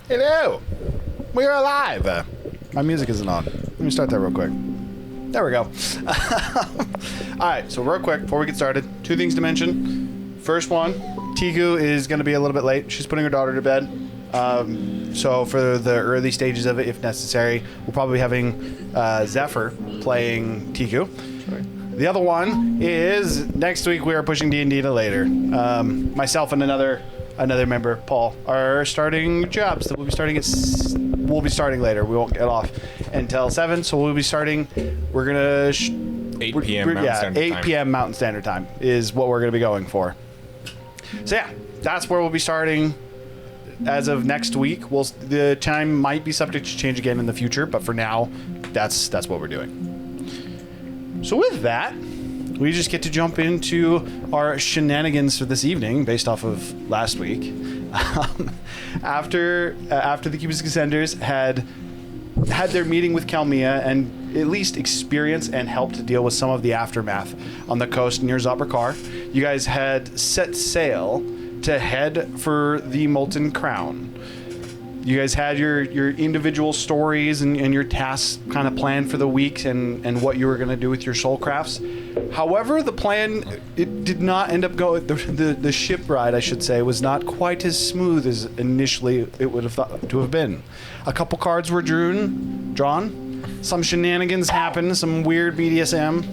Hello. We are alive. My music isn't on. Let me start that real quick. There we go. All right, so real quick, before we get started, 2 things to mention. First one, Tiku is going to be a little bit late. She's putting her daughter to bed. So for the early stages of it, if necessary, we'll probably be having Zephyr playing Tiku. Sorry. The other one is next week we are pushing D&D to later. Myself and another member, Paul, are starting jobs that we'll be starting later. We won't get off until 7, so we'll be starting. We're gonna 8 p.m. Mountain Standard 8 Time. p.m. Mountain Standard Time is what we're gonna be going for. So yeah, that's where we'll be starting. As of next week, the time might be subject to change again in the future, but for now, that's what we're doing. So with that, we just get to jump into our shenanigans for this evening, based off of last week. After the Cubix Ascenders had their meeting with Kalmia and at least experienced and helped to deal with some of the aftermath on the coast near Zabrakar, you guys had set sail to head for the Molten Crown. You guys had your individual stories and your tasks kind of planned for the week and what you were going to do with your soul crafts. However, the plan, it did not end up going, the ship ride, I should say, was not quite as smooth as initially it would have thought to have been. A couple cards were drawn, some shenanigans happened, some weird BDSM,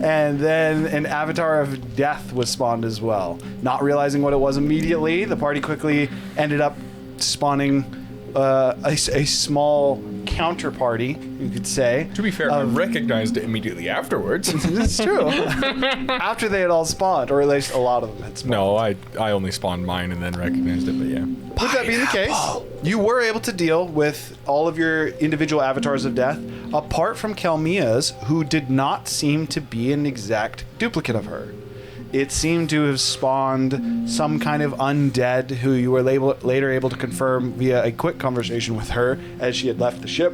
and then an avatar of death was spawned as well. Not realizing what it was immediately, the party quickly ended up spawning a small counterparty, you could say. To be fair, I recognized it immediately afterwards. It's true. After they had all spawned, or at least a lot of them had spawned. No, I only spawned mine and then recognized it, but yeah. With that being the case, you were able to deal with all of your individual avatars of death, apart from Kalmia's, who did not seem to be an exact duplicate of her. It seemed to have spawned some kind of undead who you were later able to confirm via a quick conversation with her as she had left the ship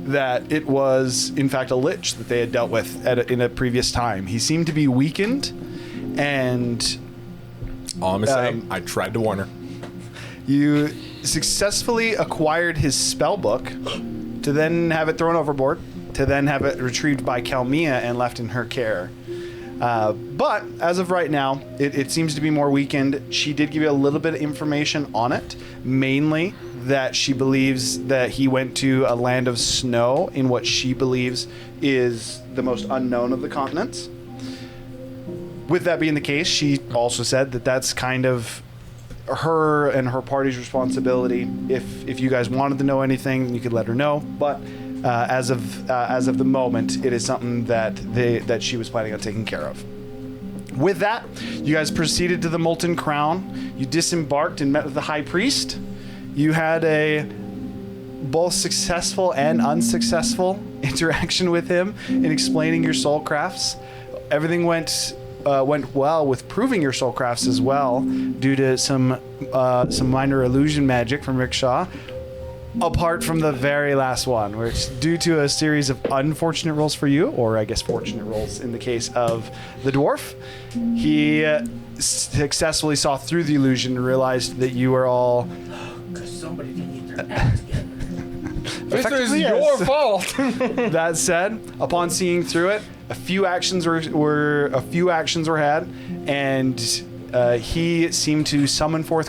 that it was, in fact, a lich that they had dealt with in a previous time. He seemed to be weakened, and All I'm saying, I tried to warn her. you successfully acquired his spell book to then have it thrown overboard, to then have it retrieved by Kalmia and left in her care. But as of right now, it seems to be more weakened. She did give you a little bit of information on it, mainly that she believes that he went to a land of snow in what she believes is the most unknown of the continents. With that being the case, she also said that that's kind of her and her party's responsibility. If you guys wanted to know anything, then you could let her know. But as of the moment, it is something that she was planning on taking care of. With that, you guys proceeded to the Molten Crown. You disembarked and met with the High Priest. You had a both successful and unsuccessful interaction with him in explaining your soul crafts. Everything went well with proving your soul crafts as well, due to some minor illusion magic from Rickshaw. Apart from the very last one, where it's due to a series of unfortunate rolls for you, or I guess fortunate rolls in the case of the dwarf, he successfully saw through the illusion and realized that you were all... Because somebody didn't get their act together. This is your fault. That said, upon seeing through it, a few actions were had, and he seemed to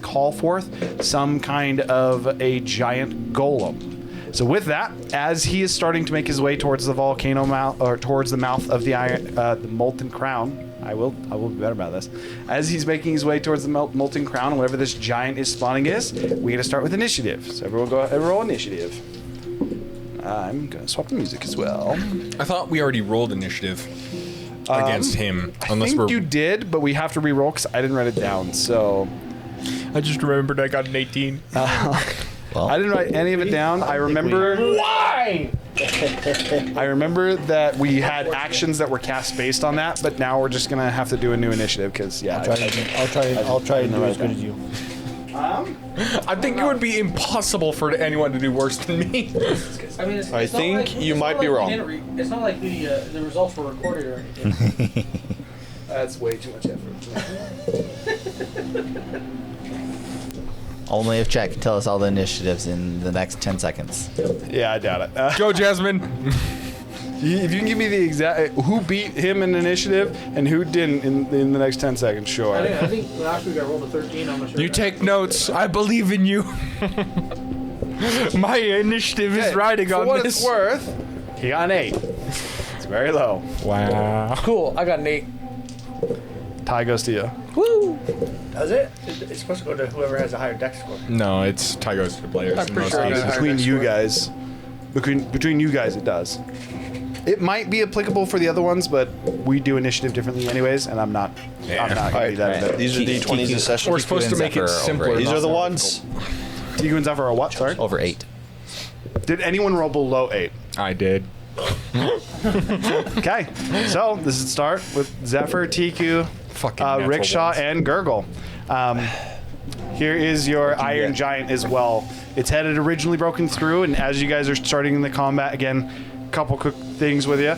call forth some kind of a giant golem. So with that, as he is starting to make his way towards the volcano mouth, or towards the mouth of the Molten Crown, I will be better about this. As he's making his way towards the Molten Crown, whatever this giant is spawning is, we got to start with initiative. So everyone roll initiative. I'm gonna swap the music as well. I thought we already rolled initiative against him. I think you did, but we have to re-roll because I didn't write it down. So I just remembered I got an 18. Well, I didn't write any of it down. I remember. Why? I remember that we had actions that were cast based on that, but now we're just gonna have to do a new initiative because I'll try and do as good as you. I think it would be impossible for anyone to do worse than me. I mean, I think you might be wrong. It's not like the results were recorded or anything. That's way too much effort. Only if Chet can tell us all the initiatives in the next 10 seconds. Yeah, I doubt it. Go, Jasmine. If you can give me the exact who beat him in initiative and who didn't in the next 10 seconds, sure. I think last week I rolled a 13. I'm not sure. You take notes. I believe in you. My initiative is riding For on what this. it's worth, he got an 8. It's very low. Wow. Cool. I got an 8. Tie goes to you. Woo! Does it? It's supposed to go to whoever has a higher dex score. No, it's tie goes to the players. I'm in pretty most sure I cases. got Between next you one. guys. Between you guys, it does. It might be applicable for the other ones, but we do initiative differently anyways, and I'm not Yeah. going to be that. Right. These are D20s a session. We're supposed to make it simpler. These not are the more ones. You and Zephyr are what? Sorry? Over 8. Did anyone roll below 8? difficult. I did. Okay, so this is start with Zephyr, TQ, Fucking natural Rickshaw, ones. and Gurgle. Here is your Iron Giant as well. Its head had originally broken through, and as you guys are starting the combat, again, a couple quick things with you.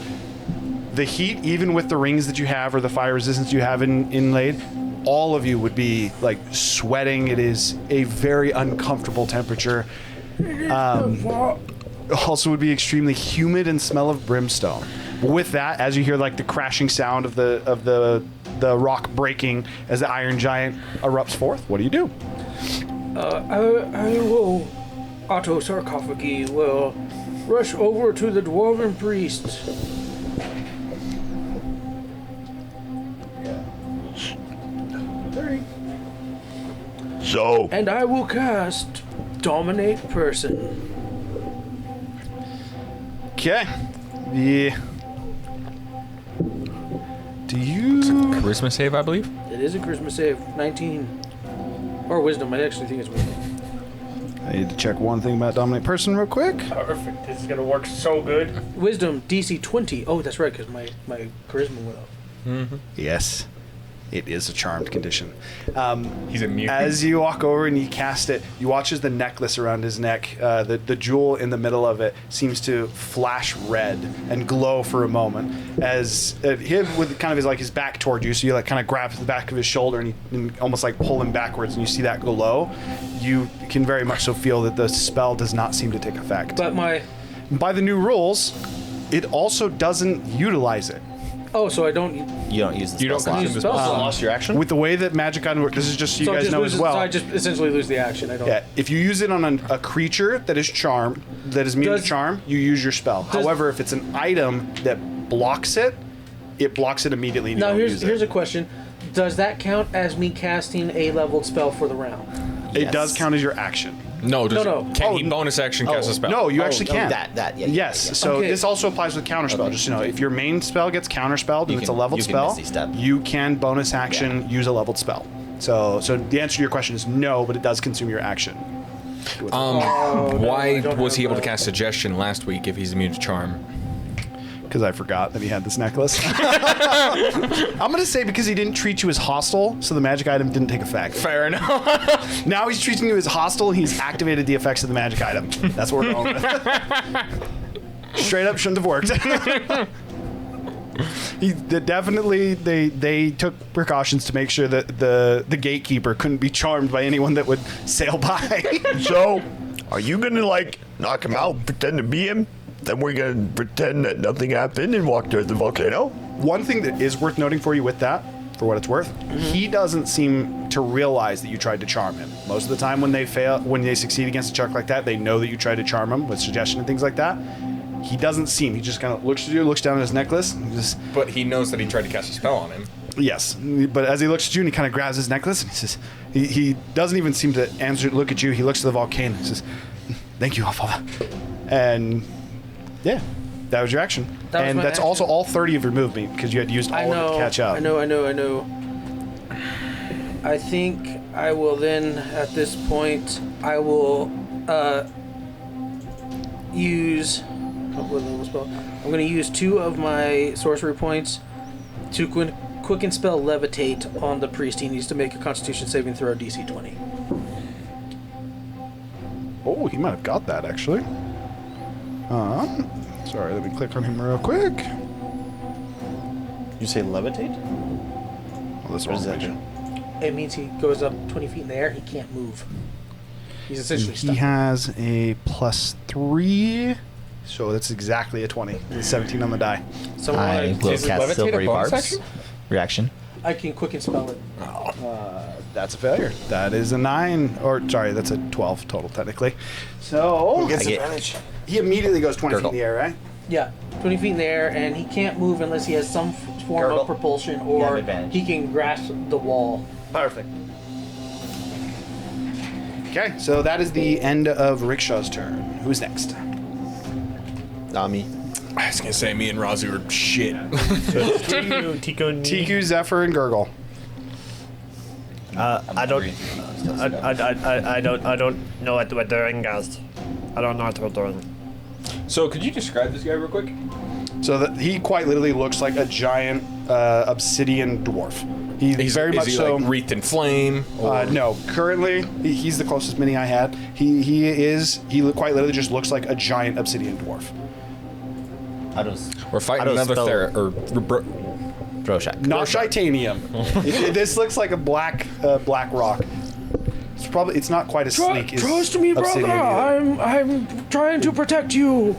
The heat, even with the rings that you have or the fire resistance you have inlaid, all of you would be like sweating. It is a very uncomfortable temperature. Also would be extremely humid and smell of brimstone. But with that, as you hear like the crashing sound of the rock breaking as the Iron Giant erupts forth, what do you do? I will, Otto Sarcophagi will rush over to the Dwarven Priest. So, And I will cast Dominate Person. Okay. Do you? Charisma save, I believe. It is a Charisma save. 19. Or Wisdom. I actually think it's Wisdom. I need to check one thing about Dominate Person real quick. Perfect. This is gonna work so good. Wisdom DC 20. Oh, that's right, because my Charisma went up. Yes. It is a charmed condition. He's immune. As you walk over and you cast it, you watch as the necklace around his neck, the jewel in the middle of it, seems to flash red and glow for a moment. As him with kind of his back toward you, so you like kind of grab the back of his shoulder and almost like pull him backwards, and you see that glow. You can very much so feel that the spell does not seem to take effect. But By the new rules, it also doesn't utilize it. Oh, so I don't. You don't use the You don't spell consume slot. the spell slot. lost your action? With the way that magic item works, this is just so you So guys just know lose as it- well. So I just essentially lose the action. I don't. Yeah, if you use it on a creature that is charmed, that is immune to Does- charm, you use your spell. However, if it's an item that blocks it, it blocks it immediately. And you Now don't use here's it. a question: does that count as me casting a leveled spell for the round? It does count as your action. No, does No. Can he bonus action cast a spell? No, you actually Oh, can. that, yeah. Yes. yeah. So Okay. this also applies with counterspell. Just if your main spell gets counterspelled and You it's a can- leveled you can spell, Misty Step. you can bonus action use a leveled spell. So the answer to your question is no, but it does consume your action. Why I don't was he have able to that. cast suggestion last week if he's immune to charm? Because I forgot that he had this necklace. I'm going to say because he didn't treat you as hostile, so the magic item didn't take effect. Fair enough. Now he's treating you as hostile, and he's activated the effects of the magic item. That's what we're going with. Straight up shouldn't have worked. They took precautions to make sure that the gatekeeper couldn't be charmed by anyone that would sail by. So, are you gonna like knock him out, pretend to be him? Then we're gonna pretend that nothing happened and walk towards the volcano? One thing that is worth noting for you with that, for what it's worth, he doesn't seem to realize that you tried to charm him. Most of the time when they succeed against a check like that, they know that you tried to charm him with suggestion and things like that. He doesn't seem, he just kind of looks at you, looks down at his necklace, and just, But he knows that he tried to cast a spell on him. yes. But as he looks at you and he kind of grabs his necklace, and he says, he doesn't even seem to look at you. He looks at the volcano and says, "Thank you, Allfather." And yeah, that was your action. That was And my that's action. also all 30 of your movement because you had used all I of it know. to catch up. I know. I think I will then, at this point, I will use. What level spell? I'm going to use 2 of my sorcery points to quicken spell levitate on the priest. He needs to make a Constitution saving throw DC 20. Oh, he might have got that actually. Sorry, let me click on him real quick. You say levitate? Well, this What does wrong that page. do? It means he goes up 20 feet in the air. He can't move. He's essentially He stuck. has a +3, so that's exactly a 20. It's 17 on the die. So I will Is it cast levitate a silvery bonus barbs. action? Reaction. I can quick and spell it. That's a failure. That is a 9, or sorry, that's a 12 total technically. So I get he immediately goes 20 feet Gurgle. in the air, right? Yeah, 20 feet in the air, and he can't move unless he has some form Gurgle. of propulsion, have or advantage. he can grasp the wall. Perfect. Okay, so that is the end of Rickshaw's turn. Who's next? Nami. I was gonna say me and Razu are shit. Tiku, Zephyr, and Gurgle. I don't know what we're doing, guys. I don't know what we're doing. So could you describe this guy real quick? So that he quite literally looks like a giant obsidian dwarf. He's very much is he so. like wreathed in flame? Or? No, currently he's the closest mini I had. He quite literally just looks like a giant obsidian dwarf. We're fighting How does another spell- Rorschach. Not titanium. This looks like a black rock. It's not quite as sleek as Trust me, obsidian brother. either. I'm trying to protect you.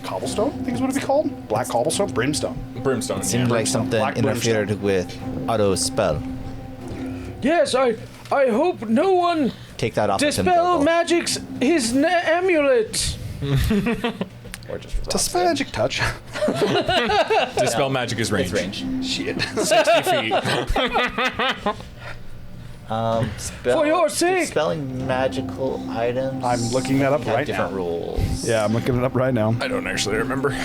Cobblestone, I think is what it'd be called. Black cobblestone, brimstone. Brimstone. Seemed like something Black interfered with auto spell. Yes, I hope no one Take that off of him. dispel Gurgle. magic's his amulet. Or just Dispel magic touch. Dispel magic is range. It's range. Shit. 60 feet. Spell, For your sake. Dispelling magical items. I'm looking that up have right different now. rules. Yeah, I'm looking it up right now. I don't actually remember.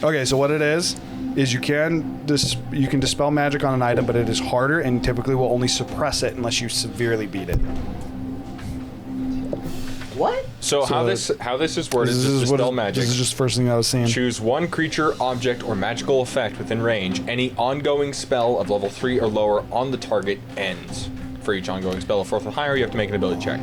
Okay, so what it is you can dispel magic on an item, but it is harder and typically will only suppress it unless you severely beat it. What? So how this is worded is dispel magic. This is just the first thing I was seeing. Choose one creature, object, or magical effect within range. Any ongoing spell of level 3 or lower on the target ends. For each ongoing spell of 4th or higher, you have to make an ability check.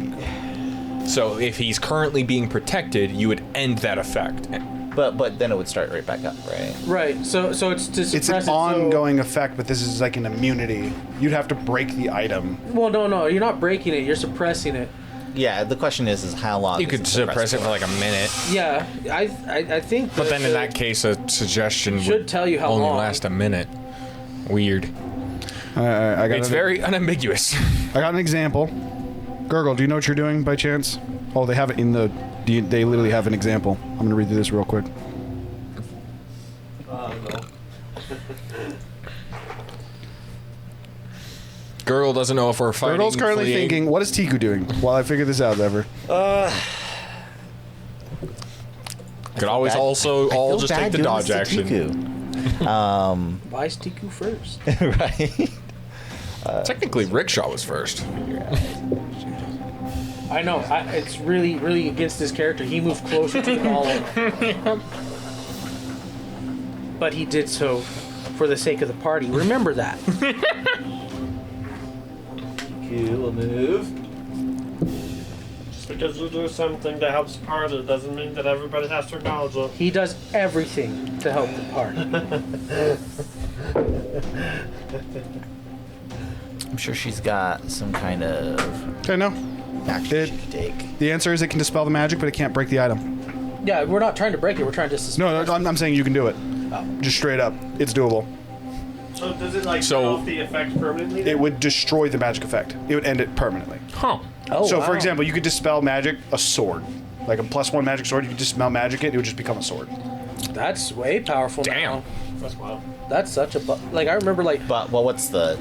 So if he's currently being protected, you would end that effect. But then it would start right back up, right? Right. So it's to suppress It's an it, so- ongoing effect, but this is like an immunity. You'd have to break the item. Well, no, you're not breaking it. You're suppressing it. Yeah, the question is how long You does could suppress it for like a minute. Yeah, I think. But then in that case, a suggestion Should would tell you how only long. last a minute. Weird. I got It's very unambiguous. I got an example. Gurgle, do you know what you're doing by chance? Oh, they have it in the. They literally have an example. I'm gonna read through this real quick. Gurgle doesn't know if we're fighting. Gurgle's currently fleeing. thinking, what is Tiku doing? While I figure this out, ever. Could always also all just take the dodge action. Why is Tiku first? Right. Technically, Rickshaw was first. I know. It's really against this character. He moved closer to the golem. But he did so for the sake of the party. Remember that. You will move. Just because you do something that helps the party doesn't mean that everybody has to acknowledge it. He does everything to help the party. I'm sure she's got some kind of Okay, no. action she could take. The answer is it can dispel the magic, but it can't break the item. Yeah, we're not trying to break it. We're trying to suspend. No, I'm saying you can do it. Just straight up. It's doable. So does it like So- turn off the effect permanently? It then? would destroy the magic effect. It would end it permanently. Huh. Oh, So, for wow. example, you could dispel magic, a sword. Like a +1 magic sword, you could dispel magic it would just become a sword. That's way powerful. Damn. Now. That's wild. That's such a like. I remember like. But what's the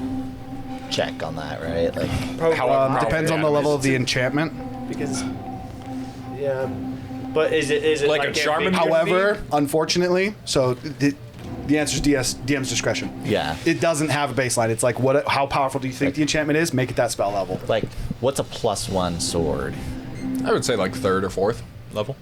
check on that, right? Like, Depends on the level of the enchantment. Because yeah, but is it Like a if Charmin it- However, unfortunately, so the answer is DM's discretion. yeah. It doesn't have a baseline. It's like how powerful do you think the enchantment is? Make it that spell level. Like, what's a +1 sword? I would say like 3rd or 4th level.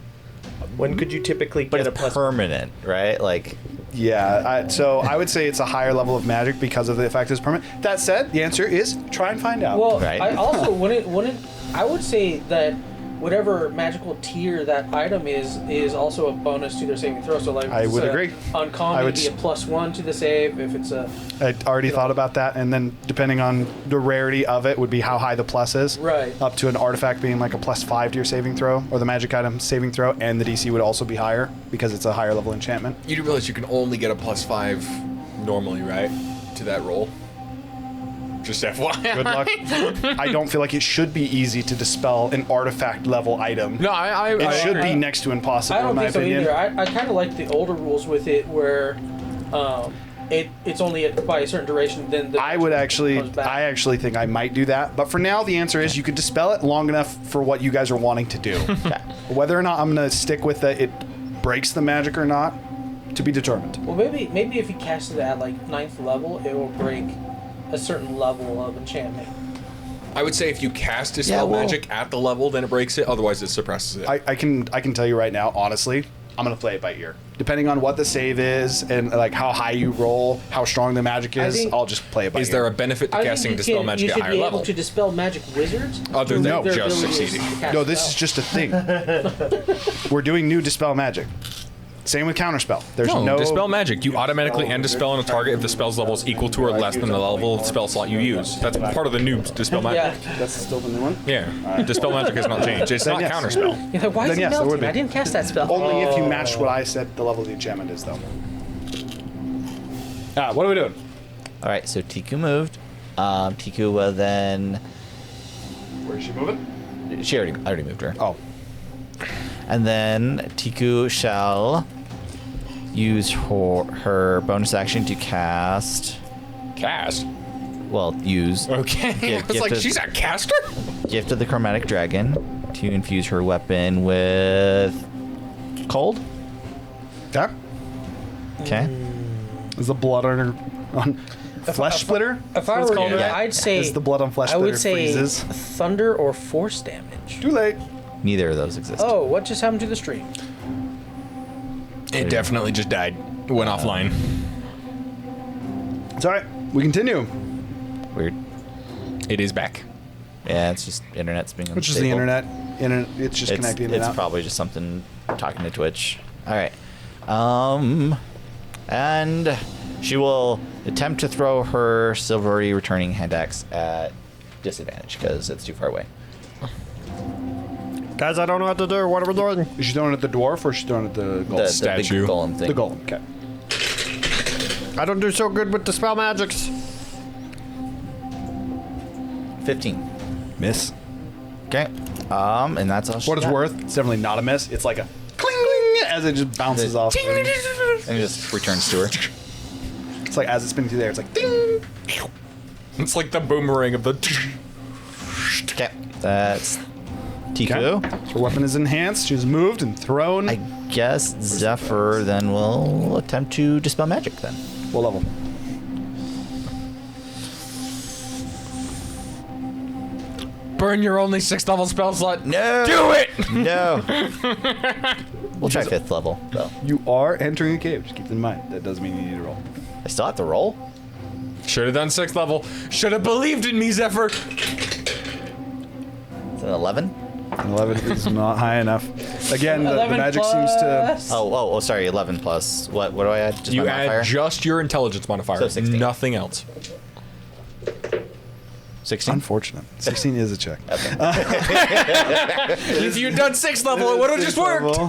when could you typically But get a it's plus? permanent, right? Like, Yeah, so I would say it's a higher level of magic because of the effect is permanent. That said, the answer is try and find out. Well, Right. I also wouldn't. I would say that whatever magical tier that item is also a bonus to their saving throw. So like, I would agree. Uncommon would be a +1 to the save. If it's a, I already thought about that, and then depending on the rarity of it would be how high the plus is. Right. Up to an artifact being like a +5 to your saving throw, or the magic item saving throw, and the DC would also be higher because it's a higher level enchantment. You do realize you can only get a +5 normally, right? To that roll. Just FYI. Good luck. I don't feel like it should be easy to dispel an artifact level item. No, I It should be next to impossible, I don't in my think so opinion. either. I kind of like the older rules with it, where it's only by a certain duration. Then the I would actually, comes back. I actually think I might do that. But for now, the answer is you could dispel it long enough for what you guys are wanting to do. Whether or not I'm gonna stick with it breaks the magic or not, to be determined. Well, maybe if you cast it at like 9th level, it will break a certain level of enchantment. I would say if you cast Dispel Magic at the level, then it breaks it. Otherwise, it suppresses it. I can tell you right now, honestly, I'm gonna play it by ear. Depending on what the save is and like how high you roll, how strong the magic is, I'll just play it by ear. Is there a benefit to I casting think Dispel Magic you at should higher be level? able to dispel magic wizards. Other than their just abilities succeeding. to cast No, this is spells. just a thing. We're doing new dispel magic. Same with counterspell. There's no Dispel Magic. You automatically end a spell on a target if the spell's level is equal to or less than the level of spell slot you use. That's part of the new Dispel Magic. Yeah. That's still the new one. Yeah. Dispel Magic has not changed. It's not yes. counterspell. You're like, why is Then it yes, there would melting? be. I didn't cast that spell. Only if you matched what I said the level of the enchantment is, though. What are we doing? All right, so Tiku moved. Tiku will then. Where is she moving? I already moved her. Oh. And then Tiku shall use her bonus action to cast. Cast? Well, use Okay. I was like, she's a caster? Gift of the Chromatic Dragon to infuse her weapon with cold. Yeah. Okay. Is the blood on her on flesh splitter? If I What's were called you, Yeah. I'd say Is the blood on flesh I would splitter say freezes? thunder or force damage. Too late. Neither of those exist. Oh, what just happened to the stream? It definitely just died. Went offline. It's all right. We continue. Weird. It is back. Yeah, it's just internet's being Which is the unstable. internet. It's just connecting in and It's out. probably just something talking to Twitch. All right. And she will attempt to throw her silvery returning hand axe at disadvantage because it's too far away. Guys, I don't know what to do. What are we doing? Is she throwing it at the dwarf or is she throwing it at the golem? The statue. big golem thing. The golem. Okay. I don't do so good with the spell magics. 15. Miss. Okay. And that's all she What it's got. worth, it's definitely not a miss. It's like a cling cling as it just bounces off. And it just returns to her. It's like as it's spinning through there, it's like ding. It's like the boomerang of the. Okay. That's Tiku. Her weapon is enhanced. She's moved and thrown. I guess Zephyr then will attempt to dispel magic then. What level? Burn your only 6th level spell slot. No. Do it! No. We'll try 5th level though. You are entering a cave. Just keep that in mind. That doesn't mean you need to roll. I still have to roll. Should have done 6th level. Should have believed in me, Zephyr. It's an 11. 11 is not high enough. Again, the 11 magic seems to. plus- Oh, sorry. 11 plus. What do I add? Just You my add modifier? just your intelligence modifier. So 16. Nothing else. 16. Unfortunate. 16 is a check. If you'd done 6th level, it would have just worked.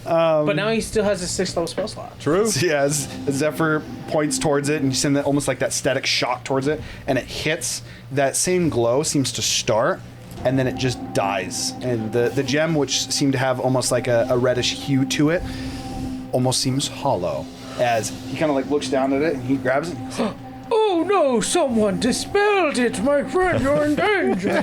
But now he still has a 6th level spell slot. True. So yeah, as Zephyr points towards it, and you send that almost like that static shock towards it, and it hits. That same glow seems to start, and then it just dies. And the gem, which seemed to have almost like a reddish hue to it, almost seems hollow. As he kind of like looks down at it, and he grabs it. And Oh no, someone dispelled it, my friend, you're in danger.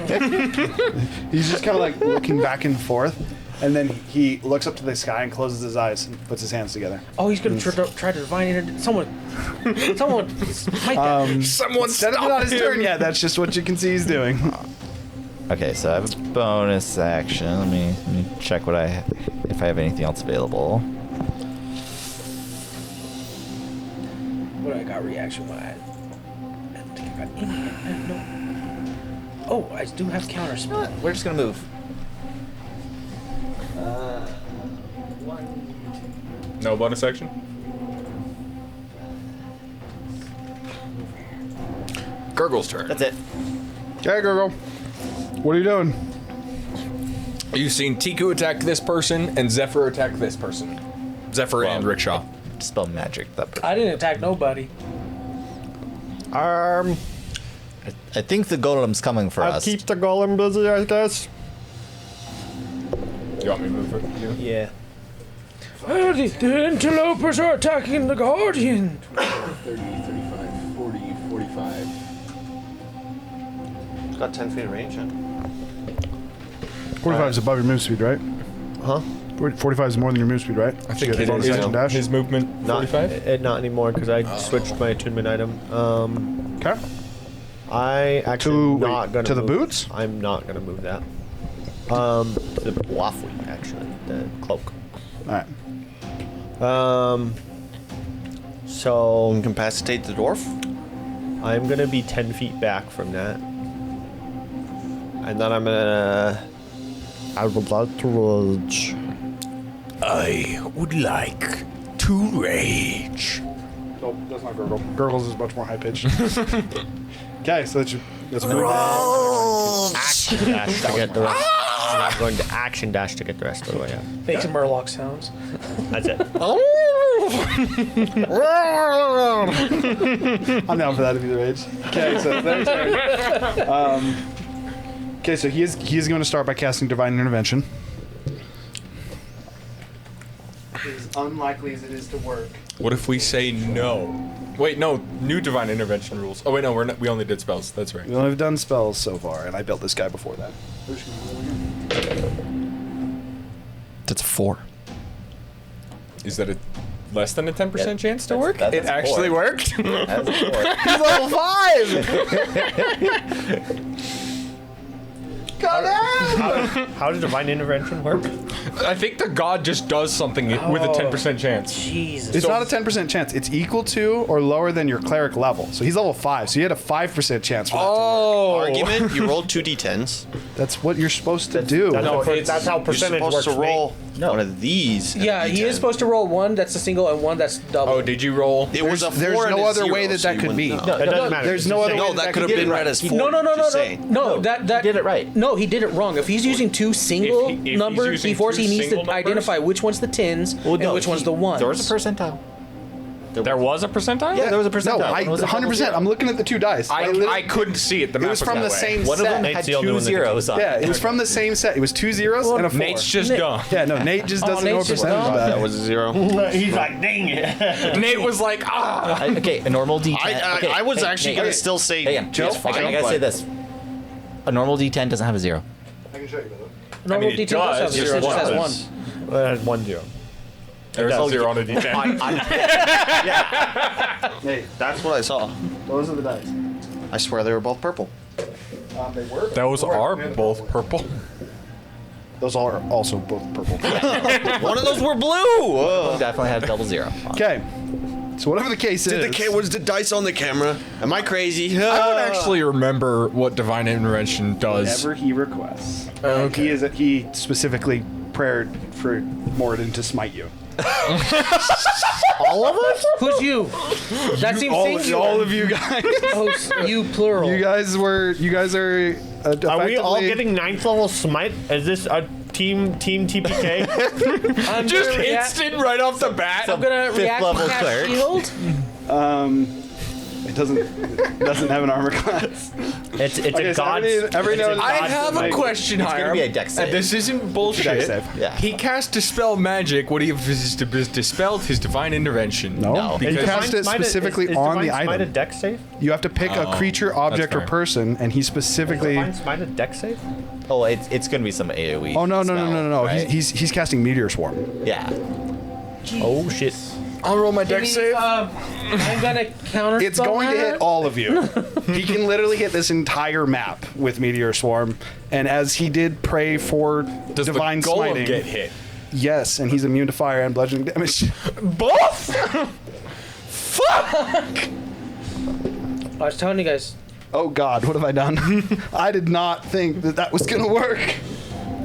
he's just kind of like looking back and forth, and then he looks up to the sky and closes his eyes and puts his hands together. Oh, he's gonna try to divine it. Someone, fight that. Someone Instead of it on his turn yet, that's just what you can see he's doing. Okay, so I have a bonus action. Let me check if I have anything else available. What I got reaction wise. I don't think I got any. No. Oh, I do have counter spell. We're just gonna move. No bonus action? Gurgle's turn. That's it. Okay, Gurgle. What are you doing? You've seen Tiku attack this person and Zephyr attack this person. Zephyr and Rickshaw. Dispel magic. That person. I didn't attack nobody. I think the golem's coming for I'll us. keep the golem busy, I guess. You want me to move for you? Yeah. The interlopers are attacking the guardian. 30, 35, 40, 45. It's got 10 feet of range, huh? 45 is above your move speed, right? Huh? 45 is more than your move speed, right? I think So you got bonus action dash. his movement Not, 45? not anymore, because I switched my attunement item. Okay. I actually not gonna to the move- boots? I'm not gonna move that. The waffle, actually, the cloak. All right. So Incapacitate the dwarf? I'm gonna be 10 feet back from that, and then I'm gonna. I would like to rage. I would like to rage. Nope, that's not Gurgle. Gurgle's is much more high pitched. Okay, so that's a move. Action dash to get the rest. I'm going to action dash to get the rest of the way out. Make some Murloc sounds. That's it. I'm down for that if you rage. Okay, so their turn. Okay, so he is going to start by casting Divine Intervention. As unlikely as it is to work. What if we say no? Wait, no. New divine intervention rules. Oh wait, no. We only did spells. That's right. We only have done spells so far, and I built this guy before that. That's a 4. Is that a less than a 10% chance to work? that's It actually four. worked. That's a four. He's level 5! How does divine intervention work? I think the god just does something with a 10% chance. Jesus. It's not a 10% chance. It's equal to or lower than your cleric level. So he's level 5, so you had a 5% chance for that to work. Oh. Argument, you rolled 2d10s. That's what you're supposed to do. That's how You're percentage supposed works. to roll mate. one of these. and Yeah, a he is D10. supposed to roll one that's a single and one that's double. Oh, did you roll? It was a 4 There's and no a other 0, way that so that you could be. wouldn't No, know. it doesn't matter. There's no other way No, that that could have get been it read right. as 4. No. Just saying. No, that did it right. No, he did it wrong. If he's using two single If he's numbers, using he two needs to single numbers? identify which one's the tens and which one's the ones. There was a percentile. There was a percentile? Yeah, there was a percentile. No, I One was a double 100%. zero. I'm looking at the two dice. I couldn't see it. The It map was from that the way. same One of them set. had the only 2 one that zeros on Yeah, it. it was from the same set. It was 2 zeros and a 4. Nate's just dumb. Yeah, no, Nate just doesn't know Nate's what just percentage dumb. that That is. was a 0. He's like, dang it. Nate was like, ah. Okay, a normal D10. I was actually going to still say Hey, Joe, it's fine, I gotta say but- this. A normal D10 doesn't have a 0. I can show you, brother. Normal I mean, it D2 does have does, zero, it just has just one. Well, it has 1 0. There's a 0 on a D10. Nate, That's what I saw. those are the dice. I swear they were both purple. They were. Those are both purple. Those are also both purple. One of those were blue. Definitely had a double 0. Okay. So whatever the case is. Was the dice on the camera? Am I crazy? I don't actually remember what divine intervention does. Whatever he requests. Okay. He specifically prayed for Moradin to smite you. All of us? Who's you? That seems singular. all of you guys. Oh, you plural. You guys are Are we all effectively- getting 9th level smite? Is this a team TPK? I'm Just gonna instant right off the bat. I'm gonna react level to cast cleric. shield. It doesn't have an armor class. It's Okay, a so god. every now and I then- have a question, gonna Hiram. be a dex And save. this isn't bullshit. Dex save. Yeah. He cast Dispel Magic. Would he have dispelled his divine intervention? No, No. you Because- cast it specifically is on the Divine Smite a item. dex save? You have to pick a creature, object, or fair. person, and he specifically. Divine Smite a dex save? Oh, it's gonna be some AoE. Oh no! spell, right? He's casting Meteor Swarm. Yeah. Oh shit. I'll roll my deck Maybe, save. I'm gonna counter. It's going to hit all of you. He can literally hit this entire map with Meteor Swarm, and as he did pray for Does divine the golem smiting, get hit? yes, and he's immune to fire and bludgeoning damage. Both? I was telling you guys. Oh God, what have I done? I did not think that was gonna work.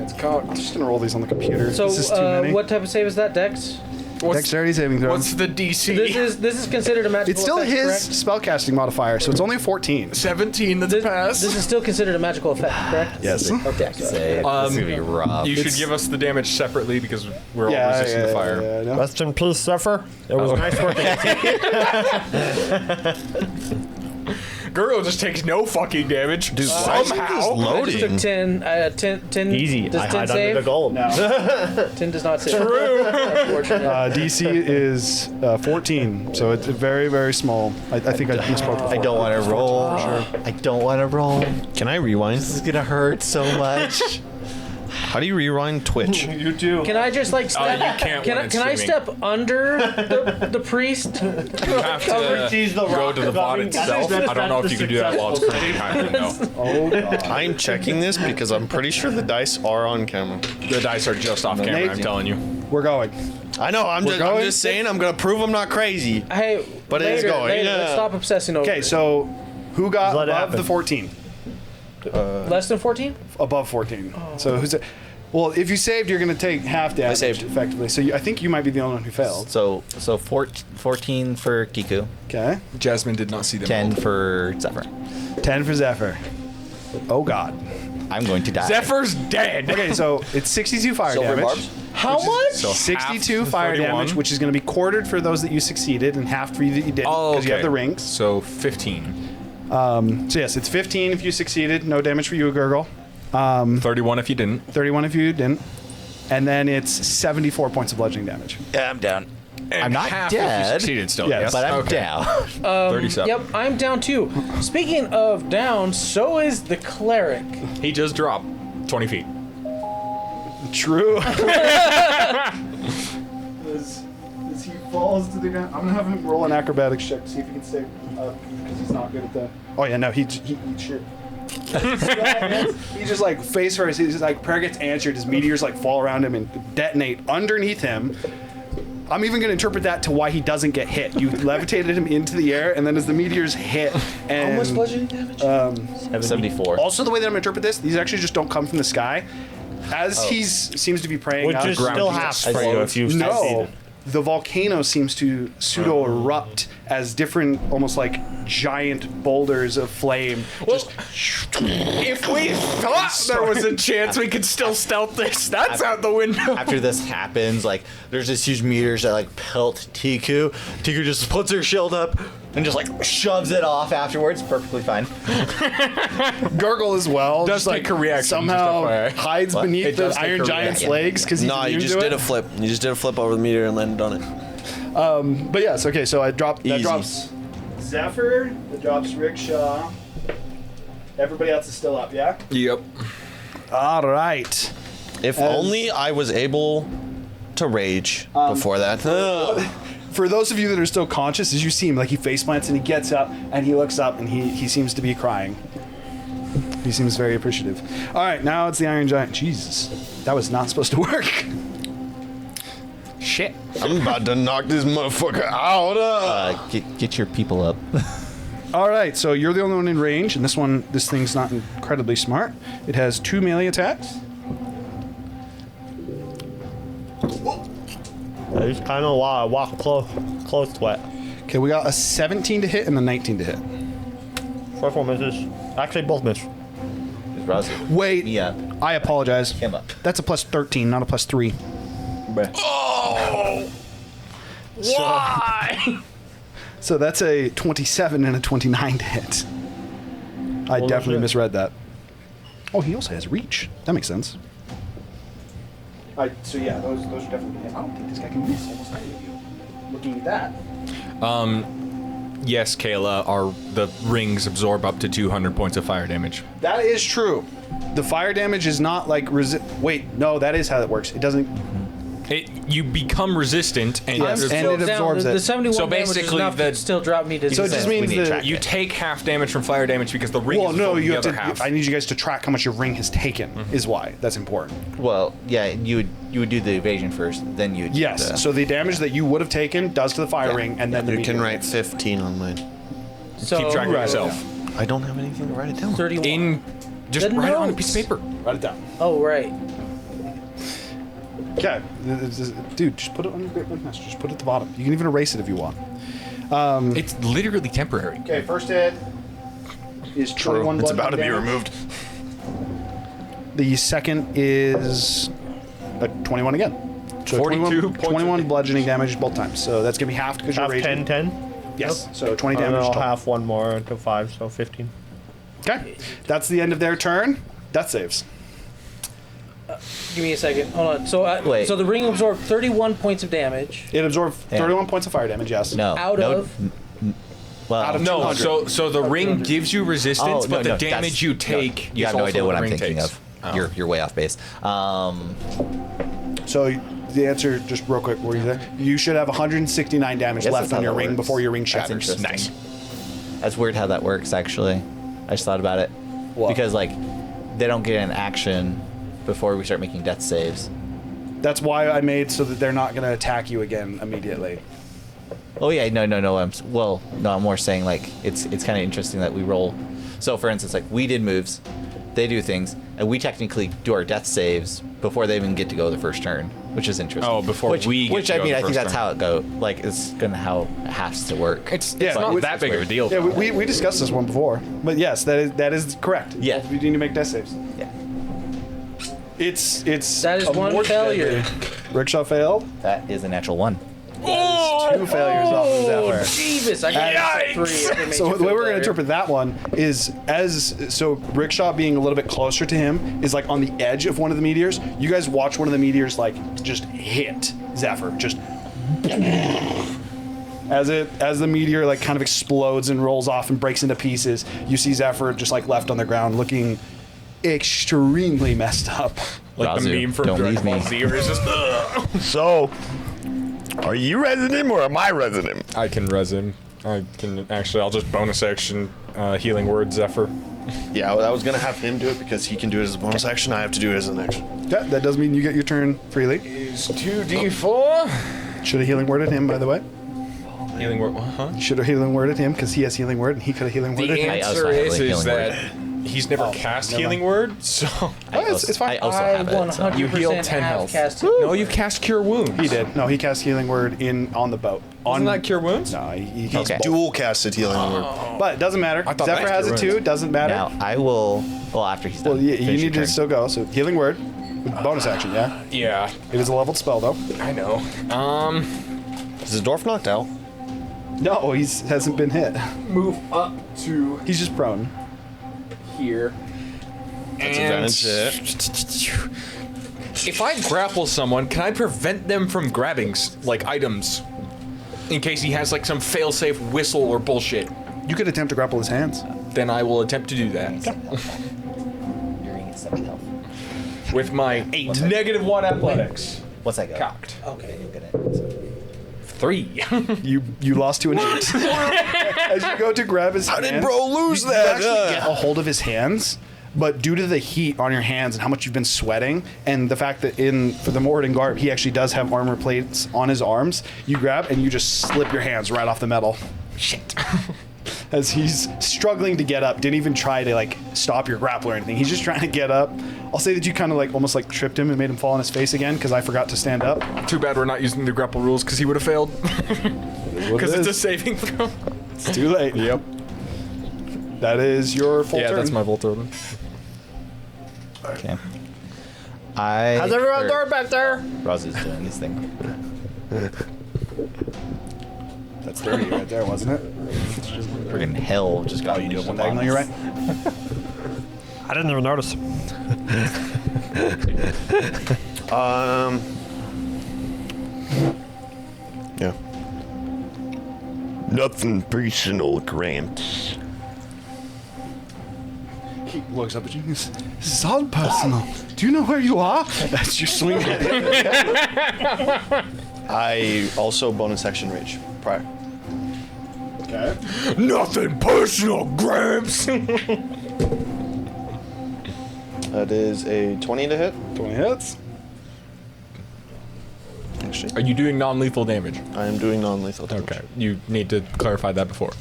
It's cocked. I'm just gonna roll these on the computer. So, this is too many. what type of save is that, Dex? Dexterity saving throw. What's the DC? This is considered a magical It's still effect, his correct? spellcasting modifier, so it's only 14. 17. That's This, a pass. this is still considered a magical effect, correct? Yes. Okay. Save. This is gonna be rough. You should give us the damage separately because we're all Yeah, resistant to fire. yeah, no. Rest in peace, Zephyr. It was nice working with you. Gurgle just takes no fucking damage. Dude, why is it just somehow. loading? Took 10. Easy. Does I 10 hide save? under the gold. No. 10 does not save. True. DC is 14, so it's very, very small. I think I misspoke before. I don't want to roll. I don't want to roll. Can I rewind? This is gonna hurt so much. How do you rewind Twitch? You do. Can I just like step? you can't Can when I, it's can I streaming. step under the priest? You have to go to the VOD itself. I don't know if you can do that while it's currently happening, though. Oh, God. I'm checking this because I'm pretty sure the dice are on camera. The dice are just off camera, I'm telling you. We're going. I know. I'm going? just saying. I'm gonna prove I'm not crazy. Hey, But it is later, going, Later, yeah. let's stop obsessing over. Okay, it. so who got Let it above happen. the 14? Less than 14? Above 14. So who's it? Well, if you saved, you're going to take half damage. saved. Effectively. So I think you might be the only one who failed. So 14 for Kiku, Okay. Jasmine did not see them. 10 for Zephyr. 10 for Zephyr. Oh, God. I'm going to die. Zephyr's dead. Okay, so it's 62 fire Silver damage. barbs? How much? So 62 half fire 31. damage, which is going to be quartered for those that you succeeded and half for you that you didn't, Oh, because you have okay. the rings. So 15. So yes, it's 15 if you succeeded, no damage for you, Gurgle. 31 if you didn't. 31 if you didn't. And then it's 74 points of bludgeoning damage. Yeah, I'm down. And I'm not half if you dead, succeeded still. Yes. Yes, but I'm okay. down. 37. Yep, I'm down too. Speaking of down, so is the cleric. He just dropped 20 feet. True. As he falls to the ground, I'm gonna have him roll an acrobatics check to see if he can stay up because he's not good at that. Oh yeah, no, he eats shit. He just like face first. He's just like prayer gets answered. His meteors like fall around him and detonate underneath him. I'm even gonna interpret that to why he doesn't get hit. You levitated him into the air, and then as the meteors hit, and How much bludgeoning damage? 74. also the way that I'm gonna interpret this, these actually just don't come from the sky. As seems to be praying, Which out is of ground, still he half gets for you if you no, succeeded. the volcano seems to pseudo erupt as different, almost like giant boulders of flame. Just If we thought there was a chance we could still stealth this, that's out the window. After this happens, like there's this huge meteors that like pelt Tiku. Tiku just puts her shield up and just like shoves it off afterwards. Perfectly fine. gurgle as well. Does just take a reaction, Somehow just FYI. hides What? beneath It the does take Iron a Giant's reaction. legs because he's Nah, you immune just to did it. a flip. You just did a flip over the meter and landed on it. But yes, okay. So I dropped. That Easy. drops Zephyr. That drops Rickshaw. Everybody else is still up. Yeah. Yep. All right. If As- only I was able to rage before that. For those of you that are still conscious, as you see him, like he face plants and he gets up and he looks up and he seems to be crying. He seems very appreciative. All right, now it's the Iron Giant. Jesus, that was not supposed to work. Shit. I'm about to knock this motherfucker out. Get your people up. All right, so you're the only one in range, and this thing's not incredibly smart. It has 2 melee attacks. I just kind of walk close to it. Okay, we got a 17 to hit and a 19 to hit. First one misses. Actually, both miss. Rouse Wait, me up. I apologize. Him up. That's a plus 13, not a plus 3. Why? So that's a 27 and a 29 to hit. I Well, definitely shit. misread that. Oh, he also has reach. That makes sense. So yeah, those are definitely. I don't think this guy can miss almost any of you. Looking at that. Yes, Kayla, the rings absorb up to 200 points of fire damage. That is true. The fire damage is not like Wait, no, that is how it works. It doesn't. You become resistant, and Yes, there's- and it absorbs the it. 71 So damage is basically enough the- to still drop me to So it just means that you take half damage from fire damage because the ring Well, is no, absorbing you the have other to. half. I need you guys to track how much your ring has taken. Is why that's important. Well, yeah, you would do the evasion first, then you would. do Yes. the- So the damage that you would have taken does to the fire ring, and then the You can meteor. write 15 on mine. So, Keep track of Right. yourself. I don't have anything to write it down. 31. Just The write it on a notes. piece of paper. Write it down. Oh, right. Okay. Dude, just put it on your Great Master. Just put it at the bottom. You can even erase it if you want. It's literally temporary. Okay, first hit is 21 It's about to be damage. removed. The second is a 21 again. So 42 21, points 21 of bludgeoning damage both times. So that's going to be half because you're Half raging. 10. Yes. So 20 And then damage I'll total. half one more to 5, so 15. Okay. That's the end of their turn. Death saves. Give me a second. Hold on. So, Wait. so the ring absorbed 31 points of damage. It absorbed Yeah. 31 points of fire damage, yes. No. Out no, of- Well, Out of No, 200. so the ring gives you resistance, Oh, but the that's- damage you no, take you is have no also idea what the I'm ring thinking takes. of. Oh. You're way off base. So the answer, just real quick, what were you saying? You should have 169 damage guess left that's on how your that ring works. before your ring That's shatters. interesting. That's weird how that works, actually. I just thought about it. What? Because, like, they don't get an action before we start making death saves. That's why I made so that they're not going to attack you again immediately. Oh yeah, no. I'm more saying like it's kind of interesting that we roll. So for instance, like we did moves, they do things, and we technically do our death saves before they even get to go the first turn, which is interesting. Oh, before which, we get which to I go mean, the I think first that's turn. how it go. Like it's gonna how it has to work. It's Yeah, not we- that big of a deal. Yeah, though. we discussed this one before. But yes, that is correct. Yeah. Both of you need to make death saves. Yeah, It's That is a one more failure. deadly. Rickshaw failed. that is a natural 1. Two failures off of Zephyr. Jeebus, I got three. So the way we're going to interpret that one is Rickshaw being a little bit closer to him is like on the edge of one of the meteors. You guys watch one of the meteors like just hit Zephyr, just as the meteor like kind of explodes and rolls off and breaks into pieces. You see Zephyr just like left on the ground, looking extremely messed up. Like the Razu, meme from don't Dragon leave Ball me. Z, where it's just. "Ugh." So, are you resident or am I resident? I can resin. I can actually. I'll just bonus action healing word Zephyr. Yeah, well, I was gonna have him do it because he can do it as a bonus action. I have to do it as an action. Yeah, that does mean you get your turn freely. Is 2d4 Should have healing worded him, by the way. healing word? Huh? You should have healing worded him because he has healing word and he could have healing worded The him. I also answer have is healing that word. he's never cast never healing mind. word, so it's fine. I also I have it. So. 100% you heal 10 have health. cast No, you cast cure wounds. He did. No, he cast healing word on the boat. Isn't that cure wounds? No, he cast Okay. both. Dual casted healing word. But it doesn't matter. I thought Zephyr that's has it cure too. wounds. Doesn't matter. Now I will. Well, after he's done. Well, you finish your need to turn. still go. So healing word with bonus action. Yeah, Yeah, it is a leveled spell though. I know. Is the dwarf knocked out? No, he hasn't been hit. Move up to He's just prone. here. That's advantage. If I grapple someone, can I prevent them from grabbing like items? In case he has like some failsafe whistle or bullshit, You could attempt to grapple his hands. then I will attempt to do that You're gonna get 7 health. with my -1 athletics. What's that go? Cocked. Okay. Look at it. 3. You lost to an 8. As you go to grab his hands, did bro lose you that? actually get a hold of his hands, but due to the heat on your hands and how much you've been sweating, and the fact that for the Moradin garb, he actually does have armor plates on his arms, you grab and you just slip your hands right off the metal. Shit. As he's struggling to get up, didn't even try to like stop your grapple or anything. He's just trying to get up. I'll say that you kind of like almost like tripped him and made him fall on his face again because I forgot to stand up. Too bad we're not using the grapple rules because he would have failed. Because it's a is. saving throw. It's too late. Yep. That is your full Yeah, turn. that's my Voltorb. Okay. How's everyone doing back there? Razu's doing his thing. That's 30 right there, wasn't it? Friggin' hell just got. Oh, you do have one diagonal, you're right. I didn't even notice. Yeah. Nothing personal, Gramps. He looks up at you. This is all personal. Do you know where you are? As you swing at him. I also bonus action rage prior. Okay. Nothing personal, Gramps. That is a 20 to hit. 20 hits. Actually, Are you doing non-lethal damage? I am doing non-lethal damage. Okay. You need to clarify that before.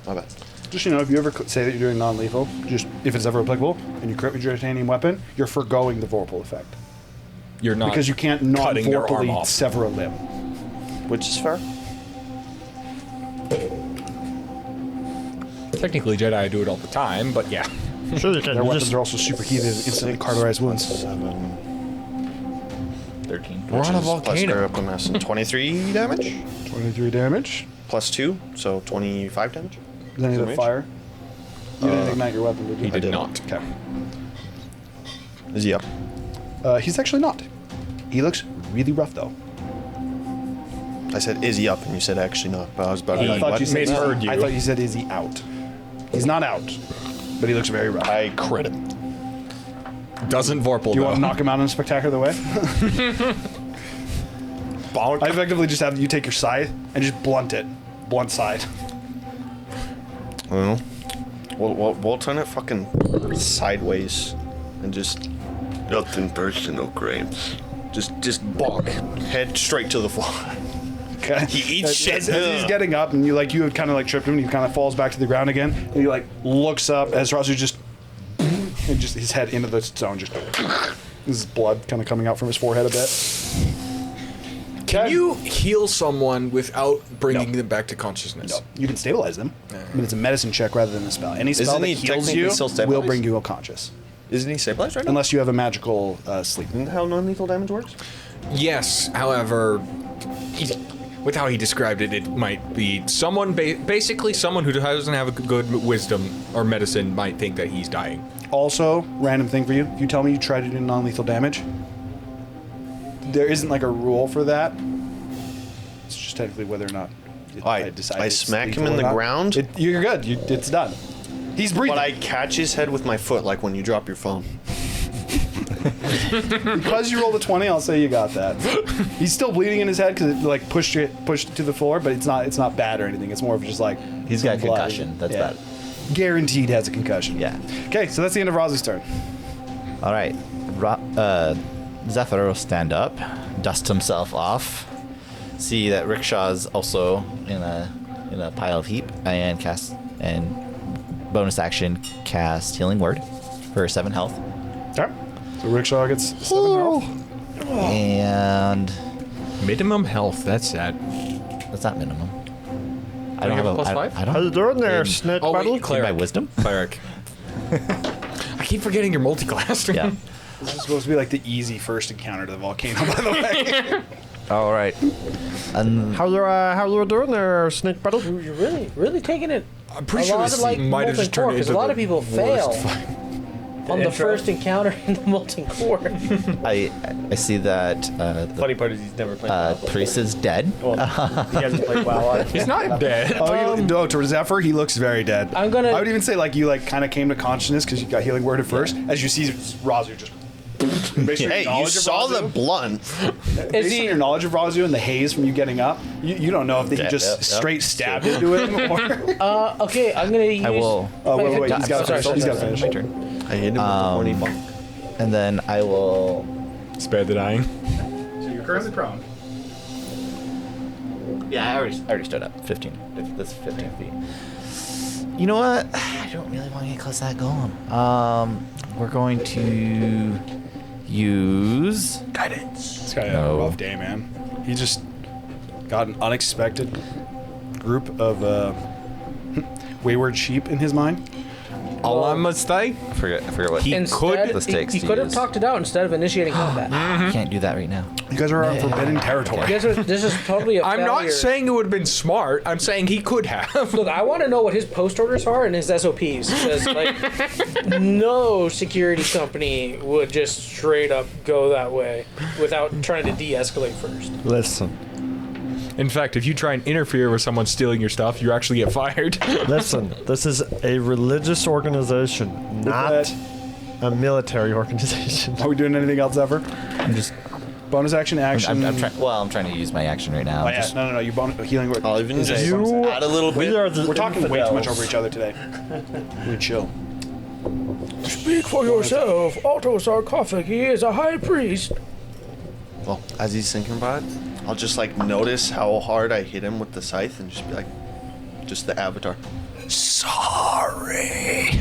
My bad. Just, if you ever say that you're doing non-lethal, just if it's ever applicable, and you crit with your titanium weapon, you're foregoing the vorpal effect. You're not because you can't cutting their arm non-vorpally off. sever a limb. Which is fair. Technically, Jedi do it all the time, but yeah. Sure, you can. Their You weapons just are also superheated and instantly cauterize wounds. 7. 13. We're on a Plus volcano. critical mass and 23 damage. 23 damage. Plus 2, so 25 damage. Does any of the Damage? fire? You didn't ignite your weapon, did you? He did did. not. Okay. Is he up? He's actually not. He looks really rough, though. I said, is he up? And you said, actually not. But I was about to be I like, thought what? you said. misheard you. I thought you said, "Is he out?" He's not out, but he looks very rough. I crit him. Doesn't Vorpal, Do you though. want to knock him out in a spectacular way? I effectively just have you take your scythe and just blunt it. Blunt side. Well, we'll turn it fucking sideways and just Nothing personal, Gramps. just bonk. Head straight to the floor. Okay. He eats shit. As he's getting up, and you have kind of like tripped him, and he kind of falls back to the ground again, and he like looks up as Razu just and just his head into the stone, just his blood kind of coming out from his forehead a bit. Can you heal someone without bringing No. them back to consciousness? No, you can stabilize them, but it's a medicine check rather than a spell. Any spell Isn't that he heals technically you still will stabilized? bring you unconscious, Isn't he stabilized right now? unless you have a magical sleep. Isn't that how non-lethal damage works? Yes, however, with how he described it, it might be someone, basically someone who doesn't have a good wisdom or medicine might think that he's dying. Also, random thing for you: if you tell me you tried to do non-lethal damage, there isn't like a rule for that. It's just technically whether or not I smack him in the ground? You're good. It's done. He's breathing. But I catch his head with my foot, like when you drop your phone. Because you rolled a 20, I'll say you got that. He's still bleeding in his head because it like pushed it to the floor, but it's not bad or anything. It's more of just like He's got a some blood. concussion. That's Yeah. bad. Guaranteed has a concussion. Yeah. Okay, so that's the end of Razu's turn. All right. Zephyr will stand up, dust himself off, see that Rickshaw's also in a pile of heap, and bonus action cast Healing Word for 7 health. Okay. So Rickshaw gets 7 health. And Minimum health, that's sad. that's not minimum. I Don't don't you have have a plus I- 5? I don't How you doing there, in- Snake Oh, Battle? wait, in my cleric. wisdom. Cleric. I keep forgetting your multi-class. Yeah. This is supposed to be like the easy first encounter to the volcano, by the way. All right. And How you doing there, Snake Battle? You're really taking it. I'm pretty a sure lot this of, like, might have molten just turned core, 'cause into a lot the of people worst fail fight. on the intro? first encounter in the molten core. I see that the Funny part is he's never played. priest is dead. Well, he hasn't played WoW. He's not dead. No, to Zephyr, he looks very dead. I'm gonna- I would even say like you like kind of came to consciousness because you got Healing Word at first. As you see Razu just. Based on your Hey, you knowledge of saw the Razu- blunt. Based on your knowledge of Razu and the haze from you getting up, you don't know if he just straight stabbed into him or. Okay, I'm gonna use. I will. Oh, wait, I'm he's got to sorry, finish. He's got to sorry. finish. My turn. I hit him with the horny bonk. And then I will. Spare the dying. So you're currently prone. Yeah, I already stood up. 15. That's 15 feet. You know what? I don't really want to get close to that golem. We're going to use guidance. This guy had a rough day, man. He just got an unexpected group of wayward sheep in his mind. All I must say, I forget what. He could- This takes You to could have use. talked it out instead of initiating combat. Can't do that right now. You guys are on forbidden territory. This is totally a I'm failure. not saying it would have been smart. I'm saying he could have. Look, I want to know what his post orders are and his SOPs. Because like, no security company would just straight up go that way without trying to de-escalate first. Listen, In fact, if you try and interfere with someone stealing your stuff, you actually get fired. listen. This is a religious organization, not a military organization. Are we doing anything else ever? I'm just. Bonus action, action. I'm trying. Well, I'm trying to use my action right now. Oh, yeah. No. You bonus Healing Word. I'll even is just a bonus action. add a little We bit. are the We're talking way too much infidels. over each other today. We chill. Speak for yourself. Otto Sarcophagi is a high priest. Well, as he's thinking about it, I'll just like notice how hard I hit him with the scythe and just be like, just the avatar. Sorry.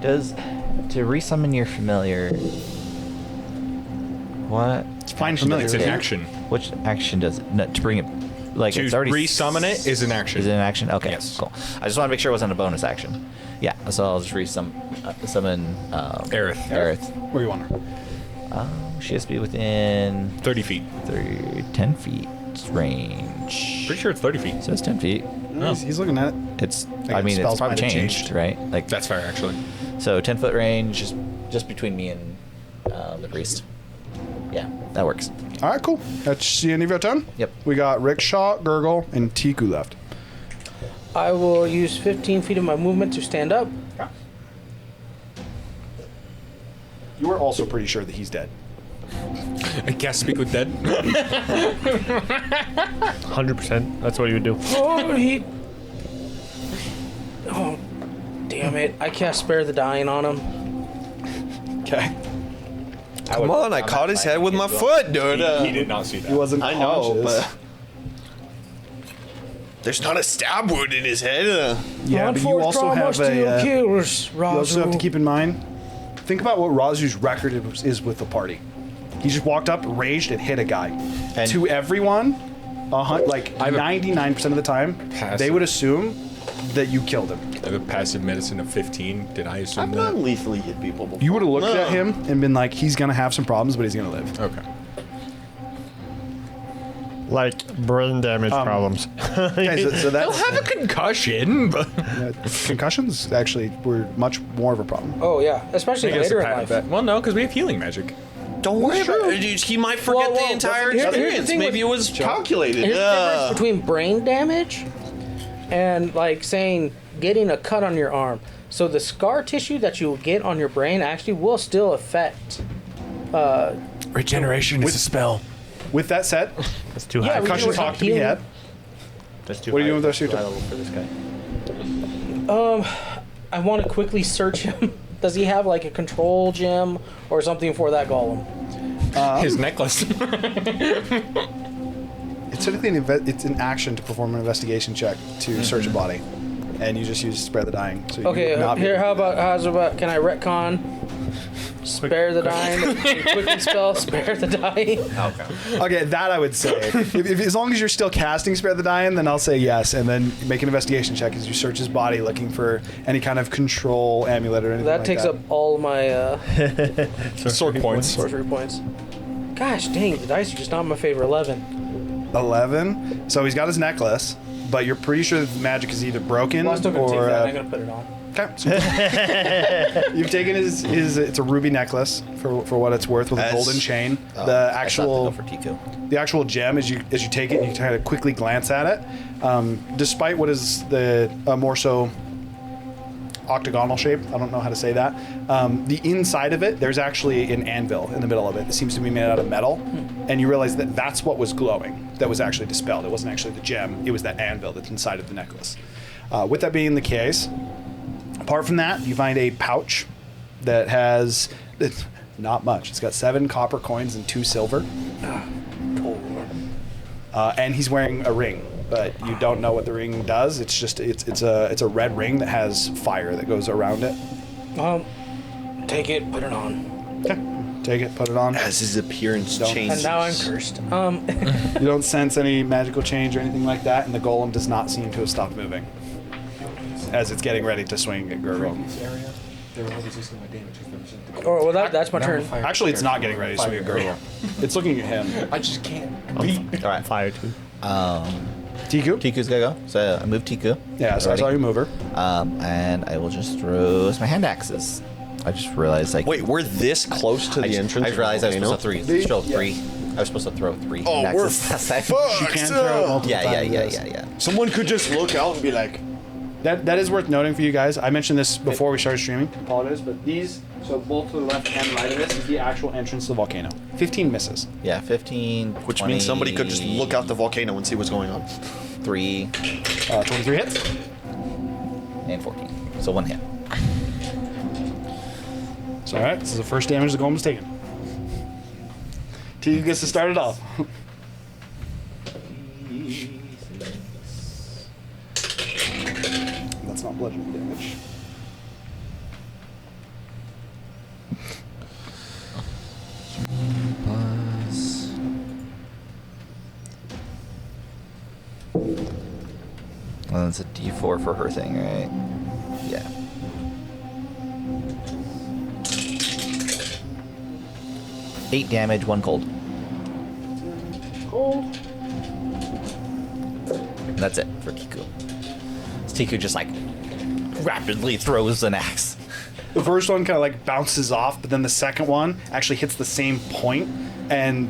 Does To resummon your familiar. What? It's fine familiar. It's an action. Which action does it? No, to bring it. Like To it's already resummon it is an action. Is it an action? Okay, Yes. cool. I just want to make sure it wasn't a bonus action. Yeah, so I'll just summon Aerith. Aerith. Where you want her? She has to be within 30 feet. 10 feet range. Pretty sure it's 30 feet. So it's 10 feet. He's looking at it. It's. Like, I mean, spells it's probably might have changed, changed. right? Like That's fair, actually. so 10-foot range, just between me and the priest. Yeah, that works. All right, cool. That's the end of your turn. Yep. We got Rickshaw, Gurgle, and Tiku left. I will use 15 feet of my movement to stand up. You are also pretty sure that he's dead. I guess speak with dead. 100%. That's what you would do. Oh, Oh, damn it. I cast Spare the Dying on him. Okay. Come on, I caught his head with my foot, dude. He did not see that. He wasn't I know, conscious. but there's not a stab wound in his head. Yeah, but you also have a. kills, You also have to keep in mind. Think about what Razu's record is with the party. He just walked up, raged, and hit a guy. And- to everyone, like I have a- 99% of the time, Passive. they would assume that you killed him. I have a passive medicine of 15. Did I assume I've that? not lethally hit people before. You would have looked No. at him and been like, he's gonna have some problems, but he's gonna live. Okay. Like brain damage problems. Okay, so He'll that's have a concussion, but concussions actually were much more of a problem. Oh, yeah. Especially later in life. Well, no, because we have healing magic. Don't worry about it. Dude, he might forget Well, the entire here's the experience. thing Maybe with- it was calculated. Here's the difference between brain damage and, like, saying getting a cut on your arm. So the scar tissue that you will get on your brain actually will still affect. Regeneration is a spell. With that said, That's too Yeah, high. we concussion do talk to be healing. had. That's too What are high. you doing with our suit? High level for this guy. I want to quickly search him. Does he have, like, a control gem or something for that golem? His necklace. It's typically it's an action to perform an investigation check to search a body, and you just use Spare the Dying. So you Okay, would not be here. able to do How's about? Can I retcon? Spare the dying. Quicken spell. Spare the dying. Okay. Okay, that I would say. if as long as you're still casting Spare the Dying, then I'll say yes, and then make an investigation check as you search his body, looking for any kind of control amulet or anything That like takes that. up all my Sword points. sorcery points. Gosh dang, the dice are just not my favor. 11. 11. So he's got his necklace, but you're pretty sure that the magic is either broken Well, I'm still gonna take or. that. I'm gonna put it on. Okay. So you've taken his. It's a ruby necklace for what it's worth with a As- golden chain. I The thought to actual. go for Tiku. The actual gem, as you take it, you kind of quickly glance at it. Despite what is the more so octagonal shape, I don't know how to say that. The inside of it, there's actually an anvil in the middle of it. It seems to be made out of metal, and you realize that that's what was glowing. That was actually dispelled. It wasn't actually the gem. It was that anvil that's inside of the necklace. With that being the case, apart from that, you find a pouch that has. It's not much. It's got 7 copper coins and 2 silver. And he's wearing a ring, but you don't know what the ring does. It's just it's a red ring that has fire that goes around it. Take it, put it on. Okay, take it, put it on. As his appearance Don't- changes. And now I'm cursed. You don't sense any magical change or anything like that, and the golem does not seem to have stopped moving as it's getting ready to swing at Gurgle. Oh, well, that's my turn. Actually, it's not getting ready to swing at Gurgle. It's looking at him. I just can't. All right. Fire too. Tiku? Tiku's gonna go. So I move Tiku. Yeah, so I saw you move her. And I will just throw my hand axes. I just realized like. Wait, we're this close to I the just, entrance. I just realized I was supposed to volcano? throw three. I was supposed to throw 3 Oh, hand we're axes last time. She fucked. can throw multiple Yeah. times, yes. Someone could just look out and be like, That is worth noting for you guys. I mentioned this before we started streaming. Apologize, but these, so both to the left and right of this is the actual entrance to the volcano. 15 misses. Yeah, 15. which means somebody could just look out the volcano and see what's going on. 3 23 hits. and 14. So 1 hit. So, all right, this is the first damage the golem is taking. T gets to start it off. That's not bludgeoning damage. Plus. Well, that's a D4 for her thing, right? Yeah. Eight damage, 1 cold. Cold. And that's it for Tiku. Tiku just like rapidly throws an axe. The first one kind of like bounces off, but then the second one actually hits the same point, and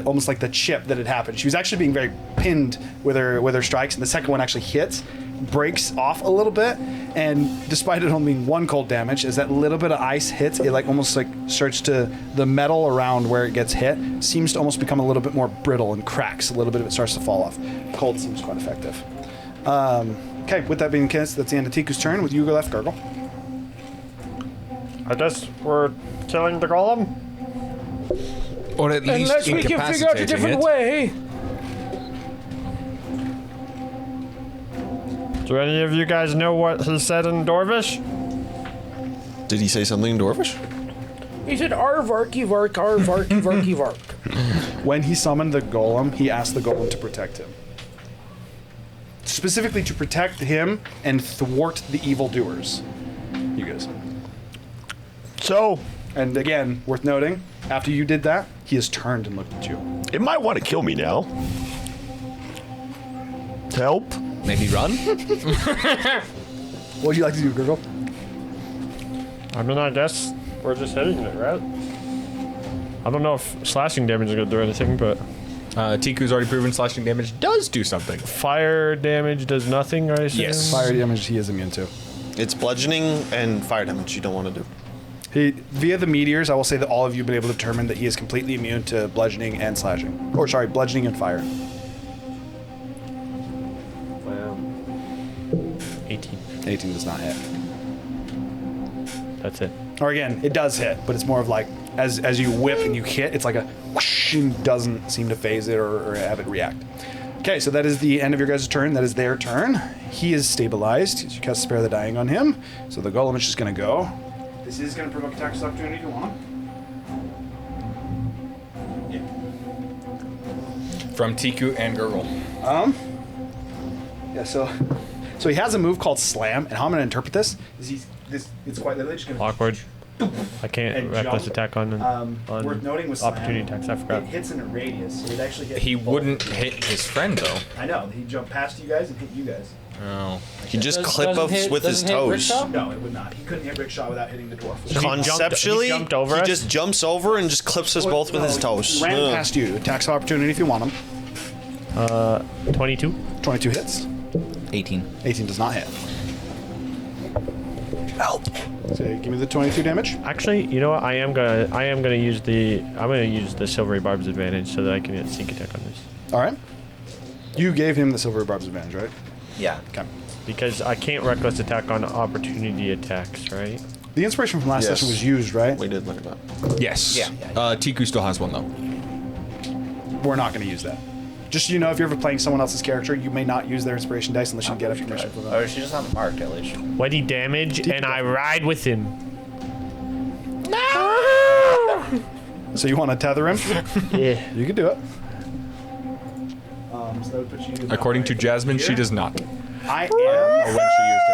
almost like the chip that had happened. She was actually being very pinned with her strikes, and the second one actually hits, breaks off a little bit, and despite it only being 1 cold damage, as that little bit of ice hits, it like almost like starts to the metal around where it gets hit seems to almost become a little bit more brittle and cracks. A little bit of it starts to fall off. Cold seems quite effective. Okay, with that being the case, that's the end of Tiku's turn. With you left, Gargle. I guess we're killing the golem. Or at least Unless we can figure out a different way. Do any of you guys know what he said in Dwarvish? Did he say something in Dwarvish? He said, "Arvarky vark, arvarky varky vark." When he summoned the golem, he asked the golem to protect him. Specifically to protect him and thwart the evildoers. You guys. So, And again, worth noting, after you did that, he has turned and looked at you. it might want to kill me now. Help? Maybe run? What would you like to do, Gurgle? I mean, I guess we're just hitting it, right? I don't know if slashing damage is going to do anything, but Tiku's already proven slashing damage does do something. fire damage does nothing, I assume? Yes. Fire damage he is immune to. It's bludgeoning and fire damage you don't want to do. Via the meteors, I will say that all of you have been able to determine that he is completely immune to bludgeoning and slashing. Or sorry, bludgeoning and fire. 18. 18 does not hit. That's it. Or again, it does hit, but it's more of like, as you whip and you hit, it's like a whoosh and doesn't seem to phase it or have it react. Okay, so that is the end of your guys' turn. That is their turn. He is stabilized. You cast Spare the Dying on him. So the golem is just going to go. This is going to provoke attacks of opportunity if you want. From Tiku and Gurgle. Yeah, so he has a move called Slam, and how I'm going to interpret this is it's quite literally just going to... Awkward. I can't And reckless jump. attack on worth noting with Slam, opportunity attacks. I forgot. It hits in a radius, so it actually hits He both. wouldn't hit his friend, though. I know, he jumped past you guys and hit you guys. Oh. He just clip us with his toes. No, it would not. He couldn't hit Rickshaw without hitting the dwarf. Conceptually, he jumped over us? just jumps over and just clips us both with his toes. He ran Ugh. past you. Attacks of opportunity if you want him. 22. 22 hits. 18. 18 does not hit. Help. So give me the 22 damage. Actually, you know what? I'm gonna use the silvery barbs advantage so that I can get sneak attack on this. All right. You gave him the silver barbs advantage, right? Yeah. Okay. Because I can't reckless attack on opportunity attacks, right? The inspiration from last Yes. session was used, right? We did look at that. Yes. Yeah. Tiku still has one, though. We're not going to use that. Just so you know, if you're ever playing someone else's character, you may not use their inspiration dice unless you get a permission from them. Or she just not marked at least. What he damage, and I ride with him. So you want to tether him? Yeah. You can do it. So that would put you According to Jasmine, she does not. I Or when she used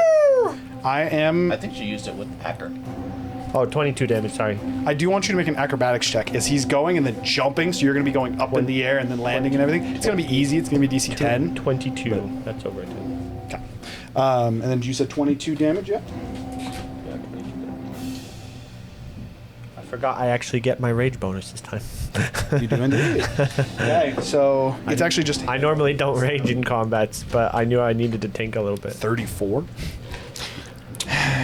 it. am. I think she used it with Hacker. Oh, 22 damage, sorry. I do want you to make an acrobatics check. As he's going and then jumping, so you're going to be going up in the air and then landing and everything. It's going to be easy. It's going to be DC 10. 22. That's over 10. Okay. And then you said 22 damage, yeah? I forgot I actually get my rage bonus this time. You do indeed. Okay, so it's actually just I normally don't rage in combats, but I knew I needed to tank a little bit. 34.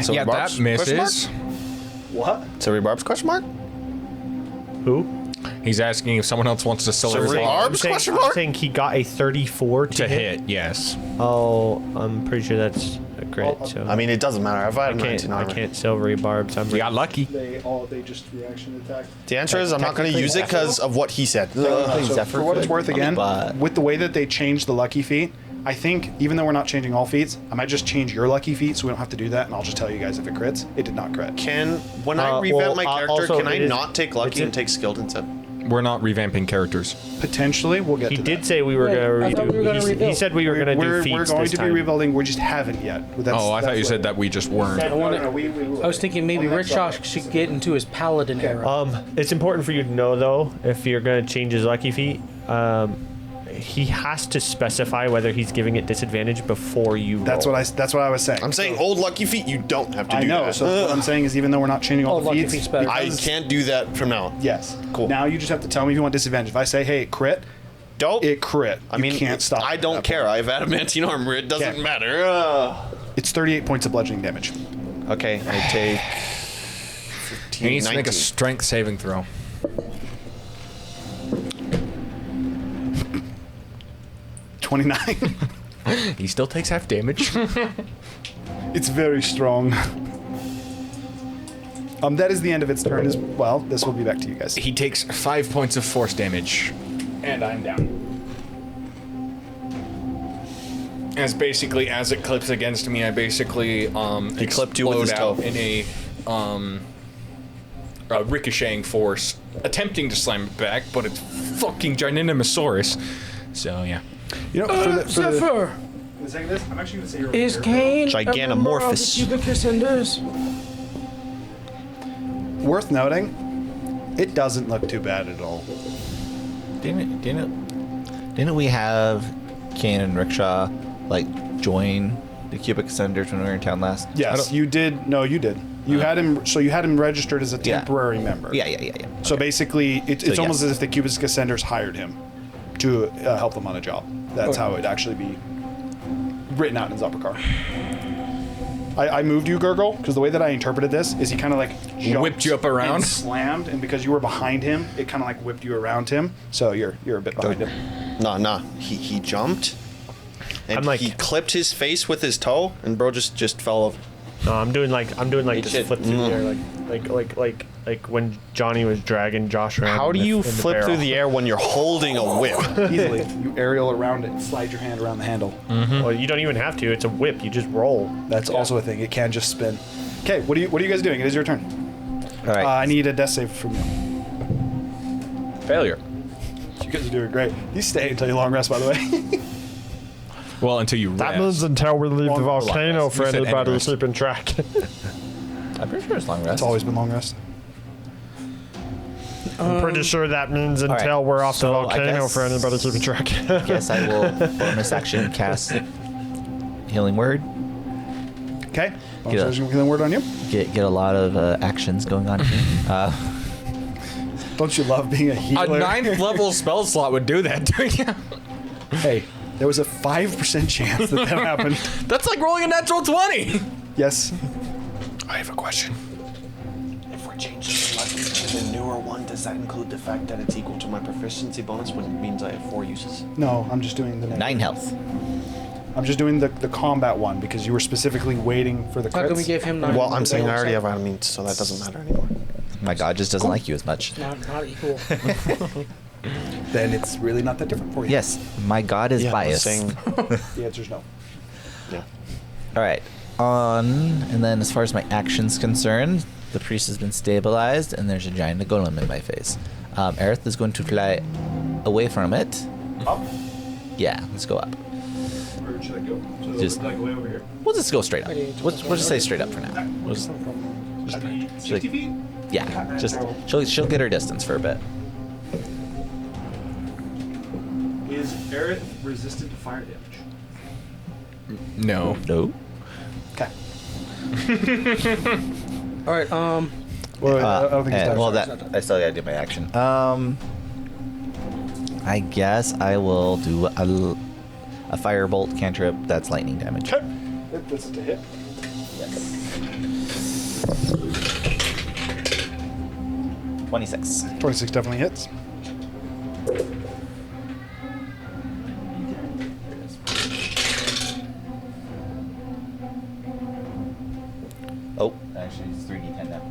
So Yeah, barbs? that misses. What? Silvery barbs? Question mark? Who? He's asking if someone else wants to silver Silvery barb barbs? saying, Question I'm mark? saying he got a 34 to hit. Yes. Oh, I'm pretty sure that's a crit. So I mean, it doesn't matter. If I I had 19 can't. I armor. can't silvery barbs. I'm We got lucky. They just reaction attack. The answer is I'm not going to use it because of what he said. So Zephyr for what it's could, worth, again, but- with the way that they changed the lucky feat, I think even though we're not changing all feats, I might just change your lucky feat so we don't have to do that, and I'll just tell you guys if it crits. It did not crit. When I revamp my character, also can I it is- not take lucky and take skilled instead? We're not revamping characters. Potentially, we'll get He to did that. say we were Wait, I thought going to we were gonna redo. He rebuild. said we were going to do We're feats going this to be time. rebuilding. We just haven't yet. I thought you said that we just weren't. I was thinking maybe Rickshaw should get into his paladin era. It's important for you to know though, if you're going to change his lucky feat, he has to specify whether he's giving it disadvantage before you roll. That's what I was saying. I'm saying old lucky feet, you don't have to I do know. that. So what I'm saying is, even though we're not changing all Oh, the lucky feats, feet's better. I can't do that from now on. yes, Cool. Now you just have to tell me if you want disadvantage. If I say, "Hey, crit," Don't. it crit. I You mean, can't stop. I at don't that care. point. I have adamantine armor. It doesn't Okay. matter. It's 38 points of bludgeoning damage. Okay, I take He needs to make a 19. strength saving throw. 29. He still takes half damage. It's very strong. That is the end of its turn as well. This will be back to you guys. He takes 5 points of force damage. And I'm down. As it clips against me, I basically He clipped you with his explode out toe. in a ricocheting force, attempting to slam it back, but it's fucking Gigantosaurus. So yeah. You know, for the Zephyr, sake of this, I'm actually going to say you're is Kane Gigantomorphous. a member of the Cubix Ascenders? worth noting. It doesn't look too bad at all. Didn't we have Kane and Rickshaw like join the Cubix Ascenders when we were in town last? Yes, you did. No, you did. You had him. So you had him registered as a Yeah. temporary member. Yeah. So basically, it's So, almost yes. as if the Cubix Ascenders hired him to help them on a job. That's how it'd actually be written out in Zopakar. I moved you, Gurgle, because the way that I interpreted this is he kind of like jumped Whipped you up around? and slammed, and because you were behind him, it kind of like whipped you around him. So you're a bit behind him. Nah. He jumped, and I'm like- he clipped his face with his toe, and bro just fell over. No, I'm doing like this should- flip through the air, like when Johnny was dragging Josh around. How do in the- you in the flip barrel. through the air when you're holding a whip? Easily, you aerial around it, and slide your hand around the handle. Well, you don't even have to. It's a whip. You just roll. That's also a thing. It can just spin. Okay, what are you guys doing? It is your turn. All right. I need a death save from you. Failure. You guys are doing great. You stay until you long rest, by the way. Well, until you That rest. means until we leave the Long volcano rest. for You said anybody end who's keeping track. I'm pretty sure it's long rest. It's always been long rest. I'm pretty sure that means right, until we're off so the I volcano guess- for anybody keeping track. Guess I will bonus action cast healing word. Okay. Get up. Healing word on you. Get a lot of actions going on here. Don't you love being a A healer? 9th level spell slot would do that, don't you? Hey, there was a 5% chance that happened. That's like rolling a natural 20. Yes. I have a question. If we're changing lucky to the newer one, does that include the fact that it's equal to my proficiency bonus, when it means I have 4 uses? No, I'm just doing the 9 health. I'm just doing the combat one because you were specifically waiting for the crits. How come we gave him 9? Well, I'm saying I already have adamantine, so that doesn't matter anymore. My god just doesn't like you as much. Not equal. Then it's really not that different for you. Yes, my god is Yeah, biased. saying, The answer's no. yeah. All right. And then as far as my action's concerned, the priest has been stabilized, and there's a giant golem in my face. Aerith is going to fly away from it. Up? Yeah, let's go up. Or should I go? Just- like way over here. We'll just go straight up. We'll just say straight up for now. We'll just, At the 60 like- feet? yeah, just she'll get her distance for a bit. Is Aerith resistant to fire damage? No. No. Okay. All right. Well, I don't think it's done. Well, I still gotta do my action. I guess I will do a firebolt cantrip that's lightning damage. Okay. This is to hit. Yes. 26. 26 definitely hits. Oh, actually, it's 3d10 now.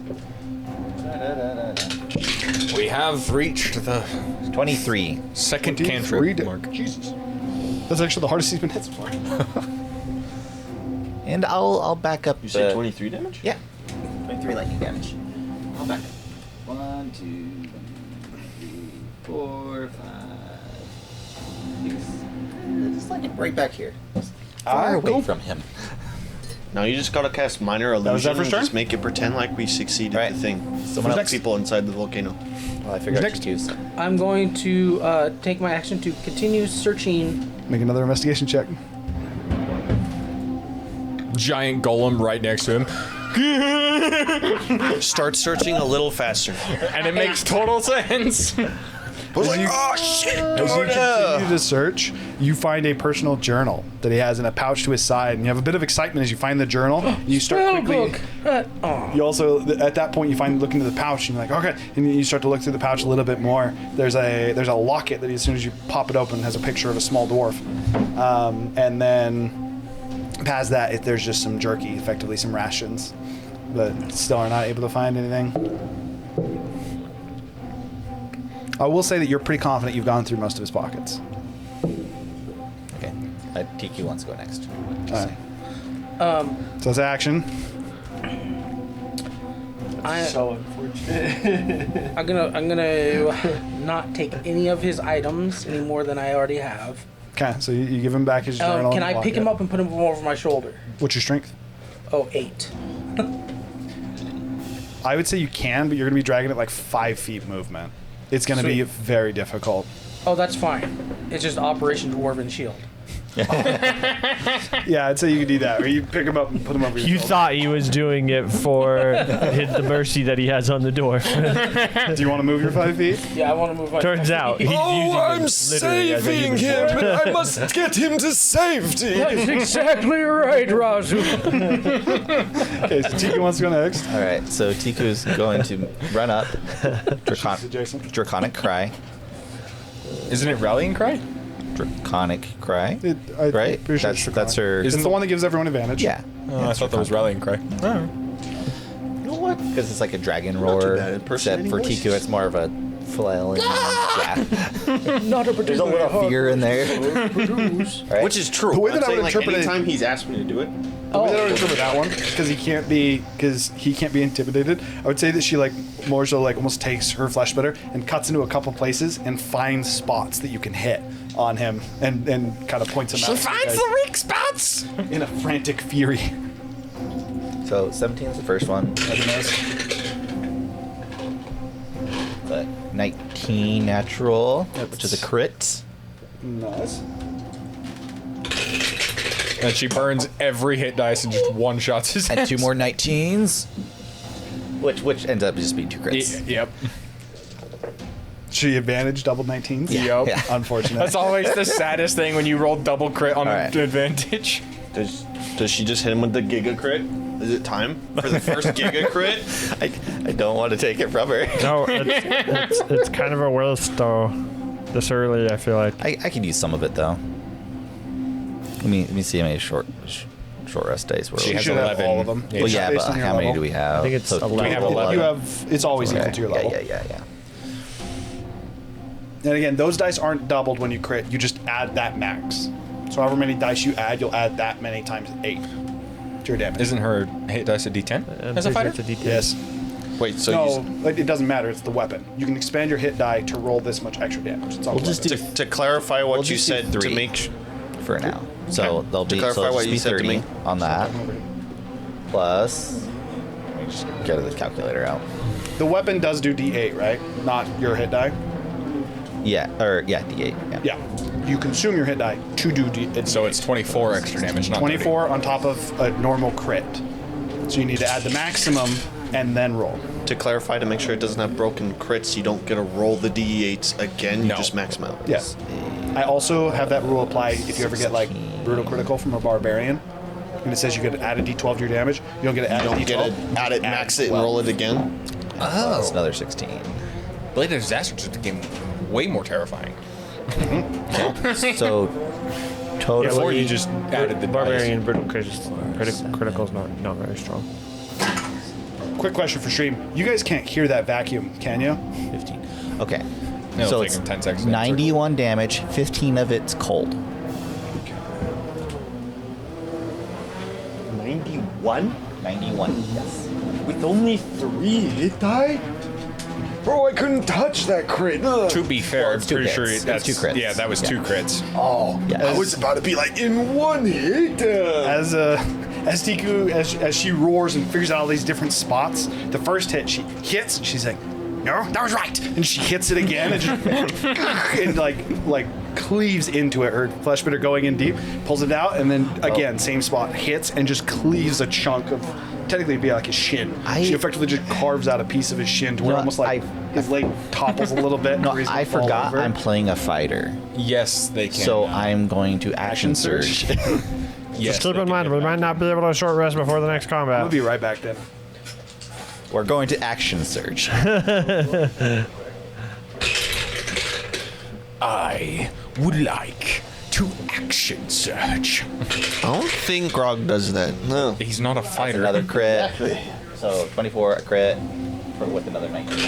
We have reached the 23. second 23 cantrip mark. Jesus. That's actually the hardest he's been hit so far. And I'll back up. You said 23 damage? Yeah. 23 lightning damage. I'll back up. 1, 2, 3, 4, 5, 6. Just like it right back here. Far away cool. from him. Now you just gotta cast minor was illusion that first and turn? just make it pretend like we succeeded Right. the thing. Someone Fuck else. people inside the volcano. Well, I figured Next. out use. I'm going to take my action to continue searching. Make another investigation check. Giant golem right next to him. Start searching a little faster. And it makes total sense. I was like, oh shit! As you continue to search, you find a personal journal that he has in a pouch to his side, and you have a bit of excitement as you find the journal. And you start quickly. You also, at that point, you look into the pouch, and you're like, okay. And you start to look through the pouch a little bit more. There's a locket that, as soon as you pop it open, has a picture of a small dwarf, and then past that, there's just some jerky, effectively some rations, but still are not able to find anything. I will say that you're pretty confident you've gone through most of his pockets. Okay. TQ wants to go next. Alright. So that's action. So unfortunate. I'm gonna not take any of his items any more than I already have. Okay, so you give him back his journal. Can and I pick him up and put him over my shoulder? What's your strength? Oh, 8. I would say you can, but you're going to be dragging it like 5 feet movement. It's going to be Sweet. very difficult. Oh, that's fine. It's just Operation Dwarven Shield. Yeah, I'd say you could do that. Or you pick him up and put him over your You shoulder. thought he was doing it for the mercy that he has on the door. Do you want to move your 5 feet? Yeah, I want to move my. Turns out he's using I'm it literally as a saving human him, and I must get him to safety. That's exactly right, Razu. Okay, so Tiki wants to go next. All right. So Tiku's going to run up. Jason. Draconic Cry. Isn't it Rallying Cry? Draconic Cry. I'm Right? pretty sure That's it's that's her. It's the one that gives everyone advantage. Yeah. Oh, I thought that was Rallying Cry. You know what? Because it's like a dragon too roar. bad. Except for Impersonating Tiku, it's more of a flailing. Yeah. Not a There's a particular little fear in there. Right? Which is true. The way that I'm I would saying, like, interpret it- anytime he's asked me to do it, The way that I would interpret that one, because he can't be intimidated. I would say that she more so almost takes her flesh splitter and cuts into a couple places and finds spots that you can hit on him and kind of points them out. She finds the weak spots. in a frantic fury. So 17 is the first one. But 19 natural, which is a crit. Nice. And she burns every hit dice and just one shots his And ass. 2 more 19s. Which ends up just being 2 crits. Yep. She advantage double 19s. Yep. Yeah. Unfortunate. That's always the saddest thing when you roll double crit on Alright. an advantage. does she just hit him with the Giga crit? Is it time for the first Giga crit? I don't want to take it from her. No, it's kind of a waste though. This early, I feel like. I can use some of it though. Let me see how many short rest days we're She You has should have 11. all of them. Yeah, Well, yeah, Based but on your how many level. do we have? I think it's 11. We have 11. You have. It's always equal to your level. Yeah. And again, those dice aren't doubled when you crit. You just add that max. So however many dice you add, you'll add that many times 8 to your damage. Isn't her hit dice a D10 I'm as a pretty sure fighter? it's a D10. Yes. Wait, so No, it doesn't matter. It's the weapon. You can expand your hit die to roll this much extra damage. It's on We'll the just weapon. to clarify what We'll you just do said to 3. make For now. So they'll be clarify so it'll what just you be said to 30 me. on that. Plus, let me just get this calculator out. The weapon does do D8, right? Not your hit die. Yeah, D8. Yeah. Yeah. You consume your hit die to do D8. So it's 24 extra damage, not 24 on top of a normal crit. So you need to add the maximum and then roll. to clarify to make sure it doesn't have broken crits. You don't get to roll the D8s again. You No. just max them out. Yes. I also have that rule apply if you ever get brutal critical from a barbarian, and it says you get to add a D12 to your damage. You don't get to add You a don't D12. get to add it, max it, and roll it again. That's another 16. Blade of Disaster just became way more terrifying. So total. Before you just added the Barbarian brittle critical's not very strong. Quick question for stream. You guys can't hear that vacuum, can you? 15. Okay. It'll so take it's him 10 seconds to answer. 91 damage. 15 of it's cold. 91? 91. Yes. With only 3 hit die? Bro, I couldn't touch that crit. To be fair, I'm it's two pretty sure crits. that's It's 2 crits. Yeah, that was 2 crits. Oh, Yeah. I was about to be like, in 1 hit. As Tiku, as she roars and figures out all these different spots, the first hit she hits, and she's like, "No, that was right," and she hits it again and just and like cleaves into it. Her flesh bitter going in deep, pulls it out, and then again same spot, hits and just cleaves a chunk of. Technically, it'd be like his shin. She effectively just carves out a piece of his shin to where No, almost like his leg topples a little bit. No, where he's gonna I fall forgot over. I'm playing a fighter. Yes, they can. So now. I'm going to action surge. Yes, Just keep they in can mind, get we back. might not be able to short rest before the next combat. We'll be right back then. We're going to action surge. I would like to action surge. I don't think Grog does that. No. He's not a fighter. Another crit. So 24 a crit with another 19.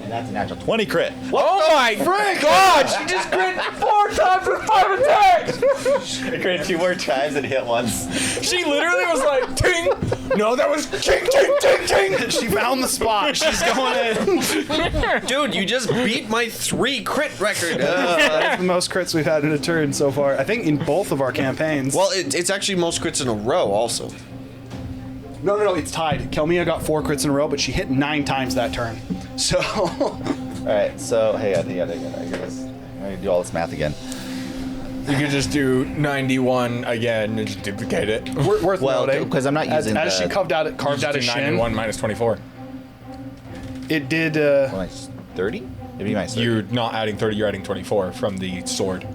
And that's a natural 20 crit. Oh my God! She just crit 4 times with 5 attacks! I crit 2 more times and hit once. She literally was like, ting! No, that was ting, ting, ting, ting! She found the spot. She's going in. Dude, you just beat my 3 crit record. That's the most crits we've had in a turn so far. I think in both of our campaigns. Well, it's actually most crits in a row also. No, it's tied. Kelmia got 4 crits in a row, but she hit 9 times that turn. So. Alright, so hey, I gotta do all this math again. You could just do 91 again and just duplicate it. Worth Well, noting. because I'm not using as the- she carved out Just a do shin. 91 minus 24. It did. Minus 30? It'd be minus 30. You're not adding 30, you're adding 24 from the sword.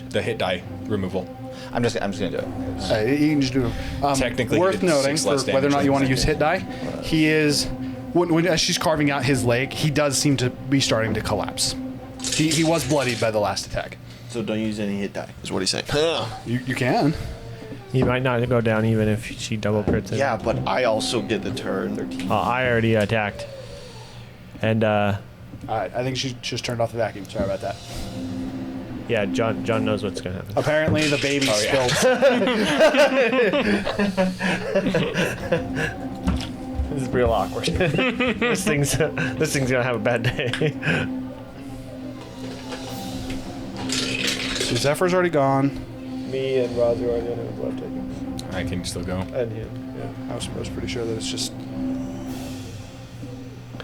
The hit die removal. I'm just gonna do it. You can just do. Technically, he worth did noting 6 for less whether or not damage you than want to the use hit die. He is when as she's carving out his leg, he does seem to be starting to collapse. He was bloodied by the last attack. So don't use any hit die, is what he's saying. You can. He might not go down even if she double crits it. Yeah, but I also get the turn. I already attacked. And All right, I think she just turned off the vacuum. Sorry about that. yeah, John knows what's gonna happen. Apparently, the baby spilled. This is real awkward. this thing's gonna have a bad day. So Zephyr's already gone. Me and Roz are the only ones left taking. I can still go. And him. Yeah. I was pretty sure that it's just.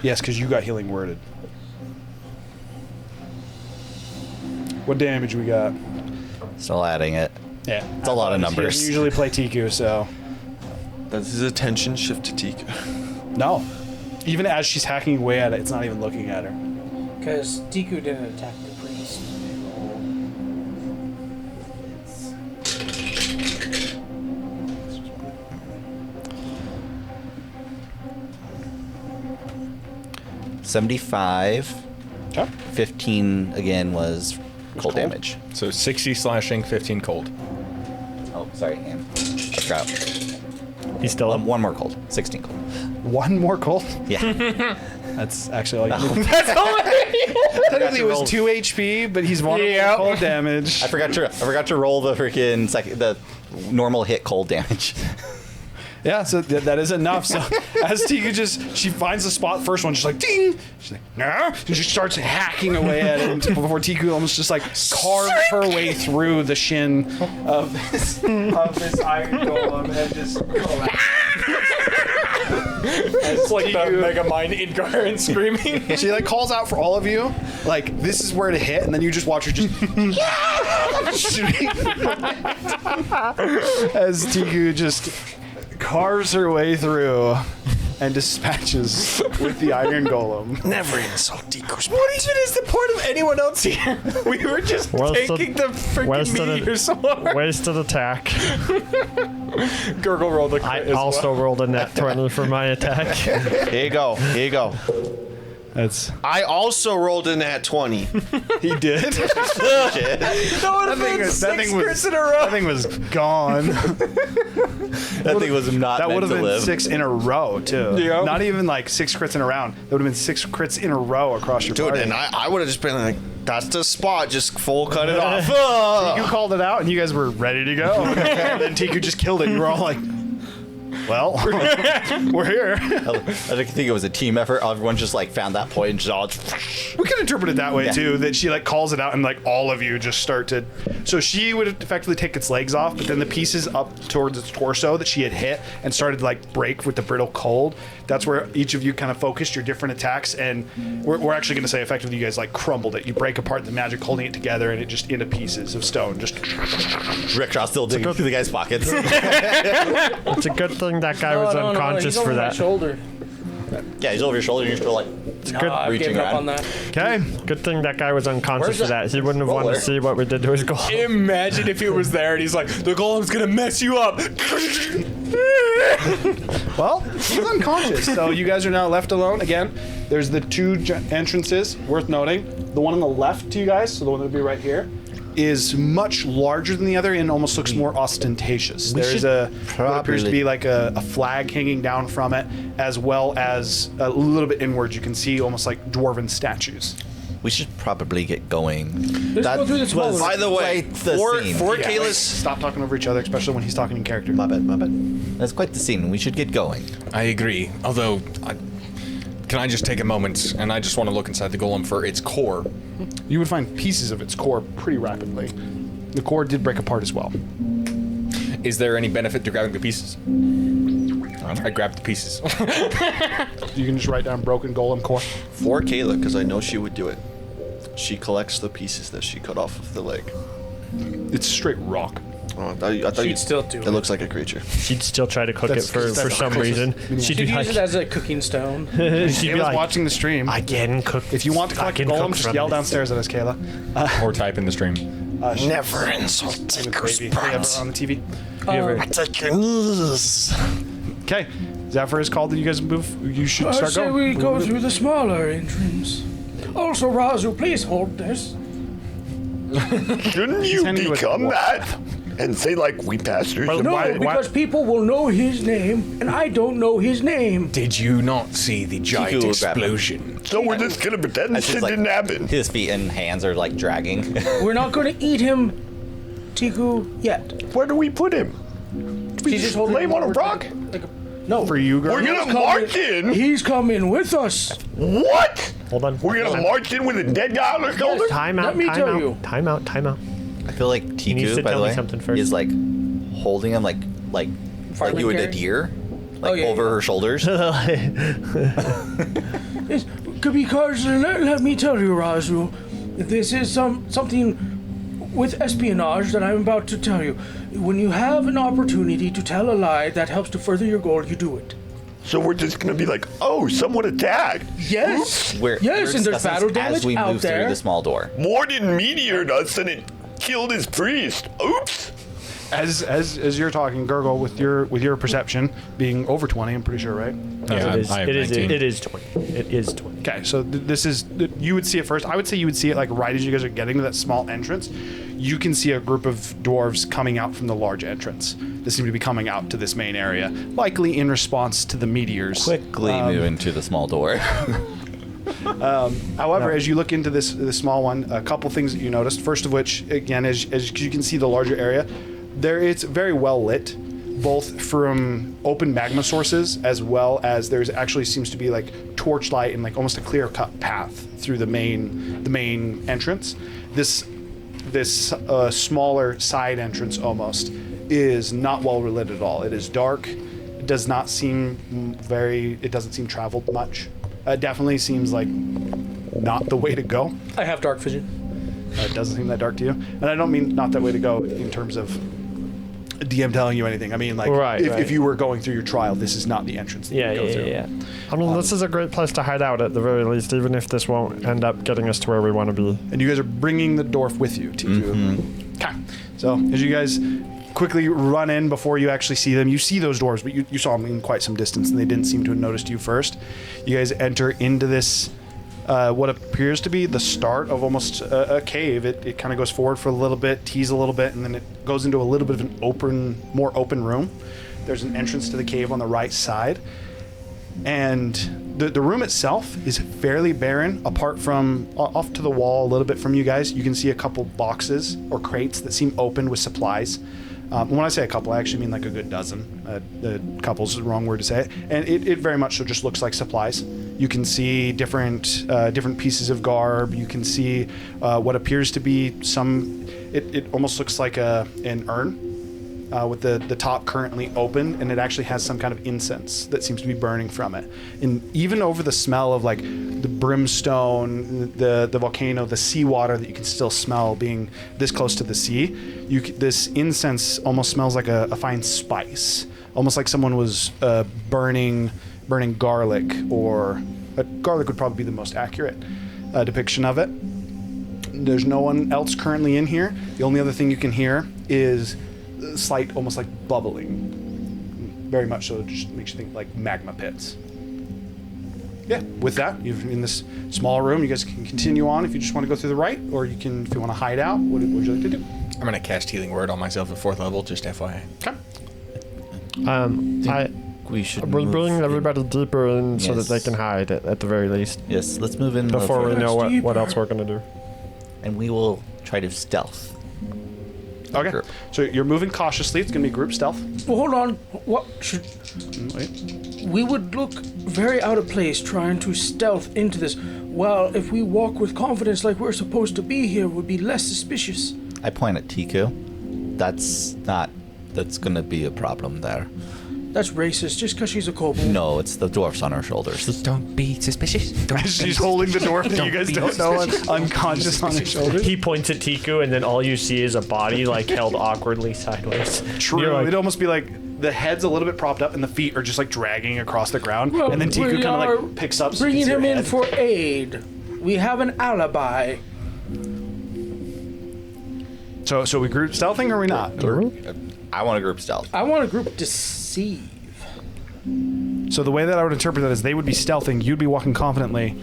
Yes, because you got healing worded. What damage we got? Still adding it. Yeah, It's a lot of He numbers. doesn't usually play Tiku, so Does his attention shift to Tika? no. Even as she's hacking away at it, it's not even looking at her. Because Tiku didn't attack the priest. $75. Okay. 15 again was cold damage. So 60 slashing, 15 cold. Oh, sorry, and I forgot. He's still up. One more cold. 16 cold. One more cold. Yeah. That's actually all you need. That's all Technically, it was 2 HP, but he's vulnerable to cold damage. I forgot to roll the freaking the normal hit cold damage. Yeah, so that is enough. So as Tiku she finds the spot, first one, she's like, ding! She's like, no! And she starts hacking away at it before Tiku almost just like carves her way through the shin of this iron golem and just It's like the Mega Mind incoherent screaming. She like calls out for all of you, like this is where to hit, and then you just watch her just shooting as Tiku just carves her way through and dispatches with the iron golem. Never insult Tiku's. What even is the point of anyone else here? We were just taking the freaking meteor sword. Wasted attack. Gurgle rolled a crit I as also well. rolled a nat 20 for my attack. Here you go. Here you go. That's I also rolled in at 20. he did. That would have been six crits in a row. That thing was gone. That thing was not That would meant have to been live. 6 in a row too. Yeah. Not even like 6 crits in a round. That would have been 6 crits in a row across your Dude, party. and I would have just been like, That's the spot. Just full cut it off. Tiku called it out, and you guys were ready to go. And then Tiku just killed it. And you were all like, well, we're here. I think it was a team effort. Everyone just like found that point and just all. We can interpret it that way too, that she like calls it out and like all of you just start to. So she would effectively take its legs off, but then the pieces up towards its torso that she had hit and started to like break with the brittle cold. That's where each of you kind of focused your different attacks, and we're actually going to say effectively you guys like crumbled it. You break apart the magic holding it together, and it just into pieces of stone. Just Rickshaw still digging through the guy's pockets. It's a good thing that guy was unconscious he's for over my that. shoulder. Yeah, he's over your shoulder and you're still like I've reaching given up around. on that. okay. Good thing that guy was unconscious Where's for that. He wouldn't have wanted roller? to see what we did to his goal. Imagine if it was there and he's like, the golem's gonna mess you up. Well, he's unconscious, so you guys are now left alone again. There's the two entrances. Worth noting, the one on the left to you guys, so the one that would be right here, is much larger than the other and almost looks more ostentatious. There's what appears to be like a flag hanging down from it, as well as a little bit inwards. You can see almost like dwarven statues. We should probably get going. Let's go through the smaller. By the way, Quite the for scene. Kayla's. Stop talking over each other, especially when he's talking in character. My bad. That's quite the scene. We should get going. I agree. Although, can I just take a moment and I just want to look inside the golem for its core? You would find pieces of its core pretty rapidly. The core did break apart as well. Is there any benefit to grabbing the pieces? I grabbed the pieces. You can just write down broken golem core. For Kayla, because I know she would do it. She collects the pieces that she cut off of the leg. It's straight rock. Oh, I thought She'd still do it it. looks like a creature. She'd still try to cook That's- it for that's some closest. reason. She'd She'd be use like, it as a cooking stone. she'd be Kayla's like, watching the stream. again, cook. If you want to collect fucking golem, cook just from yell it." downstairs at us, Kayla. Or type in the stream. Never insult Ticker's Baby, they have it on the TV. Take your knees. Okay, Zephyr is called. That you guys move. You should I start say going. we go through the smaller entrance. Also, Razu, please hold this. Shouldn't you handing you a become dwarf. that and say like we pastors? Well, No, Why- because people will know his name, and I don't know his name. Did you not see the giant will grab him. explosion? So we're just gonna pretend this As his, shit like, didn't happen. His feet and hands are like dragging. We're not going to eat him, Tiku, yet. Where do we put him? She's just holding lay him on a over rock? No. For you, girl. We're gonna march in. He's coming with us. What? Hold on. We're gonna march in with a dead guy on our shoulder? Time out, Let me time tell out, you. time out, time out. I feel like needs Tiku, to by tell the me way, something first. is like holding him like you would a carry? deer, like yeah, over yeah. her shoulders. It's, because let me tell you, Razu, this is something with espionage that I'm about to tell you. When you have an opportunity to tell a lie that helps to further your goal, you do it. So we're just gonna be like, oh, someone attacked. Yes. We're Yes, and there's discussing battle as damage we out move there. through the small door. Morden meteored us and it killed his priest. Oops. As you're talking, Gurgle, with your perception being over 20, I'm pretty sure, right? Yeah, it is. I have It is. 19. It is 20. It is 20. Okay, so this is you would see it first. I would say you would see it like right as you guys are getting to that small entrance. You can see a group of dwarves coming out from the large entrance. They seem to be coming out to this main area, likely in response to the meteors. Quickly moving to the small door. However, as you look into this small one, a couple things that you noticed. First of which, again, as you can see the larger area, it's very well lit, both from open magma sources as well as there's actually seems to be like torchlight and like almost a clear cut path through the main entrance. This smaller side entrance almost is not well lit at all. It is dark. It does not seem it doesn't seem traveled much. It definitely seems like not the way to go. I have dark vision. It doesn't seem that dark to you. And I don't mean not that way to go in terms of DM telling you anything. I mean, like, Right, if right. you were going through your trial, this is not the entrance that Yeah, you go yeah, through. yeah. I mean, this is a great place to hide out at the very least, even if this won't end up getting us to where we want to be. And you guys are bringing the dwarf with you, Tiku. Okay. So as you guys quickly run in before you actually see them, you see those dwarves, but you saw them in quite some distance, and they didn't seem to have noticed you first. You guys enter into this, what appears to be the start of almost a cave. It kind of goes forward for a little bit, tees a little bit, and then it goes into a little bit of an more open room. There's an entrance to the cave on the right side. And the room itself is fairly barren. Apart from off to the wall a little bit from you guys, you can see a couple boxes or crates that seem open with supplies. When I say a couple, I actually mean like a good dozen. A couple's the wrong word to say it. And it very much so just looks like supplies. You can see different pieces of garb. You can see what appears to be some. It almost looks like an urn with the top currently open, and it actually has some kind of incense that seems to be burning from it. And even over the smell of like the brimstone, the volcano, the seawater that you can still smell being this close to the sea, this incense almost smells like a fine spice, almost like someone was burning garlic, or garlic would probably be the most accurate depiction of it. There's no one else currently in here. The only other thing you can hear is slight, almost like bubbling. Very much so, it just makes you think like magma pits. Yeah, with that, you're in this small room. You guys can continue on if you just want to go through the right, or you can, if you want to hide out. What would you like to do? I'm going to cast Healing Word on myself at 4th level, just FYI. Okay. We should We'll move bring in. everybody deeper in so that Yes. they can hide at the very least. Yes, let's move in Before we further. know what deeper. else we're gonna do. And we will try to stealth. Okay. Group. So you're moving cautiously. It's going to be group stealth. Well, hold on. What should Wait. we would look very out of place trying to stealth into this? Well, if we walk with confidence like we're supposed to be here, would be less suspicious. I point at Tiku. That's gonna be a problem there. That's racist, just because she's a kobold. No, it's the dwarfs on her shoulders. Don't be suspicious. She's holding the dwarf that you guys don't know, unconscious on his shoulders. He points at Tiku, and then all you see is a body like held awkwardly sideways. True. You're like, It'd almost be like the head's a little bit propped up and the feet are just like dragging across the ground. Well, and then Tiku we kind are of like picks up. so you bringing can see him her in head. for aid. We have an alibi. So we group stealthing or are we not? I want to group stealth. I want a group deceive. So the way that I would interpret that is they would be stealthing, you'd be walking confidently,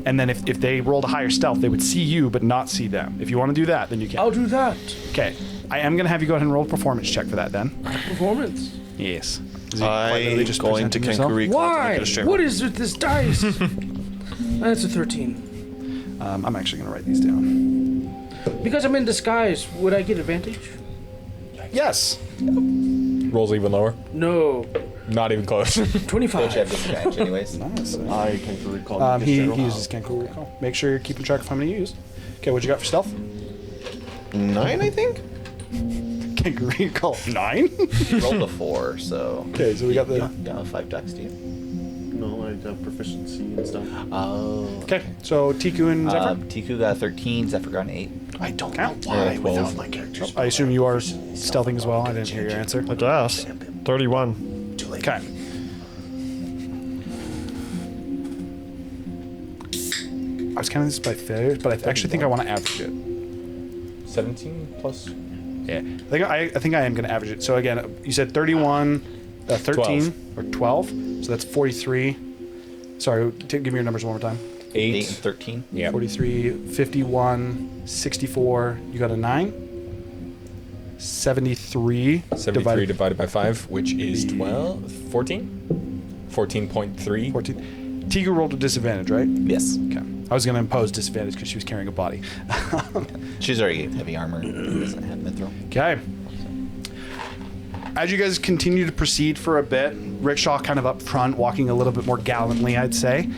and then if they rolled a higher stealth, they would see you but not see them. If you want to do that, then you can. I'll do that. Okay. I am going to have you go ahead and roll a performance check for that then. Performance. Yes. Is he quite literally I'm just going to presenting himself? Kenku Recall to make Why? it a straight What roll. is with this dice? That's a 13. I'm actually going to write these down. Because I'm in disguise, would I get advantage? Yes. Rolls even lower. No. Not even close. 25. disadvantage anyways. Nice. I Kenku Recall. to make it a He straight roll. uses Kenku Recall. Make sure you're keeping track of how many you used. Okay, what you got for stealth? 9, I think. Kenku Recall 9? You rolled a 4, so. Okay, so we got the. Yeah, 5 dex, do you? No, I have proficiency and stuff. Oh. Okay, so Tiku and Zephyr. Tiku got 13, Zephyr got an 8. I don't Okay. know why 12. without my character's I assume you are stealthing as well. I didn't hear your answer. I guess. 31. Okay. I was counting this by failures, but I actually think I want to average it. 17 plus. Yeah, I think I am going to average it. So again, you said 31, 13 or 12, so that's 43. Sorry, give me your numbers one more time. 8 and 8. 13. Yeah. 43, 51, 64. You got a 9. 73. 73 divided by 5, which is 12. 14? 14.3. 14. Tiku rolled a disadvantage, right? Yes. Okay. I was going to impose disadvantage because she was carrying a body. She's already heavy armor. Doesn't have mithril. Okay. As you guys continue to proceed for a bit, Rickshaw kind of up front, walking a little bit more gallantly, I'd say,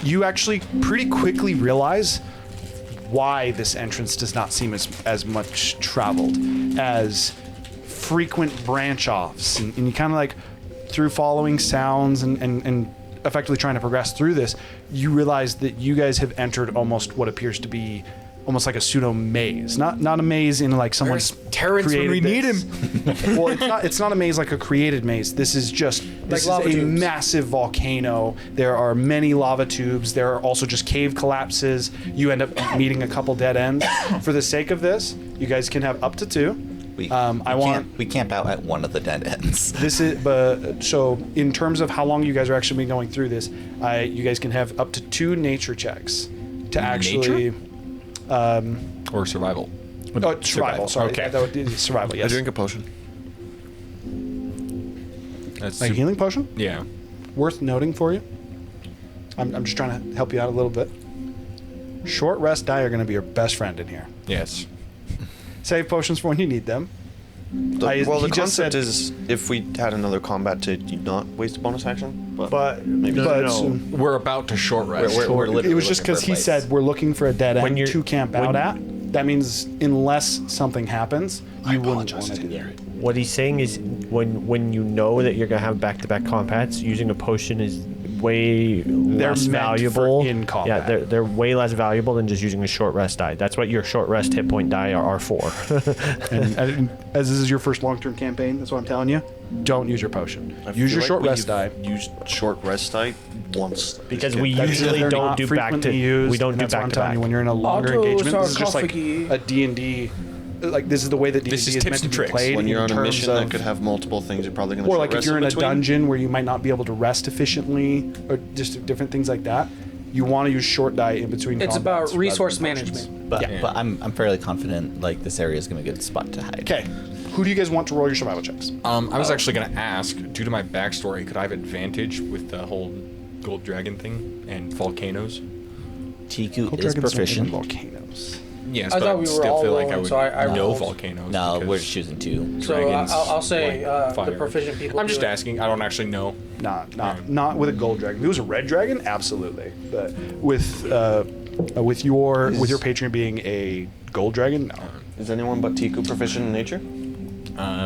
you actually pretty quickly realize why this entrance does not seem as much traveled, as frequent branch offs. And you kind of like, through following sounds and effectively trying to progress through this, you realize that you guys have entered almost what appears to be almost like a pseudo maze. Not a maze in like someone's Terrence when we need him. Well, it's not a maze like a created maze. This is lava a tubes. massive volcano. There are many lava tubes. There are also just cave collapses. You end up meeting a couple dead ends. For the sake of this, you guys can have up to 2. We We camp out at one of the dead ends. This is, but so in terms of how long you guys are actually been going through this, you guys can have up to 2 nature checks to actually. Or survival. Oh, survival. Sorry, Okay. that would be survival. Yes. I drink a potion. That's A healing potion. Yeah. Worth noting for you. I'm just trying to help you out a little bit. Short rest die are going to be your best friend in here. Yes. Save potions for when you need them. The he just concept said- is if we had another combat to not waste a bonus action. But maybe. no. We're about to short rest. We're literally It was just looking because for a he place. said we're looking for a dead When end you're- to camp when- out at. That means unless something happens, you wouldn't want to do that. What he's saying is when you know that you're gonna have back-to-back combats, using a potion is way less meant valuable. for in combat. Yeah, they're way less valuable than just using a short rest die. That's what your short rest hit point die are for. And as this is your first long-term campaign, that's what I'm telling you. Don't use your potion. I Use feel your short like rest die. we've used short rest die once. Because this we campaign. usually They're don't not do back to frequently used, we don't and do that's what back I'm to telling back. you, when you're in a longer engagement, this is just like Autosarcophagy. a D&D. Like this is the way that D&D This is is tips meant to and be tricks. played when you're in on a terms mission of, that could have multiple things, you're probably going to. or like if you're in a dungeon where you might not be able to rest efficiently, or just different things like that. You want to use short die in between. It's combats about rather resource than potions. management. But Yeah. but I'm fairly confident like this area is gonna be a good spot to hide. Okay, who do you guys want to roll your survival checks? I was actually going to ask, due to my backstory, could I have advantage with the whole gold dragon thing and volcanoes? Tiku Cold is dragons don't live in proficient. volcanoes. Yes, I but thought I we were still all feel like I rolling, would so I know rolled. volcanoes. No, because we're choosing two. So dragons, I'll say like, the fire. proficient people. I'm just do it. asking. I don't actually know. Not with a gold dragon. If it was a red dragon, absolutely. But with your patron being a gold dragon, no. Is anyone but Tiku proficient in nature?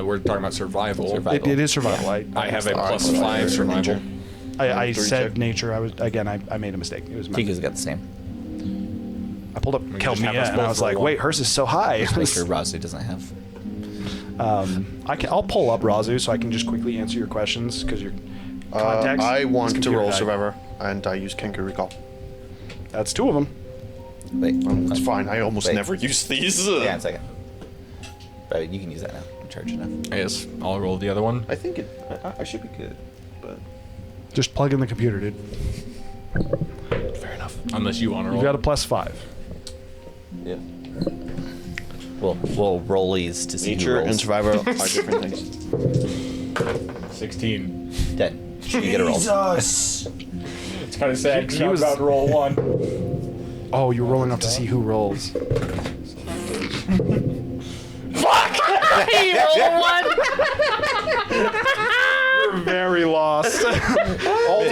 We're talking about survival. It is survival. I have a Alright, plus 5 survival. I Three said check. nature. I made a mistake. It was Tiku's got the same. I pulled up just have Kelmia us and both I was roll like, one. wait, hers is so high. Just make sure Razu doesn't have. I'll pull up Razu so I can just quickly answer your questions because your context. I is want to computer roll die. Survivor, and I use Kenku Recall. That's two of them. Wait, It's fine. I almost Wait. never use these. yeah, a second. But you can use that now. I'm charged enough. Yes, I'll roll the other one. I think I should be good, but Just plug in the computer, dude. fair enough. Unless you want to roll. You got a +5. Yeah. We'll roll these to see who Nature and rolls. Survivor are different things. 16. 10. You get a roll. It's kind of sad because He I was was- about to roll 1. Oh, you're rolling up to see who rolls. You're very lost. All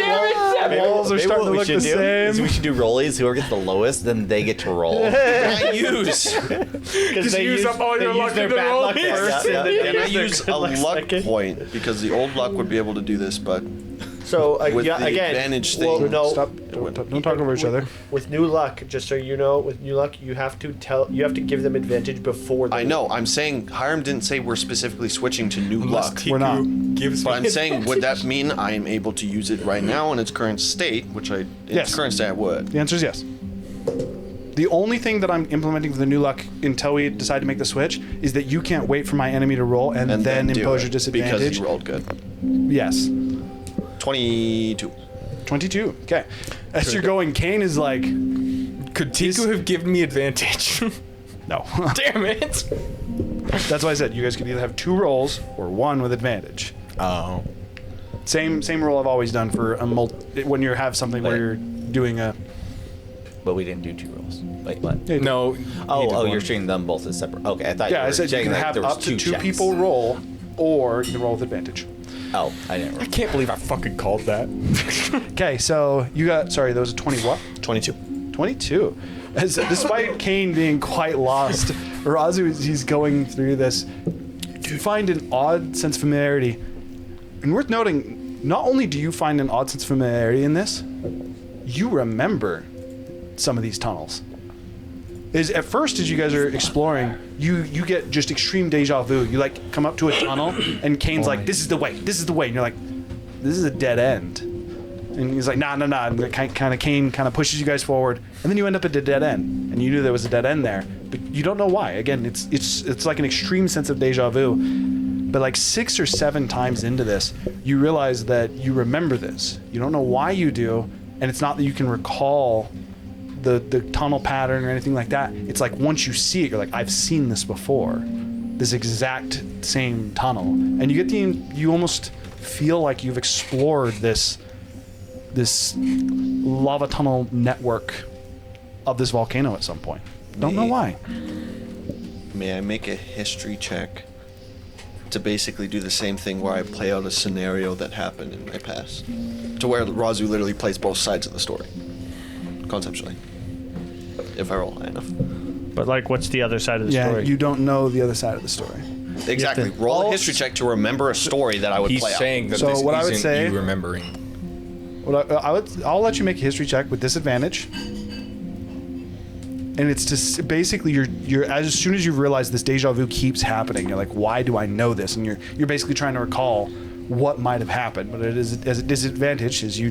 rolls are starting to look the same. We should do rollies. Whoever gets the lowest, then they get to roll. I use. Because they use up all your luck in the roll. first, Yeah, and then yeah, they And I use their use good a luck luck second. point because the old luck would be able to do this, but So with yeah, the again, advantage well, thing. no, Stop. Don't talk over each other. with new luck, just so you know, with new luck, you have to give them advantage before. I know. I'm saying Hiram didn't say we're specifically switching to new luck. We're not. Gives But me I'm saying, would that mean I am able to use it right now in its current state? Which in Yes. its current state I would. The answer is yes. The only thing that I'm implementing for the new luck until we decide to make the switch is that you can't wait for my enemy to roll and then do impose it your disadvantage. because you rolled good. Yes. 22. 22. Okay. As you're going, Kane is like, Could Tiku have given me advantage? no. Damn it. That's why I said you guys could either have 2 rolls or 1 with advantage. Oh. Same roll I've always done for when you have something where Wait. you're doing a. But we didn't do 2 rolls. Wait, what? No. Oh, you're treating them both as separate. Okay, I thought. Yeah, you I were said you saying can that have there was up to 2 checks. people roll, or you can roll with advantage. Oh, I didn't roll. I can't believe I fucking called that. Okay, so you got. Sorry, that was a 20 what? 22. 22. Despite Kane being quite lost, Razu, he's going through this. You find an odd sense of familiarity. And worth noting, not only do you find an odd sense of familiarity in this, you remember some of these tunnels. At first, as you guys are exploring, you get just extreme deja vu. You like come up to a tunnel, and Kane's like, "This is the way. This is the way." And you're like, "This is a dead end." And he's like, "Nah." And Kane kind of pushes you guys forward, and then you end up at a dead end. And you knew there was a dead end there, but you don't know why. Again, it's like an extreme sense of deja vu. But like 6 or 7 times into this, you realize that you remember this. You don't know why you do, and it's not that you can recall the tunnel pattern or anything like that. It's like once you see it, you're like, I've seen this before. This exact same tunnel. And you almost feel like you've explored this lava tunnel network of this volcano at some point. Don't know why. May I make a history check to basically do the same thing where I play out a scenario that happened in my past? To where Razu literally plays both sides of the story, conceptually. If I roll high enough. But like, what's the other side of the story? You don't know the other side of the story. Exactly. Roll a history check to remember a story that I would He's play saying that So this what I would isn't say- you remembering. I'll let you make a history check with disadvantage. And it's just basically you're as soon as you realize this deja vu keeps happening, you're like, why do I know this? And you're basically trying to recall what might have happened, but it is as a disadvantage as you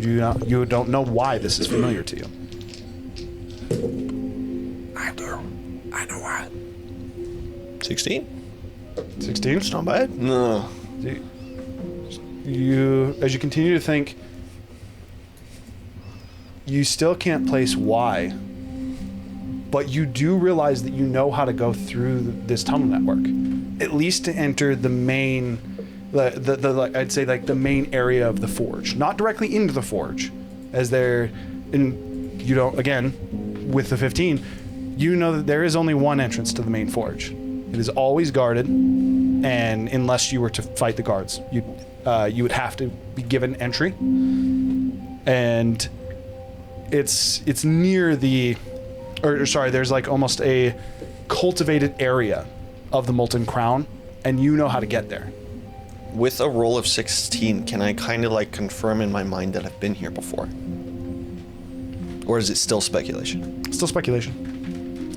don't know why this is familiar to you. I know why. 16? 16. It's not bad. No. You as you continue to think, you still can't place why, but you do realize that you know how to go through this tunnel network, at least to enter the main, I'd say like the main area of the forge, not directly into the forge, as there, and you don't again, with the 15, you know that there is only one entrance to the main forge. It is always guarded, and unless you were to fight the guards, you would have to be given entry, and it's near there's like almost a cultivated area of the Molten Crown, and you know how to get there. With a roll of 16, can I kind of like confirm in my mind that I've been here before? Or is it still speculation? Still speculation.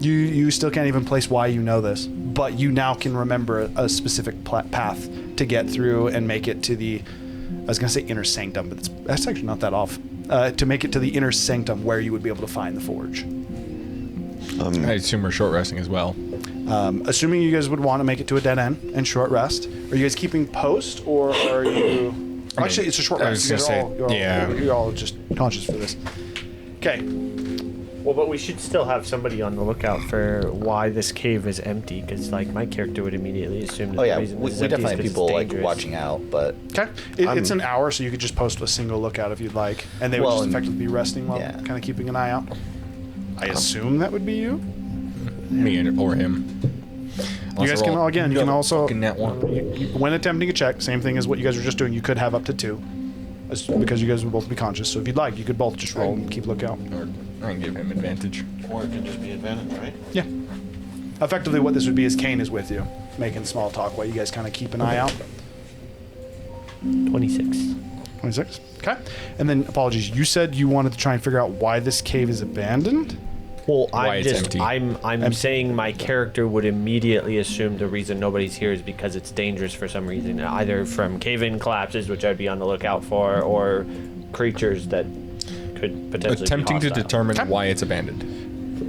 You still can't even place why you know this, but you now can remember a specific path to get through and make it to the, I was gonna say inner sanctum, but that's actually not that off. To make it to the inner sanctum where you would be able to find the forge. I assume we're short resting as well. Assuming you guys would want to make it to a dead end and short rest, are you guys keeping post, or are you? Actually, it's a short I rest. was gonna say, You're all just conscious for this. Okay. Well, but we should still have somebody on the lookout for why this cave is empty, because like my character would immediately assume that Oh yeah, the reason we this is empty definitely is have 'cause people it's like dangerous. watching out, but Okay. It's an hour, so you could just post a single lookout if you'd like, and they would Well, just and- effectively be resting while yeah. kind of keeping an eye out. I assume that would be you. Me or him. You guys can again. You can also Fucking net one. when attempting a check, same thing as what you guys were just doing. You could have up to 2, because you guys would both be conscious. So if you'd like, you could both just roll and keep lookout. Or I can give him advantage. Or it can just be advantage, right? Yeah. Effectively, what this would be is Kane is with you, making small talk while you guys kind of keep an eye out. 26. 26. Okay. And then, apologies. You said you wanted to try and figure out why this cave is abandoned. Well, Why it's empty. I'm saying my character would immediately assume the reason nobody's here is because it's dangerous for some reason, either from cave-in collapses, which I'd be on the lookout for, or creatures that could potentially Attempting be to hostile. determine why it's abandoned.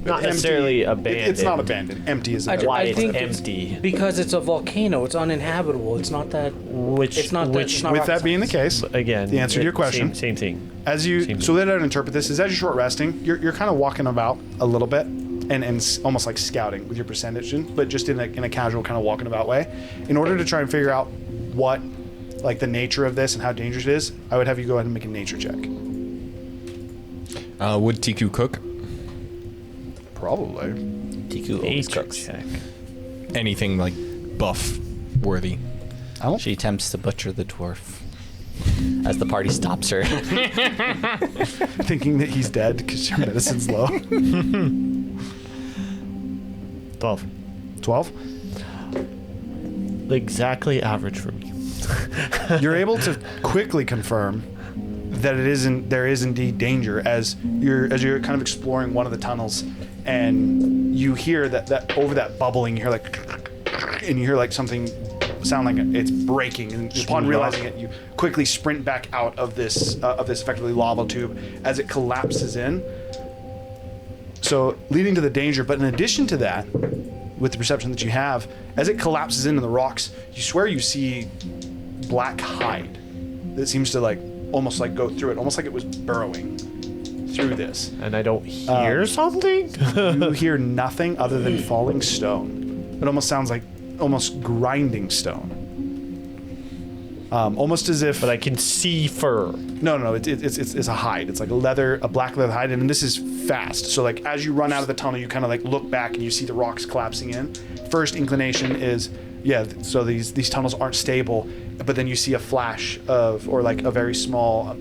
Not necessarily abandoned. It's not abandoned. Empty is I abandoned. Why think it's empty. because it's a volcano. It's uninhabitable. It's not that. Which, It's not that. which It's not With rocket that being the science. case, again, the answer to your question. Same thing. As you, Same so that I would interpret this is as you're short resting, you're kind of walking about a little bit and almost like scouting with your percentage, but just in a casual kind of walking about way, in order to try and figure out what, like the nature of this and how dangerous it is. I would have you go ahead and make a nature check. Would TQ cook? Probably. Tiku always Nature cooks. check. Anything like buff worthy? She attempts to butcher the dwarf as the party stops her. Thinking that he's dead because your medicine's low. 12. 12. Exactly average for me. You're able to quickly confirm that there is indeed danger as you're kind of exploring one of the tunnels, and you hear that over that bubbling, you hear like something sound like it's breaking, and upon realizing it, you quickly sprint back out of this effectively lava tube as it collapses in. So leading to the danger, but in addition to that, with the perception that you have, as it collapses into the rocks, you swear you see black hide that seems to like almost like go through it, almost like it was burrowing through this. And I don't hear something? You hear nothing other than falling stone. It almost sounds like almost grinding stone. almost as if. But I can see fur. No, it's a hide. It's like a black leather hide, and this is fast. So like as you run out of the tunnel, you kind of like look back and you see the rocks collapsing in. First inclination is, so these tunnels aren't stable, but then you see a flash of, or like a very small,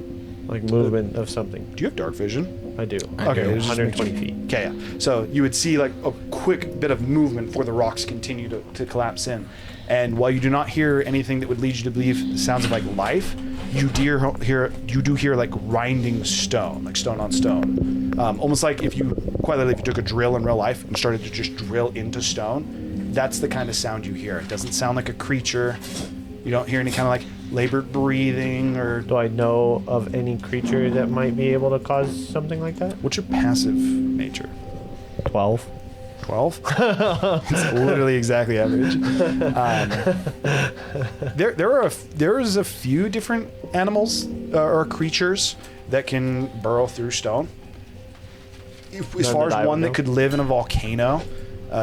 Like movement of something. do you have dark vision? I do. Okay, do. just 120 make feet. Okay, yeah. So you would see like a quick bit of movement before the rocks continue to collapse in. And while you do not hear anything that would lead you to believe sounds of like life, you do hear like grinding stone, like stone on stone. Almost like if you took a drill in real life and started to just drill into stone, that's the kind of sound you hear. It doesn't sound like a creature. You don't hear any kind of like labored breathing or... Do I know of any creature that might be able to cause something like that? What's your passive nature? 12. 12? It's literally exactly average. There is a few different animals or creatures that can burrow through stone. As far as one that could live in a volcano,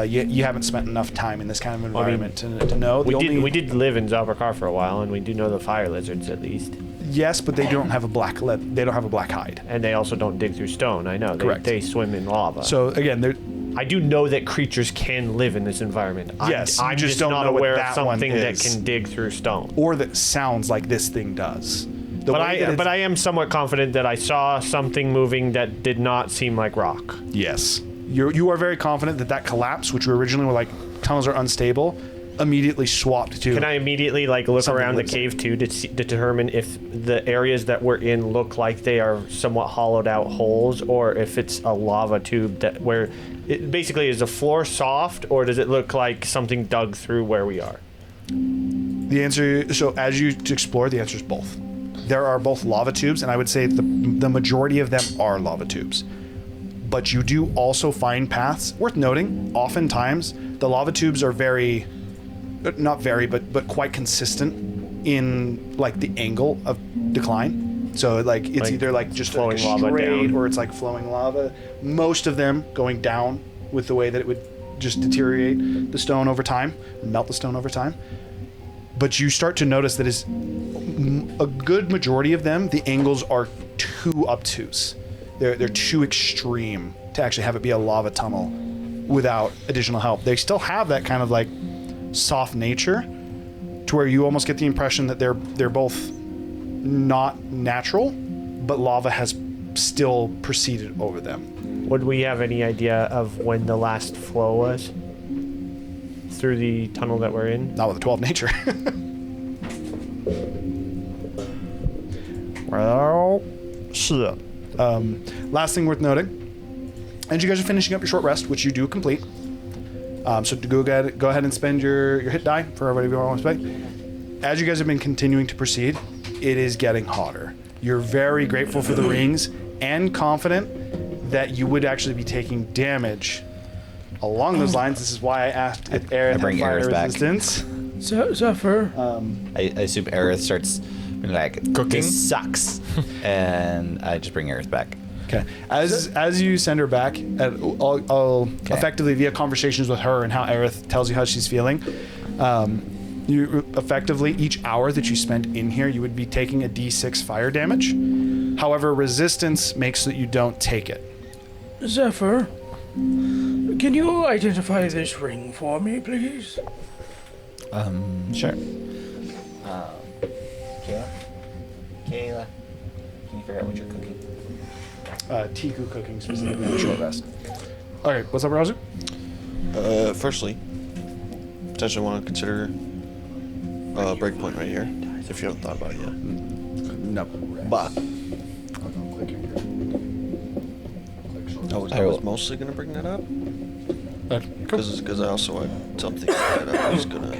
you haven't spent enough time in this kind of environment to know. We did live in Zabrakar for a while, and we do know the fire lizards at least. Yes, but they don't have a black hide. And they also don't dig through stone. I know. Correct. They swim in lava. So again, I do know that creatures can live in this environment. Yes, I'm you just just don't not know what aware of that one something that is. can dig through stone. or that sounds like this thing does. But I am somewhat confident that I saw something moving that did not seem like rock. Yes. You are very confident that collapse, which originally were like tunnels are unstable, immediately swapped to... Can I immediately look Something around the lives cave too to determine if the areas that we're in look like they are somewhat hollowed out holes, or if it's a lava tube where it basically is the floor soft, or does it look like something dug through where we are? The answer... So as you explore, the answer is both. There are both lava tubes, and I would say the majority of them are lava tubes. But you do also find paths. Worth noting, oftentimes, the lava tubes are but quite consistent in like the angle of decline. So like it's either like just flowing like lava straight down, or it's like flowing lava. Most of them going down with the way that it would just deteriorate the stone over time, melt the stone over time. But you start to notice that is a good majority of them, the angles are too obtuse. They're too extreme to actually have it be a lava tunnel without additional help. They still have that kind of like soft nature to where you almost get the impression that they're both not natural, but lava has still proceeded over them. Would we have any idea of when the last flow was through the tunnel that we're in? Not with a 12 nature. Well, shit. Last thing worth noting, and you guys are finishing up your short rest, which you do complete. So to go ahead and spend your hit die for everybody who wants to play. As you guys have been continuing to proceed, it is getting hotter. You're very grateful for the rings and confident that you would actually be taking damage. Along those lines, this is why I asked if Aerith had fire resistance. Zephyr. I assume Aerith starts being like, Cooking? This sucks. And I just bring Aerith back. Okay. As you send her back, I'll effectively via conversations with her and how Aerith tells you how she's feeling. You effectively each hour that you spend in here, you would be taking a D6 fire damage. However, resistance makes that you don't take it. Zephyr, can you identify this ring for me, please? Sure. Kayla, can you figure out what you're cooking? Tiku cooking specifically on a short rest. Okay, what's up, Razu? Firstly, potentially want to consider breakpoint right here, if you haven't thought about it yet. No. But I was mostly going to bring that up. Cool. Because I also had something that I was going to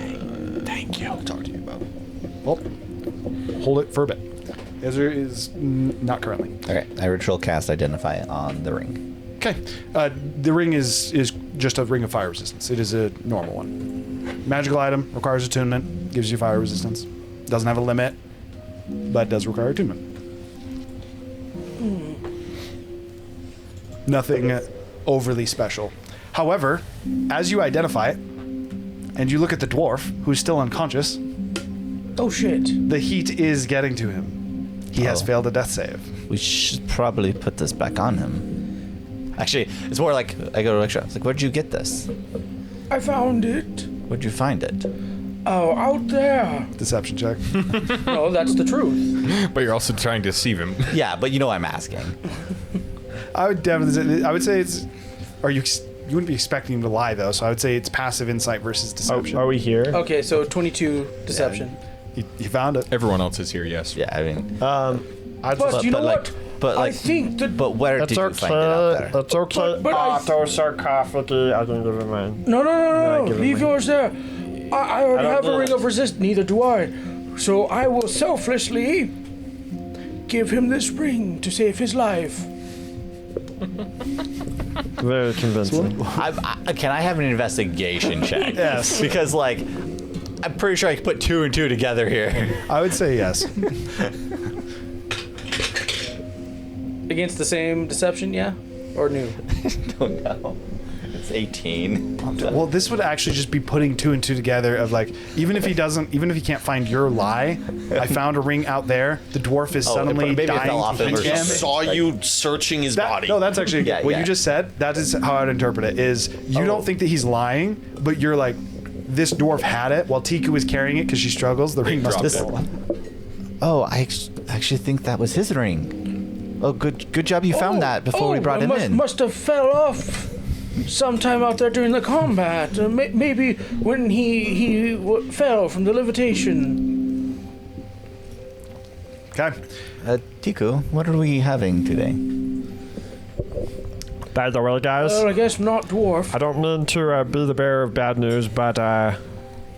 talk to you about. Well, hold it for a bit. Ezra is not currently. Okay, I ritual cast Identify on the ring. Okay. The ring is just a ring of fire resistance. It is a normal one. Magical item, requires attunement, gives you fire resistance. Doesn't have a limit, but does require attunement. Nothing overly special. However, as you identify it, and you look at the dwarf, who's still unconscious, Oh shit. The heat is getting to him. He has failed a death save. We should probably put this back on him. Actually, it's more like I go to a lecture. It's like, where'd you get this? I found it. Where'd you find it? Oh, out there. Deception check. No, that's the truth. But you're also trying to deceive him. Yeah, but you know I'm asking. I would say it's. Or you wouldn't be expecting him to lie though, so I would say it's passive insight versus deception. Are we here? Okay, so 22 deception. You found it. Everyone else is here, yes. Yeah, I mean, But you know what? but like, I think that. but where That's did you find it out there? That's okay. But I- Those sarcophagi. I don't give a man. No. give him Leave my- yours there. I already don't have a do ring that. of resist. Neither do I. So I will selflessly give him this ring to save his life. Very convincing. Can I have an investigation check? Yes. Because like, I'm pretty sure I can put 2 and 2 together here. I would say yes. Against the same deception, yeah? Or new? Don't know. It's 18. Well, this would actually just be putting 2 and 2 together of like, even if he can't find your lie, I found a ring out there. The dwarf is suddenly maybe it dying. fell off him or He again. something. saw you searching his body. No, that's actually Yeah, what yeah. you just said. That is how I'd interpret it. Is you don't think that he's lying, but you're like, this dwarf had it while Tiku was carrying it because she struggles. The ring must have dropped fallen. Oh, I actually think that was his ring. Oh, good job you found that before we brought him in. Must have fell off sometime out there during the combat. Maybe when he fell from the levitation. Okay. Tiku, what are we having today? By the way, guys, Well, I guess not dwarf. I don't mean to be the bearer of bad news, but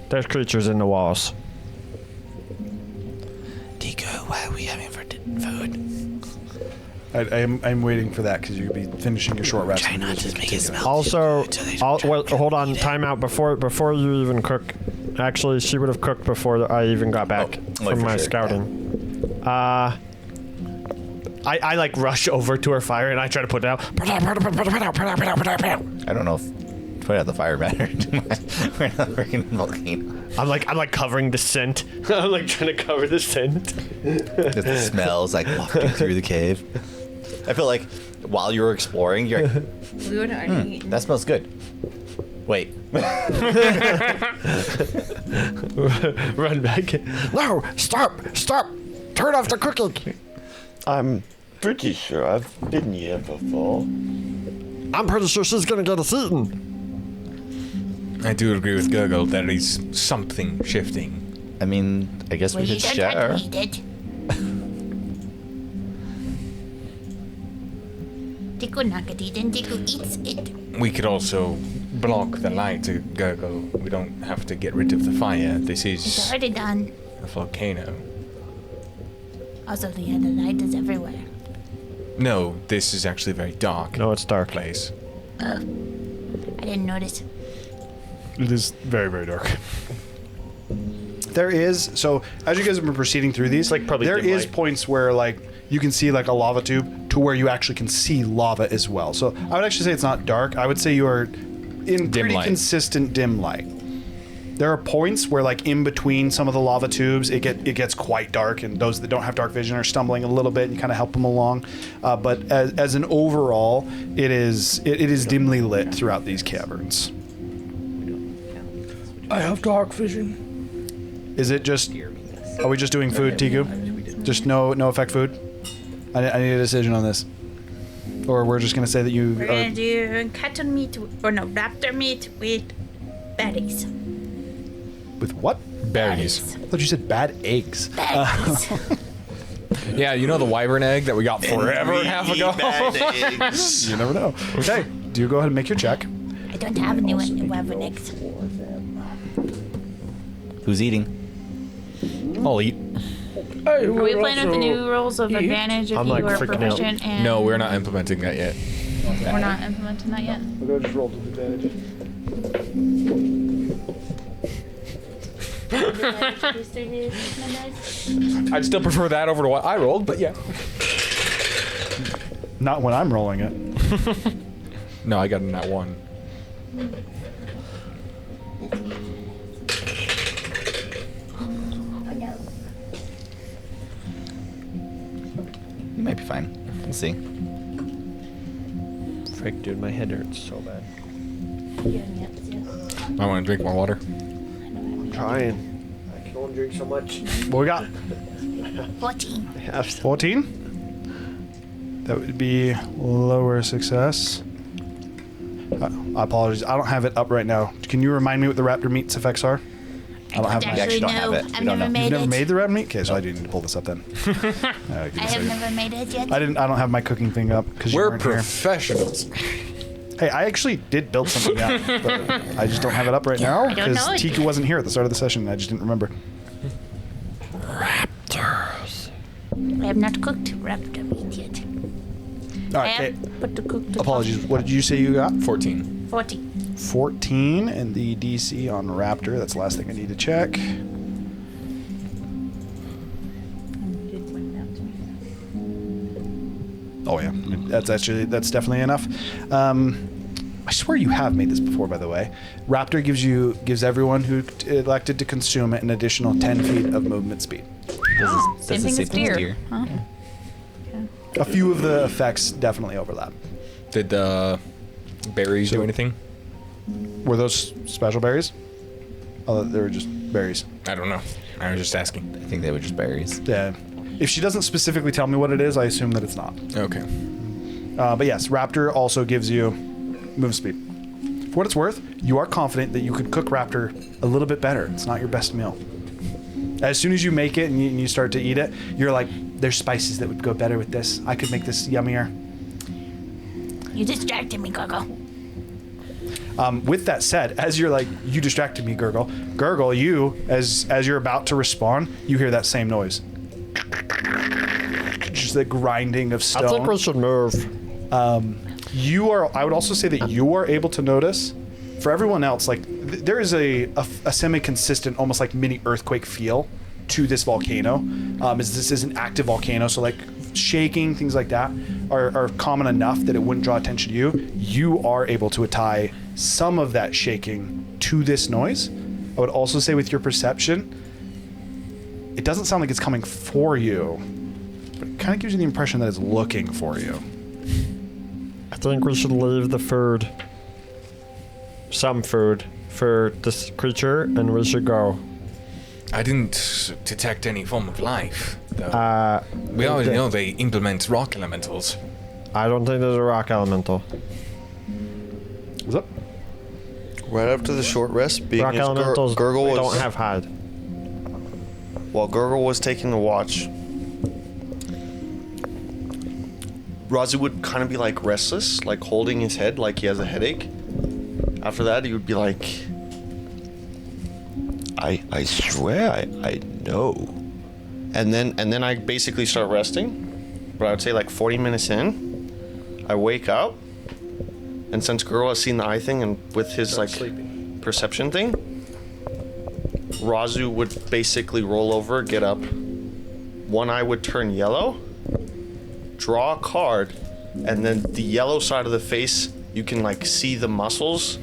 there's creatures in the walls. Tiku, what are we having for food? I'm waiting for that because you'll be finishing your short rest. Try not to make it smell. Also, hold on, time out before you even cook. Actually, she would have cooked before I even got back from my scouting. I like rush over to her fire and I try to put it out. I don't know if put out the fire mattered. We're not freaking volcano. I'm like covering the scent. I'm like trying to cover the scent. The smells like wafting through the cave. I feel like while you were exploring, you're like, We would already eaten. that smells good. Wait. Run back. No, stop! Turn off the cooking! I'm pretty sure I've been here before. I'm pretty sure she's gonna get us eaten. I do agree with Gurgle. There is something shifting. I mean, I guess we could share. Eat it. Tiku not get eaten. Tiku eats it. We could also block the light to Gurgle. We don't have to get rid of the fire. This It's is already done. a volcano. Also, the other light is everywhere. No, this is actually a very dark No, it's dark. place. I didn't notice. It is very, very dark. There is, so as you guys have been proceeding through these, like probably there dim is light. points where like you can see like a lava tube to where you actually can see lava as well. So I would actually say it's not dark. I would say you are in Dim pretty light. consistent dim light. There are points where like in between some of the lava tubes, it gets quite dark, and those that don't have dark vision are stumbling a little bit, and you kind of help them along. But as an overall, it is dimly lit throughout these caverns. I have dark vision. Is it just? Are we just doing food, Tiku? Just no effect food. I need a decision on this, or we're just gonna say that you. We're gonna do cattle meat, or no, raptor meat with berries. With what? Berries. I thought you said bad eggs. Berries. Yeah, you know the wyvern egg that we got forever and a half ago? You never know. Okay, do you go ahead and make your check? I don't have any weapon eggs. Who's eating? I'll eat. Are Are we playing with the new rules of advantage if I'm you like are freaking out. proficient and No, we're not implementing that yet. we're not implementing that yet? We'll go just roll to advantage. I'd still prefer that over to what I rolled, but yeah. Not when I'm rolling it. No, I got in that one. might be fine. We'll see. Frick, dude, my head hurts so bad. I want to drink more water. Trying. I can only drink so much. What we got? 14. 14? That would be lower success. I apologize. I don't have it up right now. Can you remind me what the raptor meat's effects are? I don't have I my. We actually don't have it. I've We don't never know. made You've never it. made the raptor meat? Okay, so I do need to pull this up then. Give me a I have second. never made it yet. I don't have my cooking thing up because you We're weren't here. professionals. Hey, I actually did build something up, but I just don't have it up right now I don't because know it. Tiku wasn't here at the start of the session. And I just didn't remember. I have not cooked raptor meat yet. All I right, have okay. put the cooked. Apologies. What did you say you got? 14. 14. 14 and the DC on Raptor. That's the last thing I need to check. Oh yeah, that's definitely enough. I swear you have made this before, by the way. Raptor gives everyone who elected to consume it an additional 10 feet of movement speed. Does Same it thing say as deer. Huh? A few of the effects definitely overlap. Did the berries do anything? Were those special berries? Oh, they were just berries. I don't know. I was just asking. I think they were just berries. Yeah. If she doesn't specifically tell me what it is, I assume that it's not. Okay. But yes, Raptor also gives you move speed. For what it's worth, you are confident that you could cook Raptor a little bit better. It's not your best meal. As soon as you make it and you start to eat it, you're like, there's spices that would go better with this. I could make this yummier. You distracted me, Gogo. With that said, as you're like, you distracted me, Gurgle. Gurgle, you, as you're about to respond, you hear that same noise. Just the grinding of stone. I think we should move. I would also say that you are able to notice, for everyone else, like, there is a semi-consistent, almost like mini earthquake feel to this volcano. As this is an active volcano, so like shaking, things like that are common enough that it wouldn't draw attention to you. You are able to tie some of that shaking to this noise. I would also say with your perception, it doesn't sound like it's coming for you, but it kind of gives you the impression that it's looking for you. I think we should leave the food. Some food for this creature, and we should go. I didn't detect any form of life, though. We already know they implement rock elementals. I don't think there's a rock elemental. What's up? Right after the short rest, being Rock his elementals Gurgle was don't have hide. while Gurgle was taking the watch. Razu would kind of be like restless, like holding his head, like he has a headache. After that, he would be like, I swear I know. and then I basically start resting. But I would say like 40 minutes in, I wake up, and since Gurgle has seen the eye thing and with his like perception thing, Razu would basically roll over, get up. One eye would turn yellow, draw a card, and then the yellow side of the face, you can like see the muscles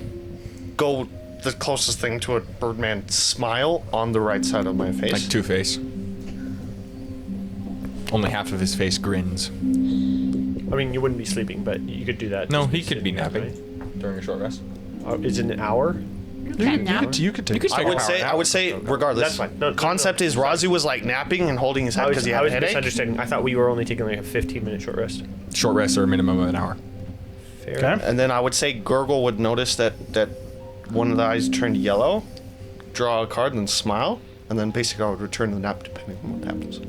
go the closest thing to a Birdman smile on the right side of my face. Like Two-Face. Only half of his face grins. I mean, you wouldn't be sleeping, but you could do that. No, Just he could be sitting there, napping during a short rest. right? Oh, is it an hour? You could take I would say regardless. That's fine. No, Concept is Razu was like napping and holding his head I because he had I a was headache. misunderstanding. I thought we were only taking like a 15-minute short rest. Short rests are a minimum of an hour. Fair. Okay. And then I would say Gurgle would notice that one of the eyes turned yellow, draw a card, and smile, and then basically I would return to the nap depending on what happens.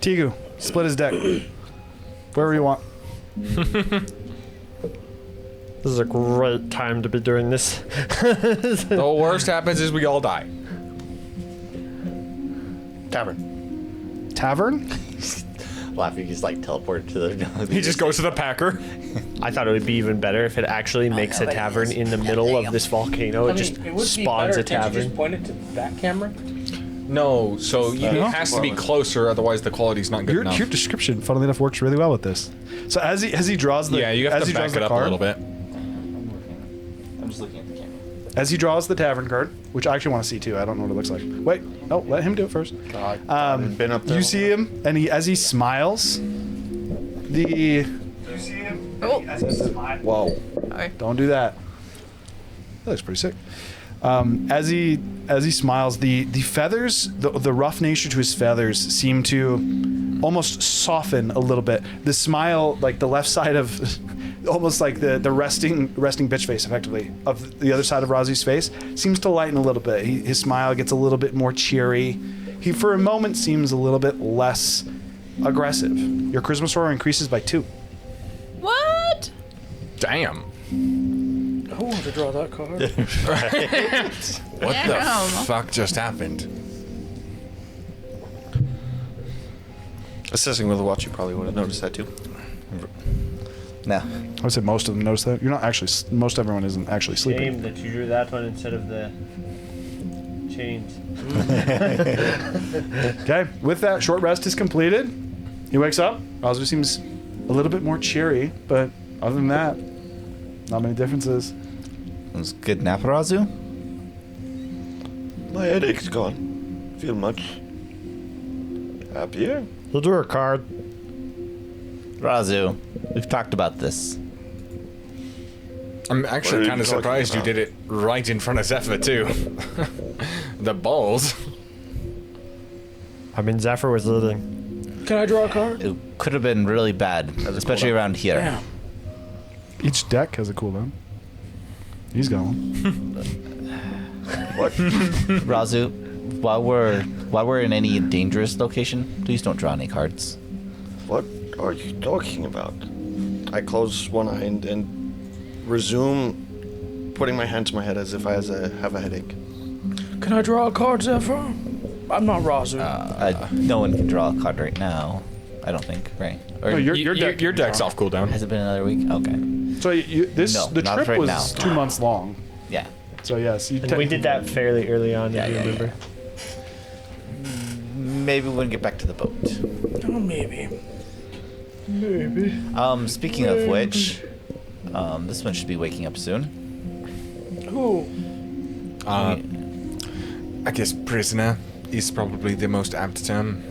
Tigu, split his deck. Wherever you want. This is a great time to be doing this. The worst happens is we all die. Tavern. Tavern? Laughing, he's like teleported to the. He just goes to the Packer. I thought it would be even better if it actually makes a tavern in the middle of this volcano. It just spawns a tavern. point it to that camera? No, so it has to be closer, otherwise the quality's not good Your enough. description, funnily enough, works really well with this. So as he draws the Yeah, you have as to he back draws it the up card, a little bit. I'm just looking at the camera. As he draws the tavern card, which I actually want to see too. I don't know what it looks like. Wait, no, let him do it first. Been up there. You see him, and as he smiles, Whoa. Don't do that. That looks pretty sick. As he smiles, the feathers, the rough nature to his feathers seem to almost soften a little bit. The smile, like the left side of, almost like the resting bitch face, effectively, of the other side of Razu's face, seems to lighten a little bit. His smile gets a little bit more cheery. He, for a moment, seems a little bit less aggressive. Your charisma score increases by 2. What? Damn. I want to draw that card. What the Damn. fuck just happened? Assessing with a watch, you probably would have noticed that too. No. I would say most of them notice that. You're not actually. Most everyone isn't actually sleeping. Shame that you drew that one instead of the chains. Okay. With that, short rest is completed. He wakes up. Razu seems a little bit more cheery, but other than that, not many differences. It was a good nap, Razu. My headache's gone. Feel much happier. You drew a card. Razu, we've talked about this. I'm What actually are kind you of talking surprised you about? did it right in front of Zephyr, too. The balls. I mean, Zephyr was leading. Can I draw a card? It could have been really bad, especially around here. Damn. Each deck has a cooldown. He's got one. What? Razu, while we're in any dangerous location, please don't draw any cards. What are you talking about? I close one eye and resume putting my hand to my head as if I have a headache. Can I draw a card, Zephyr? I'm not Razu. No one can draw a card right now. I don't think, right? Or No, your deck's off cooldown. has it been another week? Okay. So the not trip right was now. 2 months long. Yeah. So yes, you And we did that fairly early on, if you remember. Maybe when we get back to the boat. Oh, maybe. Speaking of which, this one should be waking up soon. Who? I guess prisoner is probably the most apt term.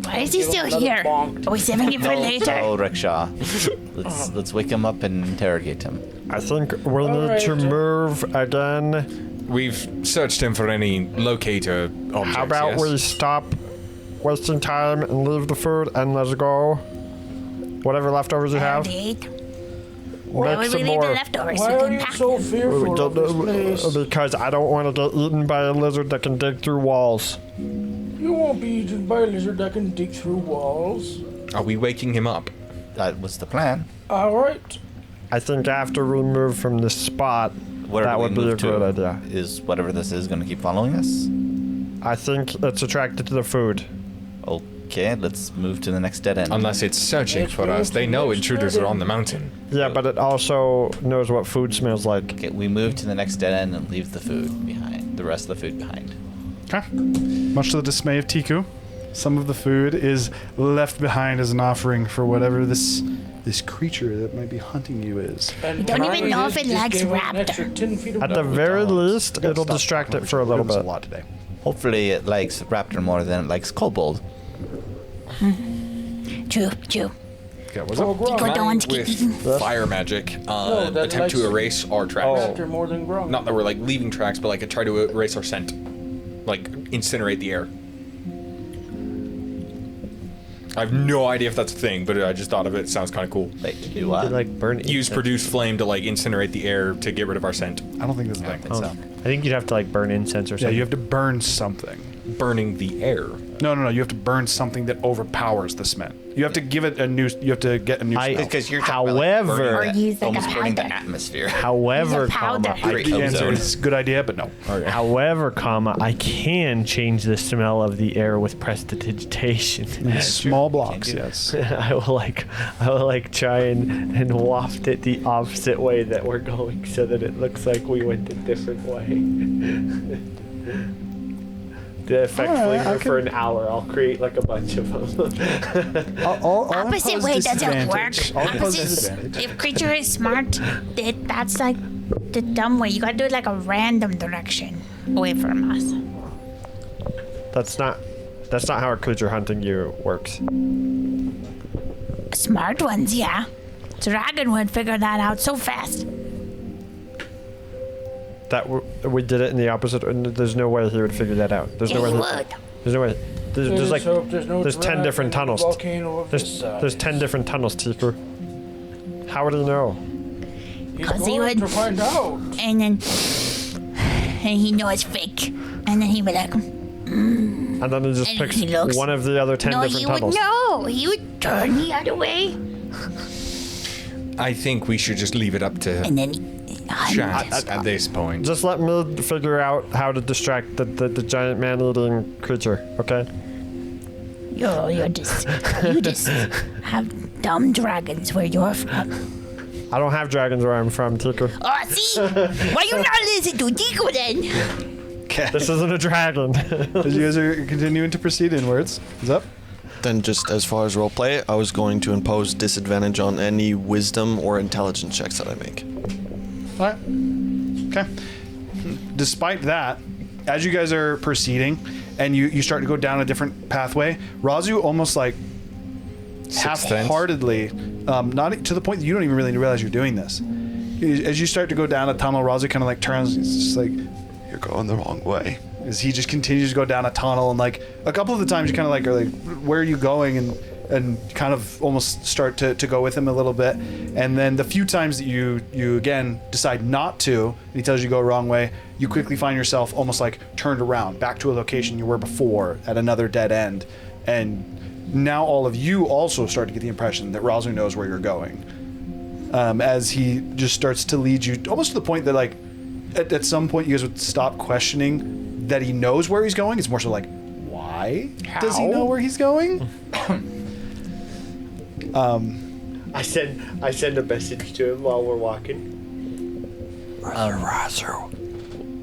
Why is he still Another here? bonk. Are we saving it for later? Oh, Rickshaw. Let's wake him up and interrogate him. I think we'll need to move again. We've searched him for any locator objects. How about yes? we stop wasting time and leave the food and let's go? Whatever leftovers you have. Indeed. Where Make would we some leave the more. leftovers? Why We are can you pack so them. fearful of this place? Because I don't want to get eaten by a lizard that can dig through walls. You won't be eaten by a lizard that can dig through walls. Are we waking him up? That was the plan. All right. I think after we move from this spot, Whatever that we would be a move to good idea. Is whatever this is going to keep following us? I think it's attracted to the food. Okay, let's move to the next dead end. Unless it's searching Let's for move us. to They know next intruders are dead on the end. mountain. Yeah, but it also knows what food smells like. Okay, we move to the next dead end and leave the food behind. The rest of the food behind. Okay. Much to the dismay of Tiku, some of the food is left behind as an offering for whatever this creature that might be hunting you is. And don't can even I know if it just likes give it an raptor. extra 10 feet of At the depth? very least, it'll Stop distract talking it for a little about bit. a lot today. Hopefully it likes raptor more than it likes kobold. True, true. Okay, what's Oh, up? Grung. Go Can I, on to keep eating. with fire magic, No, that attempt to likes- erase our tracks? Raptor more than Grung. Not that we're like leaving tracks, but like try to erase our scent. Like incinerate the air. I have no idea if that's a thing, but I just thought of it. It sounds kind of cool. Like, to do what? Like burn Use incense. produce flame to like incinerate the air to get rid of our scent. I don't think this is a thing. so. I think you'd have to like burn incense or Yeah, something. you have to burn something. Burning the air. No. You have to burn something that overpowers the smell. You have to give it a new. You have to get a new smell. Because you're talking about, like, However- burning Or the- use, like, a almost burning the powder. atmosphere. However, Use a powder. comma, Great the answer ozone. is good idea, but no. however, comma, I can change the smell of the air with prestidigitation. Small blocks, do that. yes. I will like try and waft it the opposite way that we're going, so that it looks like we went a different way. the effect Alright, flavor I for can- an hour. I'll create like a bunch of them. I'll Opposite impose way doesn't work. disadvantage. I'll impose Opposite, disadvantage. if creature is smart, that's like the dumb way. You gotta do it like a random direction away from us. That's not how a creature hunting you works. Smart ones, yeah. Dragon would figure that out so fast. We did it in the opposite. And there's no way he would figure that out. There's Yeah, no way. he would. There's no way. There's like hope there's no 10 different dragon tunnels. volcano of this There's 10 different tunnels, Tiku. How would he know? He's 'Cause he going would- to find out. And then he knows it's fake. And then he'd be like, And then he just And picks he looks- one of the other 10 no, different he tunnels. would know. He would turn the other way. I think we should just leave it up to And then chance at this point. Just let me figure out how to distract the giant man-eating creature, okay? you just have dumb dragons where you're from. I don't have dragons where I'm from, Tiku. Oh, see? Why you not listen to Tiku then? Okay. This isn't a dragon. As you guys are continuing to proceed inwards, is up. Then, just as far as roleplay, I was going to impose disadvantage on any wisdom or intelligence checks that I make. All right. Okay. Despite that, as you guys are proceeding and you start to go down a different pathway, Razu almost like half-heartedly, not to the point that you don't even really realize you're doing this. As you start to go down a tunnel, Razu kind of like turns. It's just like, You're going the wrong way. as he just continues to go down a tunnel, and like a couple of the times you kind of like are like, where are you going, and kind of almost start to go with him a little bit, and then the few times that you again decide not to, and he tells you to go a wrong way, you quickly find yourself almost like turned around back to a location you were before at another dead end, and now all of you also start to get the impression that Razu knows where you're going, as he just starts to lead you almost to the point that like at some point you guys would stop questioning that he knows where he's going. It's more so like, why does he know where he's going? I send a message to him while we're walking.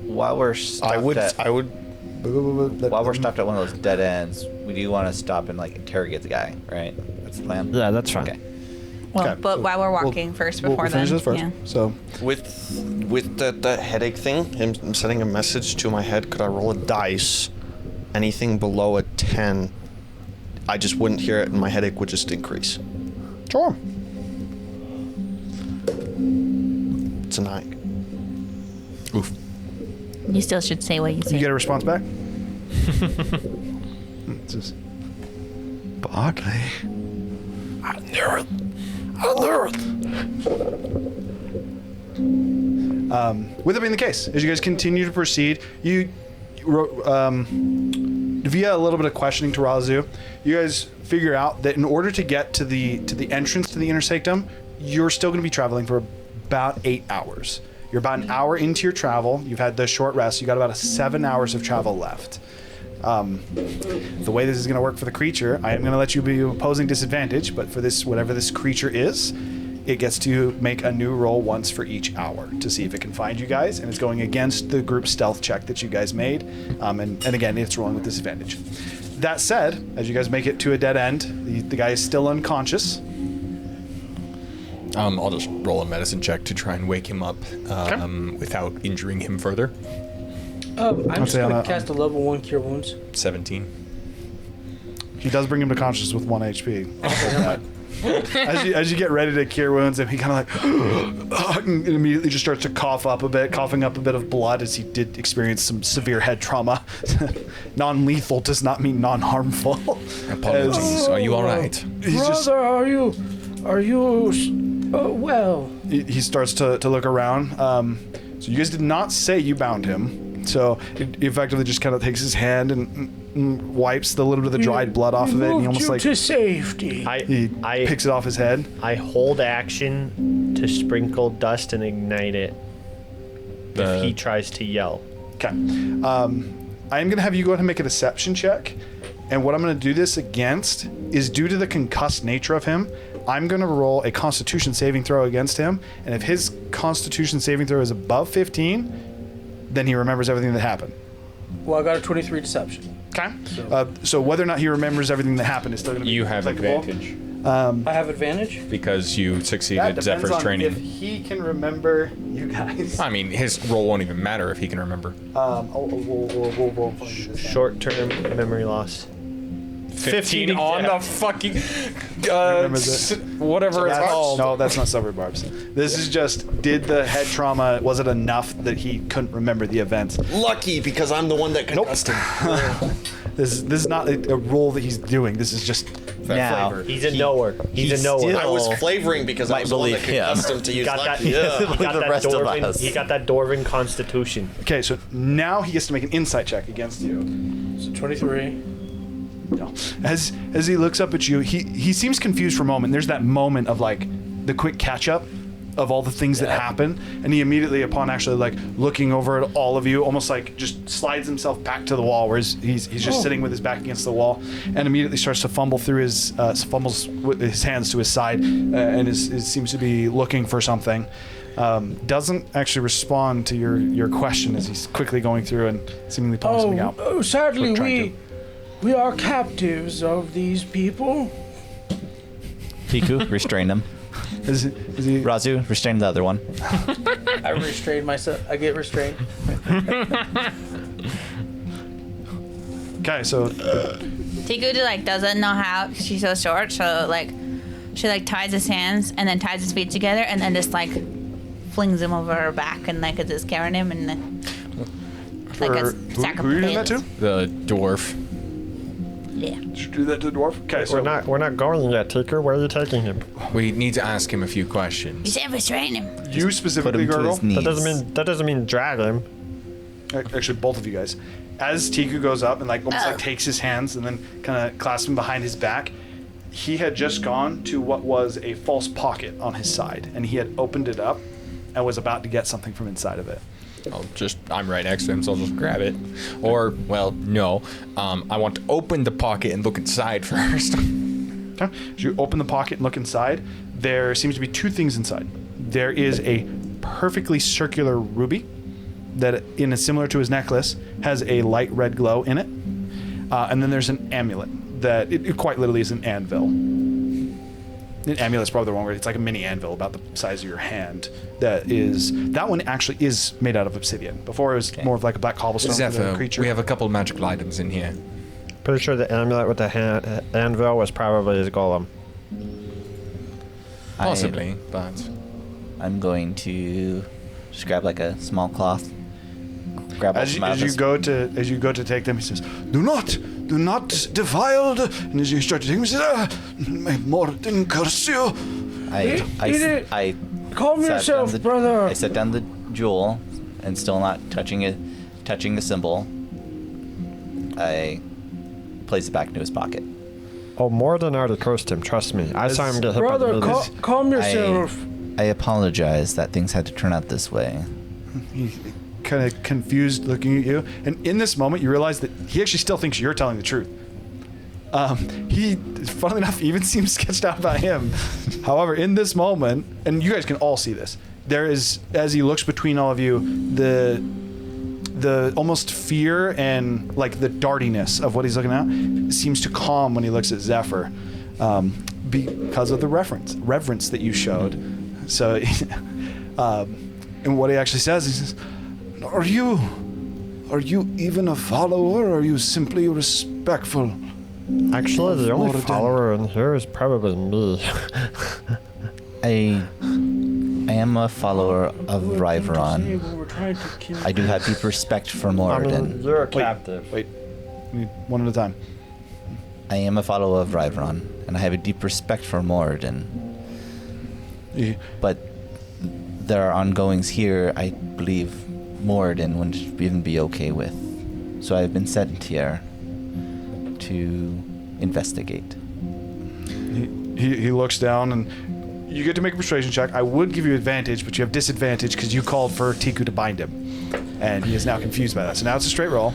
While we're stopped while we're stopped at one of those dead ends, we do want to stop and like interrogate the guy, right? That's the plan. Yeah, that's fine. Okay. Well, Okay. but while we're walking first, We'll before finish then, this first. yeah. So With that headache thing, him sending a message to my head, could I roll a dice? Anything below a 10, I just wouldn't hear it and my headache would just increase. sure. It's a 9. Oof. You still should say what you You say. get a response back. It's just, Barkley. I knew it. With that being the case, as you guys continue to proceed, you via a little bit of questioning to Razu, you guys figure out that in order to get to the entrance to the inner sanctum, you're still going to be traveling for about 8 hours. You're about an hour into your travel. You've had the short rest. You got about 7 hours of travel left. The way this is going to work for the creature, I am going to let you be opposing disadvantage, but for this, whatever this creature is, it gets to make a new roll once for each hour to see if it can find you guys, and it's going against the group stealth check that you guys made, and again, it's rolling with disadvantage. That said, as you guys make it to a dead end, the guy is still unconscious. I'll just roll a medicine check to try and wake him up without injuring him further. I'm just say on gonna a- cast a level 1 Cure Wounds. 17. He does bring him to consciousness with 1 HP. As you get ready to cure wounds, and he kind of like and immediately just starts to cough up a bit, coughing up a bit of blood, as he did experience some severe head trauma. Non-lethal does not mean non-harmful. Apologies. Are you all right? He's just, Brother, are you well? he starts to look around. So you guys did not say you bound him. So he effectively just kind of takes his hand and wipes the little bit of the dried blood off of it, and he Moved almost you like to safety. he picks it off his head. I hold action to sprinkle dust and ignite it if he tries to yell. Okay. I am going to have you go ahead and make a deception check. And what I'm going to do this against is, due to the concussed nature of him, I'm going to roll a Constitution saving throw against him. And if his Constitution saving throw is above 15, then he remembers everything that happened. Well, I got a 23 deception. Okay. So whether or not he remembers everything that happened is still going to be You have applicable. advantage I have advantage. because you That succeeded depends Zephyr's on training. if he can remember you guys. I mean, his roll won't even matter if he can remember. We'll Short-term memory loss. 15 on the fucking Remember that. whatever it's called. No, that's not silver barbs. This is just, did the head trauma, was it enough that he couldn't remember the events? Lucky, because I'm the one that concussed him. This is not a role that he's doing. This is just Now, flavor. He's a knower. He's a knower. still I was flavoring because I might was the one that believe him. concussed him to use got that, lucky. Yeah. he got The that rest of dwarven, us. he got that dwarven constitution. Okay, so now he gets to make an insight check against you. So 23. No. As he looks up at you, he seems confused for a moment. There's that moment of like the quick catch up of all the things that happen, and he immediately, upon actually like looking over at all of you, almost like just slides himself back to the wall, where he's just sitting with his back against the wall, and immediately starts to fumble through his fumbles with his hands to his side, and seems to be looking for something. Doesn't actually respond to your question as he's quickly going through and seemingly pulling something out. Sadly, Trying we are captives of these people. Piku, restrain him. Is he? Razu, restrain the other one. I restrain myself. I get restrained. Okay, so Tiku like doesn't know how 'cause she's so short, so like she like ties his hands and then ties his feet together and then just like flings him over her back and like is just carrying him and then like a sack of who are you doing that to? potatoes. The dwarf. Yeah. Did you do that to the dwarf? Okay, so We're not going yet, Taker. Where are you taking him? We need to ask him a few You questions. said restrain him. you Put specifically, him to Gurgle. his knees. That doesn't mean drag him. Actually, both of you guys. As Tiku goes up and like almost like takes his hands and then kind of clasps him behind his back, he had just gone to what was a false pocket on his side, and he had opened it up and was about to get something from inside of it. I'm right next to him, so I'll just grab it. Or, well, no. I want to open the pocket and look inside first. Okay. As you open the pocket and look inside, there seems to be two things inside. There is a perfectly circular ruby that, similar to his necklace, has a light red glow in it. And then there's an amulet that it quite literally is an anvil. An amulet's probably the wrong word. It's like a mini anvil about the size of your hand. That one actually is made out of obsidian. Before it was more of like a black cobblestone for the Zephyr, creature. we have a couple magical items in here. Pretty sure the amulet with the anvil was probably his golem. Possibly, but... I'm going to just grab like a small cloth. Grab As you go to take them, he says, "Do not defile the." And as you start to take them, he says, "May Morden curse you." I Calm sat yourself, down brother. I set down the jewel, and still not touching the symbol. I place it back into his pocket. Oh, more than already cursed him. Trust me. I saw him get hit by the Brother, bullets. calm yourself. I apologize that things had to turn out this way. He kind of confused looking at you, and in this moment you realize that he actually still thinks you're telling the truth. He, funnily enough, even seems sketched out by him. However, in this moment, and you guys can all see this, there is, as he looks between all of you, the almost fear and like the dartiness of what he's looking at seems to calm when he looks at Zephyr, because of the reverence that you showed. So, and what he actually says, he says, Are you even a follower, or are you simply respectful? Actually, the only Morden. follower in here is probably me. I am a follower of Riveron. I do have deep respect for Moradin. You're a captive. Wait, one at a time. I am a follower of Riveron, and I have a deep respect for Moradin. But there are ongoings here I believe Moradin wouldn't even be okay with. So I've been sent here to investigate. He looks down, and you get to make a persuasion check. I would give you advantage, but you have disadvantage because you called for Tiku to bind him, and he is now confused by that. So now it's a straight roll.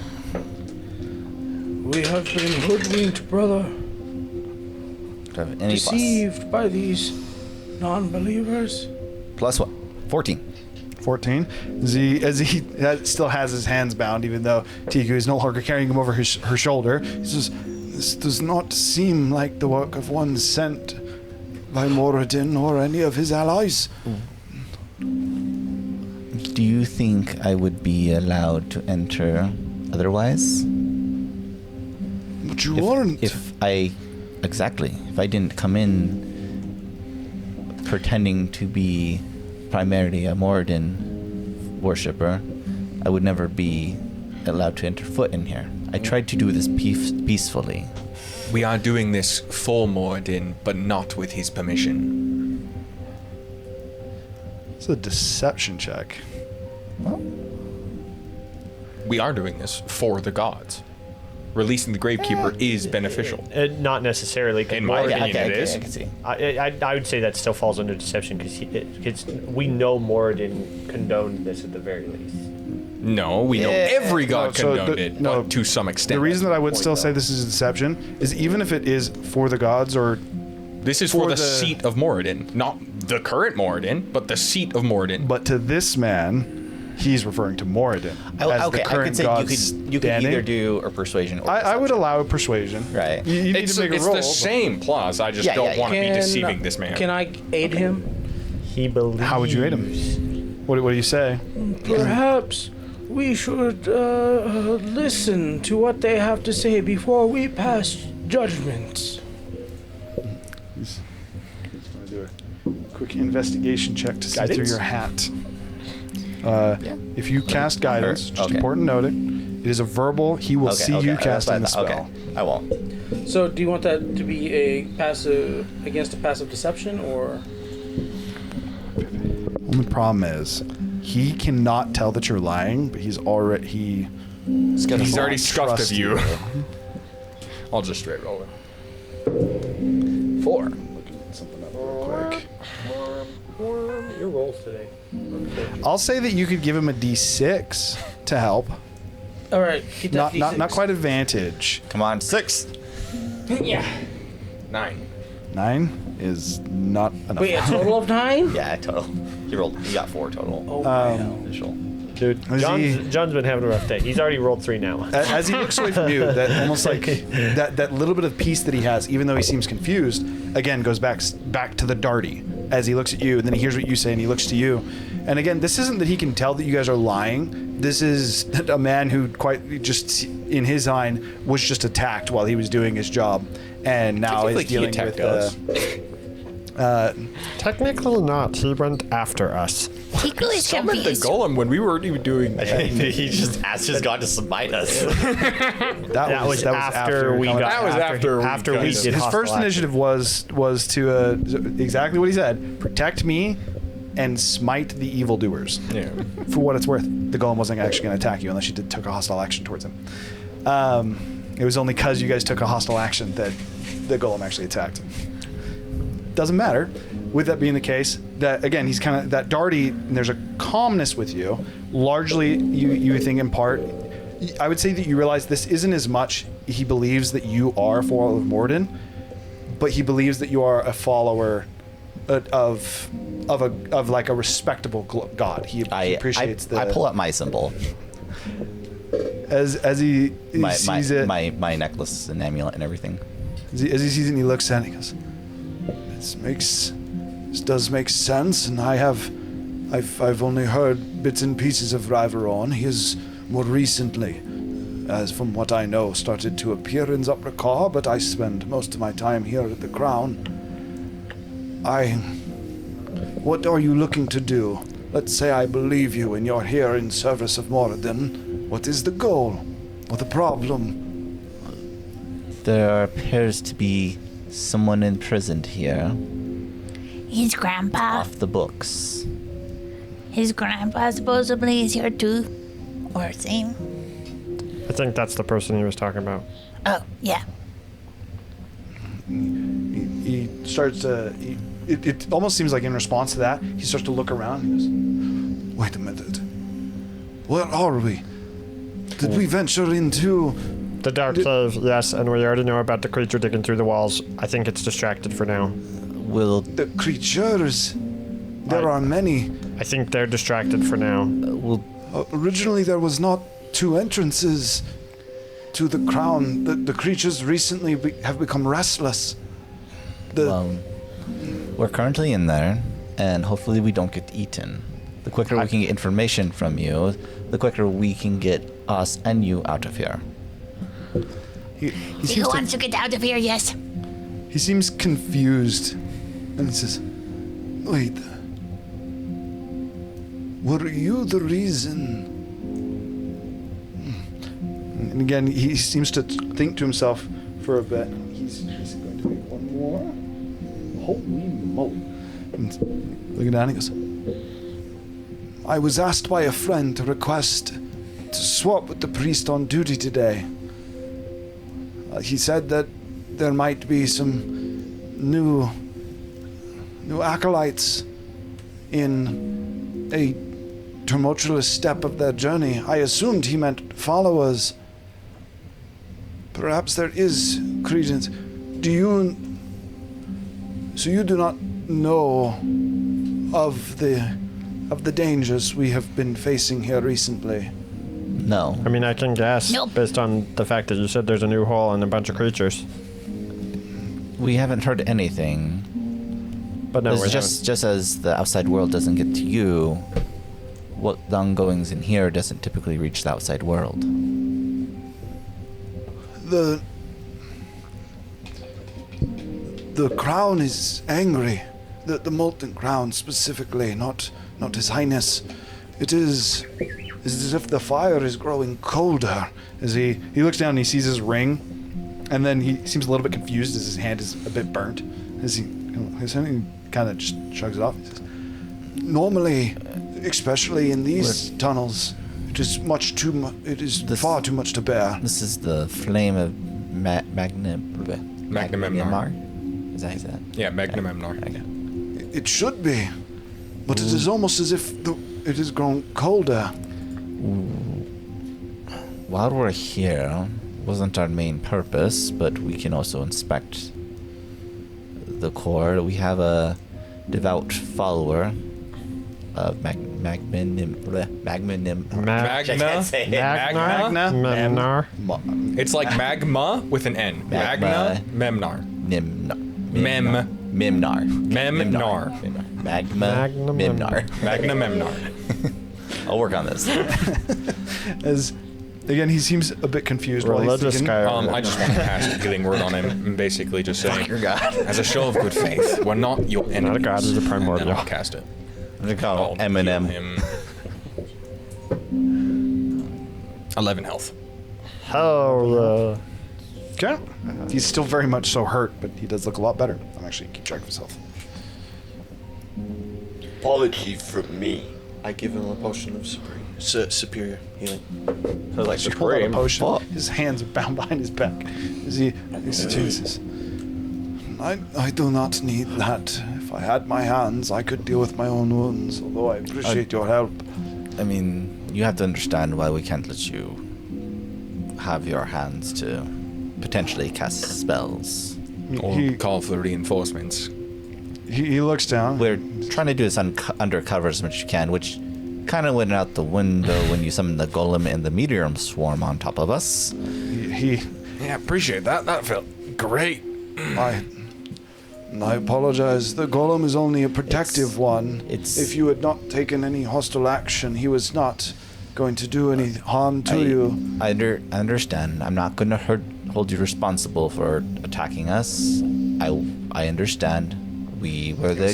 We have been hoodwinked, brother. Do I have any Deceived by these non-believers. plus what? 14. 14. As he still has his hands bound, even though Tiku is no longer carrying him over her shoulder. He says, "This does not seem like the work of one sent by Moradin or any of his allies." Do you think I would be allowed to enter otherwise? But you weren't. If I didn't come in pretending to be primarily a Moradin worshipper, I would never be allowed to enter foot in here. I tried to do this peacefully. We are doing this for Moradin, but not with his permission. It's a deception check. We are doing this for the gods. Releasing the Gravekeeper is beneficial. Not necessarily. In my opinion, it is. I can see. I would say that still falls under deception because we know Moradin condoned this at the very least. No, we know every god so condoned it, but to some extent. The reason that I would still say this is a deception is even if it is for the gods or... This is for the seat of Moradin. Not the current Moradin, but the seat of Moradin. But to this man... He's referring to Moradin. I could say you could either do a persuasion or I would allow a persuasion. Right. You need to make a roll. It's the same plus. I just don't want to be deceiving this man. Can I aid him? He believes. How would you aid him? What do you say? Perhaps we should listen to what they have to say before we pass judgment. He's going to do a quick investigation check to see through your hat. If you cast guidance, just important to note it. It is a verbal. He will see you casting the spell. Okay, I won't. So, do you want that to be a passive against a passive deception, or? Only problem is, he cannot tell that you're lying, but he's already He's already scuffed of you. I'll just straight roll it. 4. Looking something up real quick. Your rolls today. I'll say that you could give him a D6 to help. All right, keep that Not quite advantage. Come on, 6. Yeah. 9. 9 is not enough. Wait, a total of 9? Yeah, total. You got 4 total. Oh, Initial. Dude, John's been having a rough day. He's already rolled 3 now. As he looks away from you, that almost like that little bit of peace that he has, even though he seems confused, again goes back to the Darty as he looks at you, and then he hears what you say and he looks to you. And again, this isn't that he can tell that you guys are lying. This is a man who quite just in his mind was just attacked while he was doing his job, and now is dealing with Technically not. He went after us. Tiku is Summoned the confused. golem when we weren't even doing that. He just asked his god to smite us. that was after we got. That was after we did his hostile first action. initiative was to exactly what he said: protect me and smite the evildoers. Yeah. For what it's worth, the golem wasn't actually going to attack you unless you took a hostile action towards him. It was only because you guys took a hostile action that the golem actually attacked him. Doesn't matter. With that being the case, that again, he's kind of that Darty. And there's a calmness with you. Largely, you think in part. I would say that you realize this isn't as much he believes that you are a follower of Moradin, but he believes that you are a follower of like a respectable god. He appreciates I pull up my symbol. As he sees it. My necklace and amulet and everything. As he sees it and he looks at it, he goes, This does make sense, and I've only heard bits and pieces of Riveron. He has more recently, as from what I know, started to appear in Zoprakar, but I spend most of my time here at the Crown. What are you looking to do? Let's say I believe you and you're here in service of Moradin. What is the goal? Or the problem? There appears to be someone imprisoned here. His grandpa. Off the books. His grandpa supposedly is here too. Or same. I think that's the person he was talking about. Oh, yeah. He starts to... It almost seems like in response to that, he starts to look around and he goes, wait a minute. Where are we? Did we venture into... The Dark Cave, yes, and we already know about the creature digging through the walls. I think it's distracted for now. Will The creatures... There are many. I think they're distracted for now. Originally, there was not 2 entrances to the crown. The creatures recently have become restless. We're currently in there, and hopefully we don't get eaten. The quicker we can get information from you, the quicker we can get us and you out of here. He Who seems to, wants to get out of here? Yes. he seems confused, and he says, "Wait, were you the reason?" And again, he seems to think to himself for a bit. He's going to make one more. Holy moly! And looking down, he goes, "I was asked by a friend to request to swap with the priest on duty today. He said that there might be some new acolytes in a tumultuous step of their journey. I assumed he meant followers. Perhaps there is credence. So you do not know of the dangers we have been facing here recently?" No. I mean, I can guess Nope. based on the fact that you said there's a new hall and a bunch of creatures. We haven't heard anything. But no, It's we just as the outside world doesn't get to you, what the ongoings in here doesn't typically reach the outside world. The crown is angry. The molten crown specifically, not His Highness. It is as if the fire is growing colder. As he looks down and he sees his ring, and then he seems a little bit confused as his hand is a bit burnt. As he kind of just shrugs it off. He says, "Normally, especially in these tunnels, it is much too much. It is far too much to bear." This is the flame of Magnum Memnar. Is that how you say that? Yeah, Magnum Memnar. Okay. It should be, but it is almost as if it has grown colder. While we're here, wasn't our main purpose, but we can also inspect the core. We have a devout follower of Magna. Memnar. It's like magma with an N. Magna Memnar. Memnar. Memnar. Magma Magnum Memnar. Magna Memnar. I'll work on this. As again, he seems a bit confused. While he's Religious thinking. guy. I just want to pass getting word on him and basically just saying, Your God. as a show of good faith, we're not your enemies. Not a god, is a primordial. And I'll cast it. I'm gonna call I'll Eminem. heal him. 11 health. Oh, Okay. He's still very much so hurt, but he does look a lot better. I'm actually keep track of his health. Apology from me. I give him a potion of superior healing. So like He pulled out a potion. Fuck. His hands are bound behind his back. As he says, I do not need that. If I had my hands, I could deal with my own wounds, although I appreciate your help. I mean, you have to understand why we can't let you have your hands to potentially cast spells. Or He, call for reinforcements. he looks down. We're trying to do this undercover as much as you can, which kind of went out the window when you summoned the golem and the meteor swarm on top of us. Yeah, appreciate that. That felt great. I apologize. The golem is only a protective one. If you had not taken any hostile action, he was not going to do any harm to you. I understand. I'm not going to hold you responsible for attacking us. I understand. We were the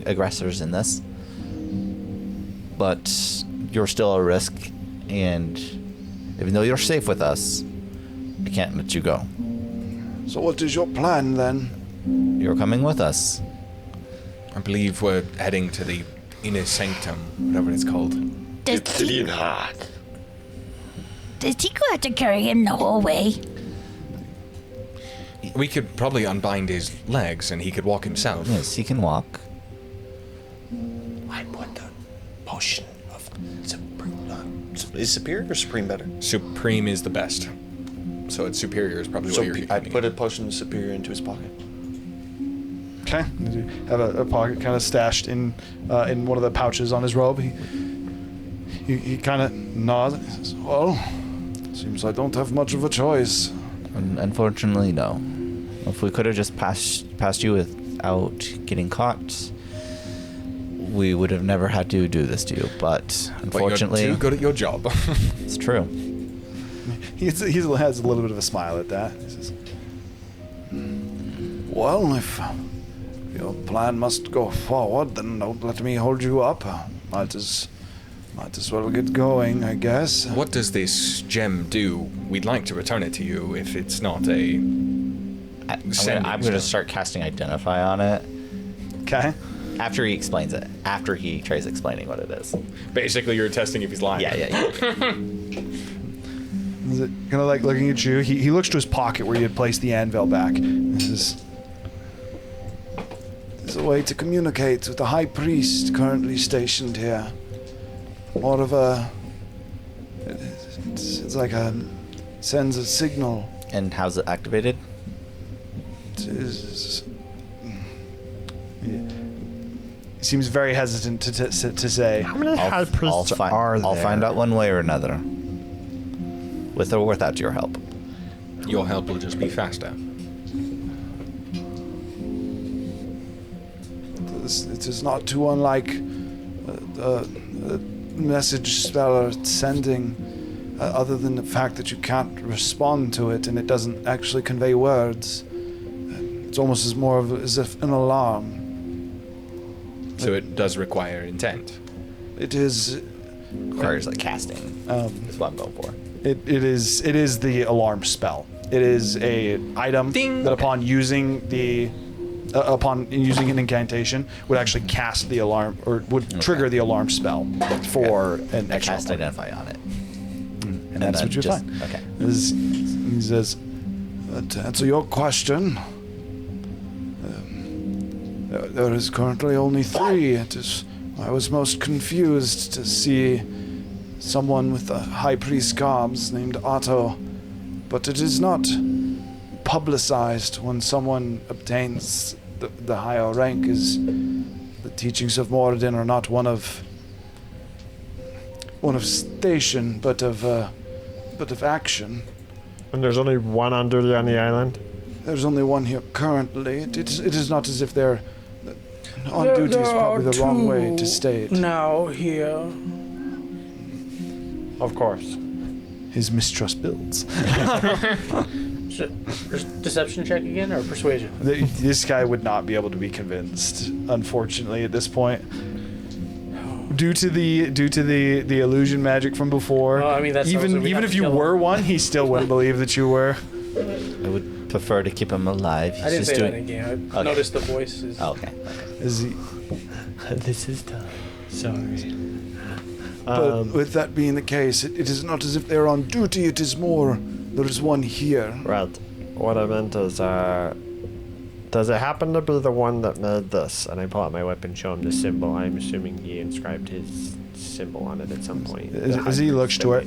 aggressors in this. But you're still a risk, and even though you're safe with us, I can't let you go. So what is your plan then? You're coming with us. I believe we're heading to the inner sanctum, whatever it's called. Does he go have to carry him the whole way? We could probably unbind his legs and he could walk himself. Yes, he can walk. I put the potion of is superior or supreme better? Supreme is the best. So it's superior is probably So what you're I thinking. put a potion of superior into his pocket. Okay. Does he have a pocket kind of stashed in one of the pouches on his robe? He kind of nods. He says, well, seems I don't have much of a choice. Unfortunately, no. If we could have just passed you without getting caught, we would have never had to do this to you. But unfortunately, you're too good at your job. It's true. He has a little bit of a smile at that. He says, well, if your plan must go forward, then don't let me hold you up. Might as well get going, I guess. What does this gem do? We'd like to return it to you if it's not a... I'm going to start casting Identify on it. Okay. After he explains it. After he tries explaining what it is. Basically, you're testing if he's lying. Yeah. Is it kind of like looking at you? He looks to his pocket where he had placed the anvil back. This is a way to communicate with the high priest currently stationed here. More of a... It's like sends a signal. And how's it activated? He seems very hesitant to say. How many high priests are there? I'll find out one way or another. With or without your help. Your help will just be faster. It is not too unlike a message speller sending, other than the fact that you can't respond to it and it doesn't actually convey words. It's almost as if an alarm. So it does require intent. It is... Requires like casting. Is what I'm going for. It is the alarm spell. It is a item that upon using an incantation would actually cast the alarm or would trigger the alarm spell for an extra. Cast Identify on it. And that's what you find. Okay. He says, to answer your question, there is currently only 3. I was most confused to see someone with the high priest garbs named Otto, but it is not publicized when someone obtains the higher rank. Is the teachings of Moradin are not one of station, but of action. And there's only one on duty on the island? There's only one here currently. It is not as if they're on duty is probably the wrong way to state. Now here. Of course. His mistrust builds. Deception check again or persuasion? This guy would not be able to be convinced, unfortunately, at this point. Due to the illusion magic from before. I mean, that's even if you were one, he still wouldn't believe that you were. I would prefer to keep him alive. I didn't say that in game. I noticed the voice is... Oh, okay. Is he? This is tough. Sorry. But with that being the case, it is not as if they're on duty. It is more there is one here. Right. What I meant is, does it happen to be the one that made this? And I pull out my weapon, show him the symbol. I'm assuming he inscribed his symbol on it at some point. As he looks to it,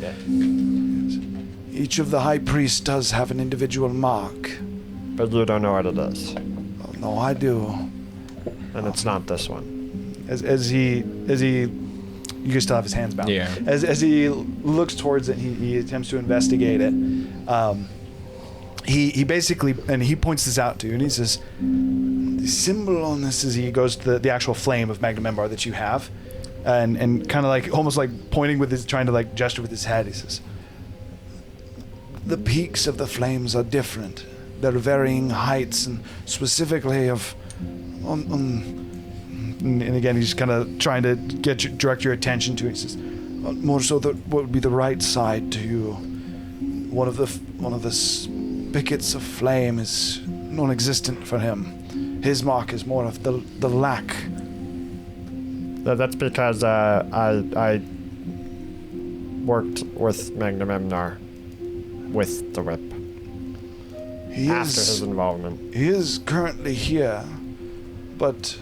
each of the high priests does have an individual mark. But you don't know what it is. Oh, no, I do. And it's not this one. As he, you can still have his hands bound. Yeah. As he looks towards it, he attempts to investigate it. He basically, and he points this out to you, and he says, the symbol on this is, he goes to the actual flame of Magnum Member that you have, and kind of like, almost like pointing with his, trying to like gesture with his head. He says, the peaks of the flames are different. They're varying heights, and specifically and again, he's kind of trying to direct your attention to it. He says, more so that what would be the right side to you. One of the spigots of flame is non-existent for him. His mark is more of the lack. That's because I worked with Magnum Emnar with the whip. After his involvement. He is currently here, but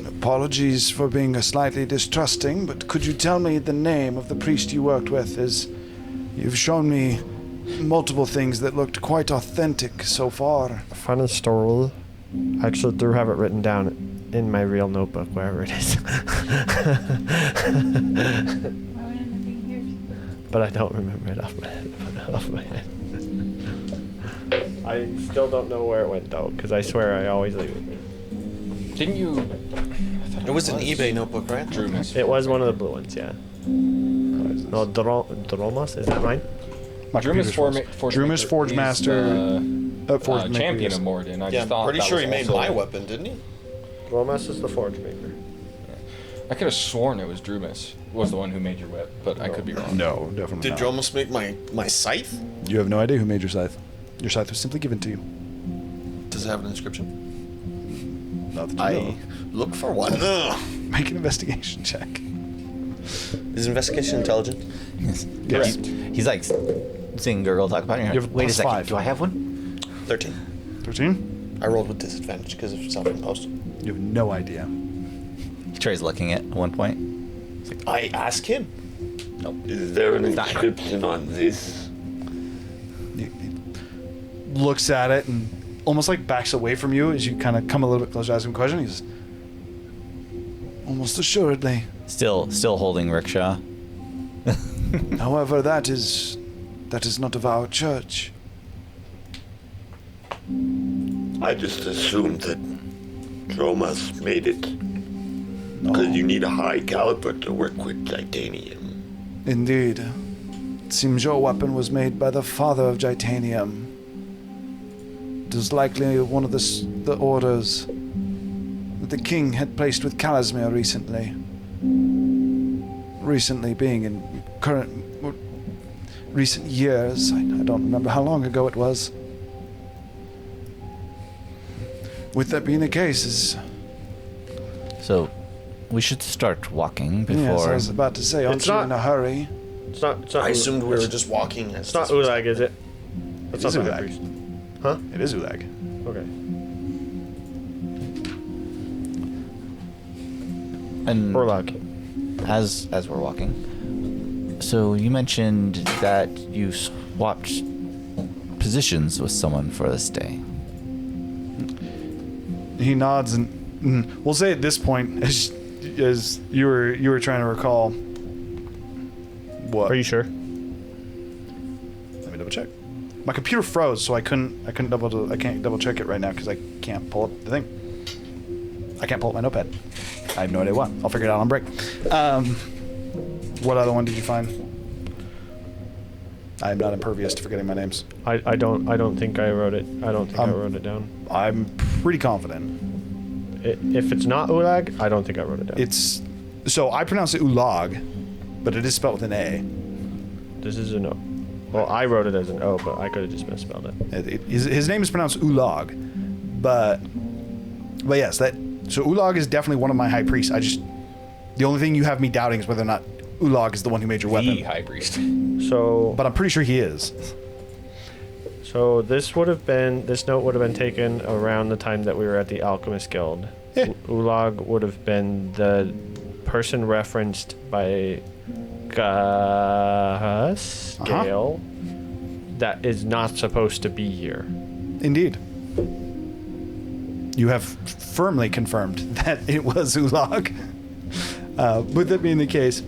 apologies for being slightly distrusting, but could you tell me the name of the priest you worked with? As you've shown me multiple things that looked quite authentic so far. Funny story. I actually do have it written down in my real notebook, wherever it is. But I don't remember it off my head. I still don't know where it went, though, because I swear I always leave it. Didn't you? It was an eBay notebook, right? Drumus. It was one of the blue ones, yeah. No, Dromos, is that mine? Drumus Drumus Forge Master. Forge Maker, champion yes. of Morden. I Yeah, just I'm thought pretty that sure was he made also- my weapon, didn't he? Dromos is the Forge Maker. I could have sworn it was Drumus was the one who made your whip, but I could be wrong. No, definitely Did not. Dromos make my scythe? You have no idea who made your scythe. Your scythe was simply given to you. Does it have an inscription? Not that you I know. look for one. Ugh. Make an investigation check. Is investigation intelligent? Yes. Yes. He's like seeing Gurgle talk about it. And You you're have like, wait a plus second. 5. Do I have one? 13. 13? I rolled with disadvantage because of self-imposed. You have no idea. He tries looking at one point. I ask him. Is there an Not- inscription on this? He looks at it and almost like backs away from you as you kind of come a little bit closer to ask him a question. He says, almost assuredly. Still holding rickshaw. However, that is not of our church. I just assumed that Dromas made it. Because you need a high caliber to work with titanium. Indeed. It seems your weapon was made by the father of Titanium. It was likely one of the orders that the king had placed with Calasmere recently. Recently being in recent years. I don't remember how long ago it was. With that being the case, So, we should start walking before. yes, I was about to say, aren't It's you not- in a hurry? It's not I assumed we were just walking. It's not Ulag, is it? That's is not the Ulag. high priest. Huh? It is Ulag. Okay. And Orlog. as we're walking. So you mentioned that you swapped positions with someone for this day. He nods and we'll say at this point, as you were trying to recall. What? Are you sure? Let me double check. My computer froze, so I can't double check it right now because I can't pull up the thing. I can't pull up my notepad. I have no idea why. I'll figure it out on break. What other one did you find? I am not impervious to forgetting my names. I don't think I wrote it. I don't think I wrote it down. I'm pretty confident. If it's not Ulag, I don't think I wrote it down. So I pronounce it Ulag, but it is spelled with an A. This is an O. Well, I wrote it as an O, but I could have just misspelled it. His name is pronounced Ulag, but yes, so Ulag is definitely one of my high priests. The only thing you have me doubting is whether or not Ulag is the one who made your weapon. The high priest. So, But I'm pretty sure he is. so this note would have been taken around the time that we were at the Alchemist Guild. Yeah. Ulag would have been the person referenced by Gale that is not supposed to be here. Indeed. You have firmly confirmed that it was Ulag. With that being the case,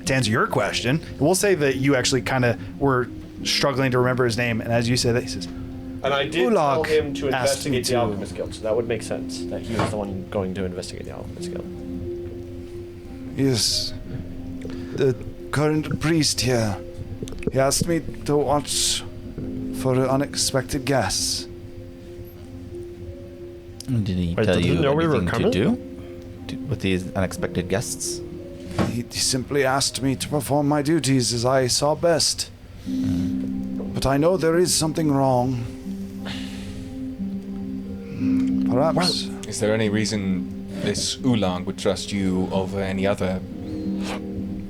to answer your question, we'll say that you actually kind of were struggling to remember his name, and as you say that, he says, And I did Ulag tell him to asked me investigate the to- Alchemist Guild, so that would make sense that he was the one going to investigate the Alchemist Guild. yes, the current priest here. He asked me to watch for unexpected guests. Did he Wait, tell did he you know we were anything to coming? do with these unexpected guests? He simply asked me to perform my duties as I saw best. But I know there is something wrong. Perhaps. Is there any reason this Ulang would trust you over any other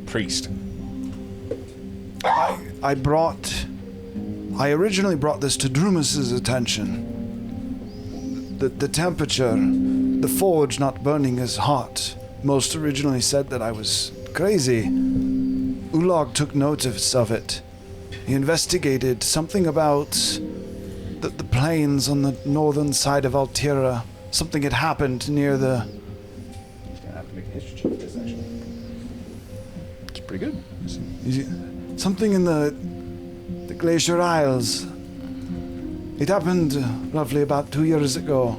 priest? I originally brought this to Drumus's attention. The temperature, the forge not burning as hot, most originally said that I was crazy. Ulag took notice of it. He investigated something about the plains on the northern side of Altira. Something had happened near the... I'm gonna have to make a history check for this, actually. It's pretty good. Something in the Glacier Isles. It happened roughly about 2 years ago.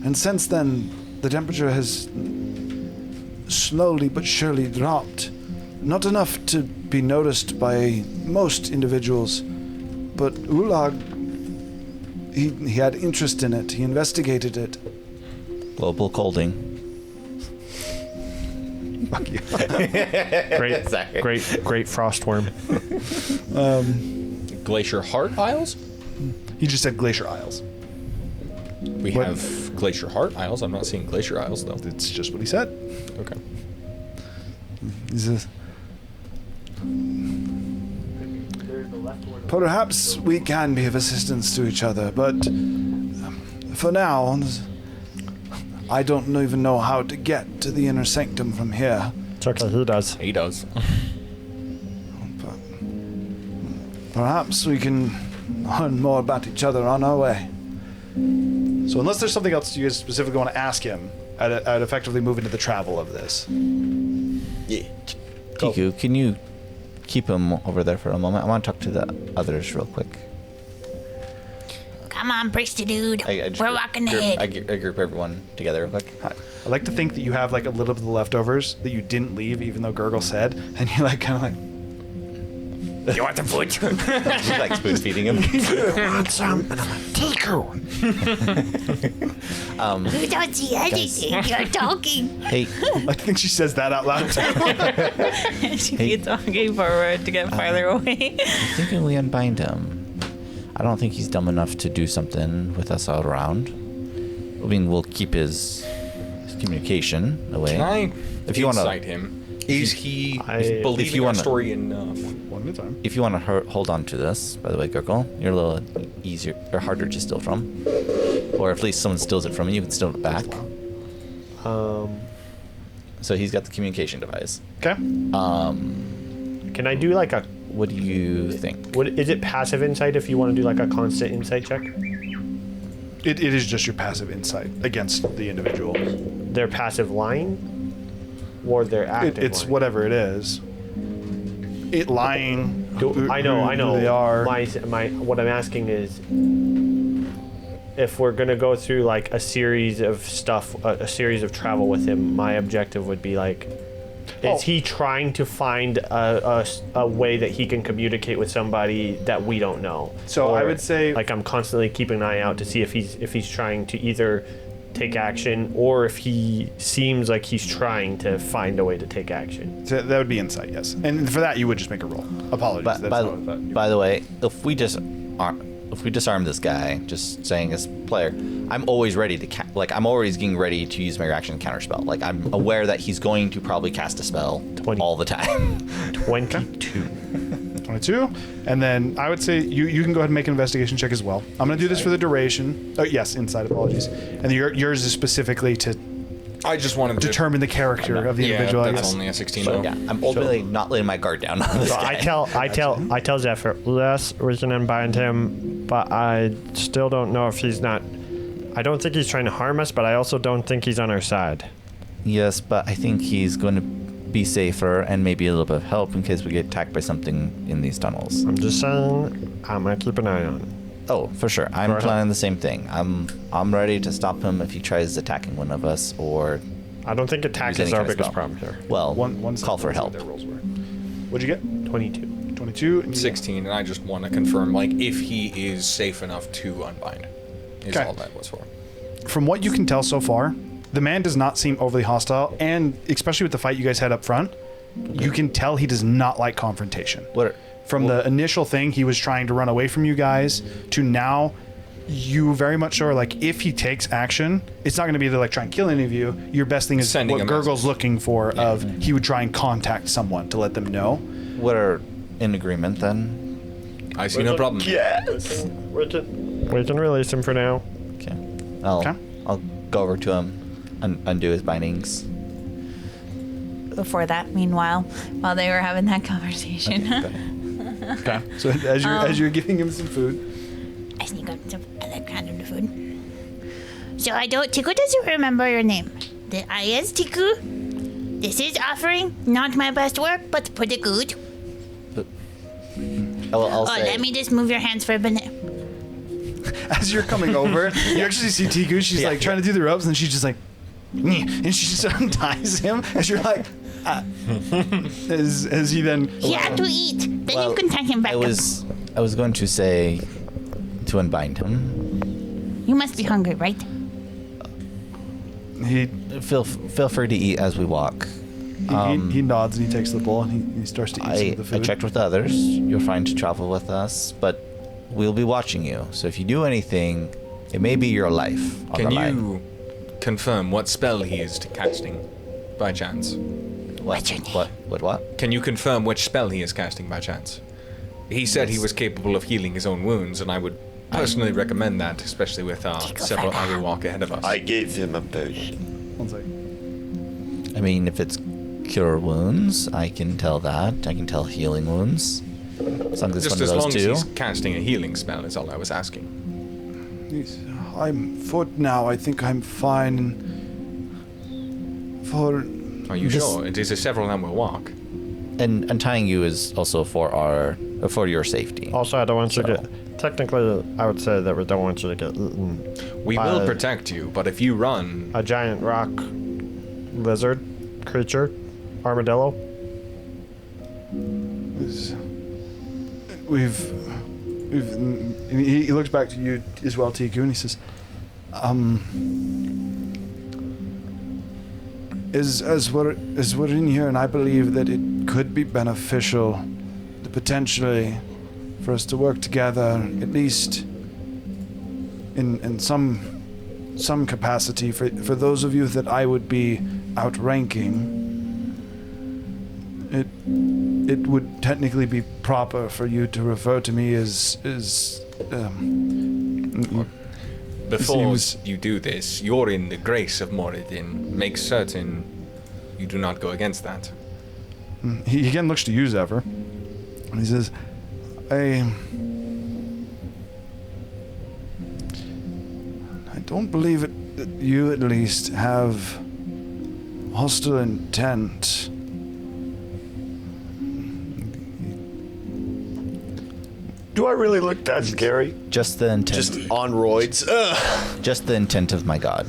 And since then, the temperature has slowly but surely dropped. Not enough to be noticed by most individuals, but Ulag, he had interest in it. He investigated it. Global colding. Great frostworm. Glacier Heart Isles? He just said Glacier Isles. We have Glacier Heart Isles. I'm not seeing Glacier Isles, though. It's just what he said. Okay. Perhaps we can be of assistance to each other, but for now, I don't even know how to get to the inner sanctum from here. It's okay, he does. He does. But perhaps we can learn more about each other on our way. So unless there's something else you guys specifically want to ask him, I'd effectively move into the travel of this. Yeah. Kiku, can you keep him over there for a moment? I want to talk to the others real quick. Come on, priesty dude. We're walking ahead. I group everyone together real quick. I like to think that you have like a little bit of the leftovers that you didn't leave, even though Gurgle said, and you're like kind of like, You want the food? She's like spoon feeding him. Want some? And I'm like, Tiku. You don't see anything. You're talking. Hey, I think she says that out loud. She keeps walking forward to get farther away. I'm thinking we unbind him. I don't think he's dumb enough to do something with us all around. I mean, we'll keep his communication away. Can I If you wanna- insight him? Is he if believing you our wanna- story enough? One at a time. If you want to hold on to this, by the way, Gurgle, you're a little easier or harder to steal from. Or if at least someone steals it from you, you can steal it back. So he's got the communication device. Okay. Can I do like a? What do you think? Is it passive insight if you want to do like a constant insight check? It is just your passive insight against the individual. Their passive lying, or their active? It's lying? whatever it is. It lying. I know. Who they are. What I'm asking is, if we're gonna go through like a series of stuff, a series of travel with him, my objective would be like, is he trying to find a way that he can communicate with somebody that we don't know? So I would say, like, I'm constantly keeping an eye out to see if he's trying to either take action or if he seems like he's trying to find a way to take action. So that would be insight, yes. And for that, you would just make a roll. Apologies. But, by the way, if we disarm this guy, just saying as player, I'm always ready to I'm always getting ready to use my reaction counterspell. Like I'm aware that he's going to probably cast a spell 20. all the time. 22. 22. And then I would say you can go ahead and make an investigation check as well. I'm going to do this for the duration. Oh, yes, inside, apologies. And yours is specifically to I just wanted to determine the character of the individual. I that's guess. only a 16 So though. yeah, I'm ultimately not letting my guard down on this So guy. I tell Zephyr, yes, we can unbind him, but I still don't know if he's not. I don't think he's trying to harm us, but I also don't think he's on our side. Yes, but I think he's going to be safer and maybe a little bit of help in case we get attacked by something in these tunnels. I'm just saying, I'm gonna keep an eye on him. Oh, for sure. I'm Right on. planning the same thing. I'm ready to stop him if he tries attacking one of us or I don't think attack use any is our kind of biggest spell. problem here. Well, One call for help. Their rolls were. What'd you get? 22. 22. And you 16, and I just want to confirm, like, if he is safe enough to unbind. Is Okay. all that was for. From what you can tell so far, the man does not seem overly hostile, and especially with the fight you guys had up front, you can tell he does not like confrontation. From the initial thing, he was trying to run away from you guys, to now, you very much so are like, if he takes action, it's not going to be to like try and kill any of you. Your best thing is Sending what a Gurgle's message. looking for. Of he would try and contact someone to let them know. We're in agreement then. I see no problem. Yes. We can release him for now. Okay. Okay. I'll go over to him and undo his bindings. Before that, meanwhile, while they were having that conversation. Okay. So as you're giving him some food, I sneak up some other kind of food. So Tiku doesn't remember your name. I is Tiku. This is offering not my best work, but pretty good. I'll say, let me just move your hands for a minute. As you're coming over, you actually see Tiku. She's like trying to do the ropes, and she's just like, and she just unties him. As you're like, as he then. He had to eat. Then you can tie him back I was going to say to unbind him. You must be hungry, right? He Feel free to eat as we walk. he nods and he takes the bowl and he starts to eat some of the I food. checked with others. You're fine to travel with us, but we'll be watching you. So if you do anything, it may be your life on Can the line. you confirm what spell he is casting, by chance? What's your name? What? Can you confirm which spell he is casting by chance? He said he was capable of healing his own wounds, and I would personally recommend that, especially with several other walk ahead of us. I gave him a potion. One second. I mean, if it's cure wounds, I can tell that. I can tell healing wounds. As long as it's Just one as of long those as two. he's casting a healing spell is all I was asking. I'm for now. I think I'm fine. For Are you sure? It is a several hour walk. And untying you is also for your safety. Also, I don't want you to get. Technically, I would say that we don't want you to get eaten. We by will protect you, but if you run, a giant rock lizard creature, armadillo. he looks back to you as well, Tiku, and he says, as we're in here, and I believe that it could be beneficial, potentially, for us to work together, at least in some capacity. For those of you that I would be outranking, it would technically be proper for you to refer to me as before you do this, you're in the grace of Moradin. Make certain you do not go against that. He again looks to you, Zephyr, and he says, I don't believe it, that you at least have hostile intent. Do I really look that scary? Just the intent. Just on roids. Ugh. Just the intent of my god.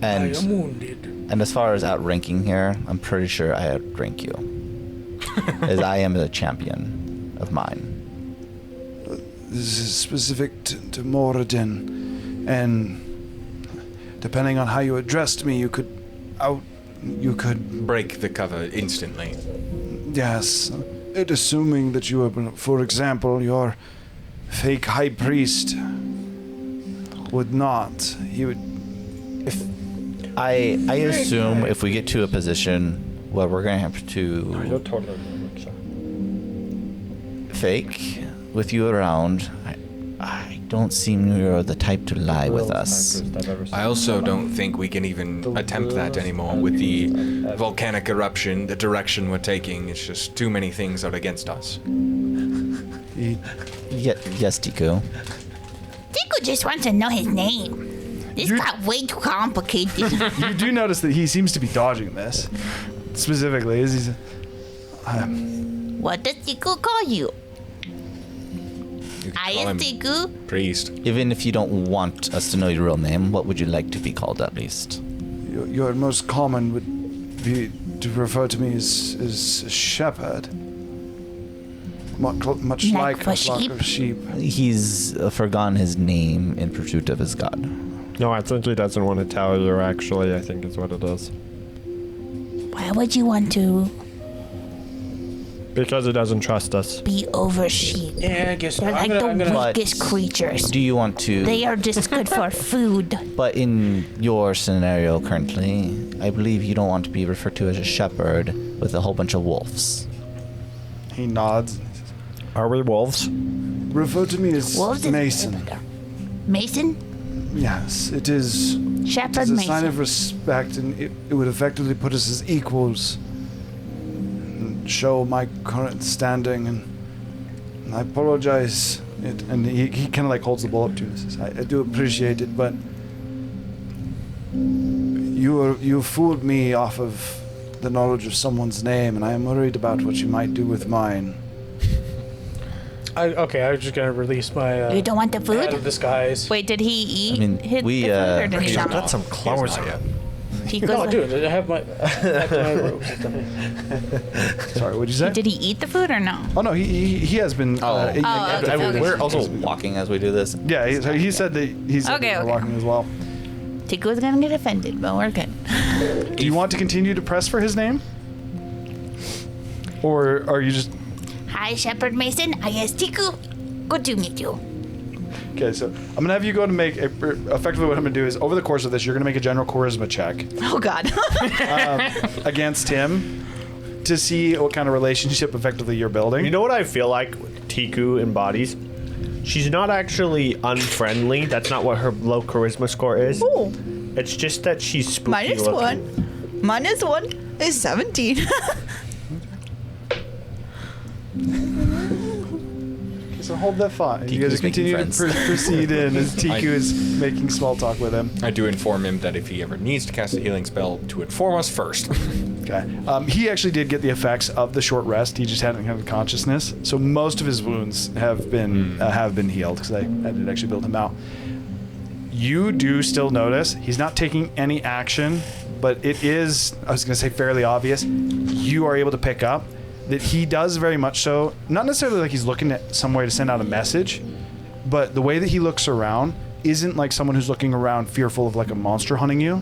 I am And wounded. and as far as outranking here, I'm pretty sure I outrank you, as I am a champion of mine. This is specific to Moradin, and depending on how you addressed me, you could break the cover instantly. Yes. It assuming that you are, for example, your fake high priest would not. He would. If I assume if we get to a position where we're gonna have to fake with you around, I don't seem you're the type to lie with us. I also don't think we can even attempt that anymore with the volcanic eruption, the direction we're taking. It's just too many things are against us. Yes, Tiku. Tiku just wants to know his name. This got way too complicated. You do notice that he seems to be dodging this. Specifically, is he's. What does Tiku call you? You can I call am him Tiku. Priest. Even if you don't want us to know your real name, what would you like to be called at least? Your most common would be to refer to me as shepherd. Much like a flock of sheep. He's forgotten his name in pursuit of his god. No, I think he doesn't want to tell you, actually, I think is what it is. Why would you want to Because he doesn't trust us. be over sheep? Yeah, I guess They're I'm like gonna, the weakest creatures. Do you want to... They are just good for food. But in your scenario currently, I believe you don't want to be referred to as a shepherd with a whole bunch of wolves. He nods. Are we wolves? Refer to me as Wolves is- Mason. Mason? Yes, it is. Shepherd It's a Mason. sign of respect, and it would effectively put us as equals. And show my current standing, and I apologize And he kind of like holds the bowl up to him and says, I do appreciate it, but you fooled me off of the knowledge of someone's name, and I am worried about what you might do with mine. I was just gonna release my. You don't want the food? Out of disguise. Wait, did he eat I mean, the we, food or did he He's not? got some clothes on. He No, goes, dude, I have my robes. Sorry, what'd you say? did he eat the food or no? Oh no, he has been. okay, okay. We're also walking as we do this. Yeah, he said that he's Okay, okay. walking as well. Tiku's gonna get offended, but we're good. Do you want to continue to press for his name, or are you just? Hi, Shepherd Mason. I is Tiku. Good to meet you. Okay, so I'm gonna have you go to make effectively what I'm gonna do is over the course of this, you're gonna make a general charisma check Oh God. against him to see what kind of relationship effectively you're building. You know what I feel like Tiku embodies? She's not actually unfriendly. That's not what her low charisma score is. Ooh. It's just that she's spooky looking. -1 is 17. So hold that thought. You Tiku's guys making continue to friends. proceed in as Tiku is making small talk with him. I do inform him that if he ever needs to cast a healing spell, to inform us first. Okay. He actually did get the effects of the short rest. He just hadn't had consciousness, so most of his wounds have been healed because I did actually build him out. You do still notice he's not taking any action, but it is, I was going to say, fairly obvious. You are able to pick up that he does very much so, not necessarily like he's looking at somewhere to send out a message, but the way that he looks around isn't like someone who's looking around fearful of like a monster hunting you.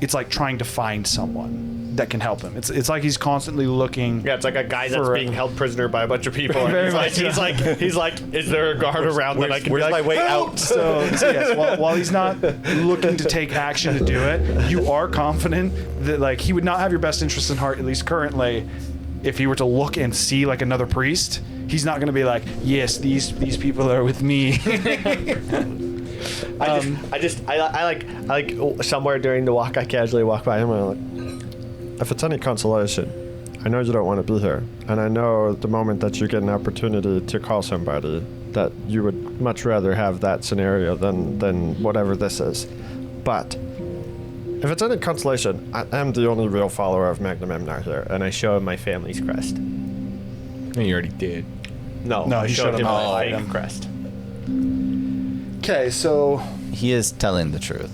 It's like trying to find someone that can help him. It's like he's constantly looking. Yeah, it's like a guy that's for- being held prisoner by a bunch of people. Very And much, he's like, is there a guard around that I can be Where's like, my way out? So yes, while he's not looking to take action to do it, you are confident that like he would not have your best interest in heart, at least currently. If he were to look and see like another priest, he's not going to be like, yes, these people are with me. I like somewhere during the walk, I casually walk by him and I'm like, if it's any consolation, I know you don't want to be here, and I know the moment that you get an opportunity to call somebody, that you would much rather have that scenario than whatever this is. But if it's any consolation, I am the only real follower of Magnum Emnar here, and I show him my family's crest. And you already did. No, No, I you showed showed him him my the fake item. crest. Okay, so He is telling the truth.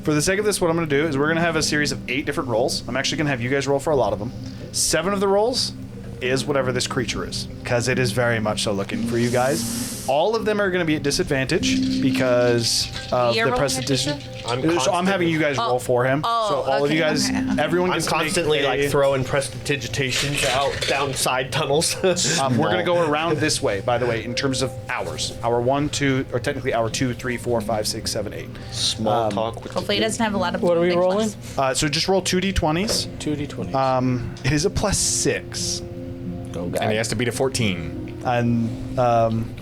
for the sake of this, what I'm going to do is we're going to have a series of 8 different rolls. I'm actually going to have you guys roll for a lot of them. 7 of the rolls is whatever this creature is, because it is very much so looking for you guys. All of them are going to be at disadvantage because of You're the rolling presentation. at So I'm having you guys roll for him. Oh, so all of you okay, guys, okay. everyone I'm gets to make constantly a- like throwing prestidigitations out down side tunnels. We're going to go around this way, by the way, in terms of hours. Hour 1, 2, or technically hour 2, 3, 4, 5, 6, 7, 8. Small talk with Hopefully he doesn't have a lot of. What are we big rolling? ones. So just roll 2d20s. 2d20. It is a +6. And he has to beat a 14. And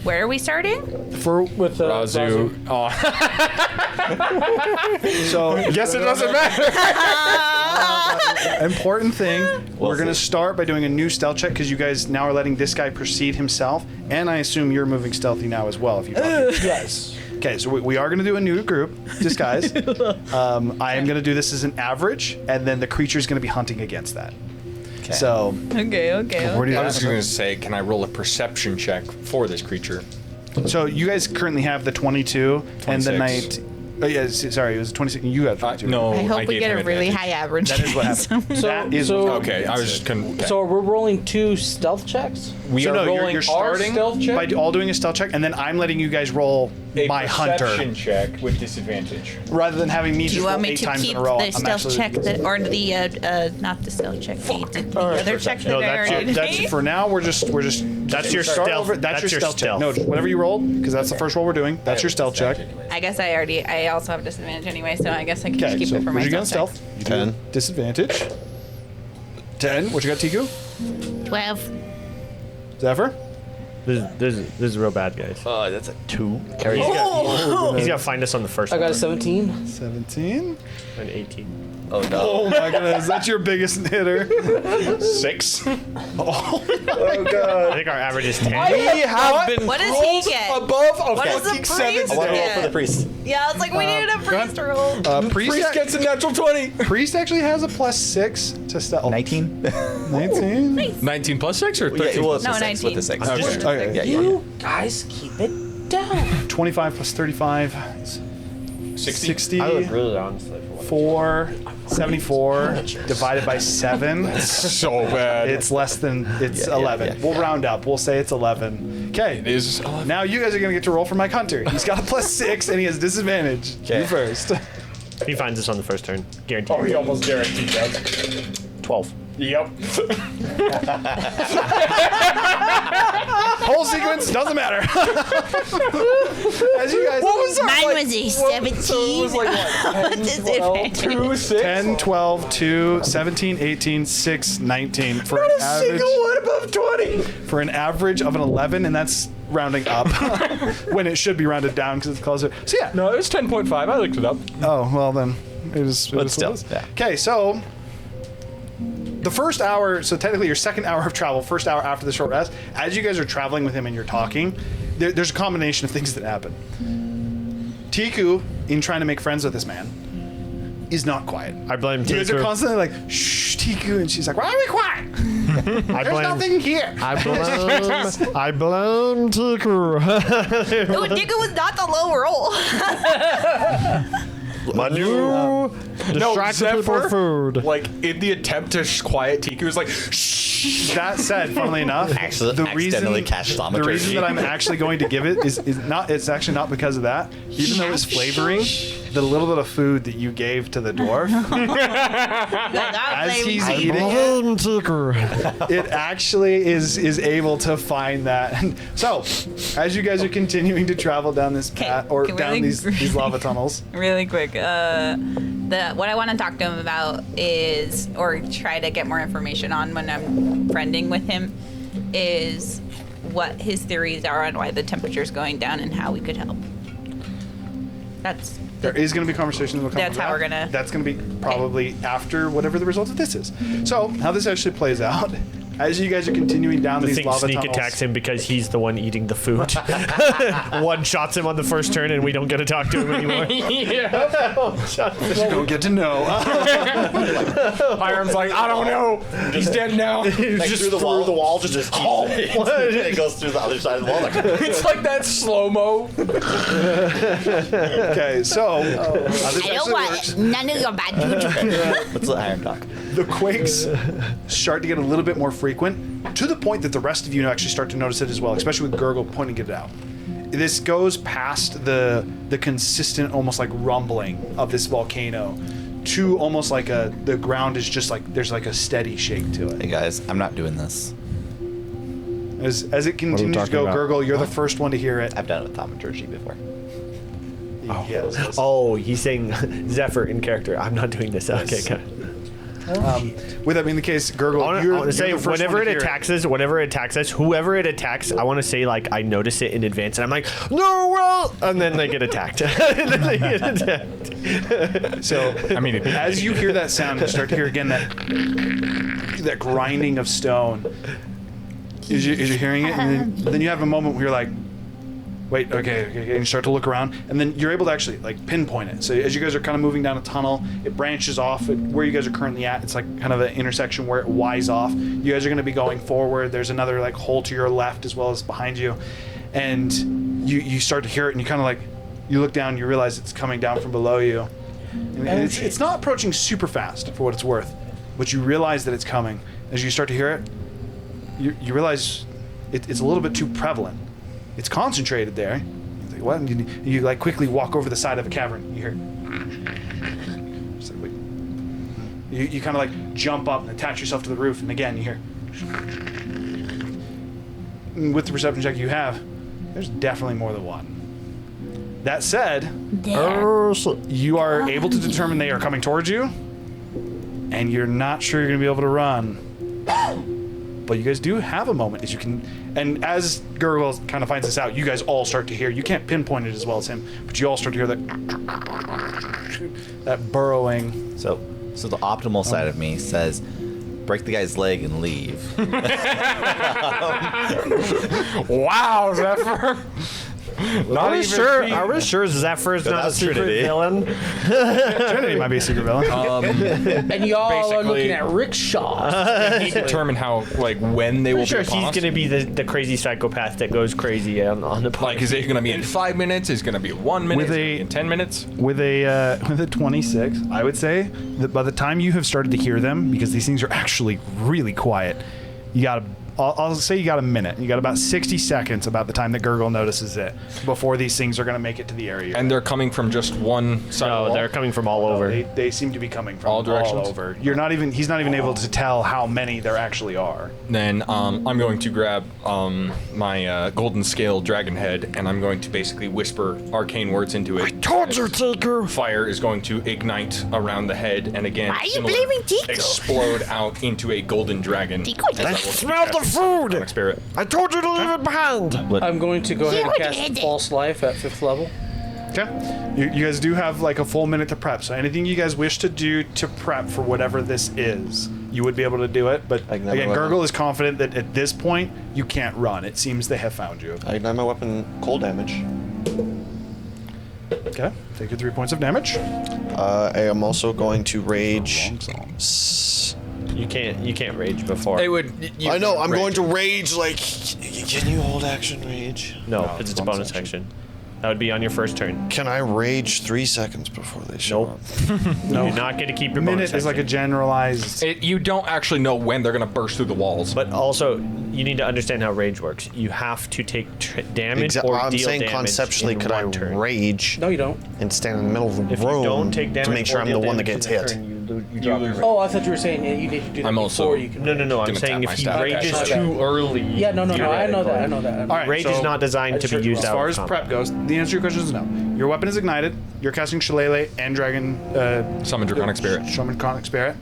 Where are we starting? for With Razu. Oh, so guess it doesn't matter. important thing, we're going to start by doing a new stealth check because you guys now are letting this guy proceed himself, and I assume you're moving stealthy now as well. If you Yes. okay, so we are going to do a new group disguise. I am going to do this as an average, and then the creature is going to be hunting against that. So Okay. where do you I was just going to say, can I roll a perception check for this creature? So you guys currently have the 22 and the 26. 19. Oh yeah, sorry, it was 26. You have 22. No, I hope we gave get him a really advantage. high average. That is what happened. That is so- what Okay, I was just okay. So we're rolling 2 stealth checks? We So are no, rolling you're starting stealth check? by all doing a stealth check, and then I'm letting you guys roll a my hunter perception check with disadvantage. rather than having me Do just you roll want me 8 to times keep in a row. the I'm stealth actually- check that, or the not the stealth check, the other check that No, I that's already That's did? for now. We're just. That's your start stealth. over- That's, That's your your stealth check. stealth. No, just whatever you roll, because that's the first roll we're doing. That's your stealth check. I guess I also have disadvantage anyway, so I guess I can Okay, just keep so it for what my you got on stealth. stealth? You do 10. Disadvantage. 10. What you got, Tiku? 12. Zephyr? This is real bad, guys. That's a 2. He's got to find us on the first I got a one. 17. 17. An 18. Oh no. Oh my goodness, that's your biggest hitter. 6. Oh I god. think our average is 10. We have been What does he rolled get? above a What does the fucking priest 7. I want to roll Yeah. for the priest. Yeah, I was like, we needed a priest roll. Priest gets a natural 20. Priest actually has a +6 to stealth. 19. 19. 19 plus 6 or 13? Yeah, well, it's No, a 6 with the 6. 19. Okay. Okay. Yeah, You guys keep it down. 25 plus 35 is 60. I would really honestly. 4, 74 divided by 7. so bad. It's less tan it's Yeah, 11. yeah. We'll round up. We'll say it's 11. Okay. It is 11. Now you guys are gonna get to roll for Mike Hunter. He's got a +6 and he has disadvantage. Okay. You first. He finds us on the first turn. Guaranteed. Oh, he almost guaranteed that. 12. Yep. Whole sequence doesn't matter. As you guys. What was that? Mine like, was a what- 17. So it was like what? 10, 12, 2, 6? 10, 12, 2, 17, 18, 6, 19 for an average one above 20. for an average of an 11, and that's rounding up when it should be rounded down because it's closer. So yeah. No, it was 10.5. I looked it up. Oh well, then it was. But still, yeah. Okay, so the first hour, so technically your second hour of travel, first hour after the short rest, as you guys are traveling with him and you're talking, there's a combination of things that happen. Tiku, in trying to make friends with this man, is not quiet. I blame You guys are Tiku. constantly like, shh, Tiku, and she's like, why are we quiet? There's nothing here. I blame Tiku. Oh, Diku was not the low roll. My new distracted people Zephyr, with food. Like, in the attempt to quiet Tiki, was like, shh. That said, funnily enough, Accidentally cast the thaumaturgy. reason that I'm actually going to give it is not. It's actually not because of that. Even though it's flavoring, the little bit of food that you gave to the dwarf, as he's eating it, it actually is able to find that. And so, as you guys are continuing to travel down this path or can we down really- these lava tunnels, Really quick, what I want to talk to him about is, or try to get more information on when I'm friending with him, is what his theories are on why the temperature's going down and how we could help. there is going to be conversations. That'll come That's from how that. we're gonna- That's going to be probably after whatever the result of this is. So, how this actually plays out, as you guys are continuing down The these thing lava sneak tunnels. attacks him because he's the one eating the food. One shots him on the first turn, and we don't get to talk to him anymore. You don't get to know. Hiram's like, I don't know. He's dead now. Like just through the wall, just it goes through the other side of the wall. Like, It's like that slow-mo. Okay, so how this I don't actually want works, none of your bad juju. let's let Hiram talk. the quakes start to get a little bit more frequent, to the point that the rest of you actually start to notice it as well, especially with Gurgle pointing it out. This goes past the consistent, almost like rumbling of this volcano, to almost like the ground is just like there's like a steady shake to it. Hey guys, I'm not doing this. As it continues to talking go, about? Gurgle, you're the first one to hear it. I've done it with thaumaturgy before. Yes. Oh, he's saying Zephyr in character. I'm not doing this. Okay, Yes. good. With that being the case, Gurgle, I you're want to say the first whenever one it to hear attacks us, whoever it attacks, I want to say like I notice it in advance, and I'm like, no, well, and then they get attacked. And then they get attacked. So, I mean, as you hear that sound, you start to hear again that grinding of stone. As you're hearing it, and then you have a moment where you're like, wait, okay, and you start to look around, and then you're able to actually like pinpoint it. So as you guys are kind of moving down a tunnel, it branches off at where you guys are currently at. It's like kind of an intersection where it Y's off. You guys are going to be going forward. There's another like hole to your left as well as behind you, and you start to hear it, and you kind of like you look down, you realize it's coming down from below you, and it's not approaching super fast for what it's worth, but you realize that it's coming. As you start to hear it, you realize it's a little bit too prevalent. It's concentrated there. It's like, what? And you like quickly walk over the side of a cavern. You hear. It's like, wait. You kind of like jump up and attach yourself to the roof, and again you hear. And with the perception check you have, there's definitely more than one. That said, you are able to determine they are coming towards you, and you're not sure you're going to be able to run. But you guys do have a moment as you can, and as Gurgle kind of finds this out, you guys all start to hear. You can't pinpoint it as well as him, but you all start to hear that burrowing. So the optimal side of me says, break the guy's leg and leave. Wow, Zephyr. Are we sure Zephyr's not a secret Trinity. villain? Trinity might be a secret villain. And y'all are looking Basically- at rickshaws. He determine how, like, when they will I'm sure be upon he's us. going to be the crazy psychopath that goes crazy on the podcast. Like, is it going to be in 5 minutes? Is it going to be 1 minute? With Is it a- gonna be in 10 minutes? With a 26, I would say that by the time you have started to hear them, because these things are actually really quiet, you got I'll say you got a minute. You got about 60 seconds about the time that Gurgle notices it before these things are going to make it to the area. And they're coming from just one side of the No, wall? they're coming from all over. They seem to be coming from All directions? over. He's not even able to tell how many there actually are. Then I'm going to grab my golden scale dragon head, and I'm going to basically whisper arcane words into it. I told you, Taker! Fire is going to ignite around the head, and again, Why are you similar, blaming Tico? Explode out into a golden dragon. Tico as I will smell the cast food! Sonic Spirit. I told you to leave it behind! I'm going to go ahead and what cast did it? False Life at 5th level. Okay. You guys do have like a full minute to prep. So anything you guys wish to do to prep for whatever this is, you would be able to do it. But Ignite my again, weapon. Gurgle is confident that at this point you can't run. It seems they have found you. I ignite my weapon, cold damage. Okay. Take your 3 points of damage. I am also going to rage. You can't rage before. They would. I know. I'm going to rage. Like, can you hold action rage? No, because it's a bonus action. That would be on your first turn. Can I rage 3 seconds before they show Nope. up? You're not going to keep your Minute bonus is like a action. generalized. You don't actually know when they're going to burst through the walls. But also, you need to understand how rage works. You have to take damage or I'm deal saying damage conceptually, in could I one turn. rage No, you don't. and stand in the middle of the If room you don't take damage to make sure or I'm deal the one that damage gets in hit? the turn, you drop your rage. Oh, I thought you were saying you need to do that I'm before also- you can. No, I'm Gonna saying tap if my he stat. rages Okay. too early. Yeah, no, I know that. All right. Rage is so not designed to be As used As out far of as combat. prep goes, the answer to your question is no. Your weapon is ignited. You're casting Shillelagh and Dragon. Summon Draconic Spirit. Summon Draconic Spirit.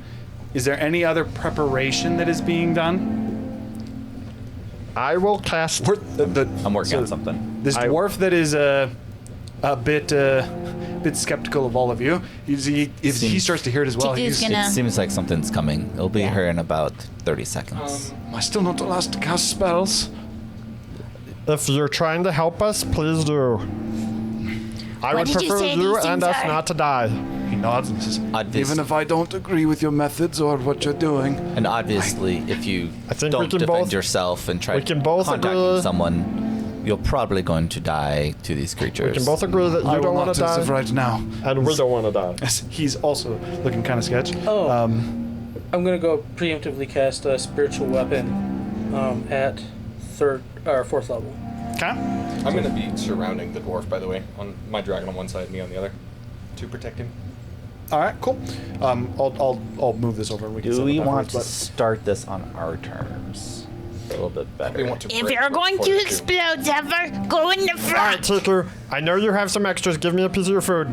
Is there any other preparation that is being done? I will cast. I'm working on something. This dwarf that is a bit skeptical of all of you. If he starts to hear it as well, Tiku's he's gonna- It seems like something's coming. It'll be here in about 30 seconds. Am I still not allowed to cast spells? If you're trying to help us, please do. I What would did you prefer say you these and things us are? not to die. He nods and says, Obvious- even if I don't agree with your methods or what you're doing. And obviously, if you I think we don't can defend both- yourself and try we can both contacting agree- someone, you're probably going to die to these creatures. We can both agree that I you don't will want not to as of die, right now. and we don't want to die. He's also looking kind of sketch. Oh. I'm gonna go preemptively cast a spiritual weapon at 4th level. Okay. I'm going to be surrounding the dwarf, by the way, on my dragon on one side, me on the other, to protect him. All right. Cool. I'll move this over and we can. Do set we up want to afterwards, start this on our terms? A little bit better. We want to If break you're going before to they do. explode, Zephyr, go in the All right, front. Tiku. I know you have some extras. Give me a piece of your food.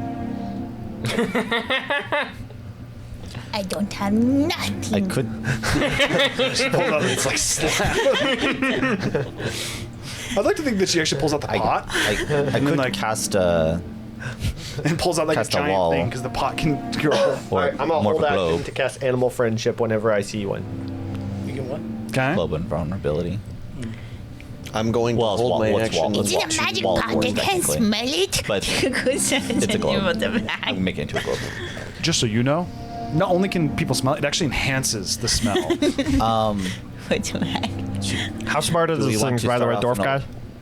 I don't have nothing. I could. Hold on, it's like slap. I'd like to think that she actually pulls out the pot I then, could like- cast and pulls out like cast a a giant wall. thing because the pot can grow. or I'm gonna more hold of a action globe, to cast animal friendship whenever I see one. You can what? Okay. globe and vulnerability. I'm going to Well, it's hold wall- my it's action. wall- It's in a magic wall pot. force, I can technically. smell it. But Tiku says it's a globe. with the I bag. can make it into a globe. Just so you know, not only can people smell it, it actually enhances the smell. With the bag. How smart are Do we these want things, to by the way, start off dwarf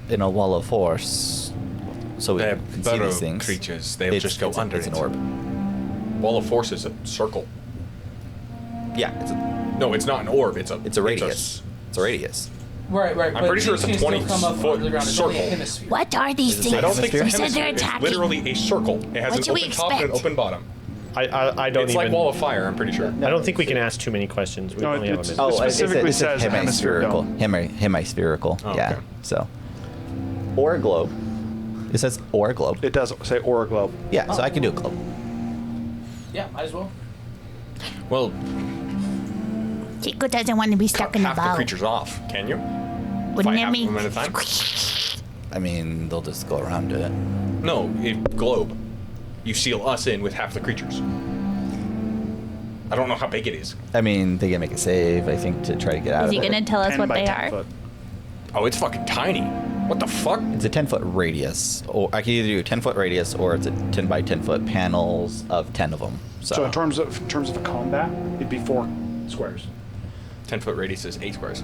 guy? in a wall of force, so we They're can see burrow these things? creatures. They'll It's- just go it's under It's an it. orb. Wall of Force is a circle. Yeah, it's a No, it's not an orb. It's a radius. It's a radius. Right. I'm pretty sure it's a 20-foot circle. What are these things? I don't think You it's a said they're hemisphere. It's attacking. literally a circle. It has What an do we open top and an expect? open bottom. I don't It's even. like Wall of Fire, I'm pretty sure. I don't think we can ask too many questions. We No, only have a it's- minute. It specifically it's says hemispherical. hemispherical. Hemispherical. Oh, yeah. okay. So. Or a globe. It says or a globe. It does say aura globe. Yeah. So I can do a globe. Yeah, might as well. Well, Tico doesn't want to be stuck cut in the half the boat. creatures off. Can you? Wouldn't Fight it half be? of them at a time? I mean, they'll just go around it. No, globe. You seal us in with half the creatures. I don't know how big it is. I mean, they can make a save, I think, to try to get out Is of he it. gonna tell us 10 what by they 10 are? foot. Oh, it's fucking tiny. What the fuck? It's a 10-foot radius, or I can either do a 10-foot radius, or it's a 10 by 10-foot panels of 10 of them. So in terms of a combat, it'd be 4 squares. 10-foot radius is 8 squares.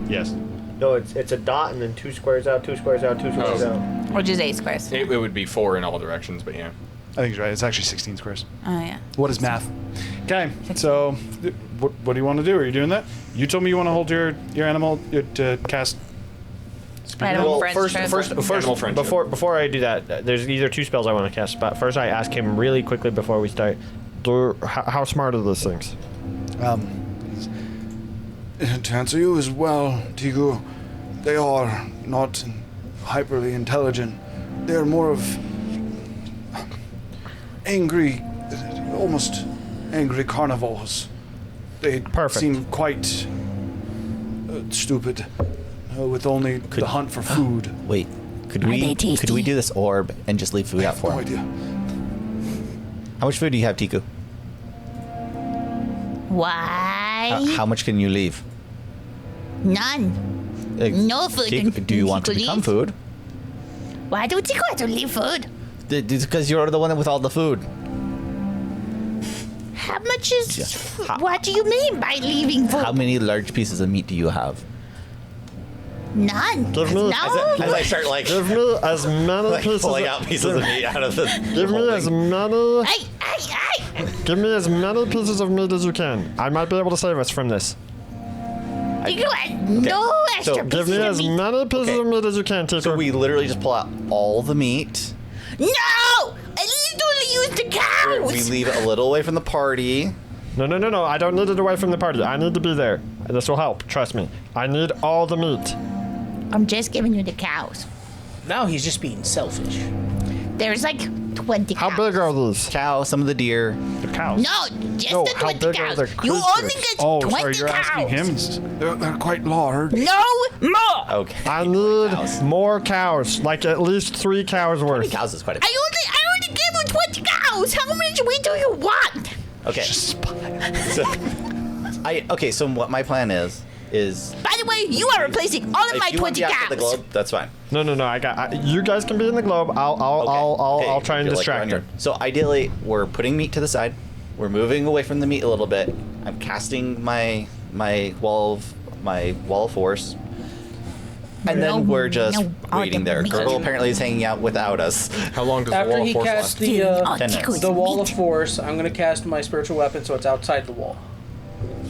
Yes. No, it's a dot and then 2 squares out, 2 squares out, 2 squares Oh. out. Which is 8 squares. It would be 4 in all directions, but yeah. I think he's right. It's actually 16 squares. Oh, yeah. What is math? Okay, so what do you want to do? Are you doing that? You told me you want to hold your animal to cast. Animal Well, friendship. first, Animal friendship. before I do that, there's either 2 spells I want to cast. But first, I ask him really quickly before we start. How smart are those things? To answer you as well, Tigu, they are not hyperly intelligent. They are more of angry, almost angry carnivores. They Perfect. seem quite stupid, with only the hunt for food. Wait, could Are we they tasty? do this orb and just leave food out for No him? idea. How much food do you have, Tiku? Why? How much can you leave? None. No food. Tiku, do you want to Tiku become leave? food? Why do Tico have to leave food? Because you're the one with all the food. How much is... Yeah. How- What do you mean by leaving food? How many large pieces of meat do you have? None. Give me- No. As I start Give me as many pieces. pulling out pieces of meat out of the. Give me as many. Hey. Give me as many pieces of meat as you can. I might be able to save us from this. Tico has no extra So, Give pieces me of as meat. many pieces Okay. of meat as you can, Tico. So we literally just pull out all the meat. No! At least only use the cows! We leave it a little away from the party. No. I don't need it away from the party. I need to be there. This will help. Trust me. I need all the meat. I'm just giving you the cows. Now he's just being selfish. There's like 20 How cows. big are these? Cow, some of the deer. The cows. No, just No, the how 20 big are cows. the You only creatures? get Oh, 20 sorry, you're cows. asking him. They're quite large. No more. Okay. I need Cows. more cows. Like at least 3 cows worth. Cows is quite a. I only gave you 20 cows. How many meat do you want? Okay. So what my plan is By the way, you are replacing all of if my you want 20 to be outside the cows. globe, that's fine. No. You guys can be in the globe. I'll try and Feel like distract you're her. on your- So ideally, we're putting meat to the side. We're moving away from the meat a little bit. I'm casting my wall of force. And then we're just waiting there. Gurgle apparently is hanging out without us. How long does the After wall of he force casts last? the Oh, 10 Tico minutes. is the wall meat. of force, I'm gonna cast my spiritual weapon so it's outside the wall.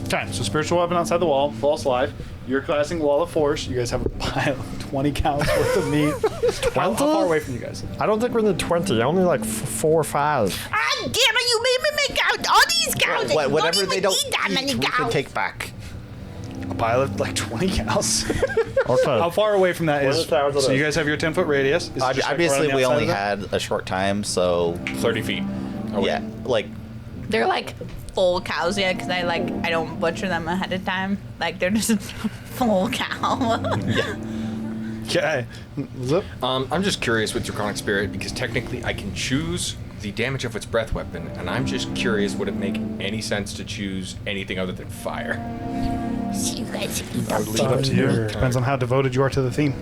Okay, so spiritual weapon outside the wall, false life. You're casting wall of force. You guys have a pile of 20 cows worth of meat. How far away from you guys? I don't think we need 20. Only like 4 or 5. Ah, damn it, you made me make out all these cows. and you Whatever don't they even don't need that many eat, we can cows. take back. A pile of like 20 cows. Okay. How far away from that What is? are the towers of So you those? guys have your 10-foot radius. Is it just, like, right Obviously, on the we outside only of it? had a short time, so 30 feet. away. yeah, like They're like full cows yet because I don't butcher them ahead of time. Like they're just full cow. Okay. Zip. I'm just curious with Draconic Spirit because technically I can choose the damage of its breath weapon, and I'm just curious, would it make any sense to choose anything other than fire? So you guys eat I would leave it up to you. Depends on how devoted you are to the theme.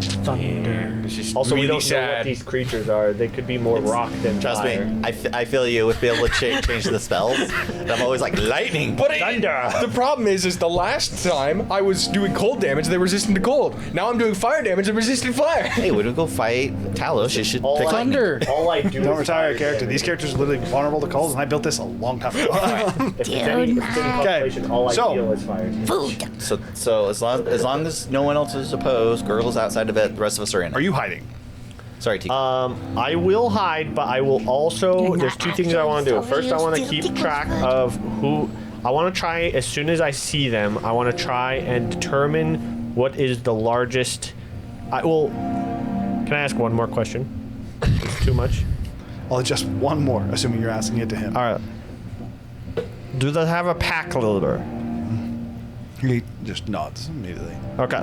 It's just Also, really we don't know sad. what these creatures are. They could be more rock than trust fire. me, I feel you with being able to change the spells. And I'm always like lightning. But Thunder. the problem is the last time I was doing cold damage, they're resistant to cold. Now I'm doing fire damage, they're resistant to fire. Hey, when we go fight Talos, you should All pick I- lightning. Thunder. All I do Don't is retire fire a character. damage. These characters are literally vulnerable to calls, and I built this a long time ago. If it's any constellation, all I so- feel is fire. food. So as long as no one else is opposed, Gurgle's outside of it, the rest of us are in. Are you hiding? Sorry, T. I will hide, but I will also. You're There's not 2 things I want to do. actually First, I want to still keep Tico's track food. of who. I want to try as soon as I see them. I want to try and determine what is the largest. Can I ask one more question? It's too much. I'll adjust one more, assuming you're asking it to him. All right. Do they have a pack leader? He just nods immediately. Okay,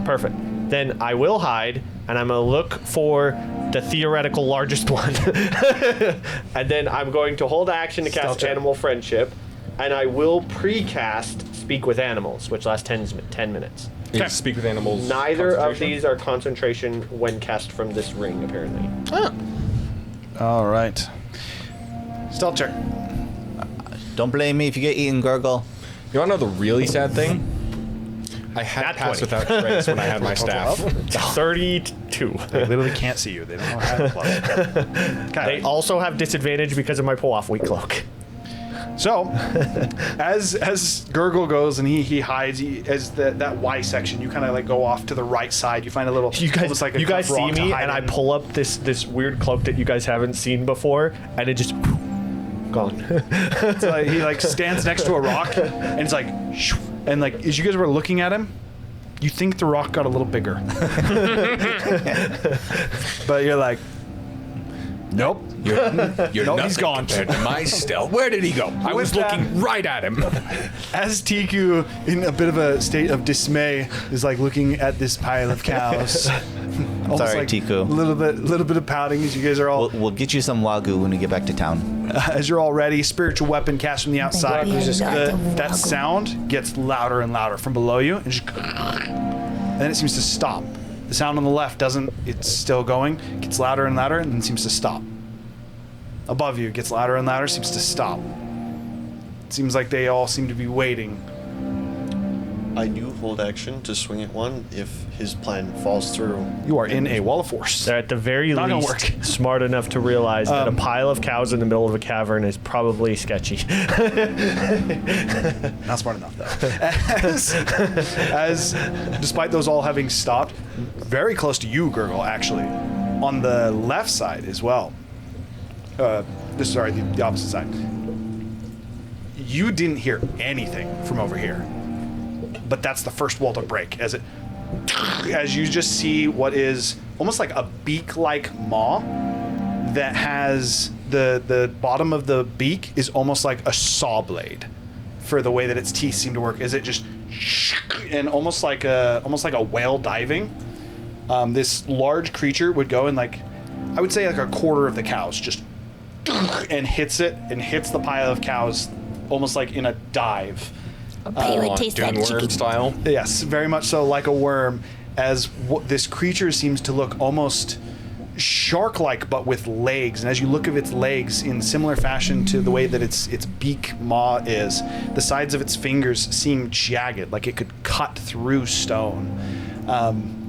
perfect. Then I will hide, and I'm going to look for the theoretical largest one. And then I'm going to hold action to cast Animal Friendship, and I will pre-cast Speak with Animals, which lasts 10 minutes. Okay. Speak with Animals. Neither of these are concentration when cast from this ring, apparently. Oh. All right. Stealth check. Don't blame me if you get eaten, Gurgle. You want to know the really sad thing? I had passed without trace when I had my staff. 32. They literally can't see you. They don't know how to plus. They also have disadvantage because of my pull-off weak cloak. So, as Gurgle goes and he hides, as that Y section, you kind of like go off to the right side. You find a little. You guys, like a you guys cup see rock to me, hide and I in. pull up this weird cloak that you guys haven't seen before, and it just gone. So he like stands next to a rock, and it's like, shoo, and like as you guys were looking at him, you think the rock got a little bigger, but you're like, nope. You're nope, he's gone. compared to my stealth. Where did he go? I was looking right at him. As Tiku, in a bit of a state of dismay, is like looking at this pile of cows. Almost Sorry, like Tiku. A little bit of pouting as you guys are all. We'll get you some Wagyu when we get back to town. As you're all ready, spiritual weapon cast from the outside. That sound gets louder and louder from below you, and then it seems to stop. The sound on the left doesn't. It's still going. Gets louder and louder, and then seems to stop. Above you, gets louder and louder, seems to stop. It seems like they all seem to be waiting. I do hold action to swing at one if his plan falls through. You are in a wall of force. They're at the very Not gonna least work. smart enough to realize that a pile of cows in the middle of a cavern is probably sketchy. Not smart enough, though. As despite those all having stopped, very close to you, Gurgle, actually, on the left side as well. The opposite side. You didn't hear anything from over here, but that's the first wall to break as you just see what is almost like a beak-like maw that has the bottom of the beak is almost like a saw blade for the way that its teeth seem to work. Is it just and almost like a whale diving? This large creature would go and like I would say like a quarter of the cows just and hits the pile of cows almost like in a dive. I bet you it tastes like Dune chicken. worm style. Yes, very much so, like a worm, as this creature seems to look almost shark-like, but with legs. And as you look at its legs in similar fashion to the way that its beak maw is, the sides of its fingers seem jagged, like it could cut through stone.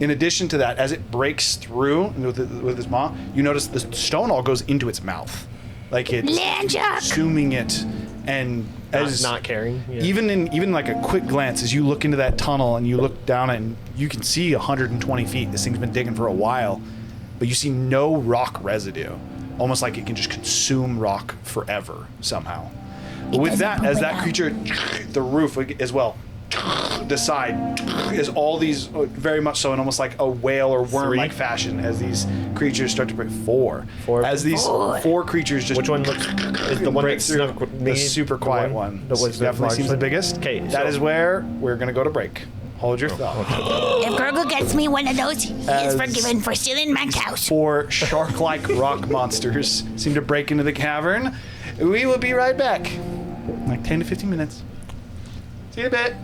In addition to that, as it breaks through with its maw, you notice the stone all goes into its mouth, like it's consuming it, and as not caring. Yeah. even like a quick glance as you look into that tunnel and you look down and you can see 120 feet. This thing's been digging for a while, but you see no rock residue, almost like it can just consume rock forever somehow. But with that, as that creature, the roof as well, the side is all these very much so in almost like a whale or worm-like fashion as these creatures start to break. Four. As these four creatures just. Which one looks is the one break that through snuck with me? the super quiet one. That was Definitely seems the biggest. Okay, that is where we're gonna go to break. Hold your thought. If Gurgle gets me one of those, he is forgiven for stealing my cows. Four shark-like rock monsters seem to break into the cavern. We will be right back. Like 10 to 15 minutes. See you in a bit.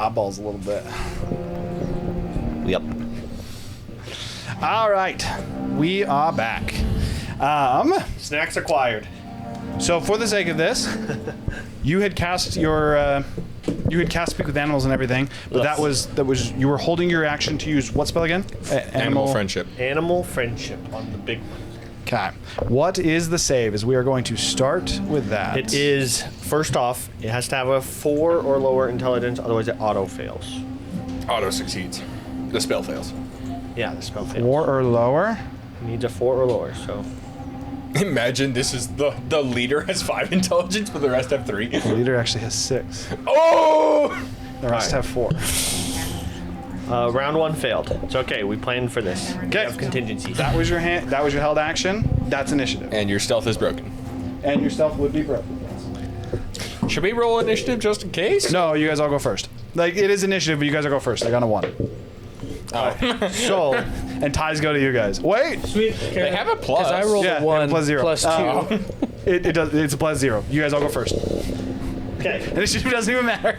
eyeballs a little bit. Yep. All right, we are back. Snacks acquired. So for the sake of this, you had cast your speak with animals and everything, but Yes. that was you were holding your action to use what spell again? Animal friendship. Animal friendship on the big one. Okay. What is the save? As we are going to start with that. It is, first off, it has to have a 4 or lower intelligence, otherwise it auto fails. Auto succeeds. The spell fails. Yeah, the spell fails. 4 or lower. It needs a 4 or lower, so. Imagine this is the leader has 5 intelligence, but the rest have 3. The leader actually has 6. Oh! The rest have 4. Round 1 failed. It's okay, we planned for this. We Okay. have contingencies. That was your hand. That was your held action. That's initiative. And your stealth is broken. And your stealth would be broken. Should we roll initiative just in case? No, you guys all go first. Like it is initiative, but you guys all go first. I got a 1. Oh. So, And ties go to you guys. Wait. Sweet. They have a plus. Because I rolled Yeah, a 1 plus 0. plus 2. It does. It's a plus 0. You guys all go first. okay. Initiative doesn't even matter.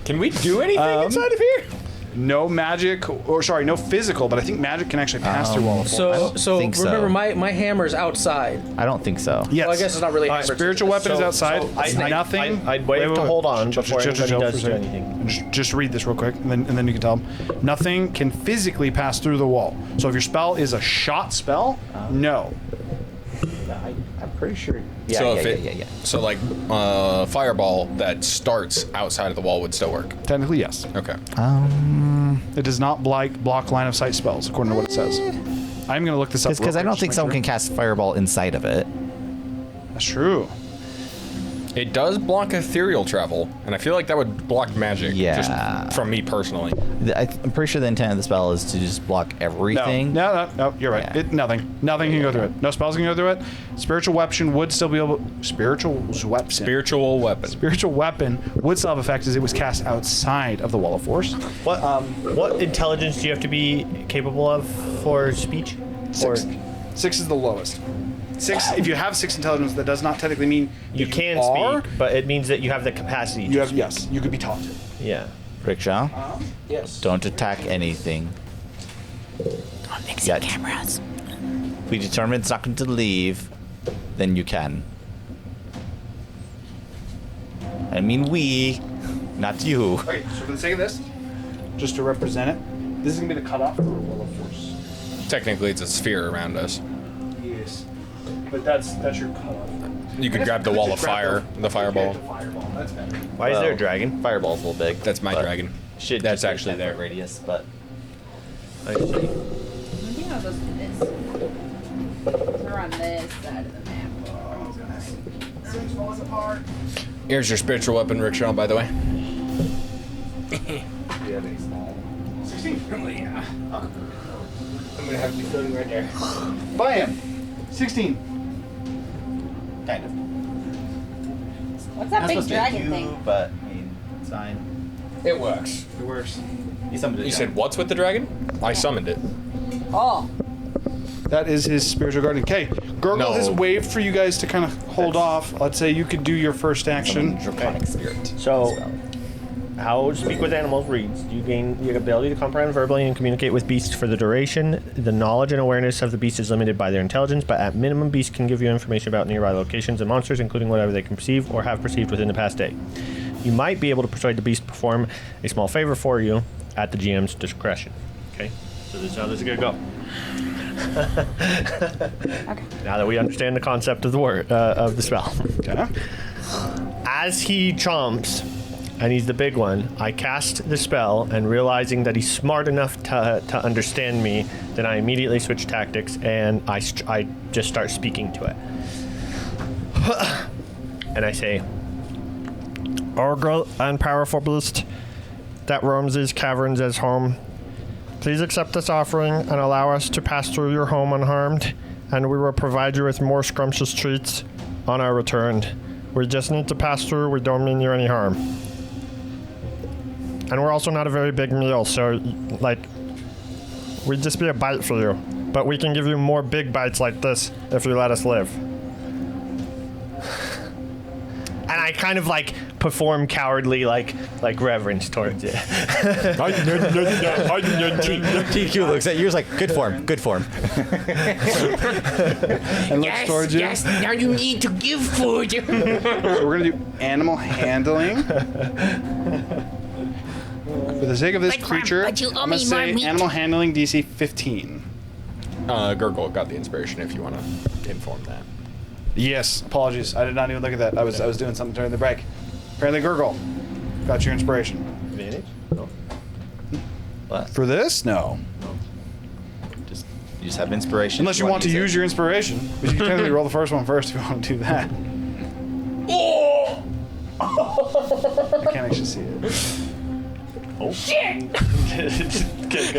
Can we do anything inside of here? No magic, or sorry, no physical, but I think magic can actually pass through wall of force. So think so. remember, my hammer's outside. I don't think so. Yes. Well, I guess it's not really a hammer. Spiritual weapon is outside. It's nothing. I'd wait to hold on before anybody chill does for a do second. anything. Just read this real quick, and then you can tell them. Nothing can physically pass through the wall. So if your spell is a shot spell, no. I'm pretty sure. So like fireball that starts outside of the wall would still work. Technically, yes. Okay. It does not block line of sight spells, according to what it says. I'm going to look this up. Because I don't think someone can cast fireball inside of it. That's true. It does block ethereal travel, and I feel like that would block magic. Yeah. Just from me personally. I'm pretty sure the intent of the spell is to just block everything. No, you're right. Yeah. Nothing can go through it. No spells can go through it. Spiritual weapon would still be able. Spiritual weapon would still have effect as it was cast outside of the wall of force. What intelligence do you have to be capable of for speech? 6. 6 is the lowest. 6. If you have 6 intelligence, that does not technically mean You can are. speak, but it means that you have the capacity. You have yes. You could be taught. Yeah. Rickshaw, Yes. don't attack anything. Don't mix Yet. cameras. If we determine it's not going to leave, then you can. I mean we, not you. Okay, so for the sake of this, just to represent it, this is gonna be the cutoff for the wall of force. Technically, it's a sphere around us. Yes, but that's your cutoff. You could grab the wall of fire, the fireball. That's better. Why is there a dragon? Fireball's a little big. That's my but dragon. Shit, That's just actually 10 there. foot radius, but I see. Maybe I'll just do this. We're on this side of the map. Things falls apart. Here's your spiritual weapon, Rickshaw, by the way. 16. Yeah. I'm gonna have to be floating right there. Bam. 16. kind of. What's that Not big supposed to be a dragon cube, thing? but I mean, it's fine. It works. It works. You summoned it. You said what's with the dragon? I summoned it. Oh. That is his spiritual guardian. Okay, Gurgle No. has waved for you guys to kind of hold off. Let's say you could do your first action. Draconic spirit. So, how Speak with Animals reads, you gain the ability to comprehend verbally and communicate with beasts for the duration. The knowledge and awareness of the beast is limited by their intelligence, but at minimum, beasts can give you information about nearby locations and monsters, including whatever they can perceive or have perceived within the past day. You might be able to persuade the beast to perform a small favor for you at the GM's discretion. Okay, so this is how this is gonna go. Okay. Now that we understand the concept of the word of the spell. Okay. As he chomps, and he's the big one, I cast the spell, and realizing that he's smart enough to understand me, then I immediately switch tactics, and I just start speaking to it. And I say, "O great and powerful beast that roams these caverns as home, please accept this offering and allow us to pass through your home unharmed, and we will provide you with more scrumptious treats on our return. We just need to pass through, we don't mean you any harm. And we're also not a very big meal, so, like, we'd just be a bite for you. But we can give you more big bites like this if you let us live." And I I kind of like perform cowardly like reverence towards it. TQ looks at you, is like, good form. And looks towards you. Yes, now you need to give food. So we're gonna do animal handling. For the sake of this Like, creature, but you owe I'm me gonna say more meat. animal handling DC 15. Gurgle got the inspiration if you want to inform that. Yes. Apologies. I did not even look at that. I was doing something during the break. Apparently, Gurgle got your inspiration. Advantage? No. What? For this, no. You just have inspiration. Unless you want to use your inspiration, but you can technically roll the first one first if you want to do that. I can't actually see it. Oh shit!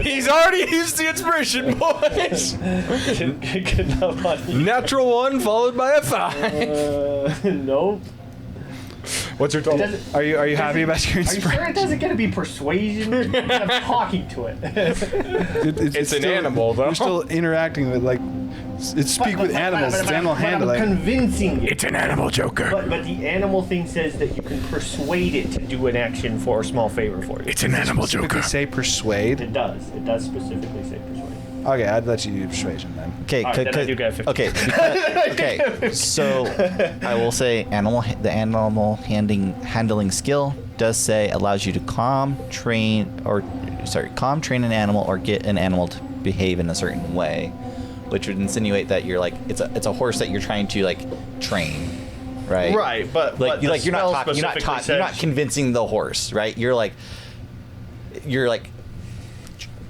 He's already used the inspiration, boys. Natural 1 followed by a 5. Nope. What's your total? Are you happy about your Are you inspiration? sure it doesn't get to be persuasion? I'm talking to it. It's an animal, though. You're still interacting with it's speak with animals. It's animal handling. I'm convincing it. It's an animal joker. But the animal thing says that you can persuade it to do an action for a small favor for you. It's an animal joker. Say persuade. It does. It does specifically say persuade. Okay, I'd let you do persuasion then. Okay, All right, then I do get a 15. okay, so I will say the animal handling skill does say allows you to calm, train an animal or get an animal to behave in a certain way, which would insinuate that you're like it's a horse that you're trying to like train, right? Right, but you're not convincing the horse, right? You're like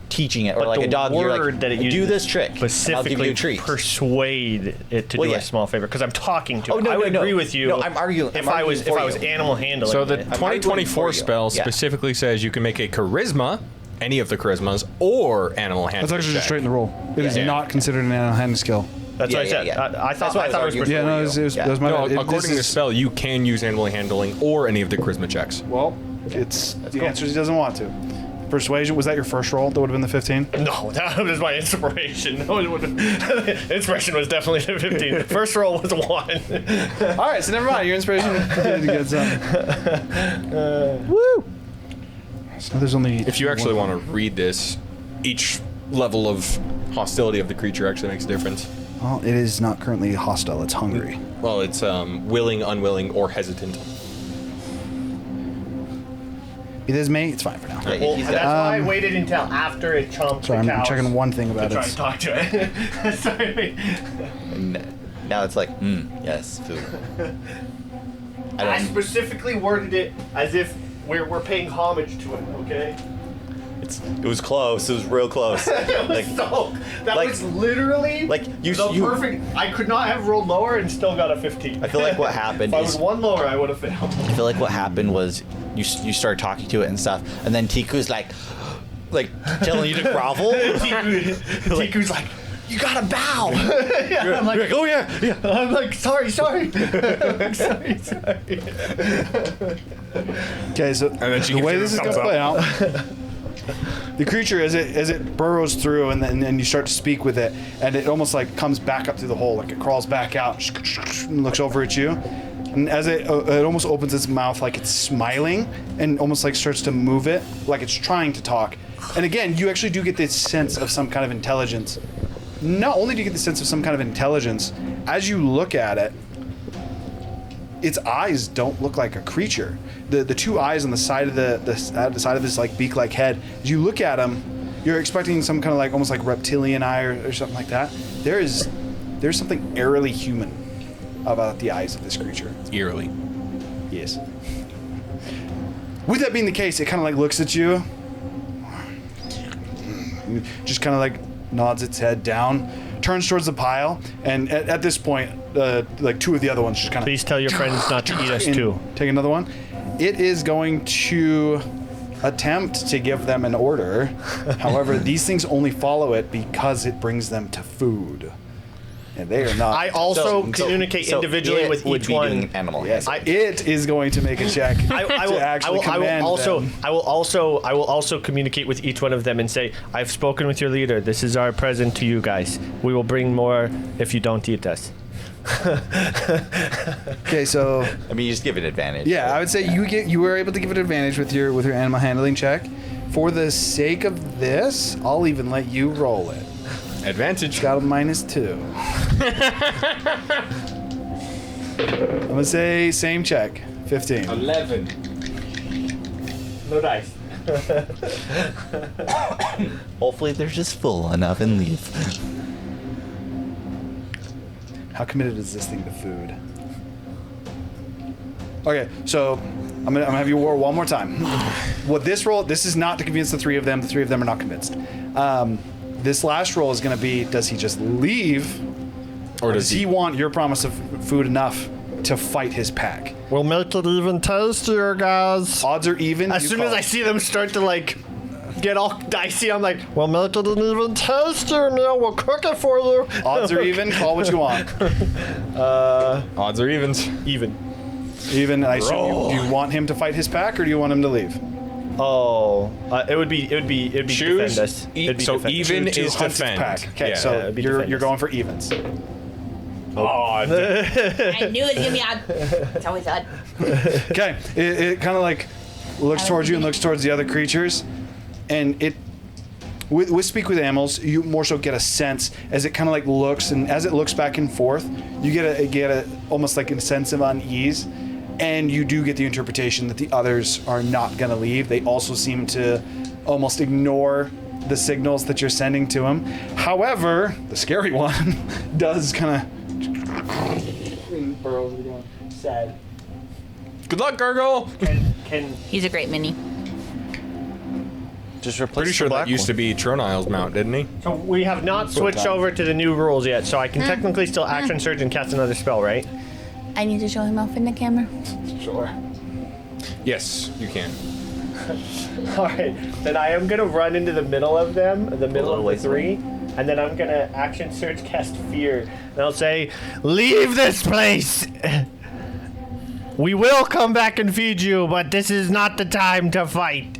teaching it, or But like the a dog. You're word like, that it do uses this trick. I'll give specifically you a treat. persuade it to do yeah. a small favor because I'm talking to Oh, it. no, I would no, agree no. with you. No, I'm arguing. If I'm I was arguing for you. animal handling. So the it. 2024 spell Yeah. specifically says you can make a charisma, any of the charismas, or animal handling. That's actually just check. straight in the roll. It is Yeah. not considered an animal handling skill. That's what I said. yeah. I thought what I was it was arguing persuade. Yeah, no, you. it was Yeah. my No, bad. according to the spell, you can use animal handling or any of the charisma checks. Well, the answer is he doesn't want to. Persuasion, was that your first roll? That would have been the 15? No, that was my inspiration. No, it wouldn't. Inspiration was definitely the 15. First roll was a 1. All right, so never mind. Your inspiration did get some. Woo! So there's only. If you actually want to read this, each level of hostility of the creature actually makes a difference. Well, it is not currently hostile. It's hungry. Well, it's willing, unwilling, or hesitant. It is me. It's fine for now. Yeah, Well, he's that's got- why I waited until after it chomped Sorry, the I'm cows checking one thing to about try and it. talk to it. Sorry. and now it's like, yes, food. I specifically worded it as if we're paying homage to it, okay? It was close. It was real close. That was literally the perfect. I could not have rolled lower and still got a 15. I feel like what happened if I is- was one lower, I would have failed. I feel like what happened was you started talking to it and stuff, and then Tiku's like telling you to grovel. Tiku's like, you gotta bow. Yeah, I'm like, You're like, oh yeah. I'm like, sorry. I'm like, sorry. Okay, so then she the gives way you this a is going thumbs to up. play out, the creature, as it burrows through and you start to speak with it, and it almost like comes back up through the hole, like it crawls back out and looks over at you. And as it almost opens its mouth like it's smiling and almost like starts to move it like it's trying to talk. And again, you actually do get this sense of some kind of intelligence. Not only do you get the sense of some kind of intelligence, as you look at it, its eyes don't look like a creature. The two eyes on the side of the side of this like beak-like head. As you look at them, you're expecting some kind of like almost like reptilian eye or something like that. There's something eerily human about the eyes of this creature. Eerily. Yes. With that being the case, it kind of like looks at you, just kind of like nods its head down, turns towards the pile, and at this point, like two of the other ones just kind of. Please tell your friends not to eat us too. Take another one. It is going to attempt to give them an order. However, these things only follow it because it brings them to food. And they are not. I also communicate individually with each one. Animal. Yes, it is going to make a check to actually command them. I will also communicate with each one of them and say, I've spoken with your leader. This is our present to you guys. We will bring more if you don't eat us. Okay, so I mean, you just give it advantage. yeah, I would say you were able to give it advantage with your animal handling check. For the sake of this, I'll even let you roll it. Advantage. Got a -2. I'm gonna say same check. 15. 11. No dice. Hopefully they're just full enough and leave. How committed is this thing to food? Okay, so I'm gonna have you roll one more time. What this roll? This is not to convince the three of them. The three of them are not convinced. This last roll is gonna be: does he just leave, or does he want your promise of food enough to fight his pack? We'll make it even tastier, guys. Odds are even. As soon as I see them start to like get all dicey, I'm like, we'll make it an even tastier meal. We'll cook it for you. Odds are even. Call what you want. Odds are evens. Even. Even. I assume you want him to fight his pack, or do you want him to leave? Oh, it would be Choose. defend us. It'd be So defend. even To is hunt his defend. pack. Okay, Yeah. so it'd be you're defend us. going for evens. Oh, I knew it was gonna be odd. It's always odd. Okay, it kind of like looks towards you and looks towards the other creatures, and it with speak with animals, you more so get a sense as it kind of like looks, and as it looks back and forth, you get a almost like a sense of unease, and you do get the interpretation that the others are not gonna leave. They also seem to almost ignore the signals that you're sending to them. However, the scary one does kind of burrows again. Sad. Good luck, Gargoyle. Can He's a great mini. Just replace Pretty sure that used to be Tronile's mount, didn't he? so we have not switched over to the new rules yet, so I can technically still action surge and cast another spell, right? I need to show him off in the camera. Sure. Yes, you can. All right, then I am gonna run into the middle of them, the middle of the three, and then I'm gonna action surge cast fear, and I'll say, "Leave this place. We will come back and feed you, but this is not the time to fight."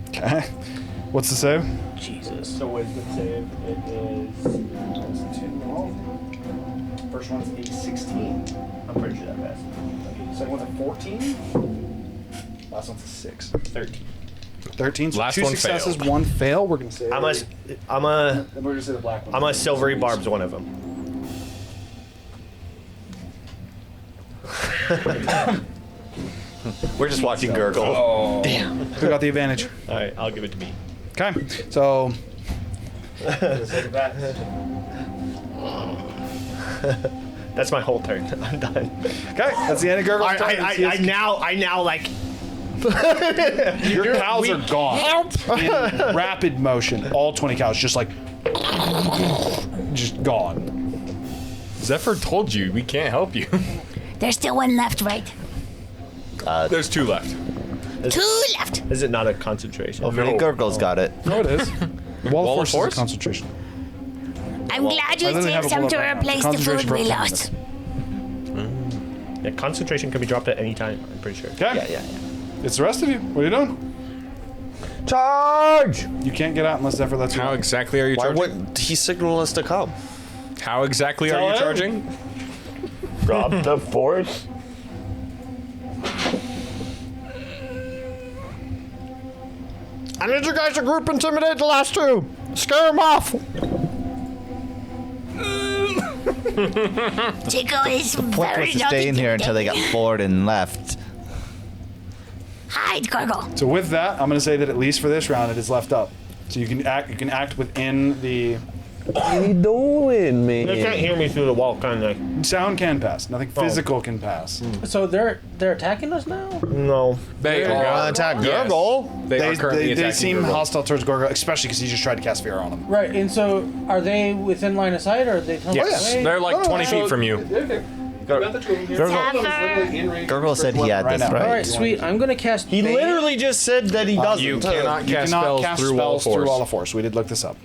Okay. What's the save? Jesus. So wisdom save. It is. First one's a 16. I'm pretty sure that passed. Second one's a 14. Last one's a 6. 13. 13. So Last 2 one successes, failed. 1 fail. We're gonna say. I'm Then we're gonna say the black one. a silvery barb's one of them. We're just watching Gurgle. Oh. Who got the advantage? All right, I'll give it to me. Okay. So. That's my whole turn. I'm done. Okay. That's the end of Gurgle's turn. I now like. Your cows are gone. In rapid motion. All 20 cows just like. Just gone. Zephyr told you we can't help you. There's still one left, right? There's 2 left. 2 left. Is it not a concentration? Hopefully Gurgle's got it. No, it is. Wall of Force? Force is a concentration. I'm glad you I literally have saved it some pulled to up right now. replace the Concentration food we for 10 lost. Yeah, concentration can be dropped at any time. I'm pretty sure. Okay. Yeah. It's the rest of you. What are you doing? Charge! You can't get out unless Zephyr lets you How out. exactly are you Why charging? wouldn't he signal us to come? How exactly are you him. charging? Drop the force. I need you guys to group intimidate the last 2. Scare them off. Chico is Point very was to not stay in here until they got intimidating. bored and left. Hide, Gargle. So with that, I'm going to say that at least for this round, it is left up. So you can act within the What are you doing, They man? can't hear me through the wall, can they? sound can pass. Nothing physical can pass. So they're attacking us now? No. They are attack yes. Gurgle. They are currently They attacking seem Gurgle. hostile towards Gorgo, especially because he just tried to cast fear on them. Right, and so are they within line of sight or are they telling Yes, us away? they're like 20 feet from you. Gurgle said he had this All right, right. sweet. I'm gonna cast. He Bane. literally just said that he doesn't. You cannot You cast cannot spells cast through Wall of spells through Wall Force. of Force. We did look this up.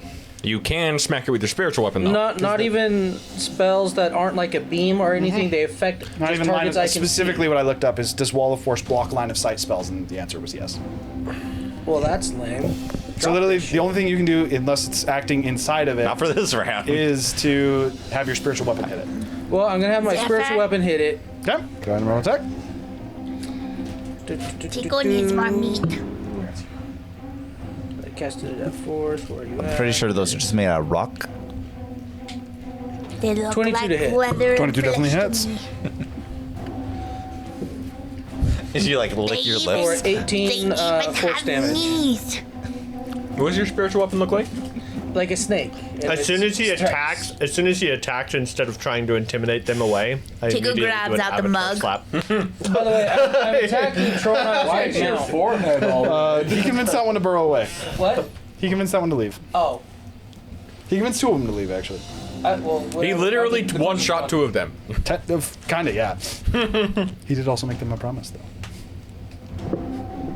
You can smack it with your spiritual weapon, though. Not even spells that aren't like a beam or anything. They affect Not just even line targets of, I can specifically what I looked up is does Wall of Force block line of sight spells? And the answer was yes. see. Well, that's lame. So literally, the only thing you can do, unless it's acting inside of it, Not for this round. is to have your spiritual weapon hit it. Well, I'm gonna have my spiritual weapon hit it. Okay. Go ahead and roll attack. Tico needs more meat. I casted it at 4th. Where are you at? Pretty sure those are just made out of rock. They look 22 like to hit. leather. 22 definitely flesh to hits. me. Is you like lick your They lips? For 18 They even force have damage. knees. What does your spiritual weapon look like? Like a snake. And As soon as he attacks, instead of trying to intimidate them away, I Tico immediately grabs do an out the avatar mug. slap. By the way, I'm attacking Tronos right now. forehead all He convinced that one to burrow away. What? He convinced that one to leave. Oh. He convinced 2 of them to leave, actually. Well, He whatever. literally one-shot 2 of them. Kinda, yeah. He did also make them a promise, though.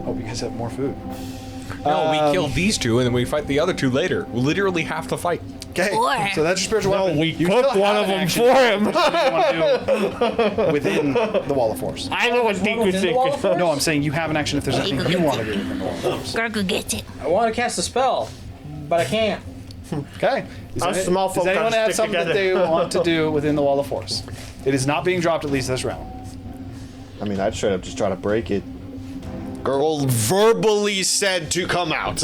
Hope you guys have more food. No, we kill these 2 and then we fight the other 2 later. We literally have to fight. Okay, Or- so that's your spiritual weapon. we You cooked still one have of an them action for him. that you want to do within the wall of force. I know what One within the wall of Tico's force? No, I'm saying you have an action if there's anything you want to do within the wall of force. Gurgle gets it. I want to cast a spell, but I can't. Okay. Us small folk Does anyone gotta have stick something that together. they want to do within the wall of force? It is not being dropped at least this round. I mean, I'd straight up just try to break it. Gurgle verbally said to come out.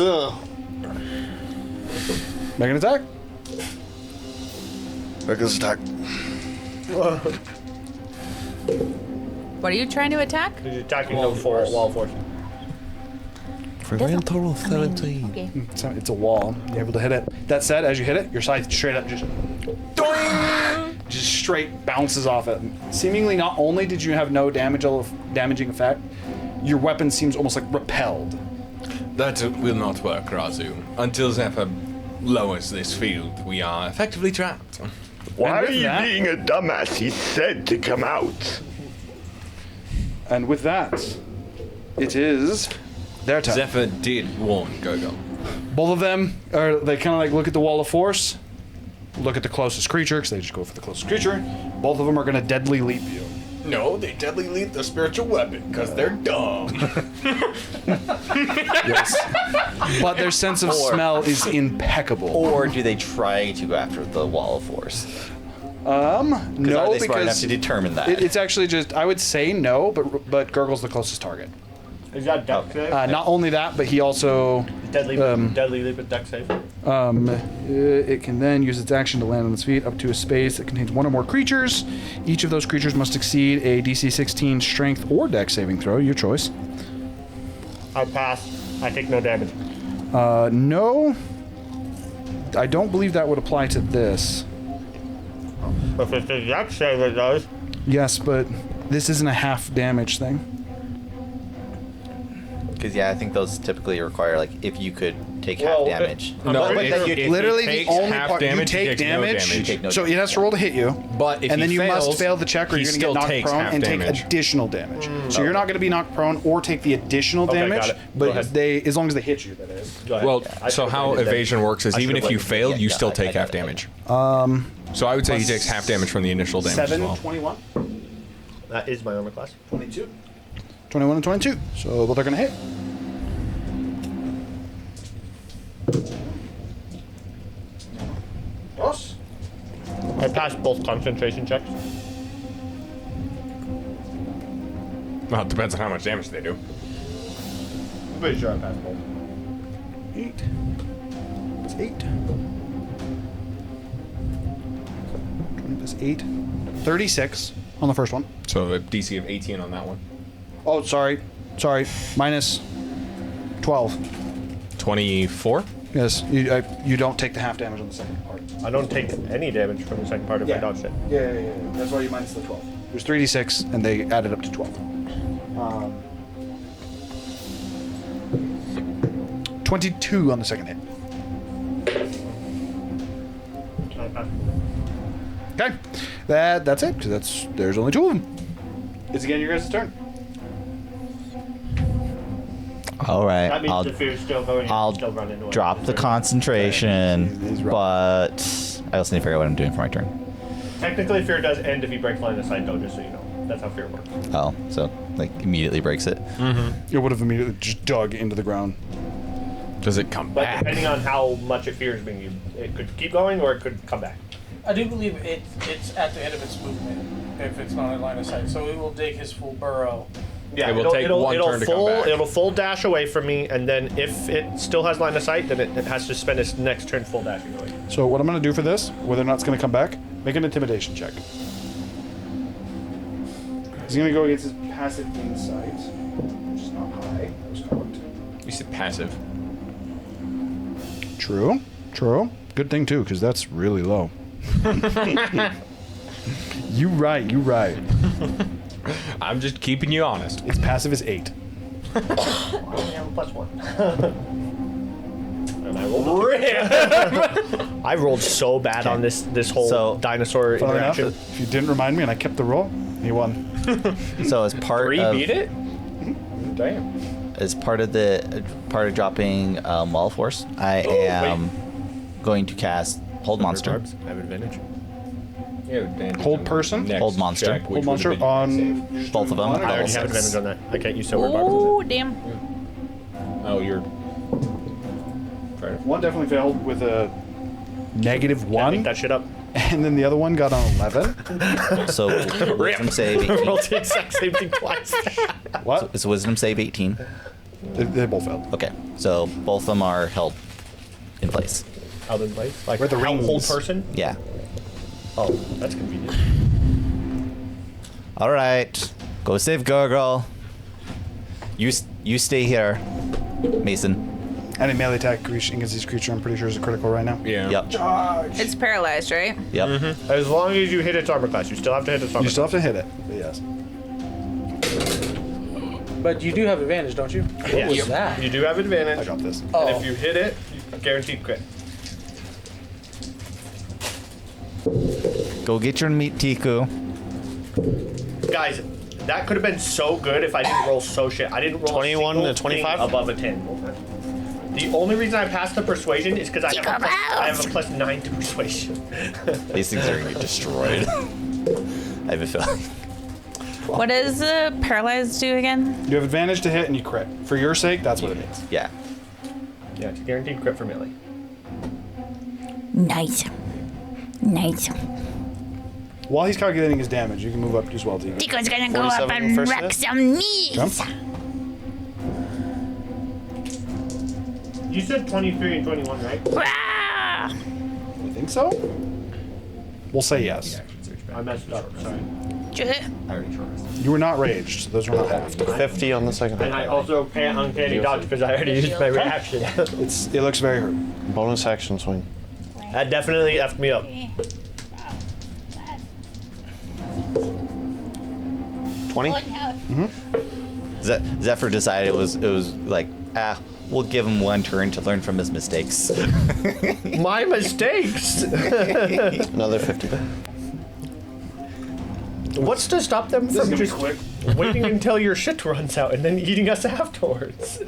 Make an attack. Reckless attack. What are you trying to attack? He's attacking the wall force. For a grand total of 17. Okay. It's a wall. You're able to hit it. That said, as you hit it, your scythe straight up just straight bounces off it. Seemingly, not only did you have no damaging effect, your weapon seems almost like repelled. That will not work, Razu. Until Zephyr lowers this field, we are effectively trapped. Why And are with you that- being a dumbass? He said to come out. And with that, it is their turn. Zephyr did warn Gogol. Both of them are, they kind of like look at the wall of force, look at the closest creature, because they just go for the closest creature. Both of them are going to deadly leap you. No, they deadly lead the spiritual weapon, because they're dumb. Yes. But their sense of smell is impeccable. Or do they try to go after the wall of force? No, are they smart enough because to determine that? it's actually just, I would say no, but Gurgle's the closest target. Is that deck save? Not only that, but he also, Deadly leap with deck save. it can then use its action to land on its feet up to a space that contains one or more creatures. Each of those creatures must exceed a DC 16 strength or dex saving throw, your choice. I pass. I take no damage. No, I don't believe that would apply to this. If it's a deck save, it does. Yes, but this isn't a half damage thing. Because I think those typically require like if you could take Well, half damage. No, But if he literally the takes only half part damage, you he take takes no damage, You take no so damage. it has to roll to hit you. But if and then he you fails, must fail the check, or he you're going to still get knocked takes prone half and damage. take additional damage. So you're not going to be knocked prone or take the additional Okay, damage. got it. Go But ahead. they, as long as they hit you, that is. Go ahead. Well, I so should've how waited then. evasion works is I even should've if you waited. fail, Yeah, you yeah, still I take half got it. damage. So I would say he takes half damage from the initial damage as well. 21, That is my armor class. 22. 21 and 22. So both are going to hit. Ross? I passed both concentration checks. Well, it depends on how much damage they do. I'm pretty sure I passed both. 8. That's 8. 20 plus 8. 36 on the first one. So a DC of 18 on that one. Oh, sorry. Minus 12. 24? Yes, you don't take the half damage on the second part. I don't take any damage from the second part of my dodge hit. Yeah. That's why you minus the 12. There's 3d6, and they added up to 12. 22 on the second hit. I passed. Okay, that's it. Because there's only 2 of them. It's again your guys' turn. All right, That means the fear's still going in. I'll still running away. drop the concentration, He's but I also need to figure out what I'm doing for my turn. Technically, fear does end if he breaks line of sight, though, just so you know. That's how fear works. Oh, so like immediately breaks it. It would have immediately just dug into the ground. Does it come But back? depending on how much it fears being used, it could keep going or it could come back. I do believe it's at the end of its movement if it's not in line of sight. So it will dig his full burrow. Yeah, it will take one turn to come back. It'll full dash away from me, and then if it still has line of sight, then it has to spend its next turn full dashing away. So what I'm going to do for this, whether or not it's going to come back, make an intimidation check. He's going to go against his passive insight, which is not high. That was correct. You said passive. True. Good thing too, because that's really low. You right. I'm just keeping you honest. Its passive is 8. I only have a +1. And I rolled. I rolled so bad on this whole dinosaur Funnily enough, interaction. if you didn't remind me and I kept the roll, he won. So as part 3 of beat it. Damn. as part of dropping Wall of Force, I am going to cast Hold Monster. I have advantage. Hold person? Hold monster. Hold monster on both of them. I already have advantage on that. I can't use Silver Barbs. Oh, damn. Oh, you're. One definitely failed with a -1. Make that shit up. And then the other one got on 11. So wisdom save 18. Rolled the exact same thing twice. What? So it's wisdom save 18. They both failed. Okay, so both of them are held in place. Held in place? Like Where the hold rings. person? Yeah. Oh, that's convenient. All right, go save Gurgle. You stay here, Mason. Any melee attack against this creature, I'm pretty sure is a critical right now. Yeah. Yep. It's paralyzed, right? Yep. Mm-hmm. As long as you hit its armor class, you still have to hit its armor You still have to hit it. But yes. But you do have advantage, don't you? What was that? You do have advantage. I dropped this. Oh. And if you hit it, you guaranteed crit. Go get your meat, Tiku. Guys, that could have been so good if I didn't roll so shit. I didn't roll 21 a single to 25? thing above a 10. The only reason I passed the persuasion is because I have a +9 to persuasion. These things are gonna get destroyed. I have a feeling. What does paralyzed do again? You have advantage to hit and you crit. For your sake, that's what it means. Yeah. Yeah, it's a guaranteed crit for melee. Nice. While he's calculating his damage, you can move up as well, Tiku. Tico's gonna go up 47 and first wreck hit? some knees. Jump. You said 23 and 21, right? Rah! You think so? We'll say yes. I messed up, sorry. You were not raged, so those were not halved. 50 on the second And I hit. also can't uncanny dodge because I already used my reaction. It looks very hurt. Bonus action swing. That definitely effed me up. 20? Zephyr decided it was like, we'll give him one turn to learn from his mistakes. My mistakes! Another 50. What's to stop them from just waiting until your shit runs out and then eating us afterwards?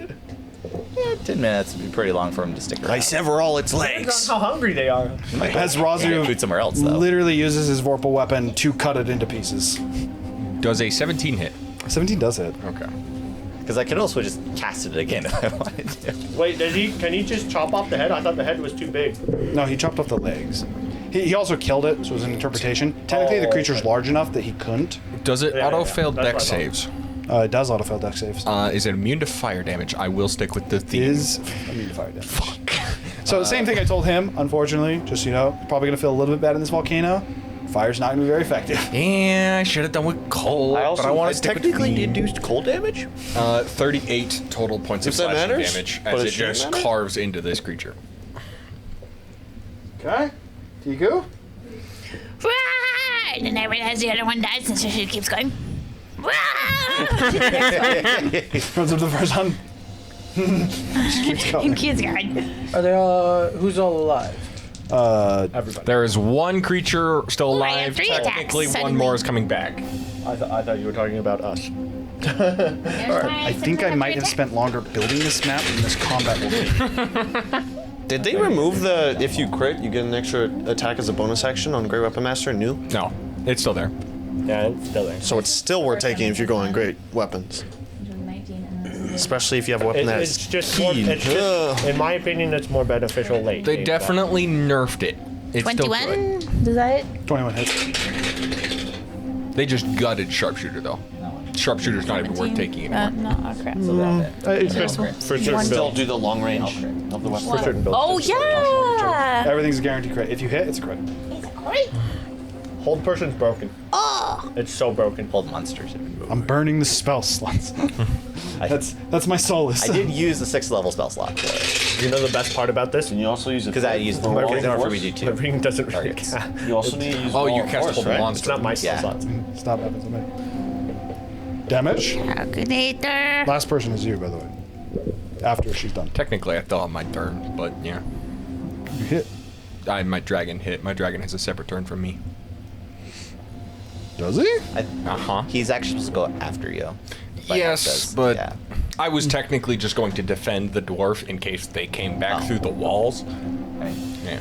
10 minutes would be pretty long for him to stick around. I sever all its Depends on how hungry they are. As Get Razu food somewhere else, though. literally uses his Vorpal weapon to cut it into pieces. Does a 17 hit? 17 does hit. Okay. Because I could also just cast it again if I wanted to. Wait, can he just chop off the head? I thought the head was too big. No, he chopped off the legs. He also killed it, so it was an interpretation. Technically, the creature's large enough that he couldn't. Does it Yeah, auto-fail that's deck what I saves? It does autofill deck saves. Is it immune to fire damage? I will stick with the theme. Is immune to fire damage. Fuck. So same thing I told him, unfortunately, just so you know, probably going to feel a little bit bad in this volcano. Fire's not going to be very effective. Yeah, I should have done with cold. I want to stick with technically theme. deduced cold damage? 38 total points of If that slashing matters, damage but as it it shouldn't just matter. carves into this creature. Okay. Tiku? Rah! And then I realize the other one dies and so she keeps going. Rah! Runs up to the first one. Just keeps going. Keeps going. Are they who's all alive? Everybody. There is one creature still Ooh, I have alive. 3 attacks, Technically, one suddenly. more is coming back. I thought you were talking about us. I think I might have spent longer building this map than this combat will be. Did they remove the if you crit, you get an extra attack as a bonus action on Great Weapon Master new? No, it's still there. Yeah, it's still there. So it's still worth taking if you're going Great Weapons. Especially if you have a weapon that's It's just, more, keen. it's just in my opinion, it's more beneficial late. They game, definitely nerfed it. It's still 21? good. Does that hit? 21 hits. They just gutted sharpshooter though. Sharpshooter's not even worth taking anymore. No, oh crap. It's There's good. one. For certain Still builds. do the long range of the weapon. For certain builds. Oh yeah! Everything's a guaranteed crit. If you hit, it's a crit. Hold person's broken. Oh! It's so broken. Hold monsters. I'm burning the spell slots. that's my solace. I did use the 6th level spell slot for it. You know the best part about this? And you also use it Because I used the My wall ring, for we do my 2. ring doesn't really targets. count. You also need to use Oh, you Wall of cast Force, hold right? monster. It's not my spell Yeah. slots. Stop having somebody. Damage. Calculator. Last person is you, by the way. After she's done. Technically, I thought on my turn, but yeah. You hit. My dragon hit. My dragon has a separate turn from me. Does he? Uh-huh. He's actually supposed to go after you. Like it Yes, says. but Yeah. I was technically just going to defend the dwarf in case they came back through the walls. Right. Yeah.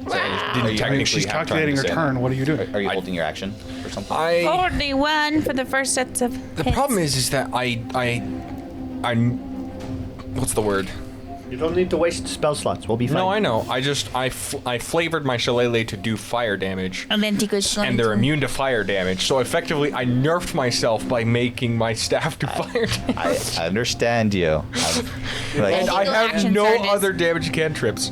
So I just didn't technically She's have time calculating to her say turn. that. What are you doing? Are you holding your action or something? 41 for the first sets of The hits. problem is that what's the word? You don't need to waste spell slots. We'll be fine. No, I know. I flavored my shillelagh to do fire damage, And then Tiku's going and they're to- immune to fire damage. So effectively, I nerfed myself by making my staff do fire damage. I understand you. Like, And I have Action no surges. other damage cantrips.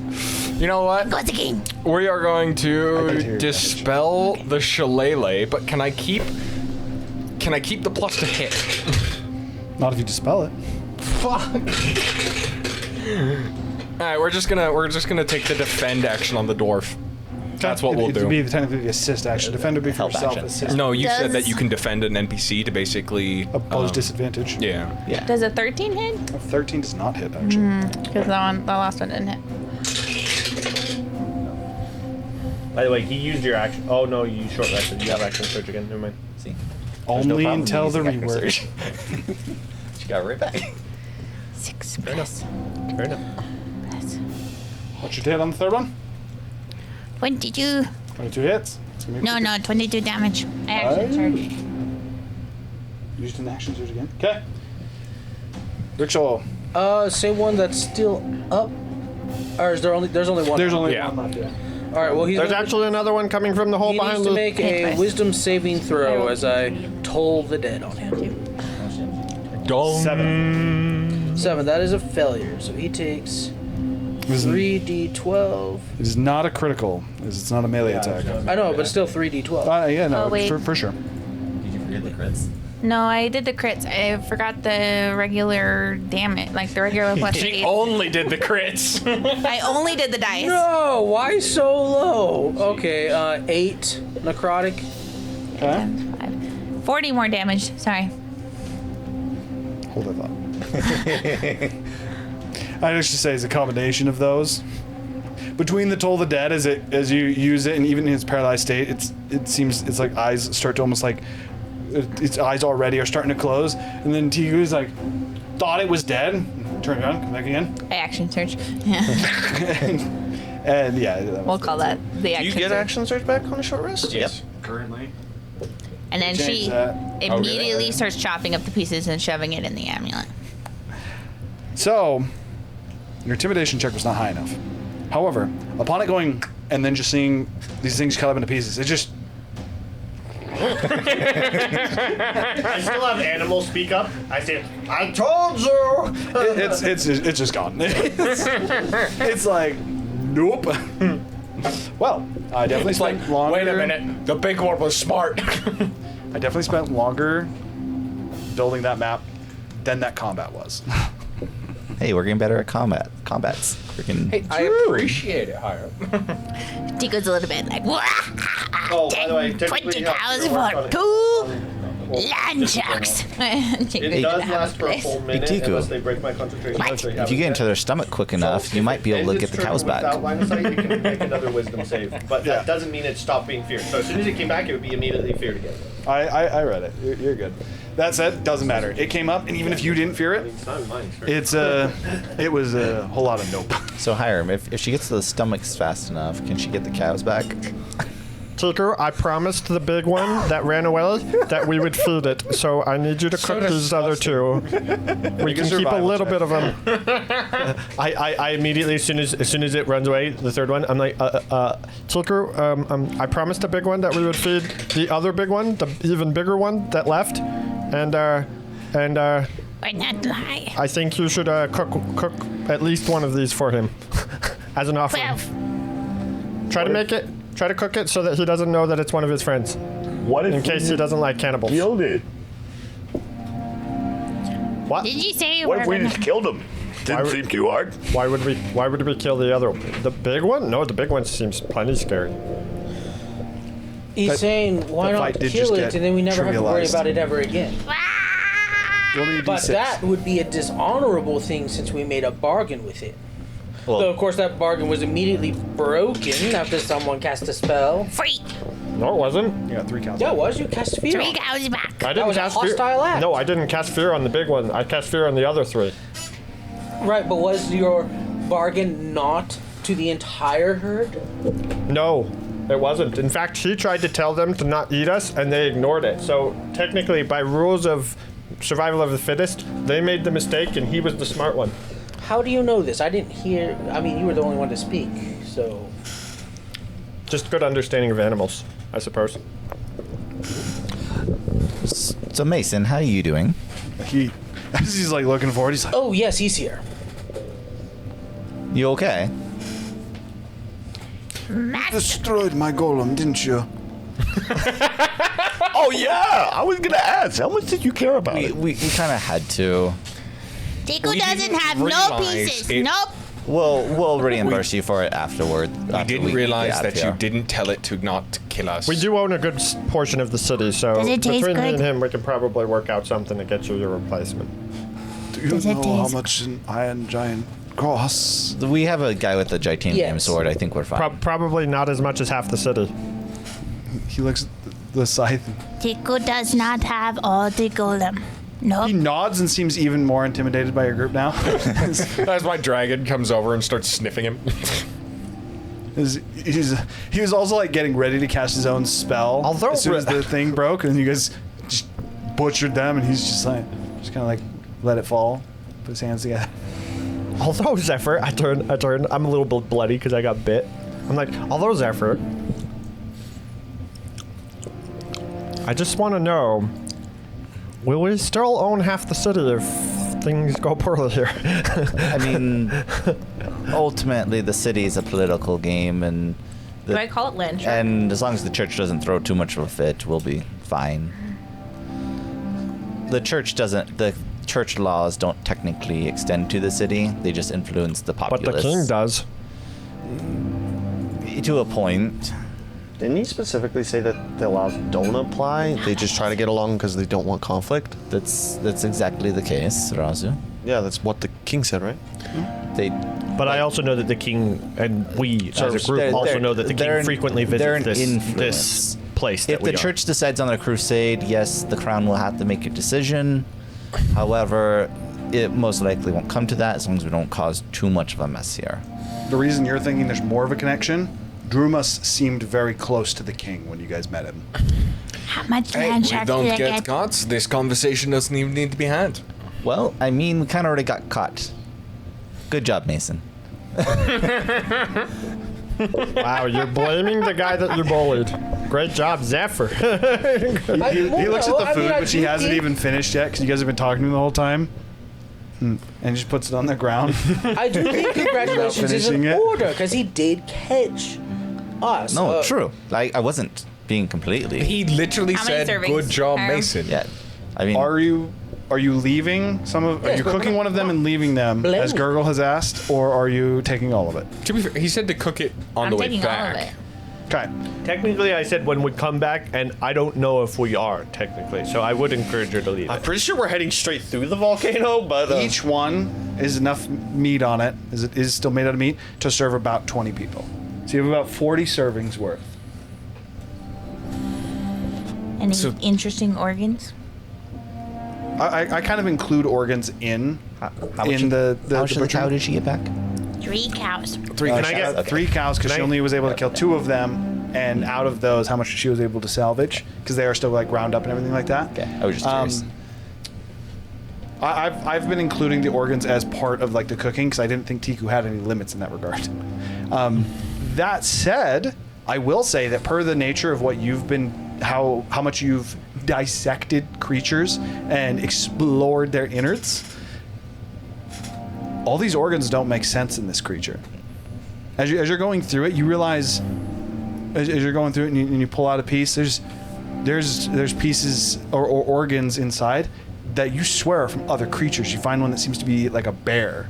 You know what? What's the game? We are going I did hear to your dispel the shillelagh, but can I keep the plus to hit? Not if you dispel it. Fuck. All right, we're just gonna take the defend action on the dwarf. That's what we'll It'd do. be technically the assist action. Defend would be for Help yourself. action. Assist. No, you said that Does- you can defend an NPC to basically Oppose disadvantage. Yeah. yeah. Does a 13 hit? 13 does not hit, actually. Because the last one didn't hit. By the way, he used your action. Oh no, you short rested. You have action surge again. Never mind. See? There's no Only problem until the using action rework. surge. She got it right back. 6 Fair enough. Fair enough. What's your hit on the third one? 22. 22 hits. It's gonna be No, no, 22 damage. Action surge. Used an action surge again. Okay. Ritual. Same one that's still up. Or is there only? There's only one. There's only Yeah. one left. Yeah. All right. Well, he's. There's gonna- actually another one coming from the hole He behind needs to the. make a wisdom saving throw as I toll the dead on him. 7. That is a failure. So he takes 3d12. It is not a critical. It's not a melee attack. I know, but still 3d12. Yeah, no, Oh, wait. for sure. Did you forget the crits? No, I did the crits. I forgot the regular damage, like the regular plus She 8. only did the crits. I only did the dice. No, why so low? Okay, 8 necrotic. 10, 5. 40 more damage. Sorry. Hold that thought. I'd actually say it's a combination of those. Between the Toll the Dead, as you use it, and even in its paralyzed state, it seems it's like eyes start to almost like its eyes already are starting to close, and then Tigu's like thought it was dead, turn around, come back again, I action surge. Yeah. and yeah, that We'll was- call that the Do action you get surge. action surge back on a short rest? Yes. currently. And then Change she that. immediately starts chopping up the pieces and shoving it in the amulet. So, your intimidation check was not high enough. However, upon it going and then just seeing these things cut up into pieces, it just I still have animals speak up. I say, I told you. it's just gone. It's like, nope. Well, I definitely It's like, spent longer. wait a minute, the big one was smart. I definitely spent longer building that map than that combat was. Hey, we're getting better at combats. Freaking. Hey, I appreciate it, Hiram. Tiko's a little bit like, "Wah!" Oh, by the way, 20 cows for 2 nunchucks. It does last for a full minute Tiku. unless they break my concentration. What? So you If have you it get into set. their stomach quick enough, you might be able to Ends get its the turn cows back. Without line of sight, you can make another wisdom save, but that doesn't mean it stopped being feared. So as soon as it came back, it would be immediately feared again. I read it. You're good. That said, doesn't matter. It came up, and even if you didn't fear I mean, it, it's not in mine. it was a whole lot of nope. So Hiram, if she gets to the stomachs fast enough, can she get the cows back? Tiku, I promised the big one that ran away that we would feed it. So I need you to cook these other two. We can keep a little bit of them. I immediately, as soon as it runs away, the third one, I'm like, Tiku, I promised the big one that we would feed the other big one, the even bigger one that left, and Why not lie? I think you should cook at least one of these for him as an offering. 12. Try to cook it so that he doesn't know that it's one of his friends. What if In case he doesn't like cannibals. killed it? What? Did you say you What were if we gonna... just killed him? Didn't seem too hard. Why would we kill the other one? The big one? No, the big one seems plenty scary. He's saying, why the not fight did kill just it get and then we never have to worry trivialized. about it ever again? You want me to do But 6? that would be a dishonorable thing since we made a bargain with it. Well- Though, of course, that bargain was immediately broken after someone cast a spell. Free. No, it wasn't. You got 3 counts. Yeah, it was. You cast fear. 3 cows back. I didn't was a cast hostile fear. act. No, I didn't cast fear on the big one. I cast fear on the other 3. Right, but was your bargain not to the entire herd? No, it wasn't. In fact, he tried to tell them to not eat us, and they ignored it. So technically, by rules of survival of the fittest, they made the mistake, and he was the smart one. How do you know this? I didn't hear. I mean, you were the only one to speak, so. Just good understanding of animals, I suppose. So Mason, how are you doing? He, as he's like looking forward, he's like, Oh, yes, he's here. You okay? Destroyed my golem, didn't you? Oh yeah, I was gonna ask. How much did you care about it? We kind of had to. Tiku We doesn't didn't have no realize pieces. it- Nope. We'll reimburse you for it afterward. I didn't realize that you didn't tell it to not kill us. We do own a good portion of the city, so Does it taste between me good? and him, we can probably work out something to get you your replacement. Do you Does it know how taste- much an iron giant costs? We have a guy with a titanium Yes. sword. I think we're fine. Probably not as much as half the city. he looks at the scythe. Tiku does not have all the golem. He Nope. nods and seems even more intimidated by your group now. As my dragon comes over and starts sniffing him. He was also like getting ready to cast his own spell Although as soon as the thing broke, and you guys just butchered them, and he's just kind of like let it fall, put his hands together. Although Zephyr, I turn. I'm a little bit bloody because I got bit. I'm like, although Zephyr, I just want to know, will we still own half the city if things go poorly here? I mean, ultimately, the city is a political game, and Do I call it land? Sure. and as long as the church doesn't throw too much of a fit, we'll be fine. The church laws don't technically extend to the city; they just influence the But populace. the king does. To a point. Didn't he specifically say that the laws don't apply? They just try to get along because they don't want conflict? That's exactly the case, Razu. Yeah, that's what the king said, right? They But I also know that the king and we as a group they're- also they're- know that the they're king an- frequently they're visits an this influence. place that If we the are. church decides on a crusade, yes, the crown will have to make a decision. However, it most likely won't come to that as long as we don't cause too much of a mess here. The reason you're thinking there's more of a connection, Drumas seemed very close to the king when you guys met him. How much Hey, land we shark don't did I get get? caught. This conversation doesn't even need to be had. Well, I mean, we kind of already got caught. Good job, Mason. Wow, you're blaming the guy that you bullied. Great job, Zephyr. He looks at the I mean, food, I which he do hasn't think- even finished yet because you guys have been talking to him the whole time. And just puts it on the ground. I do think congratulations is in finishing it. order because he did catch us. No, true. I wasn't being completely. He literally How many said, servings, "Good job, Hiram? Mason." Yeah. I mean, Are you leaving some of? Are Yes, you but cooking one of them and leaving them, Blame as me. Gurgle has asked, or are you taking all of it? To be fair, he said to cook it on I'm the way taking all of back. it. Okay. Technically, I said when we come back, and I don't know if we are, technically, so I would encourage you to leave I'm it. pretty sure we're heading straight through the volcano, but Each one is enough meat on it. It is still made out of meat to serve about 20 people. So you have about 40 servings worth. Any So- interesting organs? I kind of include organs in how much in the how much of the cow butcher- did she get back? 3 cows. Three. Can I get- three cows? Because can she I- only was able to kill 2 of them. and out of those, how much she was able to salvage, because they are still like ground up and everything like that. Okay, I was just curious. I've been including the organs as part of like the cooking because I didn't think Tiku had any limits in that regard. That said, I will say that per the nature of what you've been, how much you've dissected creatures and explored their innards, all these organs don't make sense in this creature. As you're going through it, you realize, as you're going through it and you pull out a piece, there's pieces or organs inside that you swear are from other creatures. You find one that seems to be like a bear.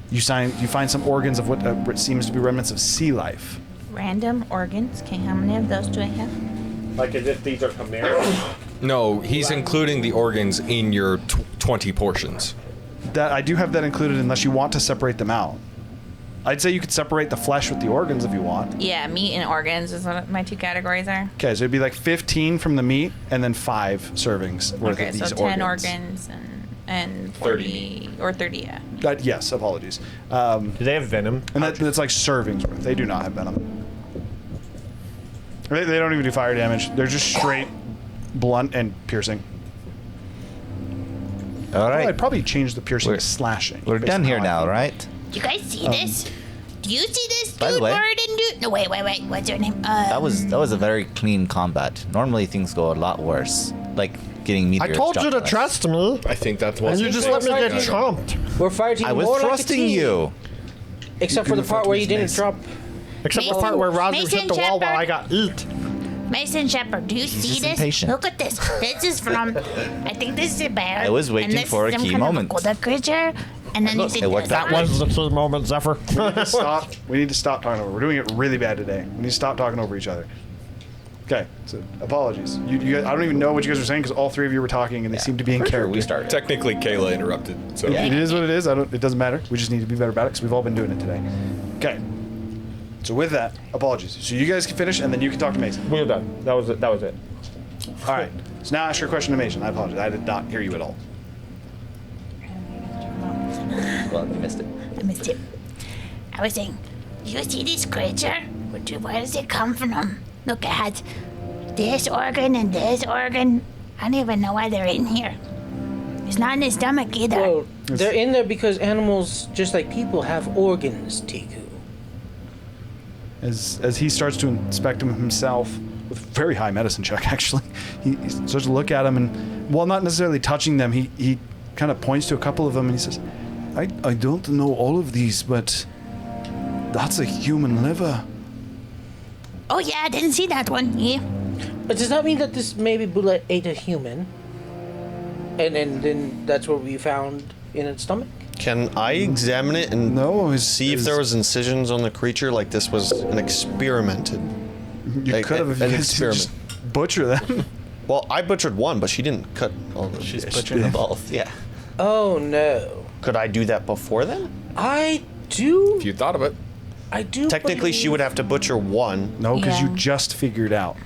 You find some organs of what seems to be remnants of sea life. Random organs. Okay, how many of those do I have? Like as if these are chimeras? No, he's including the organs in your 20 portions. That I do have that included unless you want to separate them out. I'd say you could separate the flesh with the organs if you want. Yeah, meat and organs is what my 2 categories are. Okay, so it'd be like 15 from the meat and then 5 servings worth of these so 10 organs and 40 or 30, yeah. Yes, apologies. Do they have venom? And that's like servings worth. They do not have venom. They don't even do fire damage. They're just straight blunt and piercing. All right. I'd probably change the piercing to slashing. We're done here now, right? Do you guys see this? Do you see this, By the dude? way- Dude? No, wait. What's your name? That was a very clean combat. Normally things go a lot worse, like getting meteors. I told you to dropped on us. trust me, I think that's what and you just let me get chomped. We're fighting I was more trusting like a team. you. Except for the part where you didn't drop. Except the part where Roger Mason hit the wall while Shepherd. I got eat. Mason Shepherd, do you see just this? impatient. Look at this. This is from. I think this is a bear. I was waiting and this for is a some key kind of moment. Golden creature, and then Look, you see it worked this out. one. That was the key moment, Zephyr. Stop. We need to stop talking over. We're doing it really bad today. We need to stop talking over each other. Okay, so apologies. You guys, I don't even know what you guys were saying because all 3 of you were talking and they seem to be in character. We started. Technically, Kayla interrupted. So It is what it is. It doesn't matter. We just need to be better about it because we've all been doing it today. Okay. So with that, apologies. So you guys can finish and then you can talk to Mason. We're done. That was it. All right. So now ask your question to Mason. I apologize. I did not hear you at all. Well, you missed it. I missed it. I was saying, do you see this creature? Where does it come from? Look, it has this organ and this organ. I don't even know why they're in here. It's not in his stomach either. Well, they're in there because animals, just like people, have organs, Tiku. As he starts to inspect him himself with a very high medicine check, actually, he starts to look at him and, while not necessarily touching them, he kind of points to a couple of them and he says, I don't know all of these, but that's a human liver. Oh yeah, I didn't see that one. Yeah. But does that mean that this maybe bullet ate a human? And then that's what we found in its stomach? Can I examine it and see if there was incisions on the creature, like this was an experimented? You like, could have if an you experiment. just butcher them. Well, I butchered one, but she didn't cut all of them. She's butchering them both. Yeah. Oh no. Could I do that before then? I do. if you thought of it. I do. Technically, she would have to butcher one. No, because you Yeah. just figured out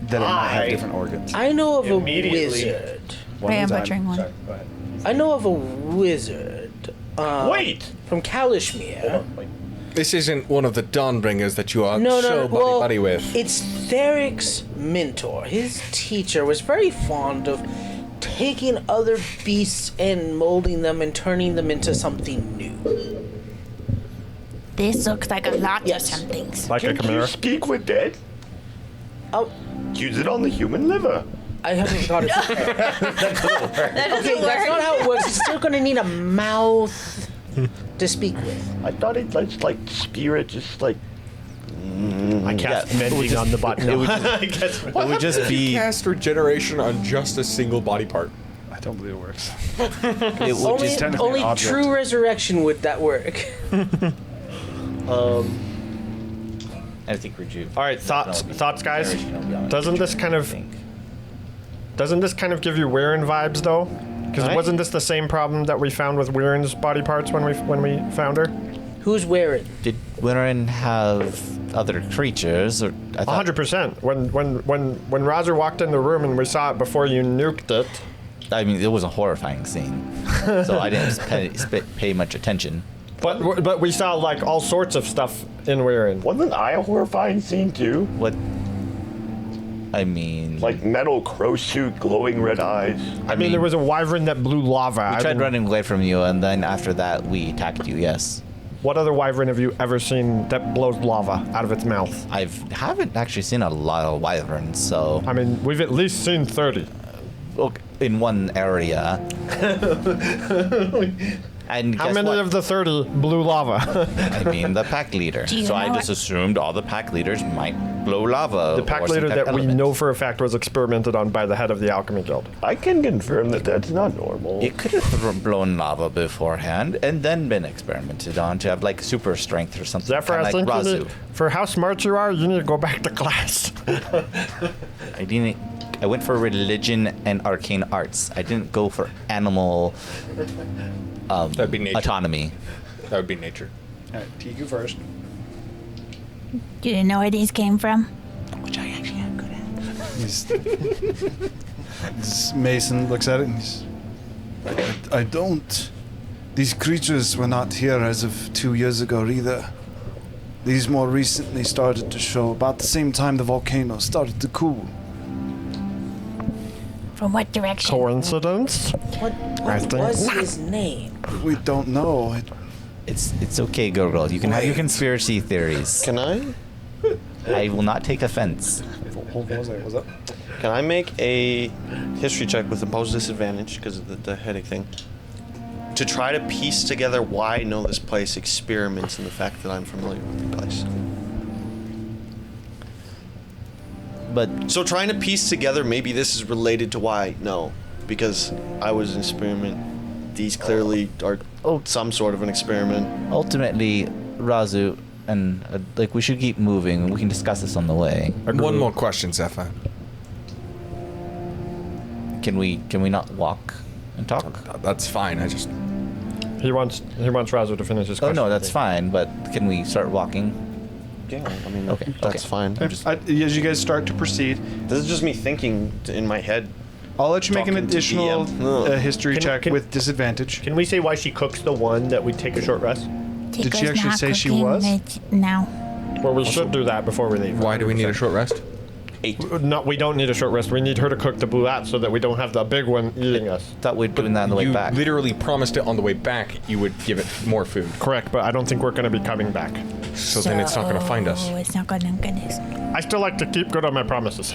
that it might have different organs. I know of a Immediately. wizard. One I at a am time. butchering one. Sorry, go ahead. I know of a wizard. Wait! From Kalishmir. This isn't one of the Dawnbringers that you are No, so well, buddy with. it's Theric's mentor. His teacher was very fond of taking other beasts and molding them and turning them into something new. This looks like a lot Yes. of some things. Like a Can you chimera. speak with dead? Oh, Use it on the human liver. I haven't got it. That doesn't Okay, that's work. not how it works. It's still gonna need a mouth to speak with. I thought it like spirit, just like. I cast Yeah, it would mending just- on the button. it No. would It would just be. Cast regeneration on just a single body part. I don't believe it works. It would Only, just. technically only an object. true resurrection would that work. I think rejuve. All right, thoughts, guys. Doesn't this kind of give you Weirin vibes though? Because wasn't this the same problem that we found with Weirin's body parts when we found her? Who's wearing? Did Winterin have other creatures? Or I thought 100%. When Roger walked in the room and we saw it before you nuked it. I mean, it was a horrifying scene, so I didn't pay much attention. But we saw like all sorts of stuff in Weirin. Wasn't I a horrifying scene too? What? I mean, Like metal crow suit, glowing red eyes. I mean, there was a wyvern that blew lava. we tried running away from you, and then after that, we attacked you. Yes. What other wyvern have you ever seen that blows lava out of its mouth? Haven't actually seen a lot of wyverns, so I mean, we've at least seen 30. in one area. And How guess many what? of the 30 blew lava? I mean, the pack leader. Do you So I know just what- assumed all the pack leaders might blow lava. The pack or some leader type of that we element. know for a fact was experimented on by the head of the Alchemy Guild. I can confirm that that's not normal. It could have blown lava beforehand and then been experimented on to have like super strength or something. Zephyr, I kinda think like you Razu. need, for how smart you are, you need to go back to class. I went for religion and arcane arts. I didn't go for animal That'd be nature. autonomy. That would be nature. All right, Tiku first. Do you know where these came from? Which I actually am good at. This Mason looks at it and he's. I don't. These creatures were not here as of 2 years ago either. These more recently started to show about the same time the volcano started to cool. From what direction? Coincidence? What think- was his name? We don't know. It's okay, Gurgle. You can have your conspiracy theories. Can I? I will not take offense. Hold on, what's up? Can I make a history check with imposed disadvantage because of the headache thing? To try to piece together why I know this place experiments and the fact that I'm familiar with the place. But So trying to piece together maybe this is related to why I know. Because I was an experiment. These clearly are some sort of an experiment. ultimately, Razu, and like we should keep moving. We can discuss this on the way. One more question, Zephyr. Can we not walk and talk? That's fine. I just He wants Razu to finish his Oh question. no, that's fine. But can we start walking? Yeah, I mean, Okay, that's okay. fine. I'm just, As you guys start to proceed, this is just me thinking in my head. I'll let you make an Talking to additional DM. history Can- check can- with disadvantage. Can we say why she cooks the one that we take a short rest? Did she Tico's actually not say she cooking was? it now. Well, we should do that before we leave. why do we need a short rest? 8. No, we don't need a short rest. We need her to cook the boulat so that we don't have the big one eating us. Thought we'd doing that on the way You back. literally promised it on the way back you would give it more food. Correct, but I don't think we're going to be coming back. So then it's not going to find us. Oh, it's not gonna get us. I still like to keep good on my promises.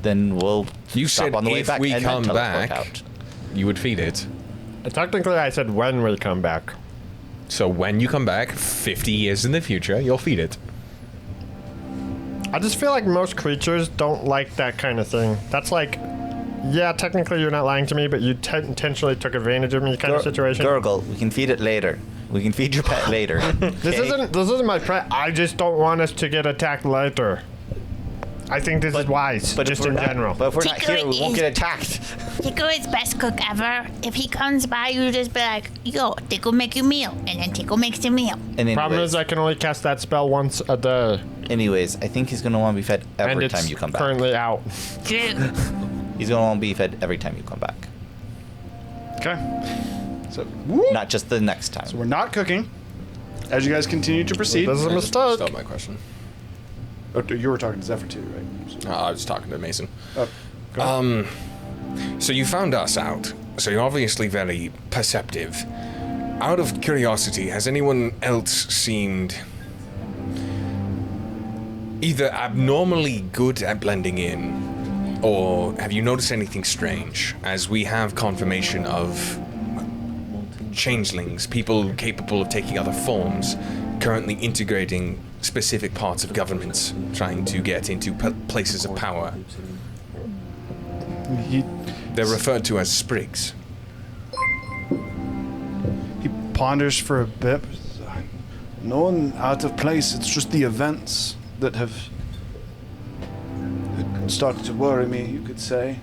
Then we'll You stop said on the way if back we and then come teleport back, out. you would feed it. Technically, I said when we come back. So when you come back, 50 years in the future, you'll feed it. I just feel like most creatures don't like that kind of thing. That's like, yeah, technically you're not lying to me, but you intentionally took advantage of me kind of situation. Gurgle, we can feed it later. We can feed your pet later. This isn't my pet. I just don't want us to get attacked later. I think this is wise, But just if we're in not, general. But if we're not Tico here, we won't is- get attacked. Tico is best cook ever. If he comes by, you just be like, yo, Tico make you meal. And then Tico makes the meal. And Problem anyways, is, I can only cast that spell once a day, I think he's gonna want to be fed and every it's time you come back. currently out. True. He's gonna want to be fed every time you come back, Okay. So, not just the next time. so we're not cooking. As you guys continue to proceed, This is a mistake. Stop my question. oh, you were talking to Zephyr too, right? I was talking to Mason. Oh, go ahead. So you found us out. So you're obviously very perceptive. Out of curiosity, has anyone else seemed either abnormally good at blending in, or have you noticed anything strange? As we have confirmation of changelings, people capable of taking other forms, currently integrating specific parts of governments, trying to get into places of power. He They're referred to as sprigs. ponders for a bit. No one out of place. It's just the events that have started to worry me, you could say.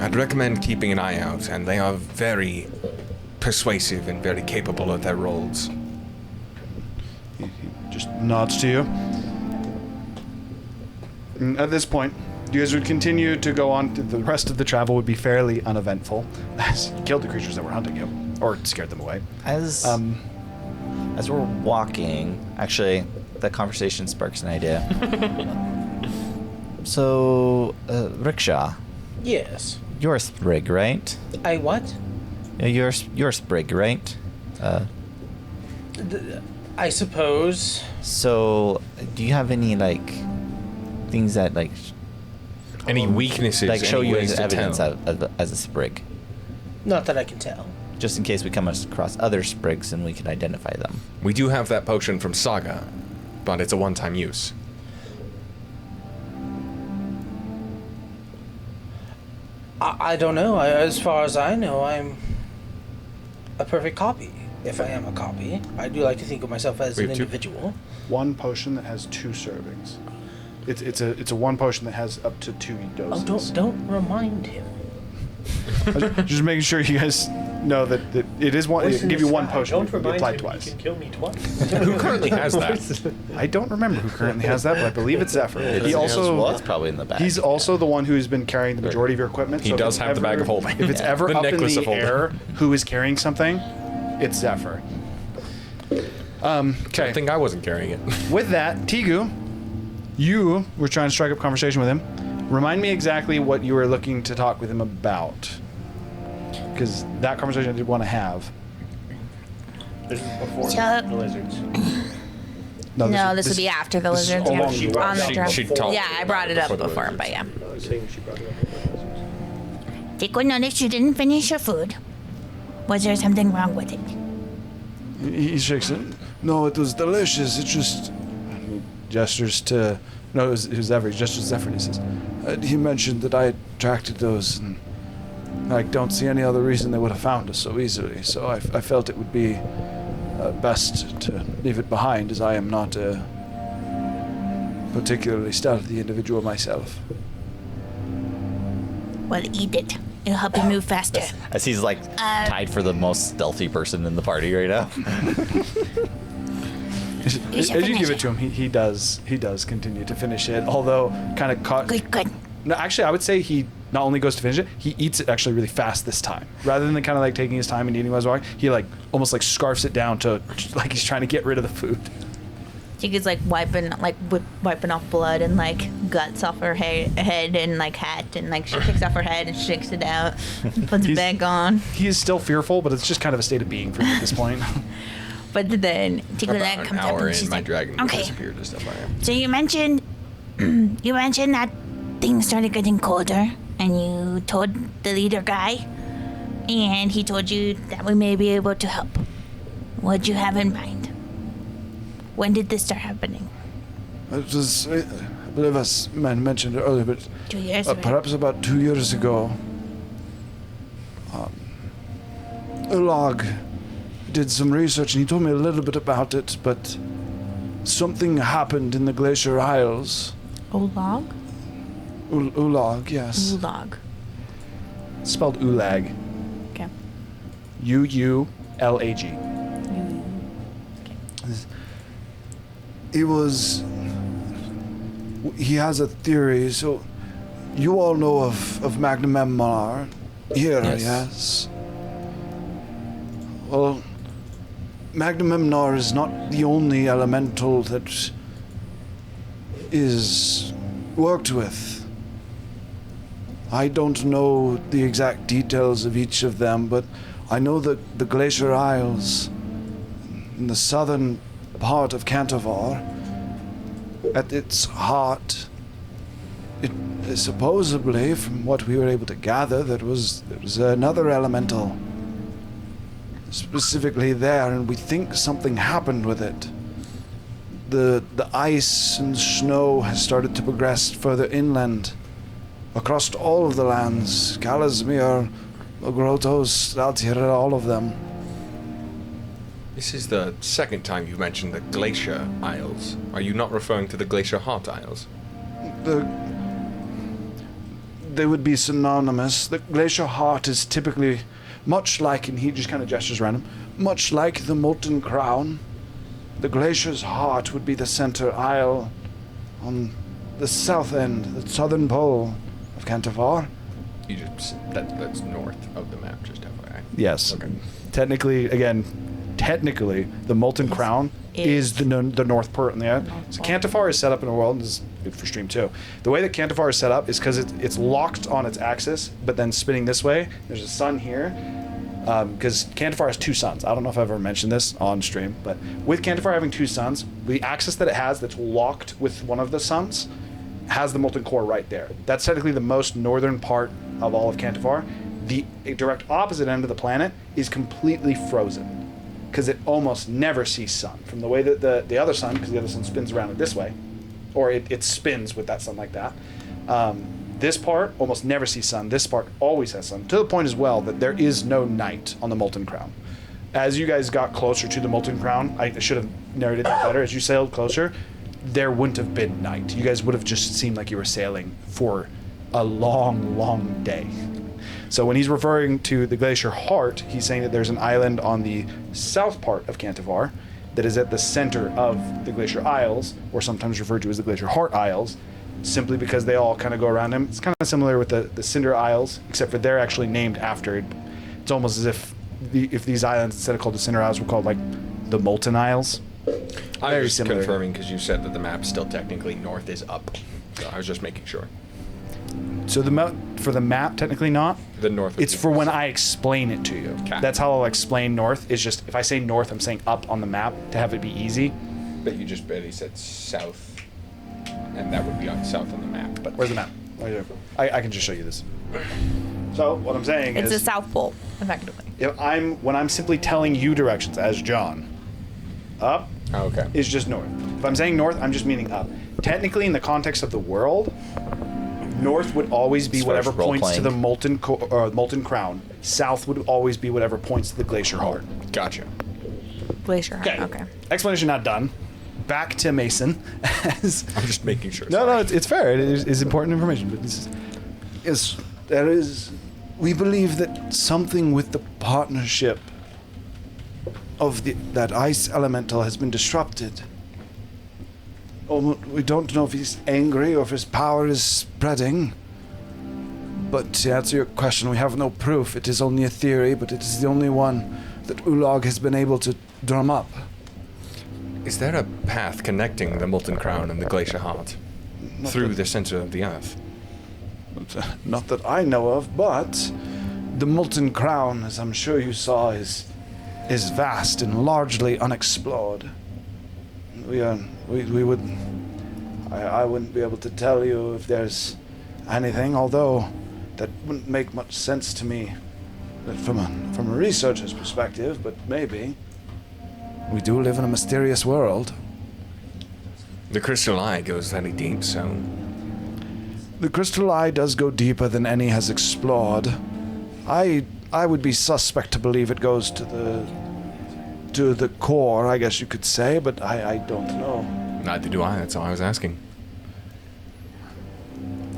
I'd recommend keeping an eye out, and they are very persuasive and very capable of their roles. He just nods to you. And at this point, you guys would continue to go on. The rest of the travel would be fairly uneventful, as you killed the creatures that were hunting you, or scared them away. As we're walking, actually, that conversation sparks an idea. So, Rickshaw, Yes. you're a sprig, right? I what? You're a sprig, right? I suppose. So, do you have any like things that like Any weaknesses? like show any you ways as to evidence tell? as a sprig, Not that I can tell. just in case we come across other sprigs and we can identify them? We do have that potion from Saga, but it's a one-time use. I don't know. As far as I know, I'm a perfect copy. If I am a copy, I do like to think of myself as We an have two? individual. One potion that has 2 servings. It's a one potion that has up to 2 Oh, doses. don't remind him. Just making sure you guys know that it is one. It can give you one potion. It can be applied twice. kill me twice. Who currently has that? I don't remember who currently has that, but I believe it's Zephyr. It's- He also it's probably in the back. he's also the one who's been carrying the majority of your equipment. He so if does it's have the bag of holding. If it's ever The up in necklace the of holding. air, who is carrying something? It's Zephyr. I Okay. think I wasn't carrying it. With that, Tigu, you were trying to strike up conversation with him. Remind me exactly what you were looking to talk with him about, because that conversation I did want to have. This is before So- the lizards. No, this would be after the this is lizards. along Yeah. the way. On the She- trip. she talked Yeah, I brought it up before the before, lizards. but yeah. I was saying she brought it up before the lizards. Tico noticed you didn't finish your food. Was there something wrong with it? He shakes it. No, it was delicious. It just. He gestures to. No, it was Zephyr. He gestures to Zephyr and he says, he mentioned that I attracted those, and I don't see any other reason they would have found us so easily. So I felt it would be best to leave it behind, as I am not a particularly stealthy individual myself. Well, eat it. It'll help you move faster. As he's like tied for the most stealthy person in the party right now. You should As you finish give it to him, he does continue to finish it, although kind of caught. Good. No, actually, I would say he not only goes to finish it, he eats it actually really fast this time. Rather than kind of like taking his time and eating while he's walking, he like almost like scarfs it down to like he's trying to get rid of the food. Tico's like wiping off blood and like guts off her head and like hat, and like she picks off her head and shakes it out, puts it back on. He is still fearful, but it's just kind of a state of being for him at this point. But then Tico About then an comes up hour and in, she's my like, dragon okay. disappeared and stuff like that. So you mentioned that things started getting colder, and you told the leader guy, and he told you that we may be able to help. What'd you have in mind? When did this start happening? It was, I believe I mentioned it earlier, but 2 years ago. perhaps about 2 years ago, Ulag did some research and he told me a little bit about it, but something happened in the Glacier Isles. Olag? Ulag, yes. Olag. It's spelled Ulag. Okay. Uulag. He has a theory, so you all know of Magnamemnar here, yes? Well, Magnamemnar is not the only elemental that is worked with. I don't know the exact details of each of them, but I know that the Glacier Isles in the southern part of Cantavar, at its heart, it supposedly, from what we were able to gather, there was another elemental specifically there, and we think something happened with it. The ice and snow has started to progress further inland across all of the lands. Kalasmir, Grotos, Altir, all of them. This is the second time you've mentioned the Glacier Isles. Are you not referring to the Glacier Heart Isles? They would be synonymous. The Glacier Heart is typically much like, and he just kind of gestures around him, much like the Molten Crown. The Glacier's heart would be the center isle on the south end, the southern pole of Cantavar. You just that's north of the map, just FYI. Yes. Okay. Technically, the Molten Crown is the north part in the end. So Cantifar is set up in a world, as good for stream too. The way that Cantifar is set up is because it's locked on its axis, but then spinning this way. There's a sun here. Because Cantifar has 2 suns. I don't know if I've ever mentioned this on stream, but with Cantifar having 2 suns, the axis that it has that's locked with one of the suns has the molten core right there. That's technically the most northern part of all of Cantifar. The direct opposite end of the planet is completely frozen because it almost never sees sun. From the way that the other sun, because the other sun spins around it this way, or it spins with that sun like that. This part almost never sees sun. This part always has sun. To the point as well that there is no night on the Molten Crown. As you guys got closer to the Molten Crown, I should have narrated that better. As you sailed closer, there wouldn't have been night. You guys would have just seemed like you were sailing for a long, long day. So when he's referring to the Glacier Heart, he's saying that there's an island on the south part of Cantifar that is at the center of the Glacier Isles, or sometimes referred to as the Glacier Heart Isles, simply because they all kind of go around him. It's kind of similar with the Cinder Isles, except for they're actually named after it. It's almost as if these islands, instead of called the Cinder Isles, were called like the Molten Isles. I'm just confirming because you said that the map still technically north is up. So I was just making sure. So for the map, technically not. The north. It's for when I explain it to you. Okay. That's how I'll explain north. Is just if I say north, I'm saying up on the map to have it be easy. But you just barely said south. And that would be on south on the map. But where's the map? Right here. I can just show you this. So what I'm saying It's is the South Pole, effectively. when I'm simply telling you directions as John, up is just north. If I'm saying north, I'm just meaning up. Technically, in the context of the world, north would always be whatever points to the molten crown. South would always be whatever points to the Glacier Heart. Gotcha. Glacier Heart. Okay. Explanation not done. Back to Mason. I'm just making sure. No, it's fair. It is important information. But we believe that something with the partnership of that ice elemental has been disrupted. We don't know if he's angry or if his power is spreading. But to answer your question, we have no proof. It is only a theory, but it is the only one that Ulag has been able to drum up. Is there a path connecting the Molten Crown and the Glacier Heart through the center of the earth? Not that I know of, but the Molten Crown, as I'm sure you saw, is vast and largely unexplored. I wouldn't be able to tell you if there's anything, although that wouldn't make much sense to me from a researcher's perspective, but maybe. We do live in a mysterious world. The Crystal Eye goes very deep, so... The Crystal Eye does go deeper than any has explored. I would be suspect to believe it goes to the core, I guess you could say, but I don't know. Neither do I, that's all I was asking.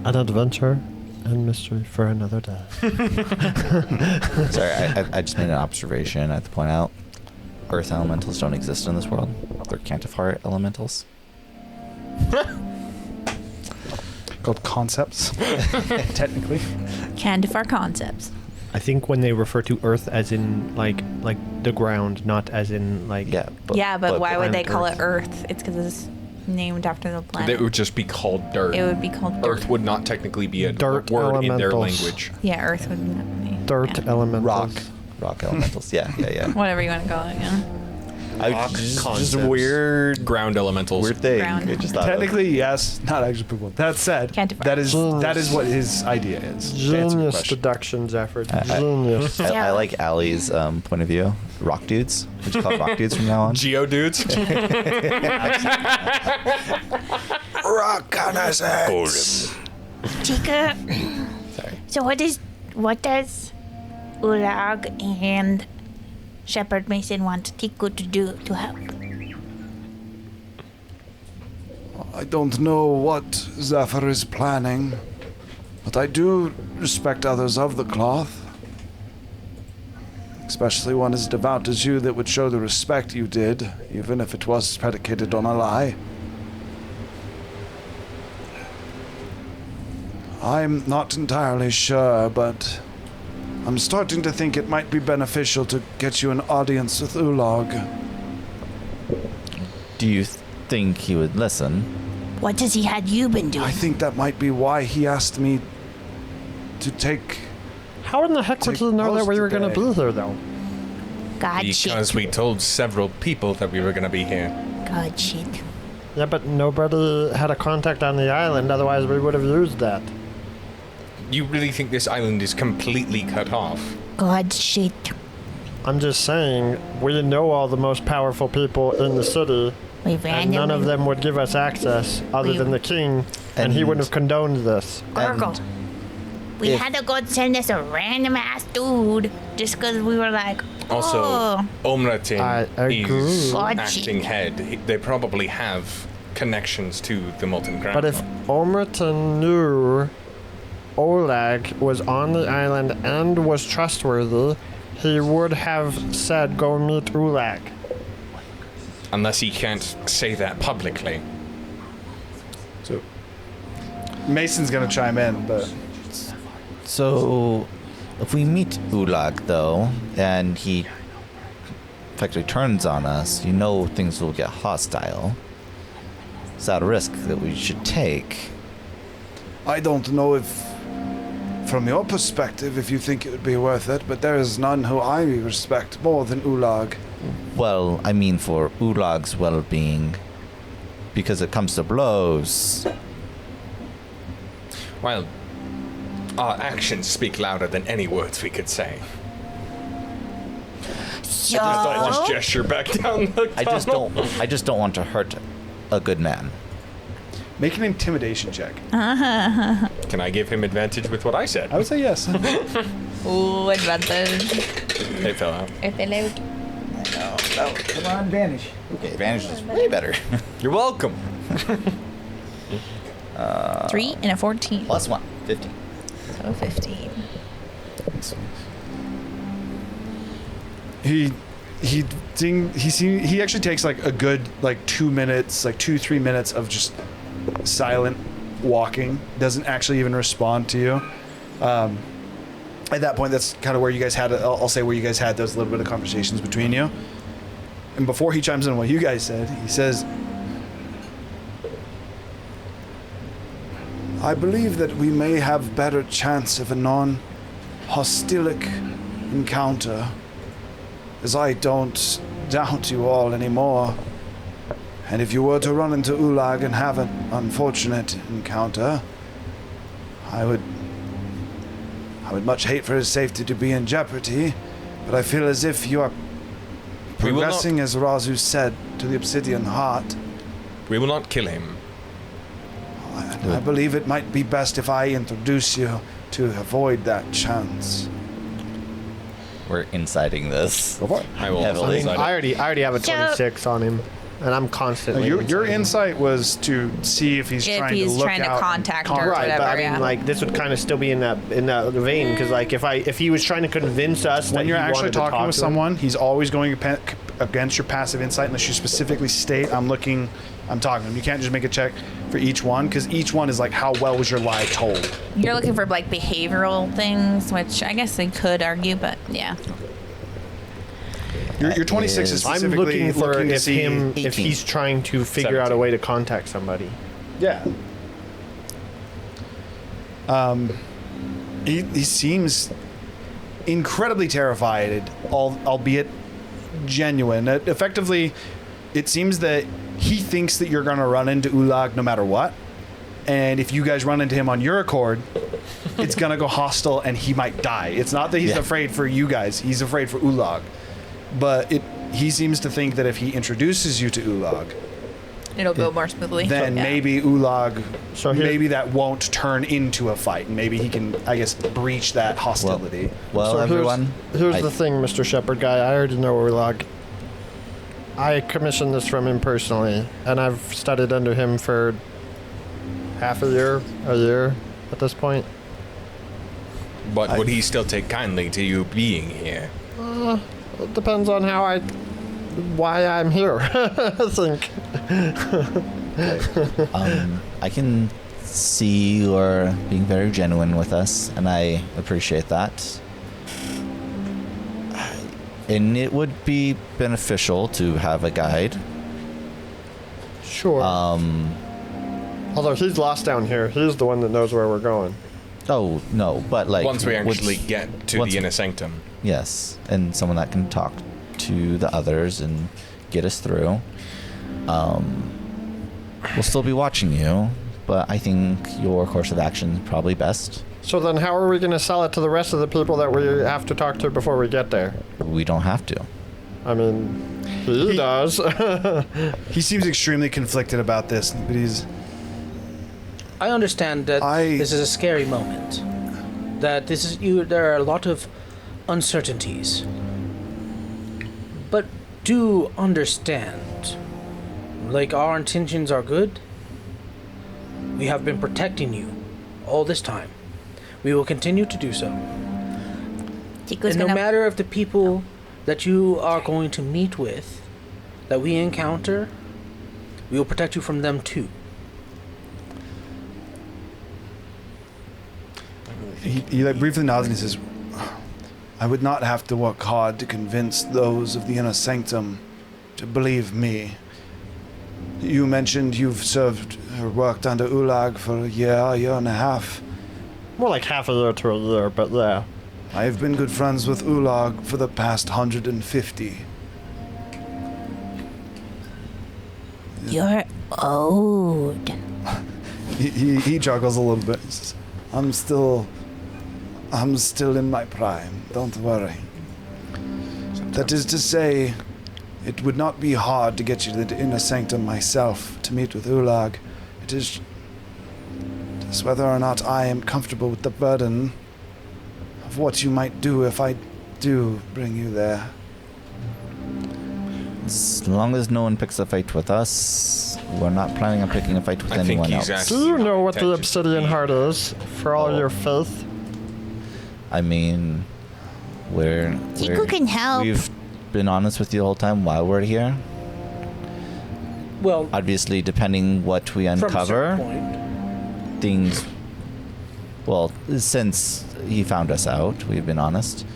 An adventure and mystery for another day. Sorry, I just made an observation I have to point out. Earth elementals don't exist in this world. They're Cantifar elementals. Called concepts, technically. Cantifar concepts. I think when they refer to Earth as in like the ground, not as in like But why would they call it Earth? It's because it's named after the planet. It would just be called dirt. It would be called dirt. Earth would not technically be a Dirt word in their elementals. language. Yeah, Earth would not be. Dirt elementals. Rock elementals. Yeah. Whatever you want to call it, yeah. Just weird ground elementals. Weird thing. Ground. I just thought Technically, yes, not actually people. That said, Cantifar. that is what his idea is. To answer your Genius question. deductions effort. Genius. I like Allie's point of view. Rock dudes. Would you call it rock dudes from now on? Geo dudes. Reconnaissance. Chica. Sorry. So what does Ulag and Shepherd Mason want Tiku to do to help? I don't know what Zephyr is planning, but I do respect others of the cloth. Especially one as devout as you that would show the respect you did, even if it was predicated on a lie. I'm not entirely sure, but I'm starting to think it might be beneficial to get you an audience with Ulag. Do you think he would listen? What has he had you been doing? I think that might be why he asked me to take. How in the heck would Take he know that post we were going to today. be here, though? God Because shit. we told several people that we were going to be here. God shit. Yeah, but nobody had a contact on the island, otherwise we would have used that. You really think this island is completely cut off? God shit. I'm just saying, we know all the most powerful people in the city, We and randomly... none of them would give us access other than the king, and he And- wouldn't have condoned this. Gurgle. We if- had to go send us a random ass dude just because we were like, Also, oh. Omratin I agree. is God, acting head. They probably have connections to the Molten Crown. But if Omraton knew Oleg was on the island and was trustworthy, he would have said, go meet Ulag. Unless he can't say that publicly. So Mason's gonna chime in, but So, if we meet Ulag, though, and he effectively turns on us, you know things will get hostile. Is that a risk that we should take? I don't know if, from your perspective, if you think it would be worth it, but there is none who I respect more than Ulag. Well, I mean for Ulag's well-being. Because it comes to blows. Well, our actions speak louder than any words we could say. So, I just gesture back down the tunnel. I just don't want to hurt a good man. make an intimidation check. Can I give him advantage with what I said? I would say yes. Ooh, advantage. It fell out. If they lived. No, come on, vanish. Okay, vanish is way better. You're welcome. 3 and a 14. Plus 1, 15. So 15. He actually takes like a good 2 minutes, like 2-3 minutes of just silent walking. Doesn't actually even respond to you. At that point, that's kind of where you guys had. I'll say where you guys had those little bit of conversations between you. And before he chimes in on what you guys said, he says, I believe that we may have better chance of a non-hostilic encounter, as I don't doubt you all anymore. And if you were to run into Ulag and have an unfortunate encounter, I would much hate for his safety to be in jeopardy, but I feel as if you are We will not- progressing, as Razu said, to the Obsidian Heart. We will not kill him. I believe it might be best if I introduce you to avoid that chance. We're inciting this. "Go for it." I will Heavily. also I decide it. already have a 26 on him, and I'm constantly. Your inciting. insight was to see if he's If trying he's to look trying to out contact her or Right, but I whatever, mean, yeah. like this would kind of still be in that vein, because like if he was trying to convince us that When you're he actually wanted to talking talk with to him- someone, he's always going against your passive insight unless you specifically state, I'm talking to him. You can't just make a check for each one, because each one is like, how well was your lie told? You're looking for like behavioral things, which I guess they could argue, but yeah. Your 26 is I'm specifically looking for to if see. him if 18. he's trying to figure out a 17. way to contact somebody. Yeah. He seems incredibly terrified, albeit genuine. Effectively, it seems that he thinks that you're going to run into Ulag no matter what. And if you guys run into him on your accord, it's going to go hostile and he might die. It's not that he's afraid for you guys. He's afraid for Ulag. But he seems to think that if he introduces you to Ulag, It'll go more smoothly. then Yeah. maybe Ulag, So here- maybe that won't turn into a fight. Maybe he can, I guess, breach that hostility. Well, So everyone. Here's I- the thing, Mr. Shepherd guy. I already know Urlag. I commissioned this from him personally, and I've studied under him for half a year at this point. But would he still take kindly to you being here? It depends on why I'm here. I think. I can see you're being very genuine with us, and I appreciate that. And it would be beneficial to have a guide. Sure. Although he's lost down here, he's the one that knows where we're going. Oh no, but like Once we actually get to the inner sanctum. Yes, and someone that can talk to the others and get us through. We'll still be watching you, but I think your course of action is probably best. So then how are we going to sell it to the rest of the people that we have to talk to before we get there? We don't have to. I mean, he does. He seems extremely conflicted about this, but he's... I understand that this is a scary moment. That this is there are a lot of uncertainties. But do understand, like, our intentions are good. We have been protecting you all this time. We will continue to do so. And no matter if the people that you are going to meet with, that we encounter, we will protect you from them too. He like briefly nods and he says, I would not have to work hard to convince those of the inner sanctum to believe me. You mentioned you've served or worked under Ulag for a year and a half. More like half a year to a year, but yeah. I have been good friends with Ulag for the past 150. You're old. He chuckles a little bit. He says, I'm still in my prime. Don't worry. That is to say, it would not be hard to get you to the inner sanctum myself to meet with Ulag. It is just whether or not I am comfortable with the burden of what you might do if I do bring you there. As long as no one picks a fight with us, we're not planning on picking a fight with anyone else. Do you know what the Obsidian Heart is, for all your faith? I mean, Tiku can help. We've been honest with you the whole time while we're here. Well, obviously, depending what we uncover, things. Well, since he found us out, we've been honest.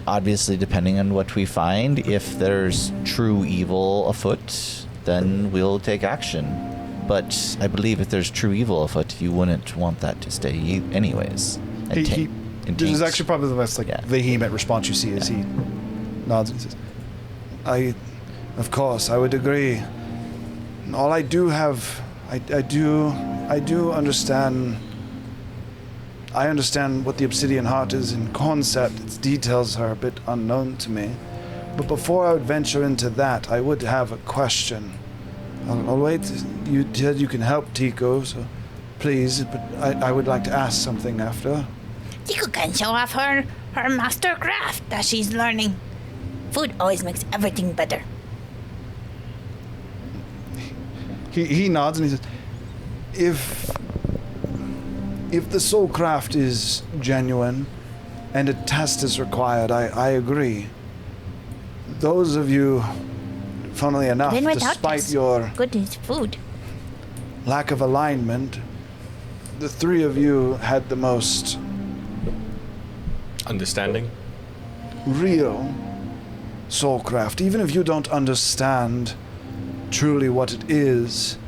Obviously, depending on what we find, if there's true evil afoot, then we'll take action. But I believe if there's true evil afoot, you wouldn't want that to stay anyways. This is actually probably the most vehement response you see as he nods and says, of course, I would agree. All I do have, I do understand. I understand what the Obsidian Heart is in concept. Its details are a bit unknown to me. But before I would venture into that, I would have a question. I'll wait. You said you can help Tiku, so please, but I would like to ask something after. Tiku can show off her master craft that she's learning. Food always makes everything better. He nods and he says, if the soul craft is genuine and a test is required, I agree. Those of you, funnily enough, despite your good is food lack of alignment, the three of you had the most understanding, real soulcraft. Even if you don't understand truly what it is,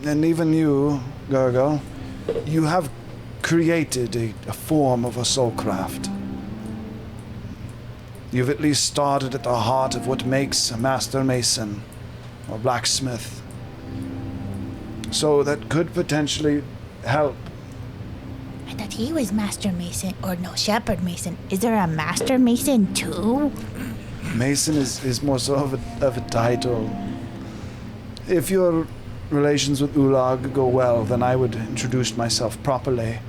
and even you, Gurgle, you have created a form of a soulcraft. You've at least started at the heart of what makes a master mason or blacksmith. So that could potentially help. I thought he was master mason, or no, shepherd mason. Is there a master mason too? Mason is more so of a title. If your relations with Ulag go well, then I would introduce myself properly.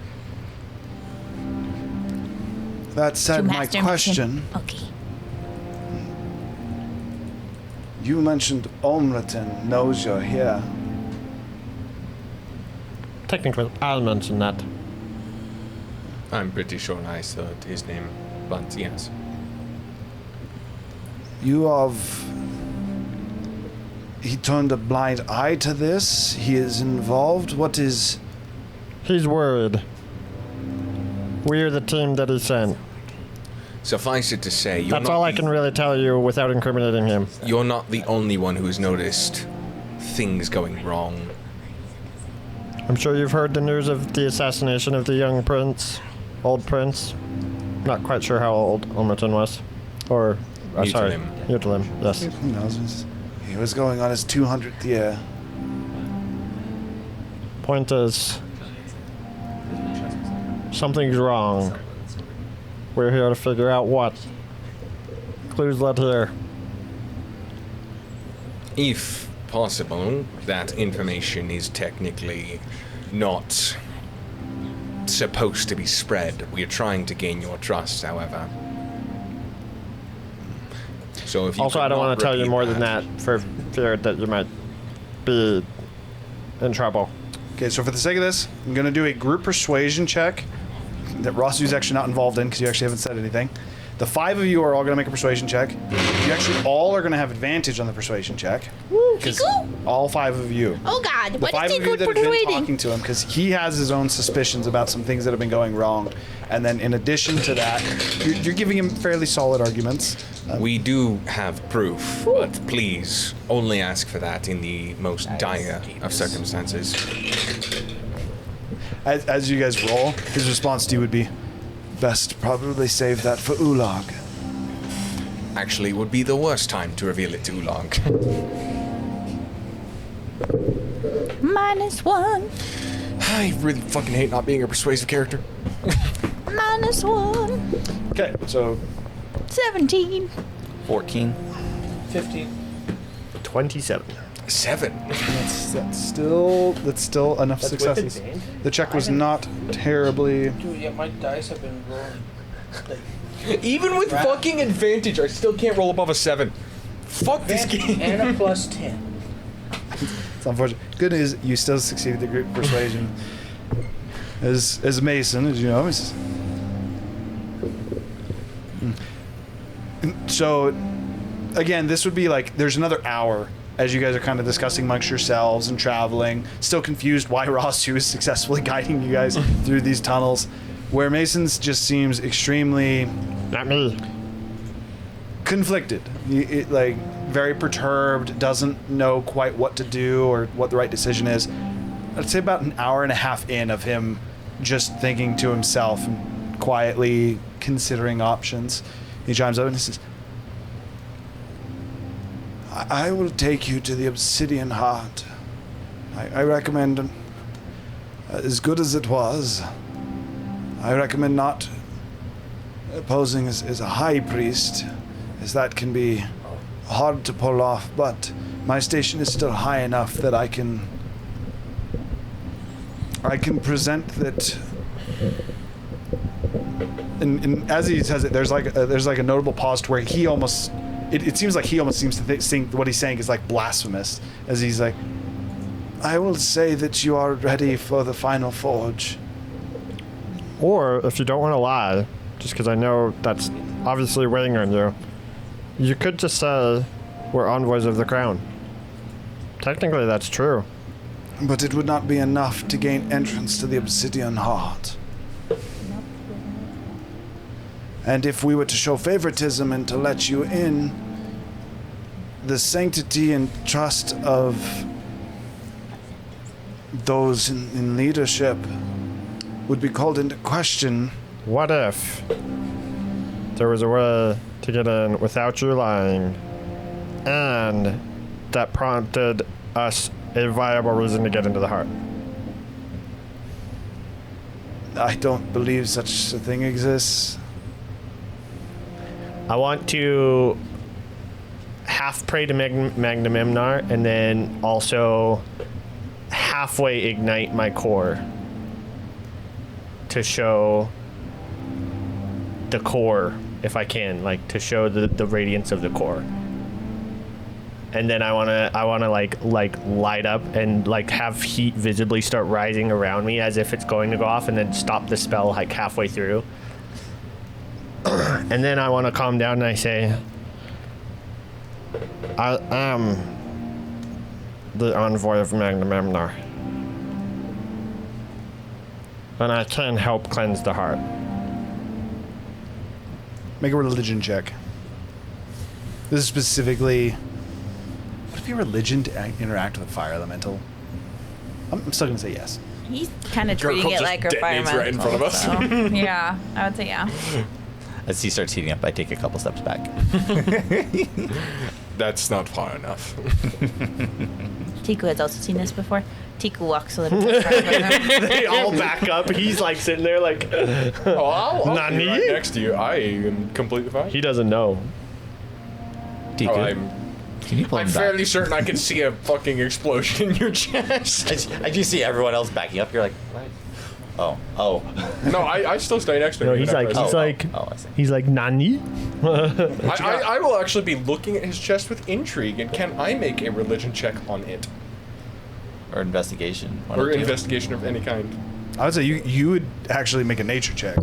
That said, my question... Okay. You mentioned Omratin knows you're here. Technically, I'll mention that. I'm pretty sure I said his name, but yes. He turned a blind eye to this? He is involved? What is... He's worried. We're the team that he sent. Suffice it to say, That's all I can really tell you without incriminating him. You're not the only one who's noticed things going wrong. I'm sure you've heard the news of the assassination of the young prince, old prince. Not quite sure how old Olmerton was. Or, sorry, Mutilim, yes. Who knows? He was going on his 200th year. Point is, something's wrong. We're here to figure out what. Clues led here. If possible, that information is technically not supposed to be spread. We are trying to gain your trust, however. So if you Also, could I don't not want to tell you repeat more than that for fear that you might be in trouble. Okay, so for the sake of this, I'm going to do a group persuasion check that Rasu's actually not involved in because you actually haven't said anything. The 5 of you are all going to make a persuasion check. You actually all are going to have advantage on the persuasion check. Woo, Because Kiku? all 5 of you. Oh God, The what 5 is he of you good that have been persuading? talking to him because he has his own suspicions about some things that have been going wrong. And then in addition to that, you're giving him fairly solid arguments. We do have proof, but please only ask for that in the most dire of circumstances. As you guys roll, his response to you would be, best probably save that for Ulag. Actually, would be the worst time to reveal it to Ulag. -1. I really fucking hate not being a persuasive character. -1. Okay, so 17. 14. 15. 27. 7. that's still enough That's with successes. advantage? The check was not terribly. Dude, yeah, my dice have been rolling. Even with fucking advantage, I still can't roll above a 7. Fuck this game. And a plus 10. It's unfortunate. Good news, you still succeeded the group persuasion. As Mason, as you know, is. So, again, this would be like there's another hour as you guys are kind of discussing amongst yourselves and traveling. Still confused why Rasu is successfully guiding you guys through these tunnels, where Mason's just seems extremely. Not me. Conflicted, like very perturbed, doesn't know quite what to do or what the right decision is. I'd say about an hour and a half in of him just thinking to himself and quietly considering options. He chimes up and he says, I will take you to the Obsidian Heart. I recommend, as good as it was, I recommend not posing as a high priest, as that can be hard to pull off, but my station is still high enough that I can present that. And as he says it, there's like a notable pause to where he almost. It seems like he almost seems to think what he's saying is like blasphemous, as he's like, I will say that you are ready for the final forge. Or, if you don't want to lie, just because I know that's obviously weighing on you, you could just say we're envoys of the crown. Technically, that's true. But it would not be enough to gain entrance to the Obsidian Heart. And if we were to show favoritism and to let you in, the sanctity and trust of those in leadership would be called into question. What if there was a way to get in without you lying, and that prompted us a viable reason to get into the heart? I don't believe such a thing exists. I want to half pray to Magnamemnar and then also halfway ignite my core to show the core, if I can, like to show the radiance of the core. And then I wanna like light up and like have heat visibly start rising around me as if it's going to go off, and then stop the spell like halfway through. And then I want to calm down and I say, I am the envoy of Magnamemnar, and I can help cleanse the heart. Make a religion check. This is specifically. Would it be religion to interact with a fire elemental? I'm still gonna say yes. He's kind of treating it like a fireman. Right in front of us. So, yeah, I would say yeah. As he starts heating up, I take a couple steps back. That's not far enough. Tiku has also seen this before. Tiku walks a little bit further with him. They all back up. He's like sitting there like, I'll be Nani? right next to you. I am completely fine. He doesn't know. Can you pull I'm him back? fairly certain I can see a fucking explosion in your chest. I do see everyone else backing up. You're like, what? Oh. No, I still stay next to him. No, he's like, I see. he's like, Nani? I will actually be looking at his chest with intrigue, and can I make a religion check on it? Or investigation. One Or two. investigation of any kind. I would say you would actually make a nature check.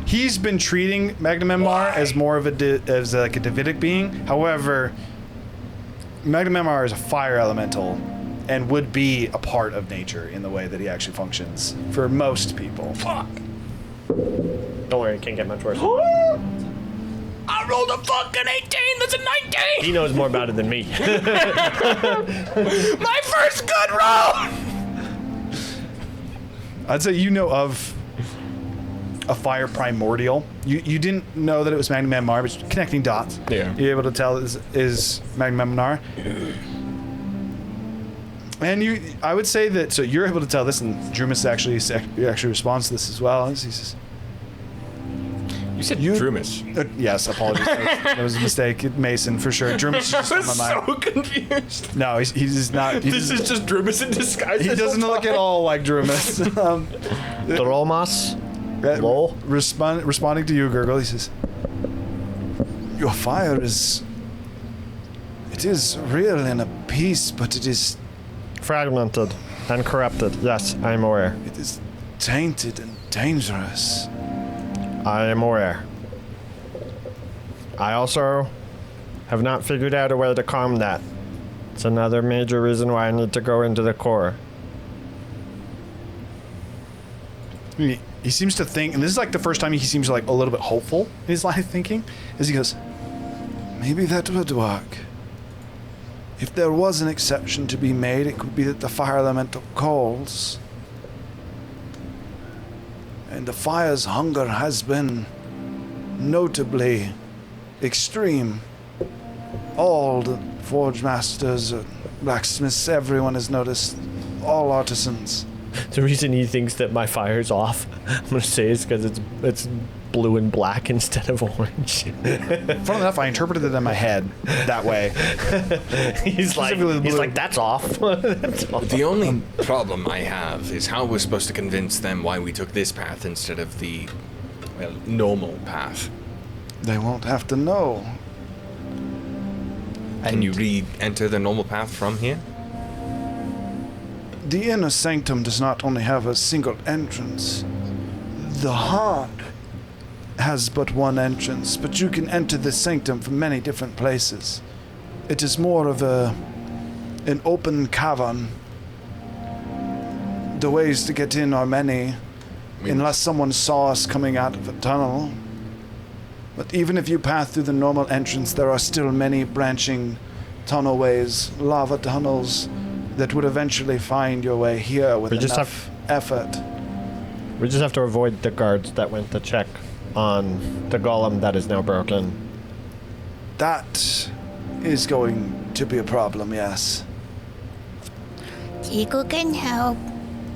He's been treating Magnamemar as more of as like a Davidic being. However, Magnamemar is a fire elemental and would be a part of nature in the way that he actually functions for most people. Fuck. Don't worry, it can't get much worse. I rolled a fucking 18. That's a 19. He knows more about it than me. My first good roll. I'd say you know of a fire primordial. You didn't know that it was Magnamemar, but connecting dots. Yeah. You're able to tell is Magnamemar. And I would say that, so you're able to tell this, and Drumus actually responds to this as well. He says, You said Drumus. Yes, apologies. That was a mistake. Mason, for sure. Drumus is just I on was my mind. so confused. No, he's not. This is just Drumus in disguise. He doesn't look at all like Drumus. Dromas? Lol. Responding to you, Gurgle, he says, your fire is... It is real in a piece, but it is... Fragmented and corrupted. Yes, I am aware. It is tainted and dangerous. I am aware. I also have not figured out a way to calm that. It's another major reason why I need to go into the core. He seems to think, and this is like the first time he seems like a little bit hopeful in his line of thinking, as he goes, maybe that would work. If there was an exception to be made, it could be that the fire elemental calls. And the fire's hunger has been notably extreme. All the forge masters, blacksmiths, everyone has noticed. All artisans. The reason he thinks that my fire's off, I'm gonna say, is because it's blue and black instead of orange. Fun enough, I interpreted it in my head that way. he's like, that's off. That's off. The only problem I have is how we're supposed to convince them why we took this path instead of the, well, normal path. They won't have to know. Can you re-enter the normal path from here? The inner sanctum does not only have a single entrance. The heart has but one entrance, but you can enter the sanctum from many different places. It is more of an open cavern. The ways to get in are many, unless someone saw us coming out of a tunnel. But even if you pass through the normal entrance, there are still many branching tunnelways, lava tunnels, that would eventually find your way here with enough effort. We just have to avoid the guards that went to check on the golem that is now broken. That is going to be a problem, yes. Tiku can help.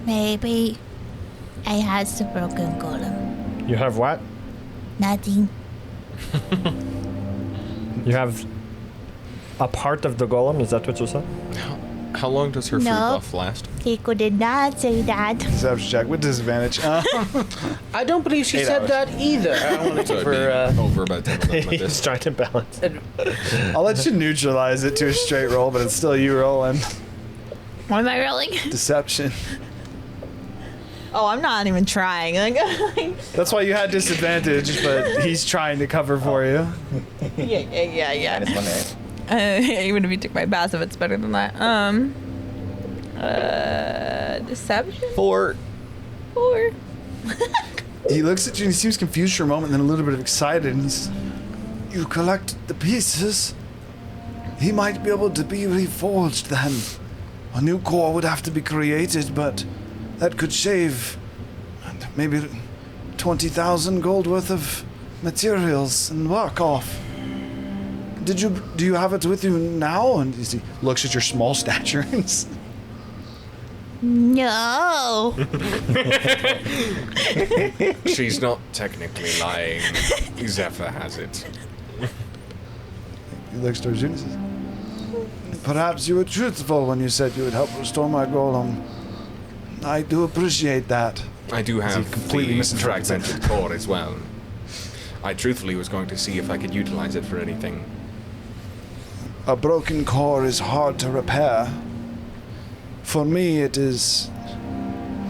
Maybe. I has the broken golem. You have what? Nothing. You have a part of the golem? Is that what you said? How long does her free buff last? Tiku did not say that. Deception check with disadvantage. I don't believe she 8 said hours. that either. I want to So give it'd her. be over about 10 minutes. He's trying to balance. I'll let you neutralize it to a straight roll, but it's still you rolling. What am I rolling? Deception. Oh, I'm not even trying. That's why you had disadvantage, but he's trying to cover for you. yeah. Even if you took my passive, it's better than that. Deception? 4. 4. He looks at you and he seems confused for a moment, and then a little bit excited, and he's, you collected the pieces. He might be able to be reforged then. A new core would have to be created, but that could shave maybe 20,000 gold worth of materials and work off. Do you have it with you now? And he looks at your small stature and No. She's not technically lying. Zephyr has it. he looks towards you and says, perhaps you were truthful when you said you would help restore my golem. I do appreciate that. I do have completely the misinterpreted fragmented core as well. I truthfully was going to see if I could utilize it for anything. A broken core is hard to repair. For me, it is...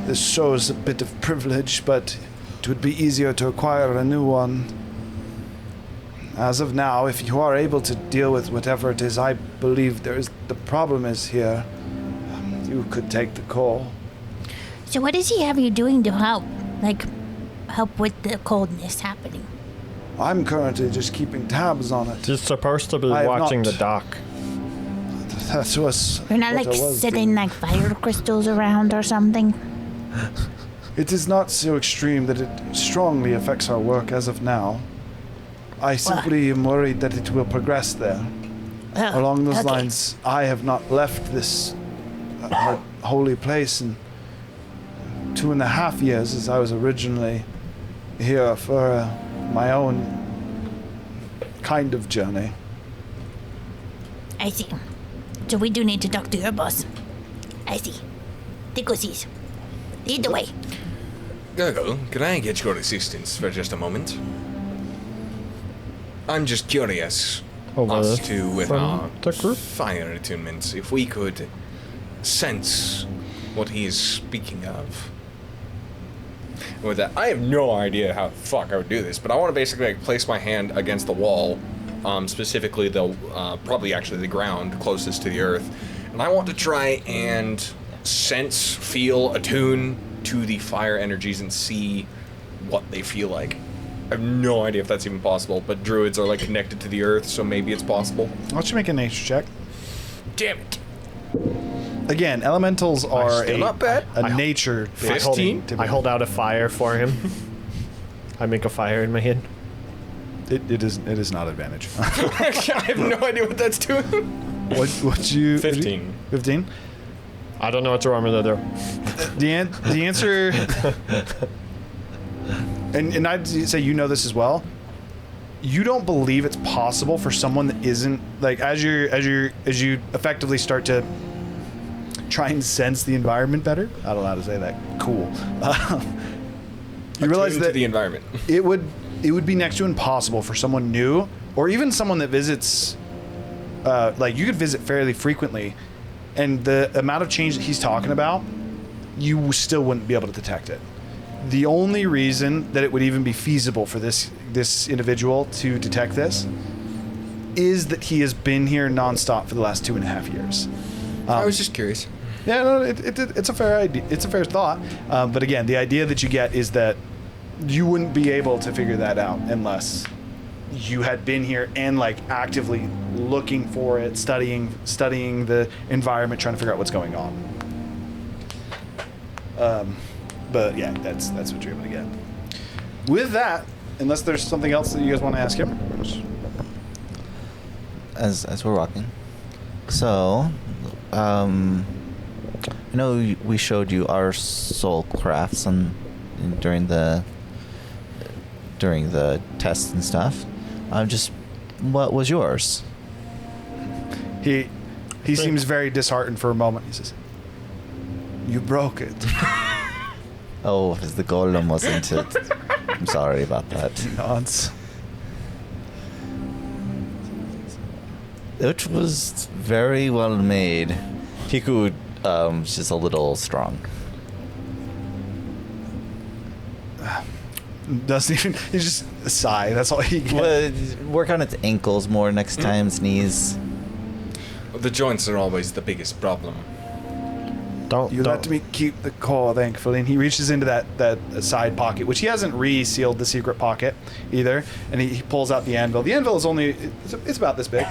This shows a bit of privilege, but it would be easier to acquire a new one. As of now, if you are able to deal with whatever it is I believe the problem is here, you could take the core. So what does he have you doing to help? Like, help with the coldness happening? I'm currently just keeping tabs on it. Just supposed to be I have watching not- the dock. That was... You're not what like I was setting doing. like fire crystals around or something? It is not so extreme that it strongly affects our work as of now. I simply am worried that it will progress there. Along those okay. lines, I have not left this holy place in 2.5 years, as I was originally here for my own kind of journey. I see. So we do need to talk to your boss. I see. Tickosies. Lead the way. Gurgle, can I get your assistance for just a moment? I'm just curious, us two with our fire attunements, if we could sense what he is speaking of. With that, I have no idea how the fuck I would do this, but I want to basically like, place my hand against the wall, specifically the probably actually the ground closest to the earth, and I want to try and sense, feel, attune to the fire energies and see what they feel like. I have no idea if that's even possible, but druids are like connected to the earth, so maybe it's possible. Why don't you make a nature check? Damn it. Again, elementals are Still not bad. a nature. 15? I hold out a fire for him. I make a fire in my hand. It is not advantage. I have no idea what that's doing. What you 15. 15? I don't know what's wrong with it. The answer, and I'd say you know this as well. You don't believe it's possible for someone that isn't like as you effectively start to try and sense the environment better. I don't know how to say that. Cool. You realize that the environment. it would be next to impossible for someone new or even someone that visits. Like you could visit fairly frequently, and the amount of change that he's talking about, you still wouldn't be able to detect it. The only reason that it would even be feasible for this individual to detect this is that he has been here nonstop for the last 2.5 years. I was just curious. Yeah, no, it's a fair idea. It's a fair thought. But again, the idea that you get is that you wouldn't be able to figure that out unless you had been here and like actively looking for it, studying the environment, trying to figure out what's going on. But yeah, that's what you're able to get. With that, unless there's something else that you guys want to ask him. As we're walking, so I know we showed you our soul crafts during the tests and stuff. Just what was yours? He seems very disheartened for a moment. He says, "You broke it." Oh, because the golem wasn't it? I'm sorry about that. Nods. It was very well made. Hiku was just a little strong. Doesn't even. He's just a sigh. That's all he gets. Well, work on its ankles more next time, its knees. The joints are always the biggest problem. You let me keep the core, thankfully. And he reaches into that side pocket, which he hasn't re-sealed the secret pocket either. And he pulls out the anvil. The anvil is it's about this big.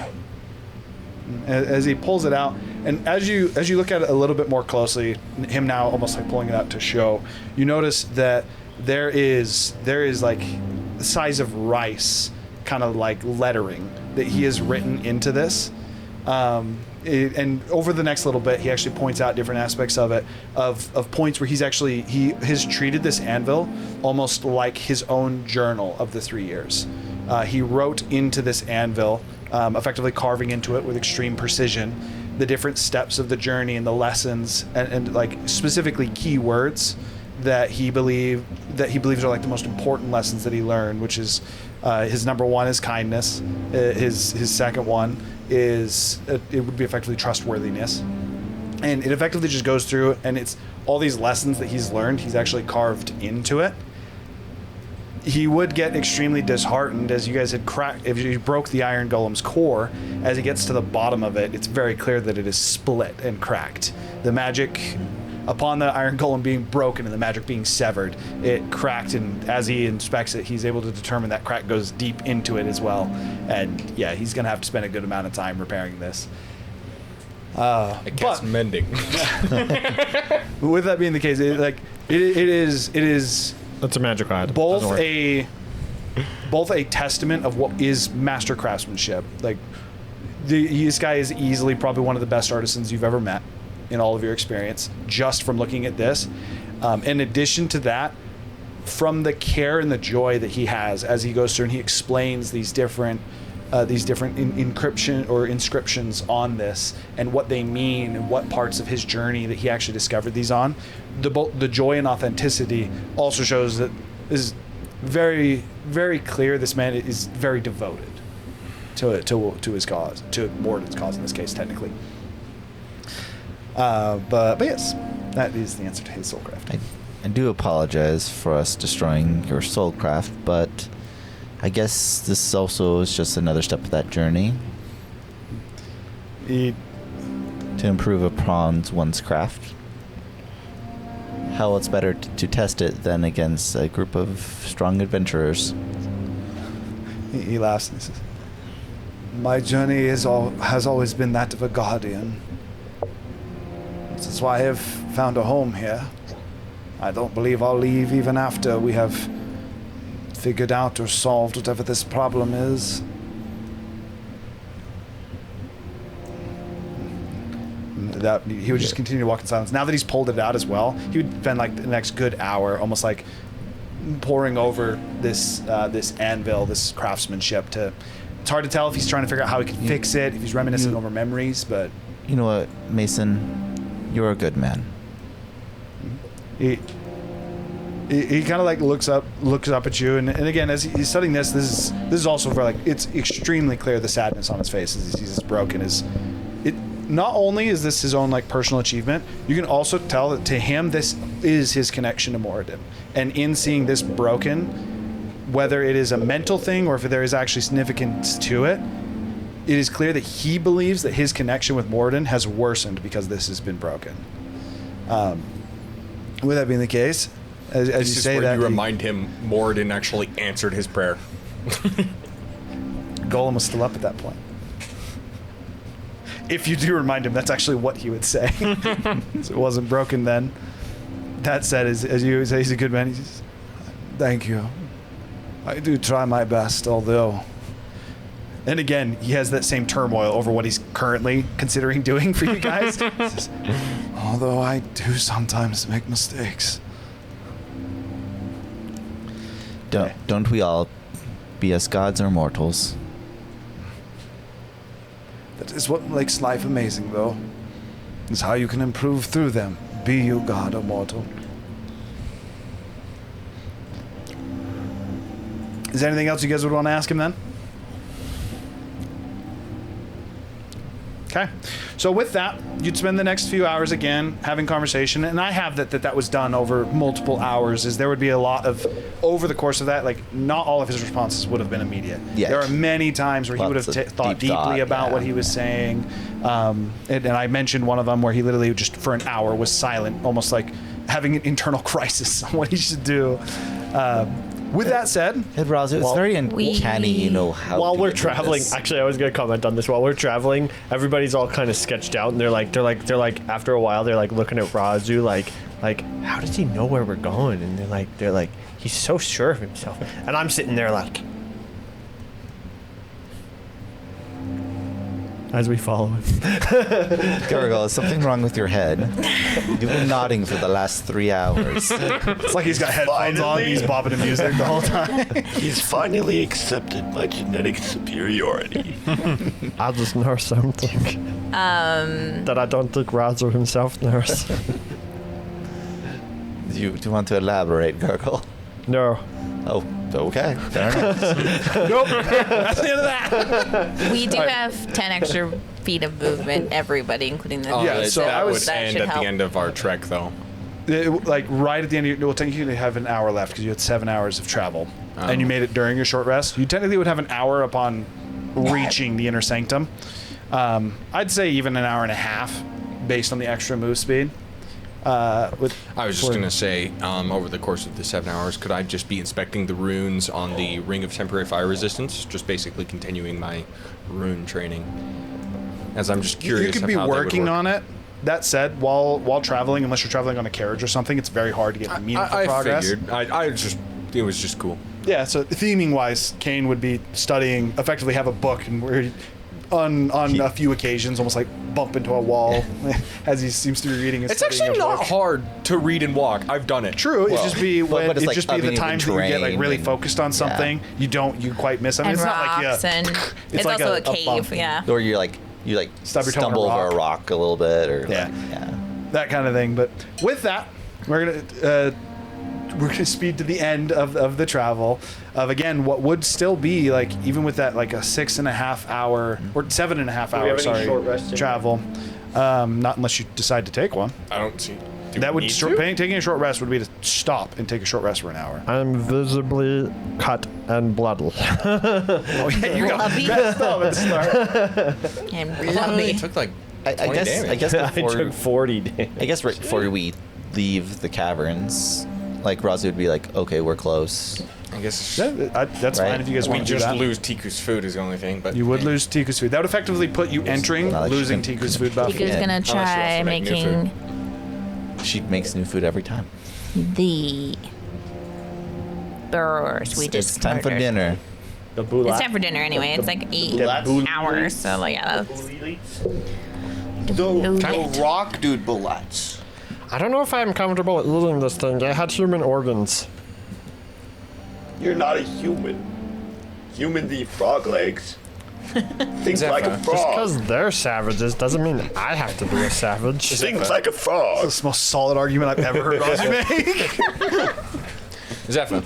As he pulls it out, and as you look at it a little bit more closely, him now almost like pulling it out to show, you notice that there is like the size of rice, kind of like lettering that he has written into this. And over the next little bit, he actually points out different aspects of it, of points where he has treated this anvil almost like his own journal of the 3 years. He wrote into this anvil, effectively carving into it with extreme precision, the different steps of the journey and the lessons, and like specifically key words that he believes are like the most important lessons that he learned, which is his number one is kindness, his second one is it would be effectively trustworthiness, and it effectively just goes through, and it's all these lessons that he's learned he's actually carved into it. He would get extremely disheartened as you guys had cracked. If you broke the iron golem's core, as he gets to the bottom of it, it's very clear that it is split and cracked. The magic, upon the iron golem being broken and the magic being severed, it cracked, and as he inspects it, he's able to determine that crack goes deep into it as well. And yeah, he's gonna have to spend a good amount of time repairing this. It gets mending. With that being the case, it is. That's a magic item. Both a testament of what is master craftsmanship. Like this guy is easily probably one of the best artisans you've ever met in all of your experience, just from looking at this. In addition to that, from the care and the joy that he has as he goes through and he explains these different encryption or inscriptions on this and what they mean and what parts of his journey that he actually discovered these on, the joy and authenticity also shows that this is very, very clear. This man is very devoted to his cause, to Morden's cause in this case, technically. But yes, that is the answer to his soulcraft. I do apologize for us destroying your soulcraft, but I guess this also is just another step of that journey. To improve upon one's craft. How else better to test it than against a group of strong adventurers? He laughs and says, "My journey has always been that of a guardian. That's why I have found a home here. I don't believe I'll leave even after we have figured out or solved whatever this problem is." That he would just continue to walk in silence. Now that he's pulled it out as well, he would spend like the next good hour almost like poring over this anvil, this craftsmanship. It's hard to tell if he's trying to figure out how he can fix it, if he's reminiscing over memories, but you know what, Mason, you're a good man. He kind of like looks up at you, and again, as he's studying this is also for like, it's extremely clear the sadness on his face as he sees this broken. Not only is this his own like personal achievement, you can also tell that to him this is his connection to Moradin. And in seeing this broken, whether it is a mental thing or if there is actually significance to it, it is clear that he believes that his connection with Moradin has worsened because this has been broken. With that being the case, as you say that, you remind him Moradin actually answered his prayer. Golem was still up at that point. If you do remind him, that's actually what he would say. So it wasn't broken then. That said, as you say, he's a good man. He says, "Thank you. I do try my best, although..." And again, he has that same turmoil over what he's currently considering doing for you guys. He says, "Although I do sometimes make mistakes." Don't we all, be as gods or mortals? That is what makes life amazing, though. Is how you can improve through them, be you god or mortal. Is there anything else you guys would want to ask him then? Okay. So with that, you'd spend the next few hours again having conversation, and I have that was done over multiple hours. Is there would be a lot of over the course of that, like not all of his responses would have been immediate. Yeah. There are many times where he would have thought deeply about what he was saying, and I mentioned one of them where he literally just for an hour was silent, almost like having an internal crisis on what he should do. With that said, Hey, Razu, it's very uncanny, you know, how while to we're get rid of traveling, this. actually, I was gonna comment on this. While we're traveling, everybody's all kind of sketched out, and they're like, after a while, they're like looking at Razu, like, how does he know where we're going? And they're like, he's so sure of himself, and I'm sitting there like, as we follow him. Gargoyle, is something wrong with your head? You've been nodding for the last 3 hours. It's like he's got headphones on, and he's bopping to music the whole time. He's finally accepted my genetic superiority. I just know something that I don't think Razu himself knows. Do you want to elaborate, Gargoyle? No. Oh, okay. Fair enough. Nope. That's the end of that. We do have 10 extra feet of movement, everybody, including the Yeah, so that I would was- end should at help. the end of our trek, though. Like right at the end of your, well, technically you have an hour left because you had 7 hours of travel, and you made it during your short rest. You technically would have an hour upon reaching the inner sanctum. I'd say even an hour and a half, based on the extra move speed. I was just going to say, over the course of the 7 hours, could I just be inspecting the runes on the Ring of Temporary Fire Resistance? Just basically continuing my rune training. As I'm just curious. You could be working on it. That said, while traveling, unless you're traveling on a carriage or something, it's very hard to get meaningful progress. Figured. It was just cool. Yeah, so theming wise, Kane would be studying, effectively have a book, and where he, on a few occasions, almost like bump into a wall as he seems to be reading. It's actually not hard to read and walk. I've done it. True. It'd just be when but it's it'd like just be the uneven times that you get like really terrain focused on something, you quite miss. I mean, And it's not rocks, like and it's like also a bump. cave, yeah. Or you Stub your toe on a stumble over rock. a rock a little bit, or Yeah. yeah. That kind of thing. But with that, we're gonna speed to the end of the travel of again what would still be like even with that like a 6.5 hour or 7.5 we hours have any short rests in travel. Not unless you decide to take one. I don't see. That would taking a short rest would be to stop and take a short rest for an hour. I'm visibly cut and bloody. Oh yeah, you got Blubby. messed up at the start. And It blubby. took like I 20 guess damage. I before took 40 damage. I guess right before we leave the caverns, like Razu would be like, "Okay, we're close." I guess That's Right. fine if you guys we want to do just that. lose Tiku's food is the only thing. But You would lose Tiku's food. That would effectively put you entering, Not like losing chicken. Tiku's food buff. Tiku's Yeah. gonna Unless you try also make new making She makes new food every time. the burrowers we It's just time for murdered. dinner. The boulette. It's time for dinner anyway. It's like 8 Bullets? hours, so like yeah, that's The rock dude bullets. I don't know if I'm comfortable eating this thing. I had human organs. You're not a human. Humans eat frog legs. Think like a Zephyr. Just frog. because they're savages doesn't mean I have to be a savage. Think like a frog. That's the most solid argument I've ever heard Ozzy make. Zephyr,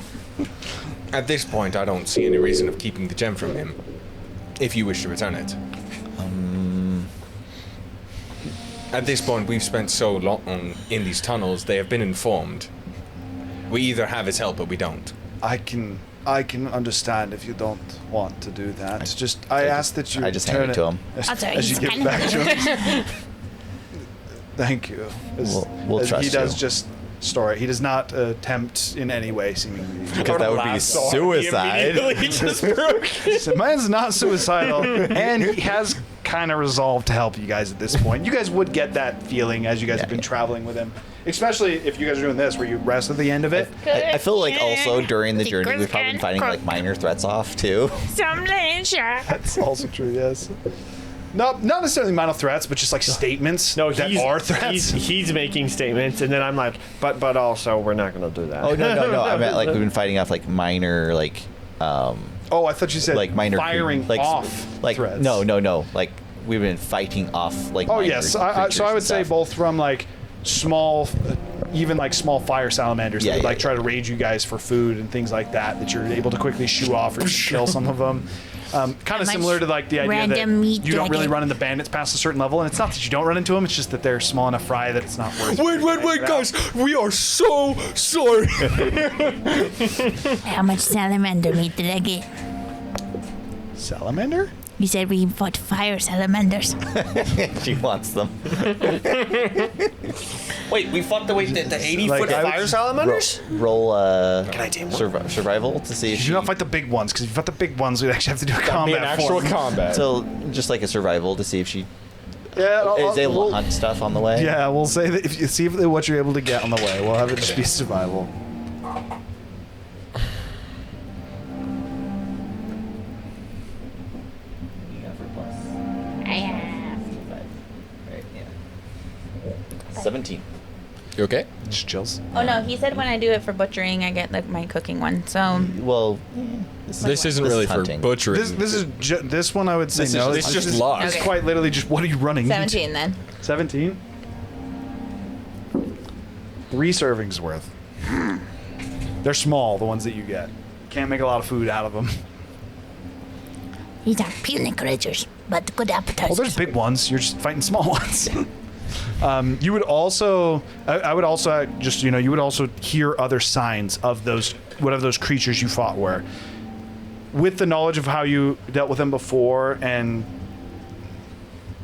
at this point, I don't see any reason of keeping the gem from him. If you wish to return it. At this point, we've spent so long in these tunnels, they have been informed. We either have his help or we don't. I can understand if you don't want to do that. It's just I ask that you I just turn hand it to him. I'll tell you, as you he's give it kind back of to him. Thank you. We'll as trust he does you. just store it. He does not attempt in any way, seemingly. Because that would be suicide. So man's not suicidal, and he has kind of resolved to help you guys at this point. You guys would get that feeling as you guys have been traveling with him, especially if you guys are doing this, where you rest at the end of it. I feel like also during the journey we've probably been fighting like minor threats off too. That's also true. Yes. Not necessarily minor threats, but just like statements that are threats. He's making statements, and then I'm like, but also we're not gonna do that. Oh no! I meant like we've been fighting off like minor like. Oh, I thought you said like minor firing like, off like threats. No. Like we've been fighting off like. Oh minor yes, so I creatures would and say stuff. both from like small even like small fire salamanders that would like try yeah. to raid you guys for food and things like that that you're able to quickly shoo off or just kill some of them. Kind of similar to like the idea that you don't really run into bandits past a certain level, and it's not that you don't run into them, it's just that they're small enough fry that it's not worth it. Wait, guys, we are so sorry. How much salamander meat did I get? Salamander? You said we fought fire salamanders. She wants them. Wait, we fought the 80-foot Like, I would fire just salamanders? Roll Can I tame one? survival to see if You do not fight the big ones, because if you fight the big ones, we'd actually have to do a combat for them. combat. So just like a survival to see if she Yeah, is able to hunt stuff on the way. Yeah, we'll say that if you see what you're able to get on the way. We'll have it just be survival. I have. 17. You okay? Just chills. Oh no, he said when I do it for butchering, I get like my cooking one. So Well, This isn't really for hunting. butchering. This one I would say This no. is just luck. It's Okay. quite literally just what are you running? 17 then. 17. 3 servings worth. They're small, the ones that you get. Can't make a lot of food out of them. These are puny creatures, but good appetizers. Well, there's big ones. You're just fighting small ones. You would also, I would also just, you would also hear other signs of those, whatever those creatures you fought were. With the knowledge of how you dealt with them before and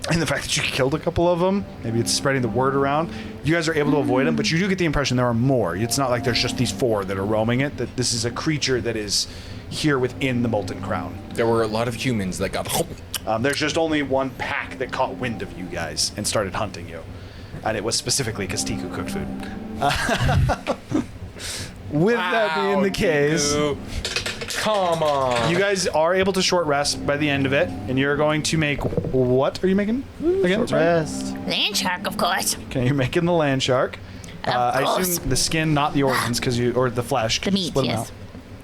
the fact that you killed a couple of them, maybe it's spreading the word around, you guys are able to avoid them, but you do get the impression there are more. It's not like there's just these 4 that are roaming it, that this is a creature that is here within the Molten Crown. There were a lot of humans that got. There's just only one pack that caught wind of you guys and started hunting you. And it was specifically because Tiku cooked food. With that being the case, come on. you guys are able to short rest by the end of it, and you're going to make what are you making again? Short Sorry? rest. Land shark, of course. Okay, you're making the land shark. I course. assume the skin, not the organs, or the flesh. 'cause The you meat, split 'em yes. out.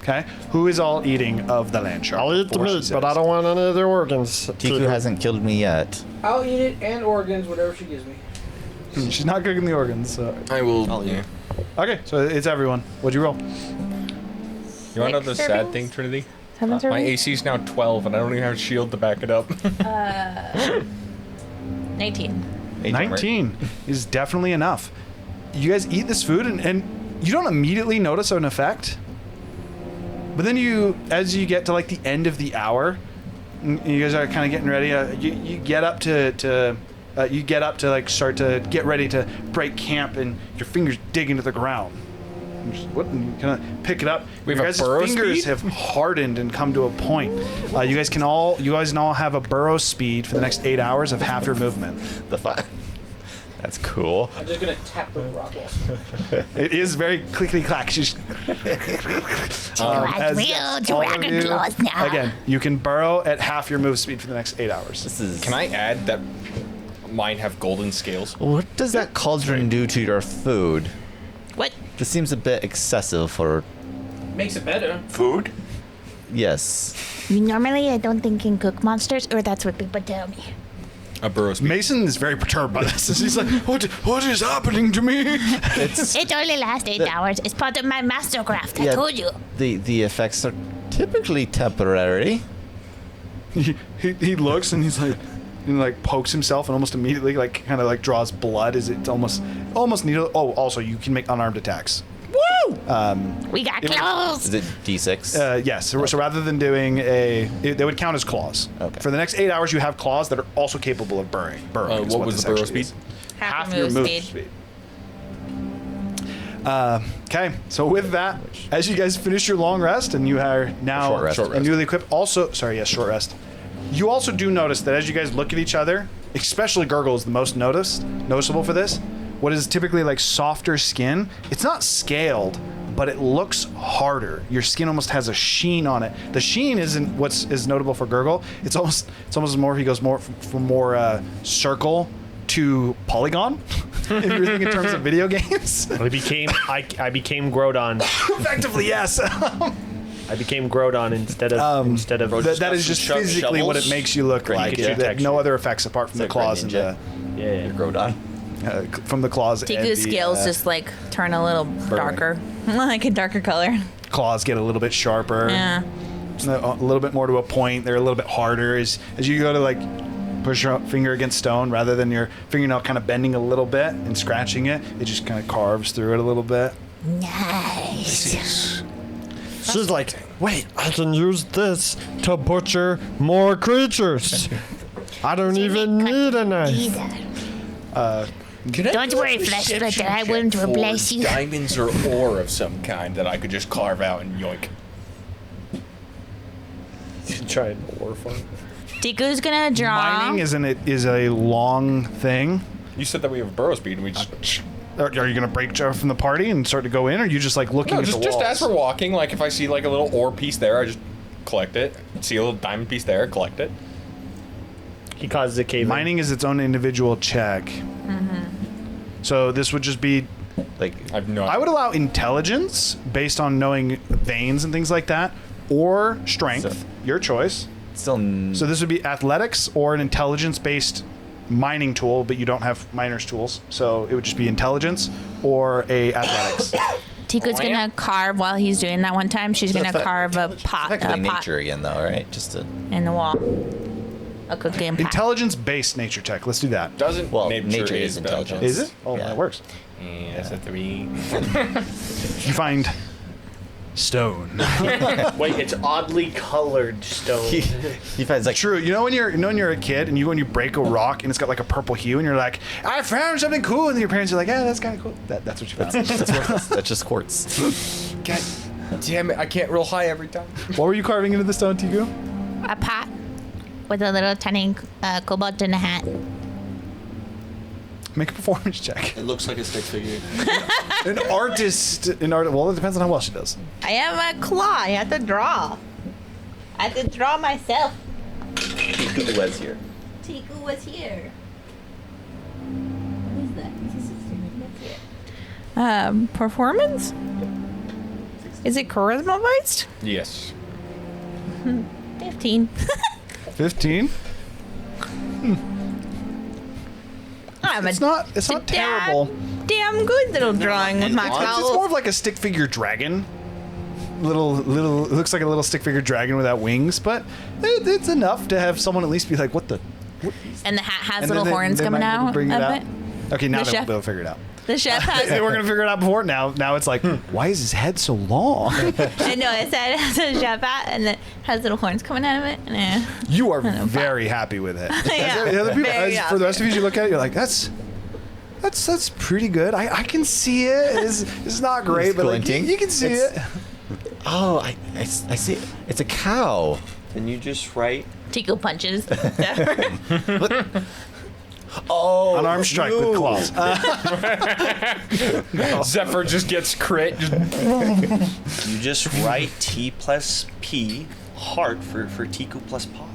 Okay, who is all eating of the land shark? I'll eat the before she meat, but I says? don't want any of their organs. Tiku hasn't killed me yet. I'll eat it and organs, whatever she gives me. She's not cooking the organs. So. I will. I'll eat it. Okay, so it's everyone. What'd you roll? You want to know the 6 sad servings? thing, Trinity? 7 My servings? AC is now 12, and I don't even have a shield to back it up. 19. 19 is definitely enough. You guys eat this food, and you don't immediately notice an effect. But then as you get to like the end of the hour, and you guys are kind of getting ready. You get up to like start to get ready to break camp, and your fingers dig into the ground. And you kind of pick it up. We have Your a guys' burrow fingers speed? have hardened and come to a point. You guys all have a burrow speed for the next 8 hours of half your movement. The fun. That's cool. I'm just gonna tap the rock walls. It is very clickety clack. She's Real dragon claws now. again, you can burrow at half your move speed for the next 8 hours. This is. Can I add that mine have golden scales? What does that cauldron do to your food? What? This seems a bit excessive for. Makes it better. Food? Yes. Normally, I don't think can cook monsters, or that's what people tell me. A burrow speed. Mason is very perturbed by this. He's like, what is happening to me? It only lasts 8 hours. It's part of my mastercraft. I told you. The effects are typically temporary. he looks and he's like, and like pokes himself and almost immediately like kind of like draws blood. Is it almost needle? Oh, also you can make unarmed attacks. Woo! We got claws. Is it D6? Yes. So rather than doing they would count as claws. Okay. For the next 8 hours, you have claws that are also capable of burrowing. Is what was this the burrow actually speed? is. Half your move move speed. Okay, so with that, as you guys finish your long rest and you are now Short rest. Short rest. newly equipped, short rest. You also do notice that as you guys look at each other, especially Gurgle is the most noticeable for this. What is typically like softer skin, it's not scaled, but it looks harder. Your skin almost has a sheen on it. The sheen isn't what's is notable for Gurgle. It's almost more. He goes more from more circle to polygon. If you're thinking in terms of video games. I became Grodon. Effectively, yes. I became Grodon instead of that is just physically what it makes you look like. Pikachu texture. No other effects apart from the claws and the. Yeah. Grodon. from the claws. and Tiku's the, scales just like turn a little darker, like a darker color. claws get a little bit sharper. Yeah. A little bit more to a point. They're a little bit harder as you go to like push your finger against stone, rather than your fingernail kind of bending a little bit and scratching it. It just kind of carves through it a little bit. Nice. She's like, wait, I can use this to butcher more creatures. I don't even need a knife. Don't worry, Flesh Splitter. I won't replace you. Diamonds or ore of some kind that I could just carve out and yoink. Try an ore farm. Tiku's gonna draw. Mining is a long thing. You said that we have burrow speed and we just... Are you going to break Jeff from the party and start to go in, or are you just like looking No, at the just walls? as we're walking, like if I see like a little ore piece there, I just collect it. See a little diamond piece there, collect it. He causes a cave. Mining is its own individual check. So this would just be like I would allow intelligence based on knowing veins and things like that, or strength, your choice. So this would be athletics or an intelligence-based mining tool, but you don't have miner's tools, so it would just be intelligence or a athletics. Tiku's gonna carve while he's doing that one time. She's gonna carve a pot, nature again, though, right? Just to in the wall. A cooking pot. Intelligence-based nature tech. Let's do that. Doesn't nature is intelligence. Is it? Oh, that works. Yes, a 3. You find stone. Wait, it's oddly colored stone. He finds like true. You know when you're a kid and you go and you break a rock and it's got like a purple hue and you're like, I found something cool, and then your parents are like, yeah, that's kind of cool. That's what you found. That's just quartz. God damn it! I can't roll high every time. What were you carving into the stone, Tiku? A pot with a little tiny cobalt in a hat. Make a performance check. It looks like a stick figure. An artist. Well, it depends on how well she does. I have a claw. I have to draw. I have to draw myself. Tiku was here. Tiku was here. Who's that? That's here. Performance? Is it charisma based? Yes. 15. 15. It's not terrible. Damn good little drawing with my It's claw. more of like a stick figure dragon. Little. It looks like a little stick figure dragon without wings, but it's enough to have someone at least be like, "What the?" And the hat has And little then horns they coming might out bring it of out. it. Okay, now The they chef- won't be able to figure it out. The chef has. They were gonna figure it out before. Now it's like, why is his head so long? I know it said it has a chef hat and it has little horns coming out of it. And, You are very happy with it. Yeah, The other people, very for the rest of you, you look at it, you're like, that's pretty good. I can see it. It's not great, but like, you can see it. Oh, I see it. It's a cow. Can you just write? Tiku punches. Oh, An arm strike with claws. Zephyr just gets crit. You just write T plus P heart for Tiku plus pot.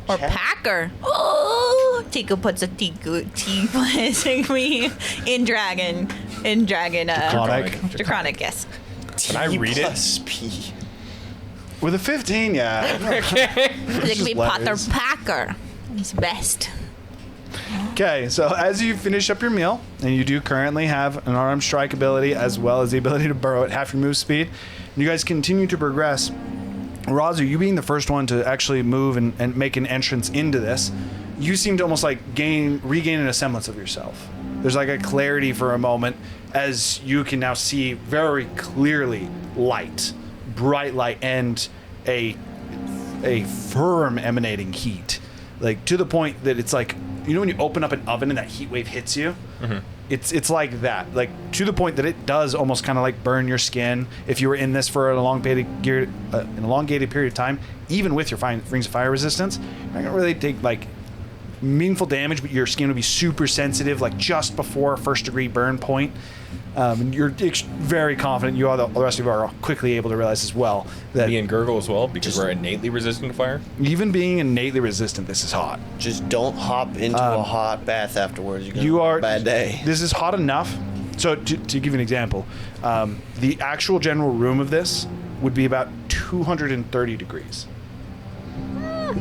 Or Packer. Oh, Tiku puts a Tiku T plus me in dragon. Draconic, yes. Can I read it? Plus P. With a 15, yeah. It could be Potter Packer. He's best. Okay, so as you finish up your meal, and you do currently have an arm strike ability as well as the ability to burrow at half your move speed, and you guys continue to progress. Razu, you being the first one to actually move and make an entrance into this, you seem to almost like regain a semblance of yourself. There's like a clarity for a moment as you can now see very clearly light, bright light, and a firm emanating heat. Like to the point that it's like, you know when you open up an oven and that heat wave hits you? Mm-hmm. It's like that. Like to the point that it does almost kind of like burn your skin if you were in this for an elongated period of time, even with your rings of fire resistance. You're not gonna really take like meaningful damage, but your skin would be super sensitive, like just before first degree burn point. And you're very confident. The rest of you are quickly able to realize as well that Me and Gurgle as well, because we're innately resistant to fire. even being innately resistant, this is hot. Just don't hop into a hot bath afterwards. You're gonna have a bad day. This is hot enough. So to give you an example, the actual general room of this would be about 230 degrees.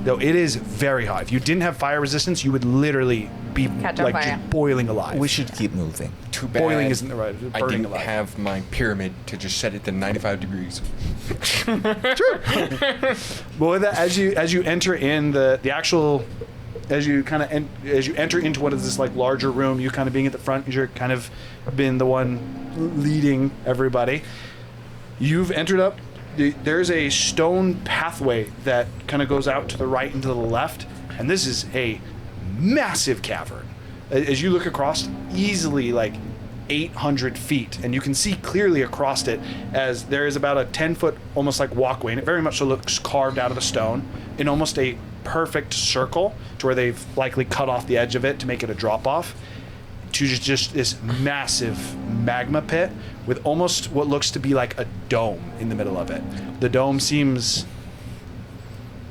Though it is very hot. If you didn't have fire resistance, you would literally be Catch on like fire. just boiling alive. We should keep moving. Too bad. Boiling isn't the right. I Burning didn't alive. have my pyramid to just set it to 95 degrees. Well, with that, as you enter in the actual, as you enter into what is this like larger room, you kind of being at the front, you're kind of been the one leading everybody. You've entered up. There's a stone pathway that kind of goes out to the right and to the left, and this is a massive cavern. As you look across, easily like 800 feet, and you can see clearly across it as there is about a 10-foot almost like walkway, and it very much so looks carved out of the stone in almost a perfect circle to where they've likely cut off the edge of it to make it a drop off to just this massive magma pit with almost what looks to be like a dome in the middle of it. The dome seems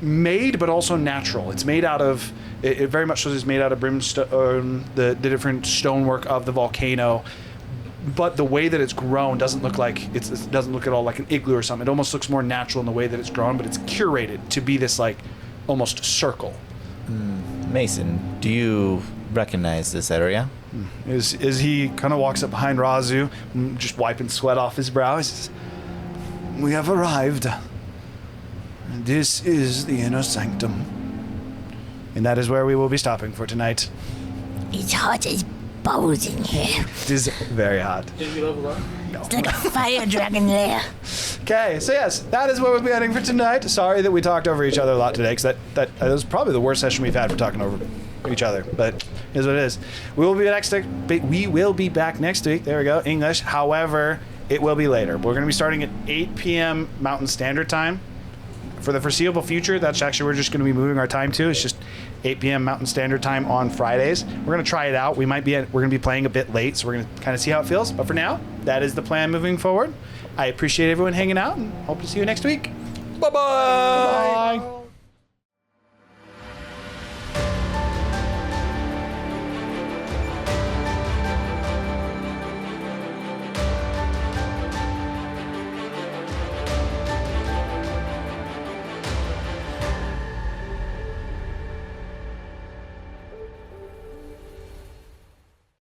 made but also natural. It's made out of it very much so is made out of brimstone, the different stonework of the volcano. But the way that it's grown doesn't look like it doesn't look at all like an igloo or something. It almost looks more natural in the way that it's grown, but it's curated to be this like almost circle. Mason, do you recognize this area? As he kind of walks up behind Razu, just wiping sweat off his brow, he says, "We have arrived. This is the inner sanctum. And that is where we will be stopping for tonight." It's hot as balls in here. It is very hot. Did we level up? It's like a fire dragon lair. Okay, so yes, that is where we'll be heading for tonight. Sorry that we talked over each other a lot today, because that was probably the worst session we've had for talking over each other, but it is what it is. We will be back next week. There we go, English. However, it will be later. We're going to be starting at 8 p.m. Mountain Standard Time. For the foreseeable future, that's actually we're just going to be moving our time to. It's just 8 p.m. Mountain Standard Time on Fridays. We're going to try it out. We're going to be playing a bit late, so we're going to kind of see how it feels. But for now, that is the plan moving forward. I appreciate everyone hanging out and hope to see you next week. Bye-bye. Bye.